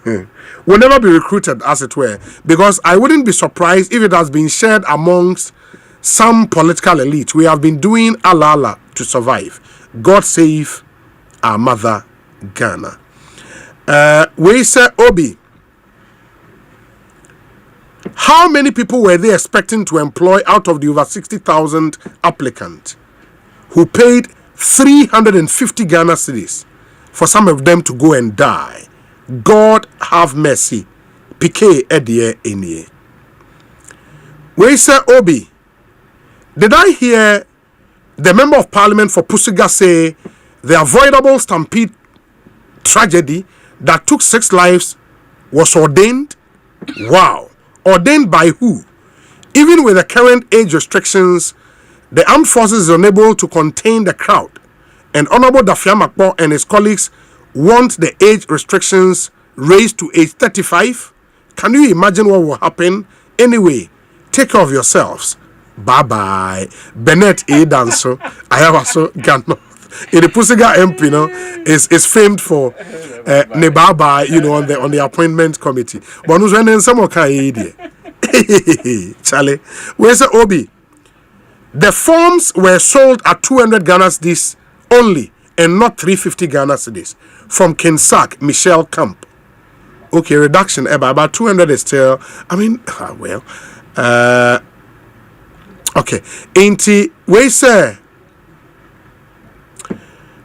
be recruited, as it were, because I wouldn't be surprised if it has been shared amongst some political elite. We have been doing ala to survive. God save our mother, Ghana. We say, Obi, how many people were they expecting to employ out of the over 60,000 applicants who paid 350 Ghana cedis for some of them to go and die? God have mercy. PK Edie Enie. We say, Obi, did I hear the member of parliament for Pusiga say the avoidable stampede tragedy that took 6 lives was ordained? Wow. Ordained by who? Even with the current age restrictions, the armed forces is unable to contain the crowd. And Honorable Dafia Makpo and his colleagues want the age restrictions raised to age 35. Can you imagine what will happen? Anyway, take care of yourselves. Bye-bye. Bennett A. Danso. I have also Ghana. In the Pusiga MP, is famed for ne bye-bye, on the appointment committee. But who's running some of Charlie, where's the Obi? The forms were sold at 200 Ghana cedis only, and not 350 Ghana cedis. From Kinsack, Michelle Camp. Okay, reduction, but about 200 is still, okay. We say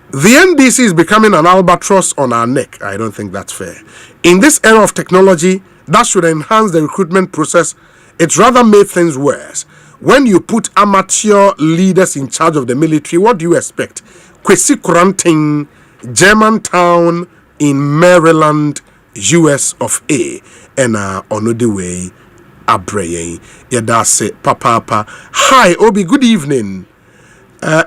the NDC is becoming an albatross on our neck. I don't think that's fair. In this era of technology that should enhance the recruitment process, it's rather made things worse. When you put amateur leaders in charge of the military, what do you expect? Kwesi Kuranting, Germantown in Maryland, US of A, and Onodiwe Abreye Yadase Papa. Hi, Obi, good evening.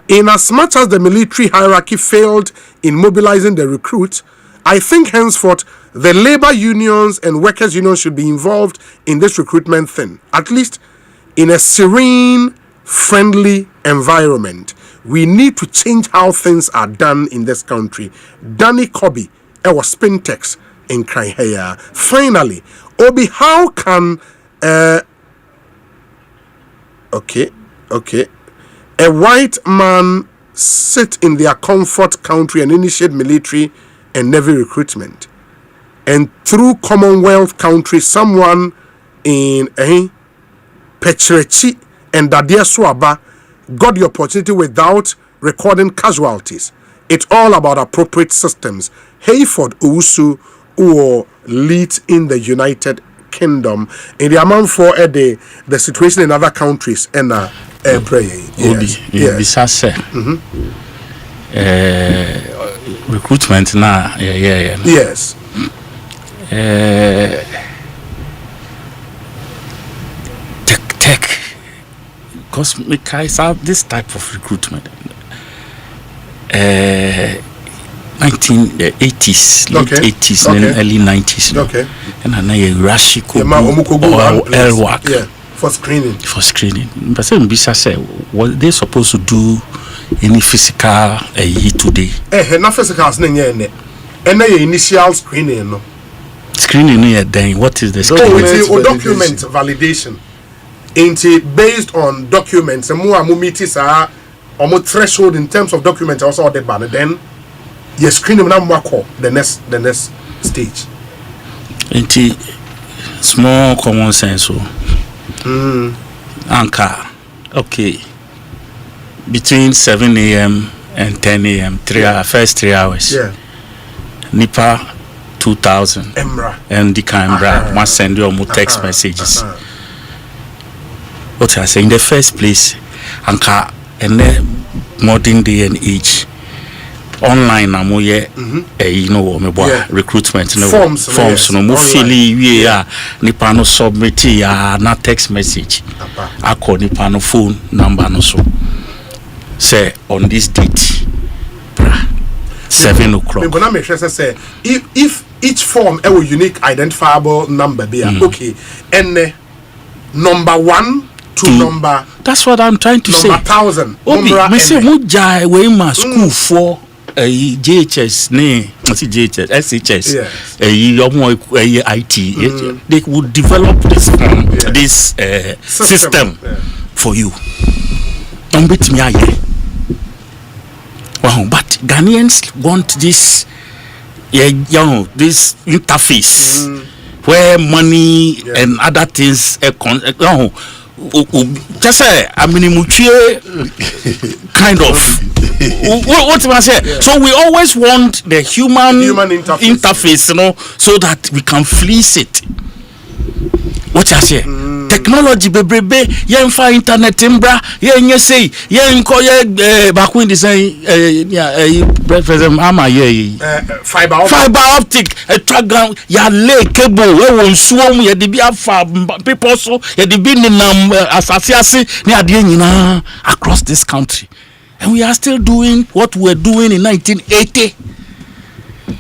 In as much as the military hierarchy failed in mobilizing the recruits, I think henceforth the labor unions and workers' unions should be involved in this recruitment thing, at least in a serene, friendly environment. We need to change how things are done in this country. Danny Kobe, was Spintex in Kraiheya. Finally, Obi, how can a white man sit in their comfort country and initiate military and navy recruitment, and through Commonwealth country, someone in Petrechi and Dadia Swaba got the opportunity without recording casualties, it's all about appropriate systems. Hayford Owusu, who leads in the United Kingdom, in the amount for the situation in other countries, and praying. Recruitment now, yes. Tech, because guys have this type of recruitment. 1980s, late 80s, and early 90s. Okay. And I know Rashiko L-Work for screening. But then Bisa said, was they supposed to do any physical today? Not physical, and initial screening. No. Screening, then what is the screening? It's document validation. Based on documents, and more meetings are almost threshold in terms of documents also the ban. Then you screen them now the next stage. Small common sense. Anchor. Okay. Between 7 a.m. and 10 a.m. First 3 hours. Yeah. Nipa 2000. Emra. And the Canberra must send you more text messages. What I say in the first place, Anchor and then modern day and age. Online recruitment forms no mo fili we nipa no submit na text message akọ nipa no phone number no so say on this date 7 o'clock. Me gonna make sure say if each form a unique identifiable number be okay and number 1 to number, that's what I'm trying to say. Number 1000. Obi me say mo jai we ma school for JHS JHS SHS IT they would develop this system for you. Don't beat me aye. Wow, but Ghanaians want this this interface where money and other things just say kind of what am I say? So we always want the human interface, so that we can fleece it. What I say? Technology bebe yenfa internet mbra yenye say yenko back when design fiber optic track ya lay cable we won suom ye de bi afa people so ye de bi ninam asasiase ni ade nyina across this country, and we are still doing what we were doing in 1980.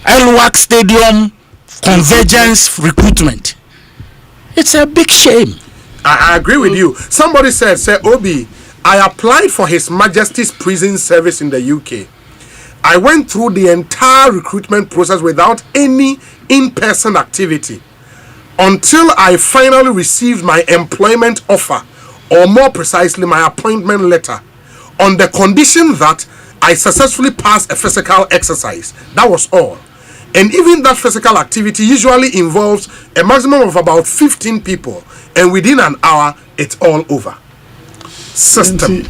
L-Work Stadium convergence recruitment. It's a big shame. I agree with you. Somebody said, Obi, I applied for His Majesty's Prison Service in the UK. I went through the entire recruitment process without any in-person activity until I finally received my employment offer, or more precisely, my appointment letter, on the condition that I successfully passed a physical exercise. That was all. And even that physical activity usually involves a maximum of about 15 people. And within an hour, it's all over. System.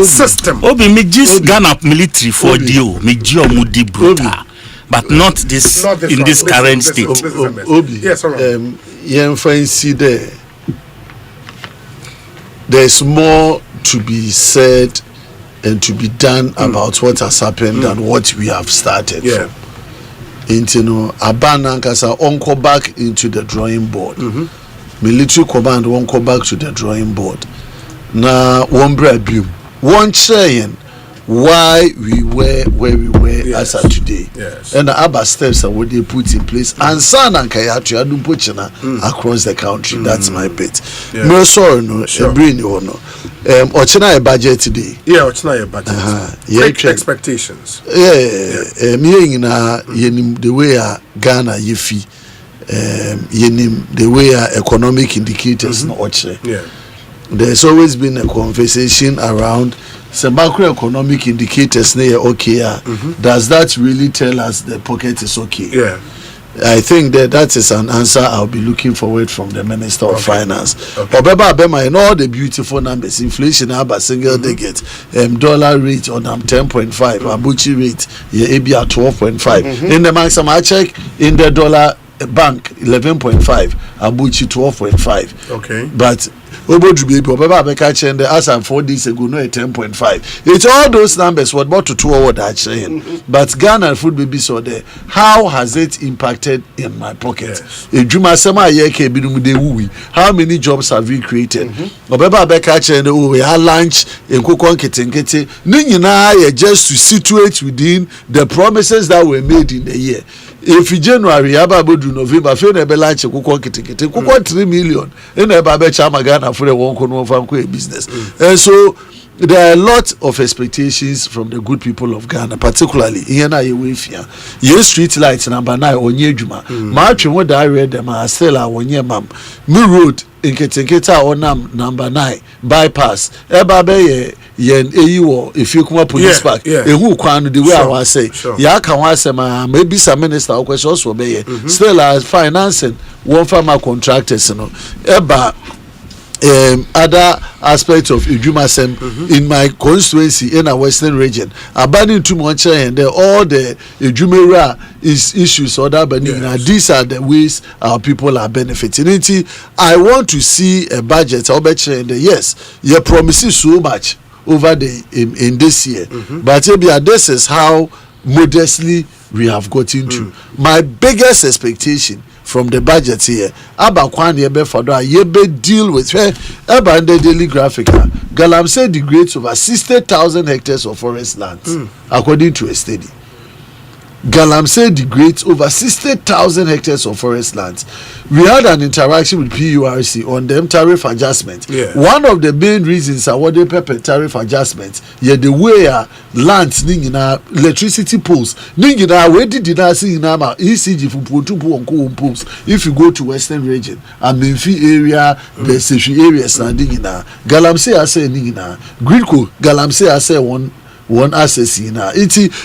System. Obi me just Ghana military for deal. Me mudi brutal. But not this in this current state. Obi. Yes, all right. There's more to be said and to be done about what has happened than what we have started. Yeah. Abana Kasa won't go back into the drawing board. Military command won't go back to the drawing board. Now, one saying why we were where we were as of today. Yes. And the other steps that they put in place and San and Kayatu across the country. That's my bit. No sorry, no, bring you no. Ochina a budget today. Yeah, Ochina a budget. Great expectations. Me yenim the way Ghana yifi. Yenim the way economic indicators no oche. Yeah. There's always been a conversation around some macroeconomic indicators near okay. Does that really tell us the pocket is okay? Yeah. I think that is an answer I'll be looking forward from the Minister of Finance. Obeba Abema and all the beautiful numbers, inflation about single digit, dollar rate on 10.5, Abuchi rate, ABR 12.5. In the maximum I check in the dollar bank 11.5, Abuchi 12.5. Okay. But as I'm 4 days ago, no 10.5. It's all those numbers. What about to 2 what I'm saying? But Ghana food baby so there. How has it impacted in my pocket? How many jobs have we created? We have lunch in Kokon just to situate within the promises that were made in the year. If in January, Ababodu November, Fene lunch Kokon 3 million in a Babe Ghana for the one business. And so there are a lot of expectations from the good people of Ghana, particularly in Yes, street lights number 9 on Yejuma. March and what I read them are still on Yemam. Me road in Keteketa on number 9 bypass. Ebabe yen eyiwo if you come up police park. Who can the way I was say. Ya can was maybe some minister or question also be still financing one farmer contractors, Eba other aspects of Ijumasem in my constituency in our western region. Abandoning too much and all the Ijumera issues or that, but these are the ways our people are benefiting. I want to see a budget. Yes, you promises so much over the in this year, but this is how modestly we have got into. My biggest expectation from the budget here, Abakwan Yebe Fado, Yebe deal with the Daily Graphica. Galamsey degrades over 60,000 hectares of forest lands, according to a study. Galamsey degrades over 60,000 hectares of forest lands. We had an interaction with PURC on them tariff adjustment. One of the main reasons awarded pepper tariff adjustment, the way lands ningina electricity poles ningina we did not see in our ECG for poles. If you go to western region and Memphis area, the Seshi areas ningina Galamsey I say ningina Greenco Galamsey I say one access in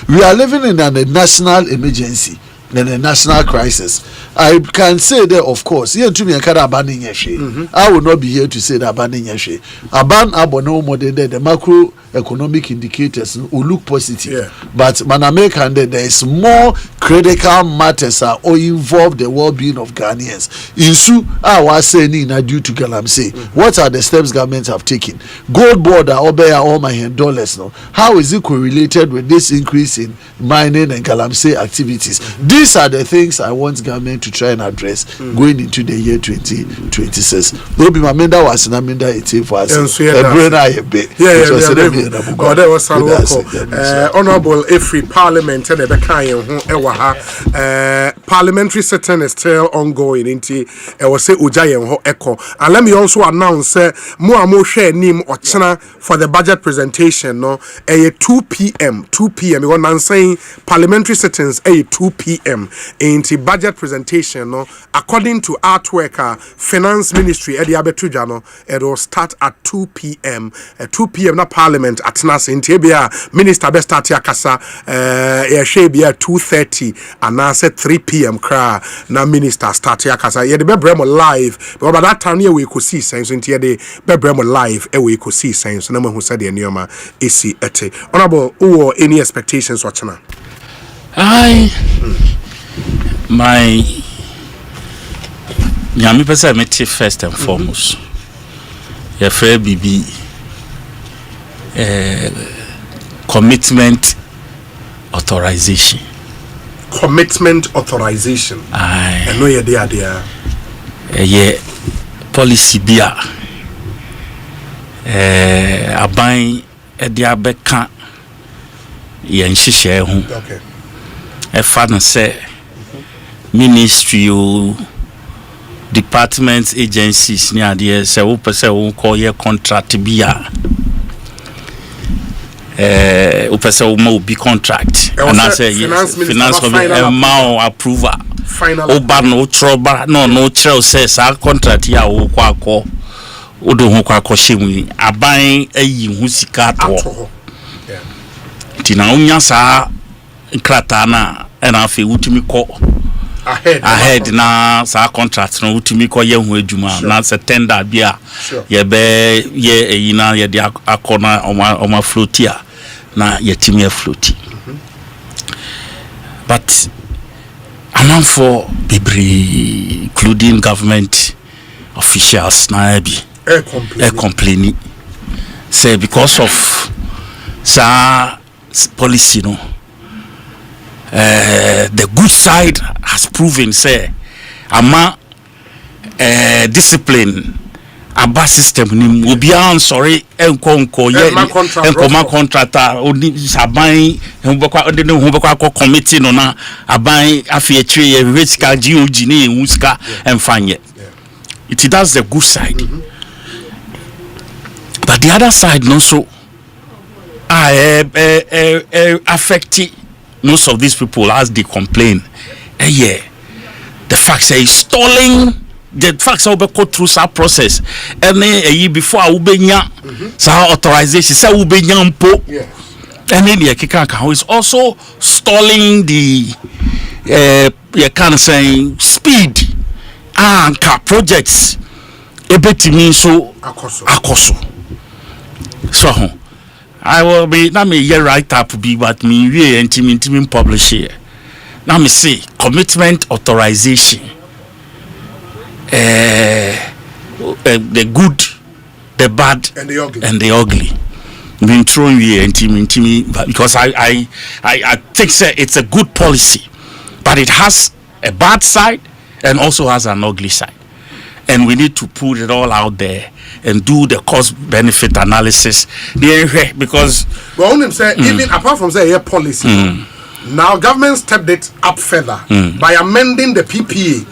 we are living in a national emergency and a national crisis. I can say that, of course, here to me, I will not be here to say that abanning yeshe. Aban abono more than the macroeconomic indicators will look positive. But Manameka, there is more critical matters or involve the well-being of Ghanaians. Insu, I was saying due to Galamsey. What are the steps governments have taken? Gold border, Obeya, all my dollars now. How is it correlated with this increase in mining and Galamsey activities? These are the things I want government to try and address going into the year 2026. Obi Mamenda was na Mamenda 18 for us. Honorable Efri Parliament and the parliamentary sitting is still ongoing. I was say Ujayen ho echo. And let me also announce more share name or chana for the budget presentation. No, 2 p.m. You want to say parliamentary sittings 2 p.m. Into budget presentation. No, according to artwork, finance ministry Eddie Abetujano, it will start at 2 p.m. 2 p.m. na parliament at Nas in Tibia minister best start yakasa shebia 2:30 and now say 3 p.m. cra na minister start yakasa ye the bebremo live but by that time here we could see sense in the bebremo live we could see sense na who said the neoma esi ete. Honorable or any expectations watching? My Yami Pesa Meti first and foremost. Your friend BB commitment authorization. Commitment authorization. I know you're there. Yeah, policy bia. Abai Ediabeka yen share home. Okay. A father say ministry departments, agencies near the say who person call your contract bia. Upesa mo be contract and I say yes finance committee approval final oba no troba no chel says our contract ya wo kwakọ odo ho kwakọ shemu aban ayi hu sika to tina unya sa nkrata na na afi wutimi kọ ahead na sa contract no utimi ko ye ho adwuma na se tender bia ye be ye eyina ye de akona oma floatia na ye timi floati but among for bibri including government officials na bi complaining say because of sa policy no the good side has proven say ama discipline aba system ni obi an sorry enko ye enko contractor oni saban enbekwa de ne ho bekwa committee no na aban afi atire ye risika GOG ni enwuska enfanye it does the good side but the other side no so affect most of these people as they complain the facts are stalling the facts are go through some process and before ubenya sa authorization say ubenya mpo and then the is also stalling the you can say speed and projects ebetimi so akoso so I will be na me year right up be but me we intimate publish here. Now me say commitment authorization. The good, the bad and the ugly. Been thrown here intimate because I think say it's a good policy, but it has a bad side and also has an ugly side. And we need to put it all out there and do the cost benefit analysis because even apart from say policy now government stepped it up further by amending the PPA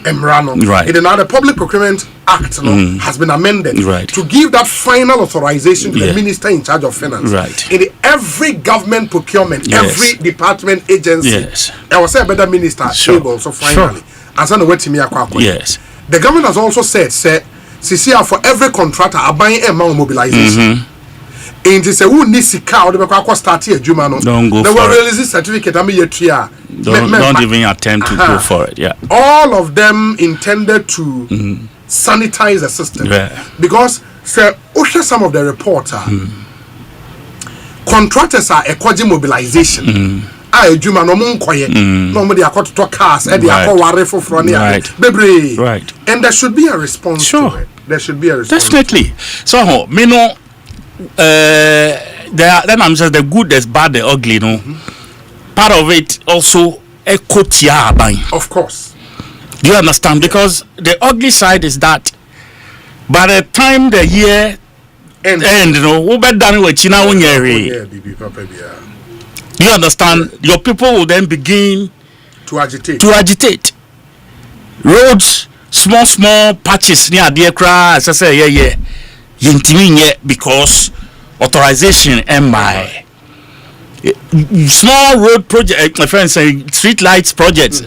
Emrano right. In another Public Procurement Act has been amended to give that final authorization to the minister in charge of finance in every government procurement every department agency I was say better minister able so finally as I know what yes. The government has also said, CCR for every contractor are buying a amount mobilization. And they say, who needs to car? They will start here, Jumano. Don't go for it. They will release this certificate. I mean, don't even attempt to go for it. Yeah. All of them intended to sanitize the system because, sir, some of the reports are contractors are encouraging mobilization. Juma no munkoye nobody akot to cars e dey akoware foforo ne bebre and there should be a response to it. There should be a response definitely so me no then I'm just the good the bad the ugly no part of it also ekotia aban of course do you understand because the ugly side is that by the time the year end no wo be done we china wo nyere you understand? Your people will then begin to agitate. Roads, small patches near the aircraft. I say, because authorization and my small road project, my friends say street lights projects.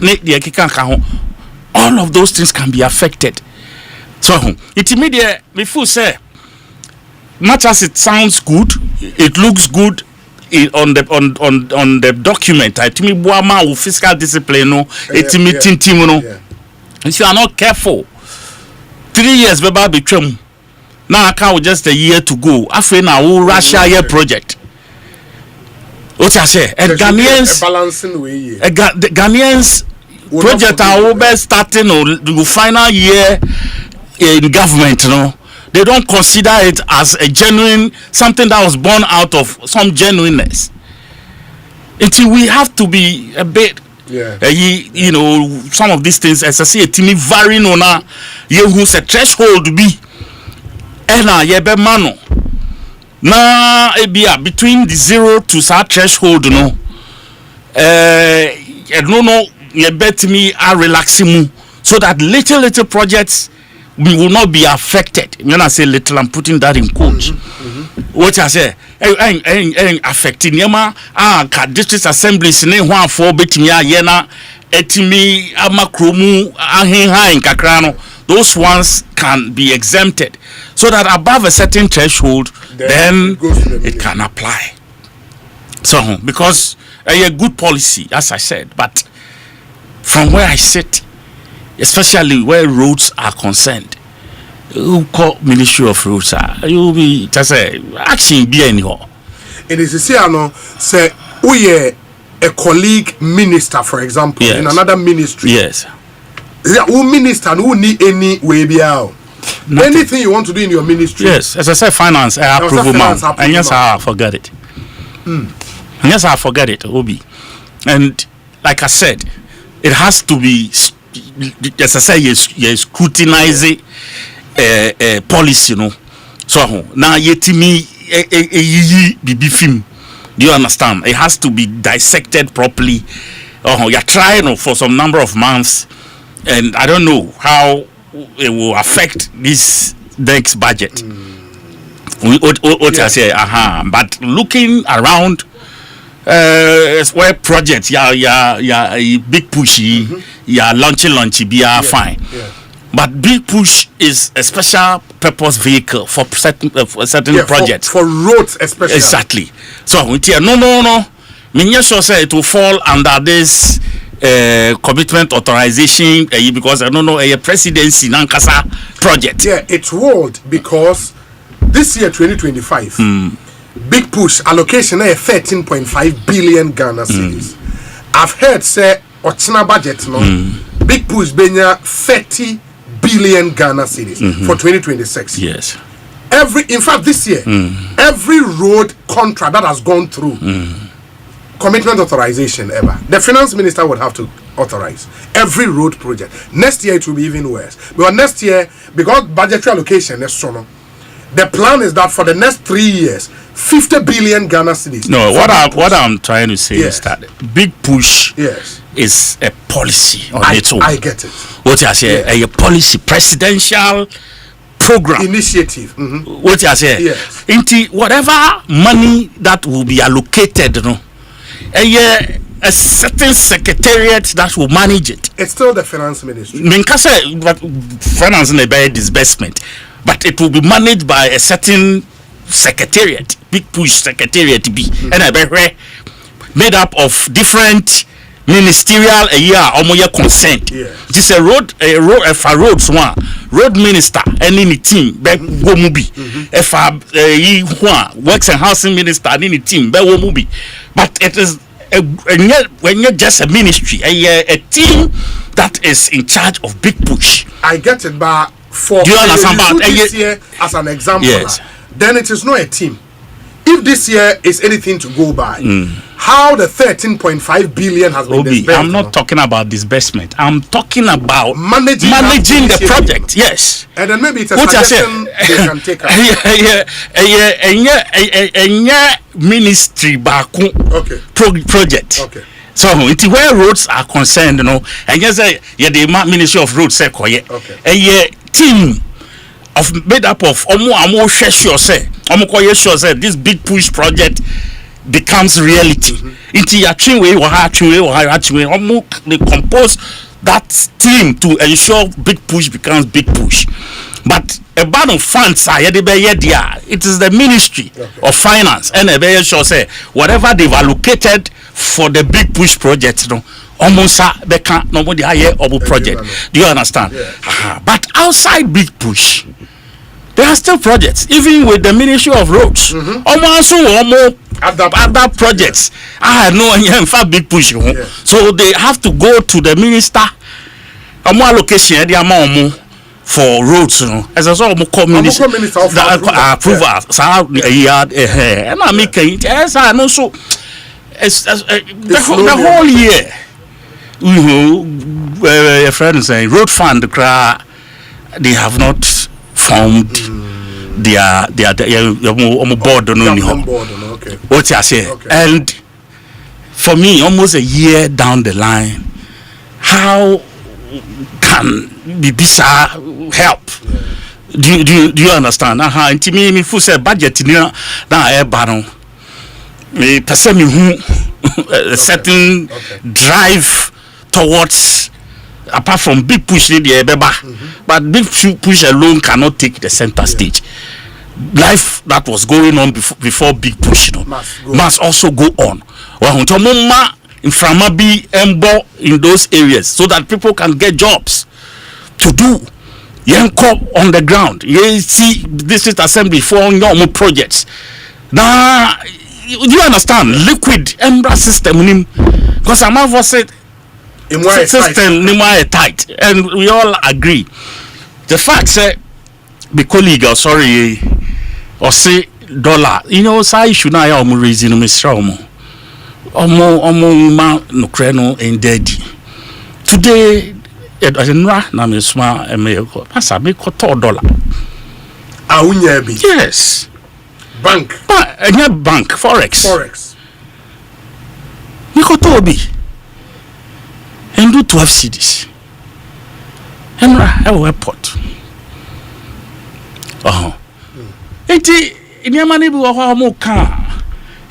All of those things can be affected. So it's immediate. Before say, much as it sounds good, it looks good. On the document, I tell me buama with fiscal discipline no, if you are not careful, 3 years beba between now I can't just a year to go. After now Russia year project. What I say? Ghanaians balancing way. The Ghanaians project are over starting or the final year in government, They don't consider it as a genuine something that was born out of some genuineness. Until we have to be a bit, some of these things as I see a team varying on who's a threshold be, yebe mano. Na between the 0 to that threshold, you bet me are relaxing so that little projects. We will not be affected. When I say little, I'm putting that in quotes. What I say, affecting Yama, district assemblies, ne one for Betimia, Yena, Etimi, Amakrumu, Ahinha, in Kakrano, those ones can be exempted. So that above a certain threshold, then it can apply. So, because a good policy, as I said, but from where I sit, especially where roads are concerned, who call Ministry of Roads, you will be just action be anyhow. It is to say, say, a colleague minister, for example, in another ministry. Yes. Who minister who need any way be out. Anything you want to do in your ministry. Yes, as I said, finance, I approve, and yes, I forget it. Yes, I forget it, Obi. And like I said, it has to be, as I say, you scrutinizing policy, So now yetimi bibi film. Do you understand? It has to be dissected properly. You're trying for some number of months, and I don't know how it will affect this next budget. I say, but looking around, where projects, big pushy, launchy, be fine. But big push is a special purpose vehicle for certain projects. For roads, especially. Exactly. So no. Me sure say it will fall under this commitment authorization because I don't know a presidency Nankasa project. Yeah, it rolled because this year 2025 big push allocation 13.5 billion Ghana cedis. I've heard say Ochina budget big push benya 30 billion Ghana cedis for 2026. Yes. In fact this year every road contract that has gone through commitment authorization ever, the finance minister would have to authorize every road project. Next year it will be even worse. But next year, because budgetary allocation is strong, the plan is that for the next 3 years, 50 billion Ghana cedis. No, what I'm trying to say is that big push is a policy on its own. I get it. What I say, a policy, presidential program initiative. What I say, into whatever money that will be allocated, a certain secretariat that will manage it. It's still the finance ministry. Finance in a bad disbursement, but it will be managed by a certain secretariat, big push secretariat and a very made up of different ministerial consent. This a road for roads one road minister any team be go mubi works and housing minister any team be go mubi, but it is when you're just a ministry a team that is in charge of big push. I get it, but for do you understand this year as an example, then it is not a team. If this year is anything to go by, how the 13.5 billion has been disbursed. I'm not talking about disbursement. I'm talking about managing the project. Yes. And then maybe it's a suggestion they can take out. Ministry project. Okay. So where roads are concerned, and yes, the Ministry of Roads say a team of made up of sure this big push project becomes reality. They compose that team to ensure big push becomes big push. But a band of funds it is the Ministry of Finance and a sure say whatever they've allocated for the big push project, almost they can't nobody hire obu project. Do you understand? But outside big push, there are still projects, even with the Ministry of Roads. Other projects. In fact, big push. So they have to go to the minister. Allocation for roads. As I saw, minister approval. And I make it. Yes, I know. So the whole year, a friend is saying road fund. They have not formed their board. What I say, and for me, almost a year down the line, how can Bibisa help? Do you understand? And me full say budget now air battle. Me person who a certain drive towards. Apart from big push, but big push alone cannot take the center stage. Life that was going on before big push, must also go on. inframabi embo in those areas so that people can get jobs to do. Yanko on the ground. You see district assembly for normal projects. Now, you understand? Liquid embra system, because I'm of said system tight, and we all agree. The fact that the colleague, or say dollar, say issue now I'm raising Mr. Omo no kreno in daddy. Today, na me sma emeko. Asa me koto dollar. Yes. Bank. Bank forex. Me koto obi. And do 12 cedis. Emra airport. Enti inyamani bi wo ho mo kan.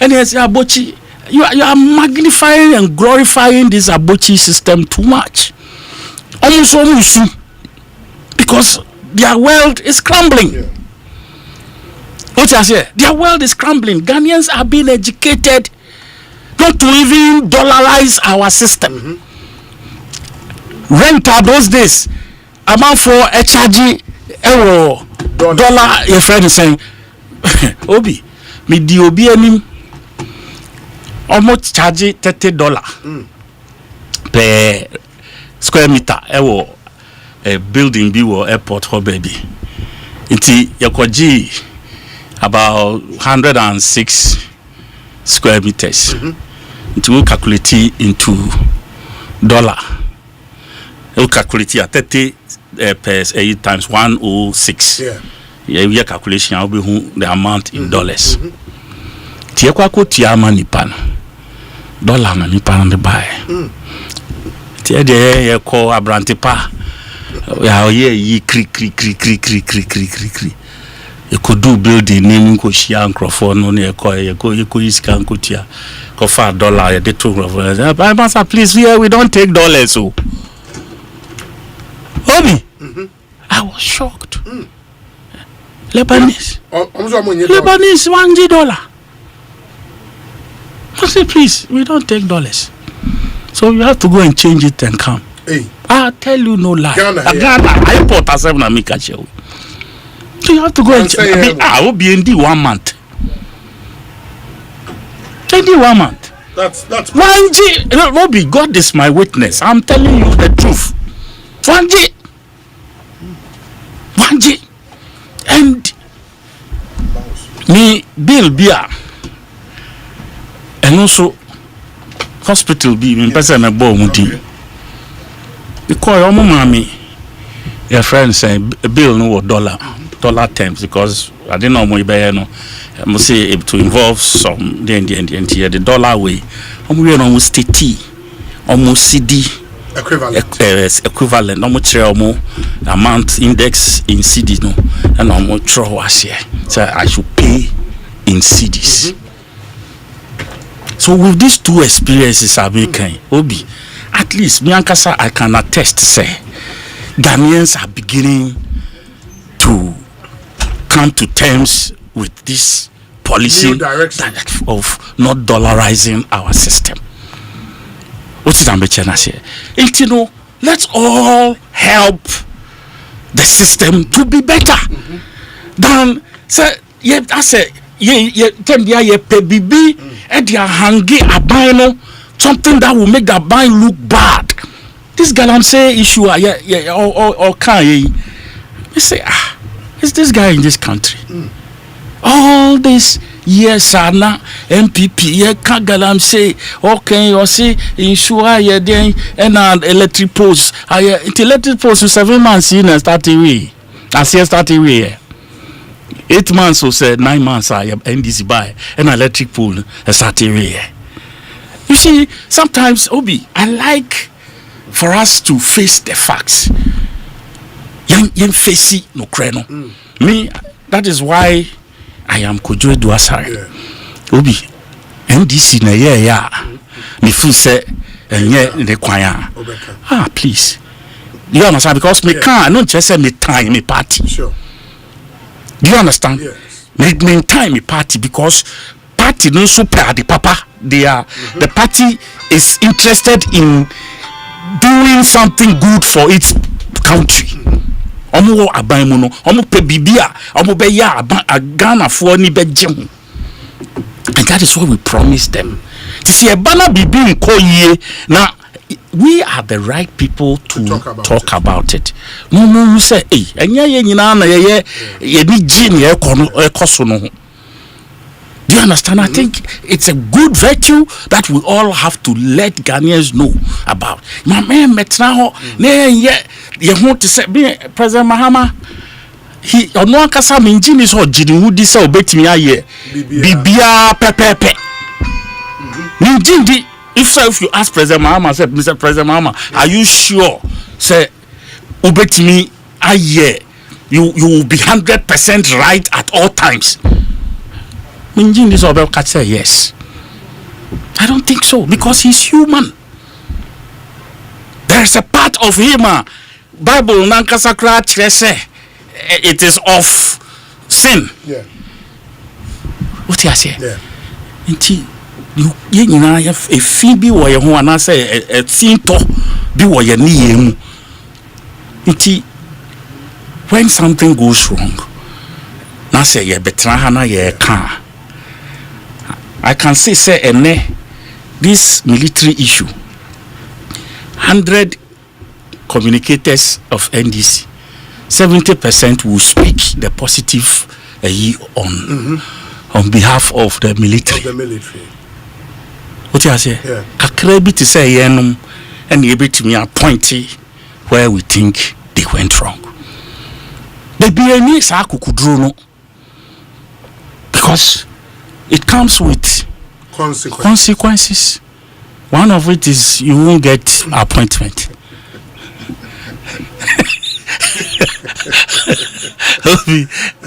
And yes abochi you are magnifying and glorifying this abochi system too much. Almost because their world is crumbling. What I say? Their world is crumbling. Ghanaians are being educated not to even dollarize our system. Rent those days amount for HRG euro dollar. Your friend is saying, Obi, me di obi enim almost charge $30 per square meter. Ewo a building be or airport ho baby. Inti yakoji about 106 square meters. Inti we calculate into dollar. We calculate at 30 per 8 times 106. Yeah, we calculation will be the amount in dollars. Tiekwa ko tiama nipan. Dollar na nipan de buy. Tie de ye ko abrantepa. Ya ye kri. You could do building name ko shia nkrofo no na ye ko iska nkotia. Ko fa dollar ye de $2. Master, please, we don't take dollars so. Obi. I was shocked. Lebanese $1. I said, please, we don't take dollars. So you have to go and change it and come. Hey. I'll tell you no lie. Ghana, I put Asempa na mika chew. So you have to go and change. I will be in the 1 month. In the 1 month. That's 1G. Robbie, God is my witness. I'm telling you the truth. 1G. And me bill beer. And also hospital be in person a bow muti. Because your mommy, your friend say a bill no dollar terms because I didn't know more by no. I must say to involve some the dollar way. Almost TT, almost CD equivalent. Almost amount index in CD no, and almost throw us here. So I should pay in CDs. So with these two experiences I've been Obi, at least me ankasa I can attest say Ghanaians are beginning to come to terms with this policy of not dollarizing our system. What is ambitious here? You know, let's all help the system to be better than say I say baby and they are hanging a bino something that will make the bine look bad. This galamsey issue or can you say is this guy in this country? All these years are now MPP can galamsey okay or see insure ye then and electric posts electric posts 7 months in start away. As here start away. 8 months or say 9 months I am NDC buy an electric pool start area. You see, sometimes Obi, I like for us to face the facts. Yen face no kreno. Me, that is why I am Kojo Duasari. Obi, NDC na yeah. Me feel say the choir. Please. You understand? Because me can't not just say me time me party. Sure. Do you understand? Yes. Me time me party because party no super the papa. They are the party is interested in doing something good for its country. Omo aban mu no, omo pe bibia, omo be ya aban Ghana for ni be gem. And that is what we promise them. To see a banner bibi nko ye na we are the right people to talk about it. No say enya ye nyina na ye ni gene ye ekoso no. Do you understand? I think it's a good virtue that we all have to let Ghanaians know about. My man metra ho na ye ho to say President Mahama he ono akasa menjini so gidi wudi say obetimi aye bibia pepepe. Menjindi if you ask President Mahama, say Mr. President Mahama, are you sure say obetimi aye you will be 100% right at all times? Minjin this Obel can say yes. I don't think so because he's human. There's a part of him. Bible nankasakra say it is of sin. Yeah. What you say? Yeah. Inti you nyina a fi bi wo ye ho ana say a tinto bi wo ye ni yemu. Inti when something goes wrong, na say ye betra ha na ye kan. I can say this military issue 100 communicators of NDC 70% will speak the positive on behalf of the military. What you say? Yeah. Kakrebi to say yenum and able to me appoint where we think they went wrong. The BNE sa kukudrono because it comes with consequences. One of it is you won't get appointment.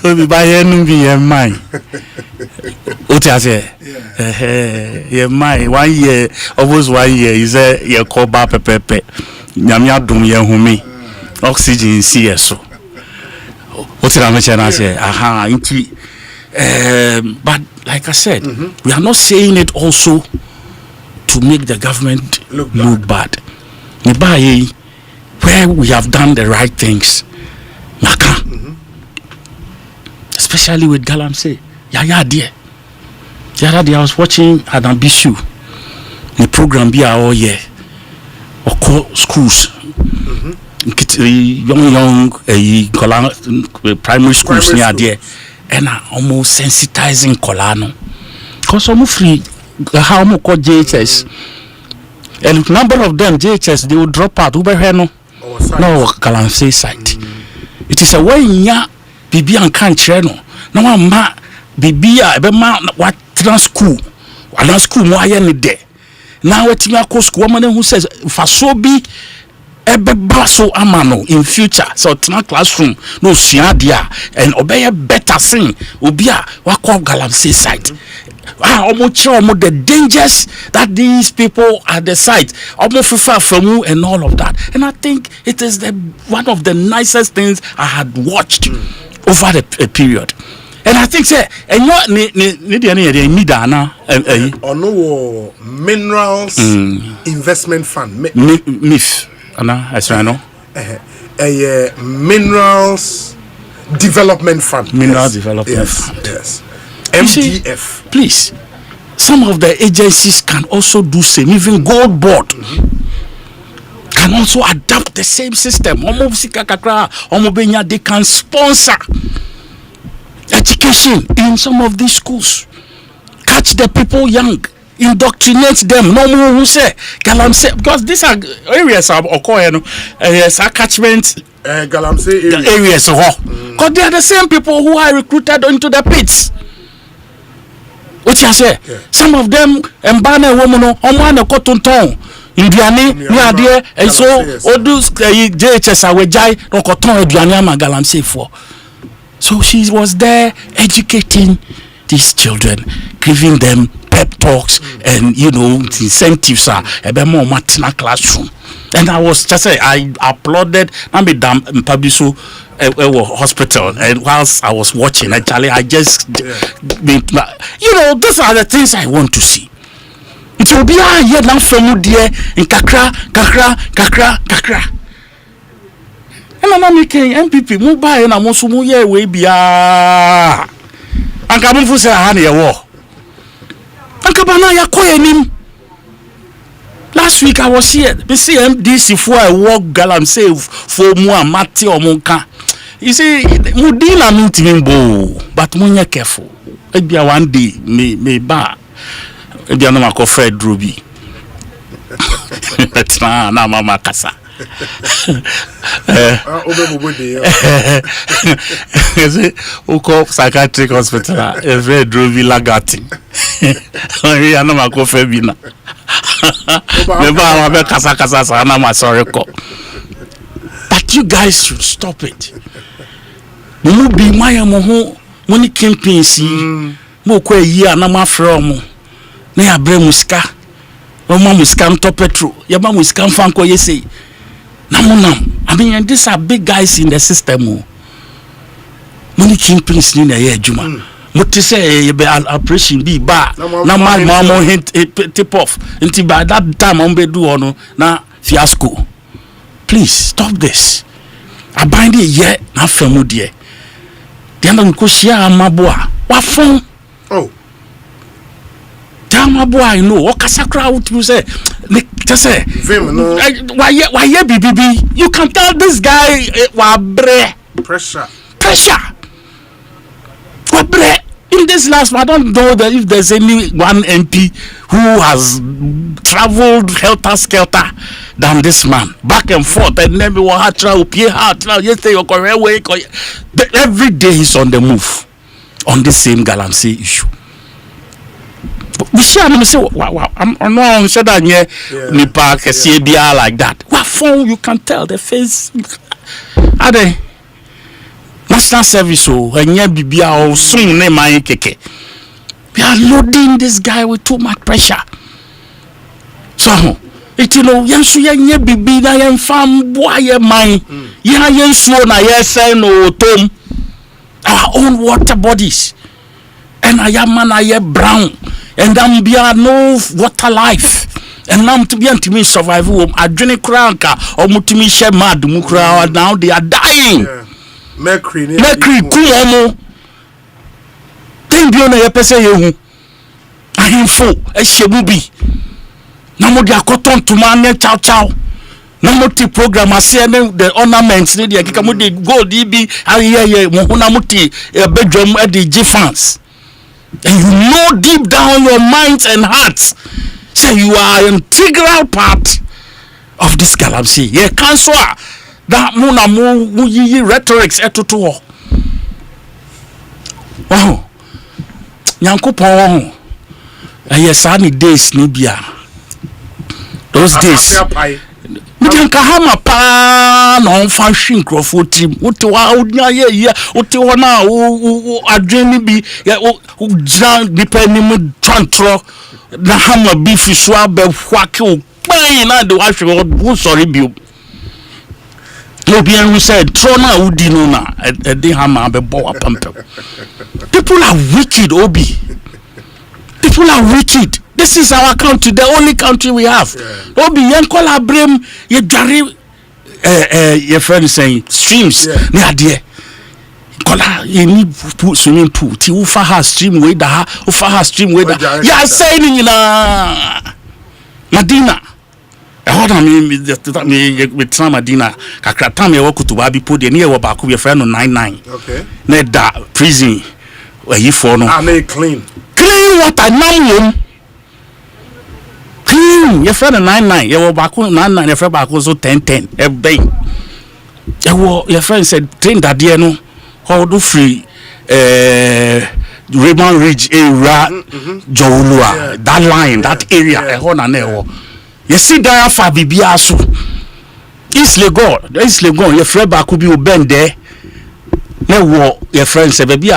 Obi by your mind. What I say? Your mind 1 year, almost 1 year. You say you call back pepe. Nyamia dum ye humi. Oxygen see so. What I say? Aha, inti. But like I said, we are not saying it also to make the government look bad. Where we have done the right things, especially with Galamsey. Yeah, dear. The other day I was watching Adam Bishu, the program be all year, or call schools. Young primary schools near there. And almost sensitizing Colano. Because almost free how much called JHS. And number of them JHS they will drop out over here no Galamsey site. It is a way nya bibi an kan kire no. Na ma bibi a be ma what trans school. Wala school mo aye ne de. Na wetimi akọ school mo ne hu says faso bi ebe so amano in future so tina classroom no sua dia and obey better thing obia wakọ Galamsey site omo the dangers that these people at the site omo fifa from and all of that, and I think it is one of the nicest things I had watched over a period. And I think say and you need ana ono minerals investment fund MIF ana asrano minerals development fund. Development fund. Yes. MDF. Please, some of the agencies can also do same. Even Gold Board can also adapt the same system. They can sponsor education in some of these schools. Catch the people young, indoctrinate them. No more who say Galamsey, because these are areas of catchment Galamsey areas. Because they are the same people who are recruited into the pits. What you say? Yeah. Some of them embana woman on a cotton town. Indiani, near there, and so all those JHS are jai no cotton Indiana Galamsey for. So she was there educating these children, giving them pep talks and incentives are a more matina classroom. And I was just say I applauded Namidam Pabiso hospital, and whilst I was watching actually I just those are the things I want to see. It will be a year now from dear in kakra. And I'm making MPP move by and I'm also move here way be and come for say honey war. And Kabana ya koyenim. Last week I was here. We see MDC for a walk galam save for more Mati or Monka. You see, Mudina meeting bo, but Munya careful. Maybe one day may bar. Maybe I'm not Fred Ruby. That's na Mama Casa. Psychiatric hospital, a very Ruby Lagatin. I know my coffee bina. But you guys should stop it. You be my moho money campaign see mo kwa year na ma from na ya bre muska o ma muska top petrol ya ma muska fanko yesi na monam. I mean, these are big guys in the system. Money campaigns ni na ye adwuma. What you say operation be ba na my mama hint tip off until by that time on be do ono na fiasco. Please stop this. I bind it yet na famu die. The end ko share amaboa. Wa fon. Oh. Amaboa I know. O kasakra what you say. Just say. Why BBB? You can tell this guy wa bre. Pressure. In this last one, I don't know that if there's any one MP who has traveled helter-skelter than this man. Back and forth, and then every day he's on the move on the same Galamsey issue. We share and say, wow, I'm not sure that Nipa CBR like that. What phone you can tell the face? Are they? National service and bibia or soon name my keke. We are loading this guy with too much pressure. So it you know yansu ya bibi na yan fam boy mine. Ya yansu na yes no tom our own water bodies. And I am man I brown and I'm be no water life. And now to be anti survival adwene kranka or mutimi she mad mukra now they are dying. Mercury kuomo ten biona ye pese ye hu ahemfo ehyebu bi na mo dia cotton to man chow na mo ti program ase ne the ornaments ne dia kika mo de gold bi ayeye mo hu na mo ti bedwam e de G fans, and you know deep down your minds and hearts say you are an integral part of this galaxy. Ye cancel that muna mu yi rhetorics etoto. Oh, Yankopon. Yes, any days ni bia. Those days. We can kahama pa no function crofo team. Uti wa unya ye uti wa na adwemi bi o jan depend mu twantro na hama bi fiso abe hwake o pan na de wa hwe sorry bi. Obian who said Trona Udino na hama be bo apampe. People are wicked, Obi. People are wicked. This is our country, the only country we have. Yeah. Obi yankola brem ye dware your friend saying streams near there. Kola you need swimming pool. Ti ufa ha stream we da ufa ha stream we da. Ya saying na Madina. Hold on me with Madina kakra time e kutuba bi po de ne e wo ba ko ye friend no 99. Okay. Ne da prison we for no. Make clean water now. Your friend 99, you were back 99, your friend back also 10. Your friend said, train that dear no, how do free Raymond Ridge area, Jolua, that line, that area, you see there for Bibiasu. East Legon, your friend back could be bend there. No, your friend said, baby,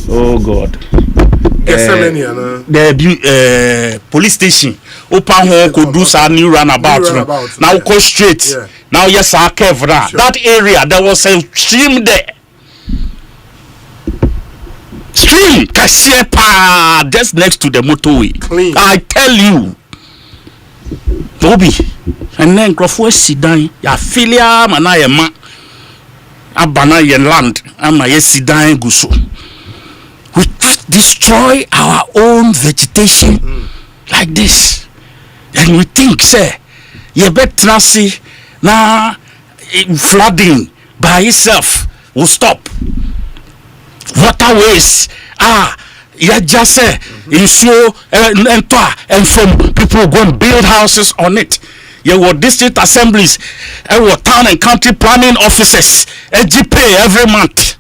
oh God. The police station open home could do some new runabout now go straight now yes I cover that area there was a stream there Stream Kasiepa just next to the motorway. Clean. I tell you. Obi. And then Crawford sit down. Ya filia mana ma. Abana yen land. Ama ye sit down guso. We destroy our own vegetation like this. And we think, say, you better see now flooding by itself will stop. Waterways, you just say, you show and from people go and build houses on it. You were district assemblies, were town and country planning offices, pay every month.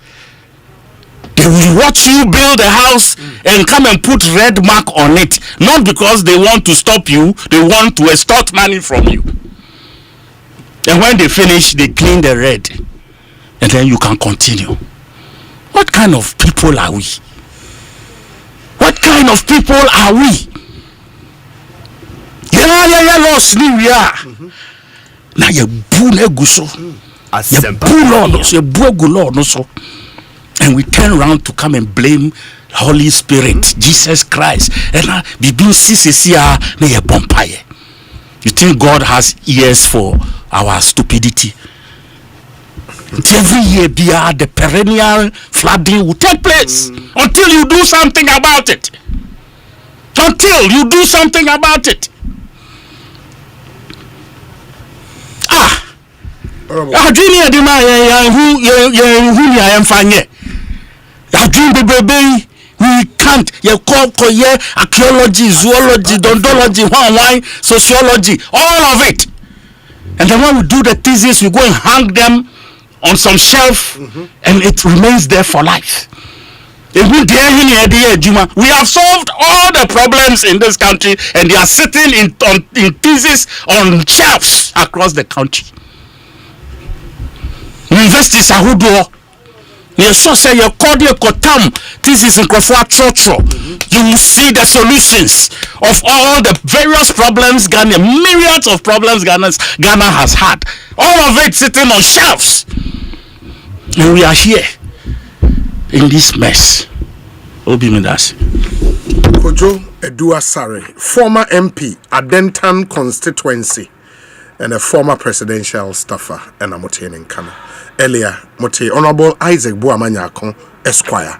They will watch you build a house and come and put red mark on it. Not because they want to stop you, they want to extort money from you. And when they finish, they clean the red. And then you can continue. What kind of people are we? What kind of people are we? Yeah, lost we are. Now you boo neguso. Asempa. You boo Lord no so. And we turn around to come and blame Holy Spirit, Jesus Christ. And you think God has ears for our stupidity? Every year, the perennial flooding will take place until you do something about it. Until you do something about it. I dream baby. We can't. You call archaeology, zoology, dendrology, wine, sociology, all of it. And then when we do the thesis, we go and hang them on some shelf, and it remains there for life. We have solved all the problems in this country, and they are sitting in thesis on shelves across the country. Universities are who do. You so say your cordial cotam thesis in Crawford. You will see the solutions of all the various problems Ghana, myriads of problems Ghana has had. All of it sitting on shelves. And we are here in this mess. Obi Medasi. Kojo Edua Sare, former MP, Adentan constituency, and a former presidential staffer, and a Mote in Kano. Earlier, Mote, Honorable Isaac Buamanyakon, Esquire,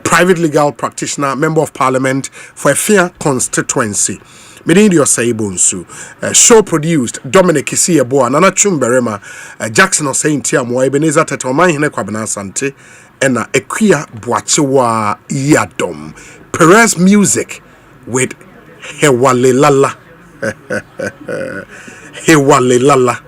private legal practitioner, member of parliament for a fair constituency. Meaning your say Bonsu, show produced Dominic Isiebo, Nana Chumberema, Jackson Osei Tiamo, Ebenezer Tetoma, Hine Kwabena Sante, and Equia Boachewa Yadom. Perez music with Hewale Lala. Hewale Lala.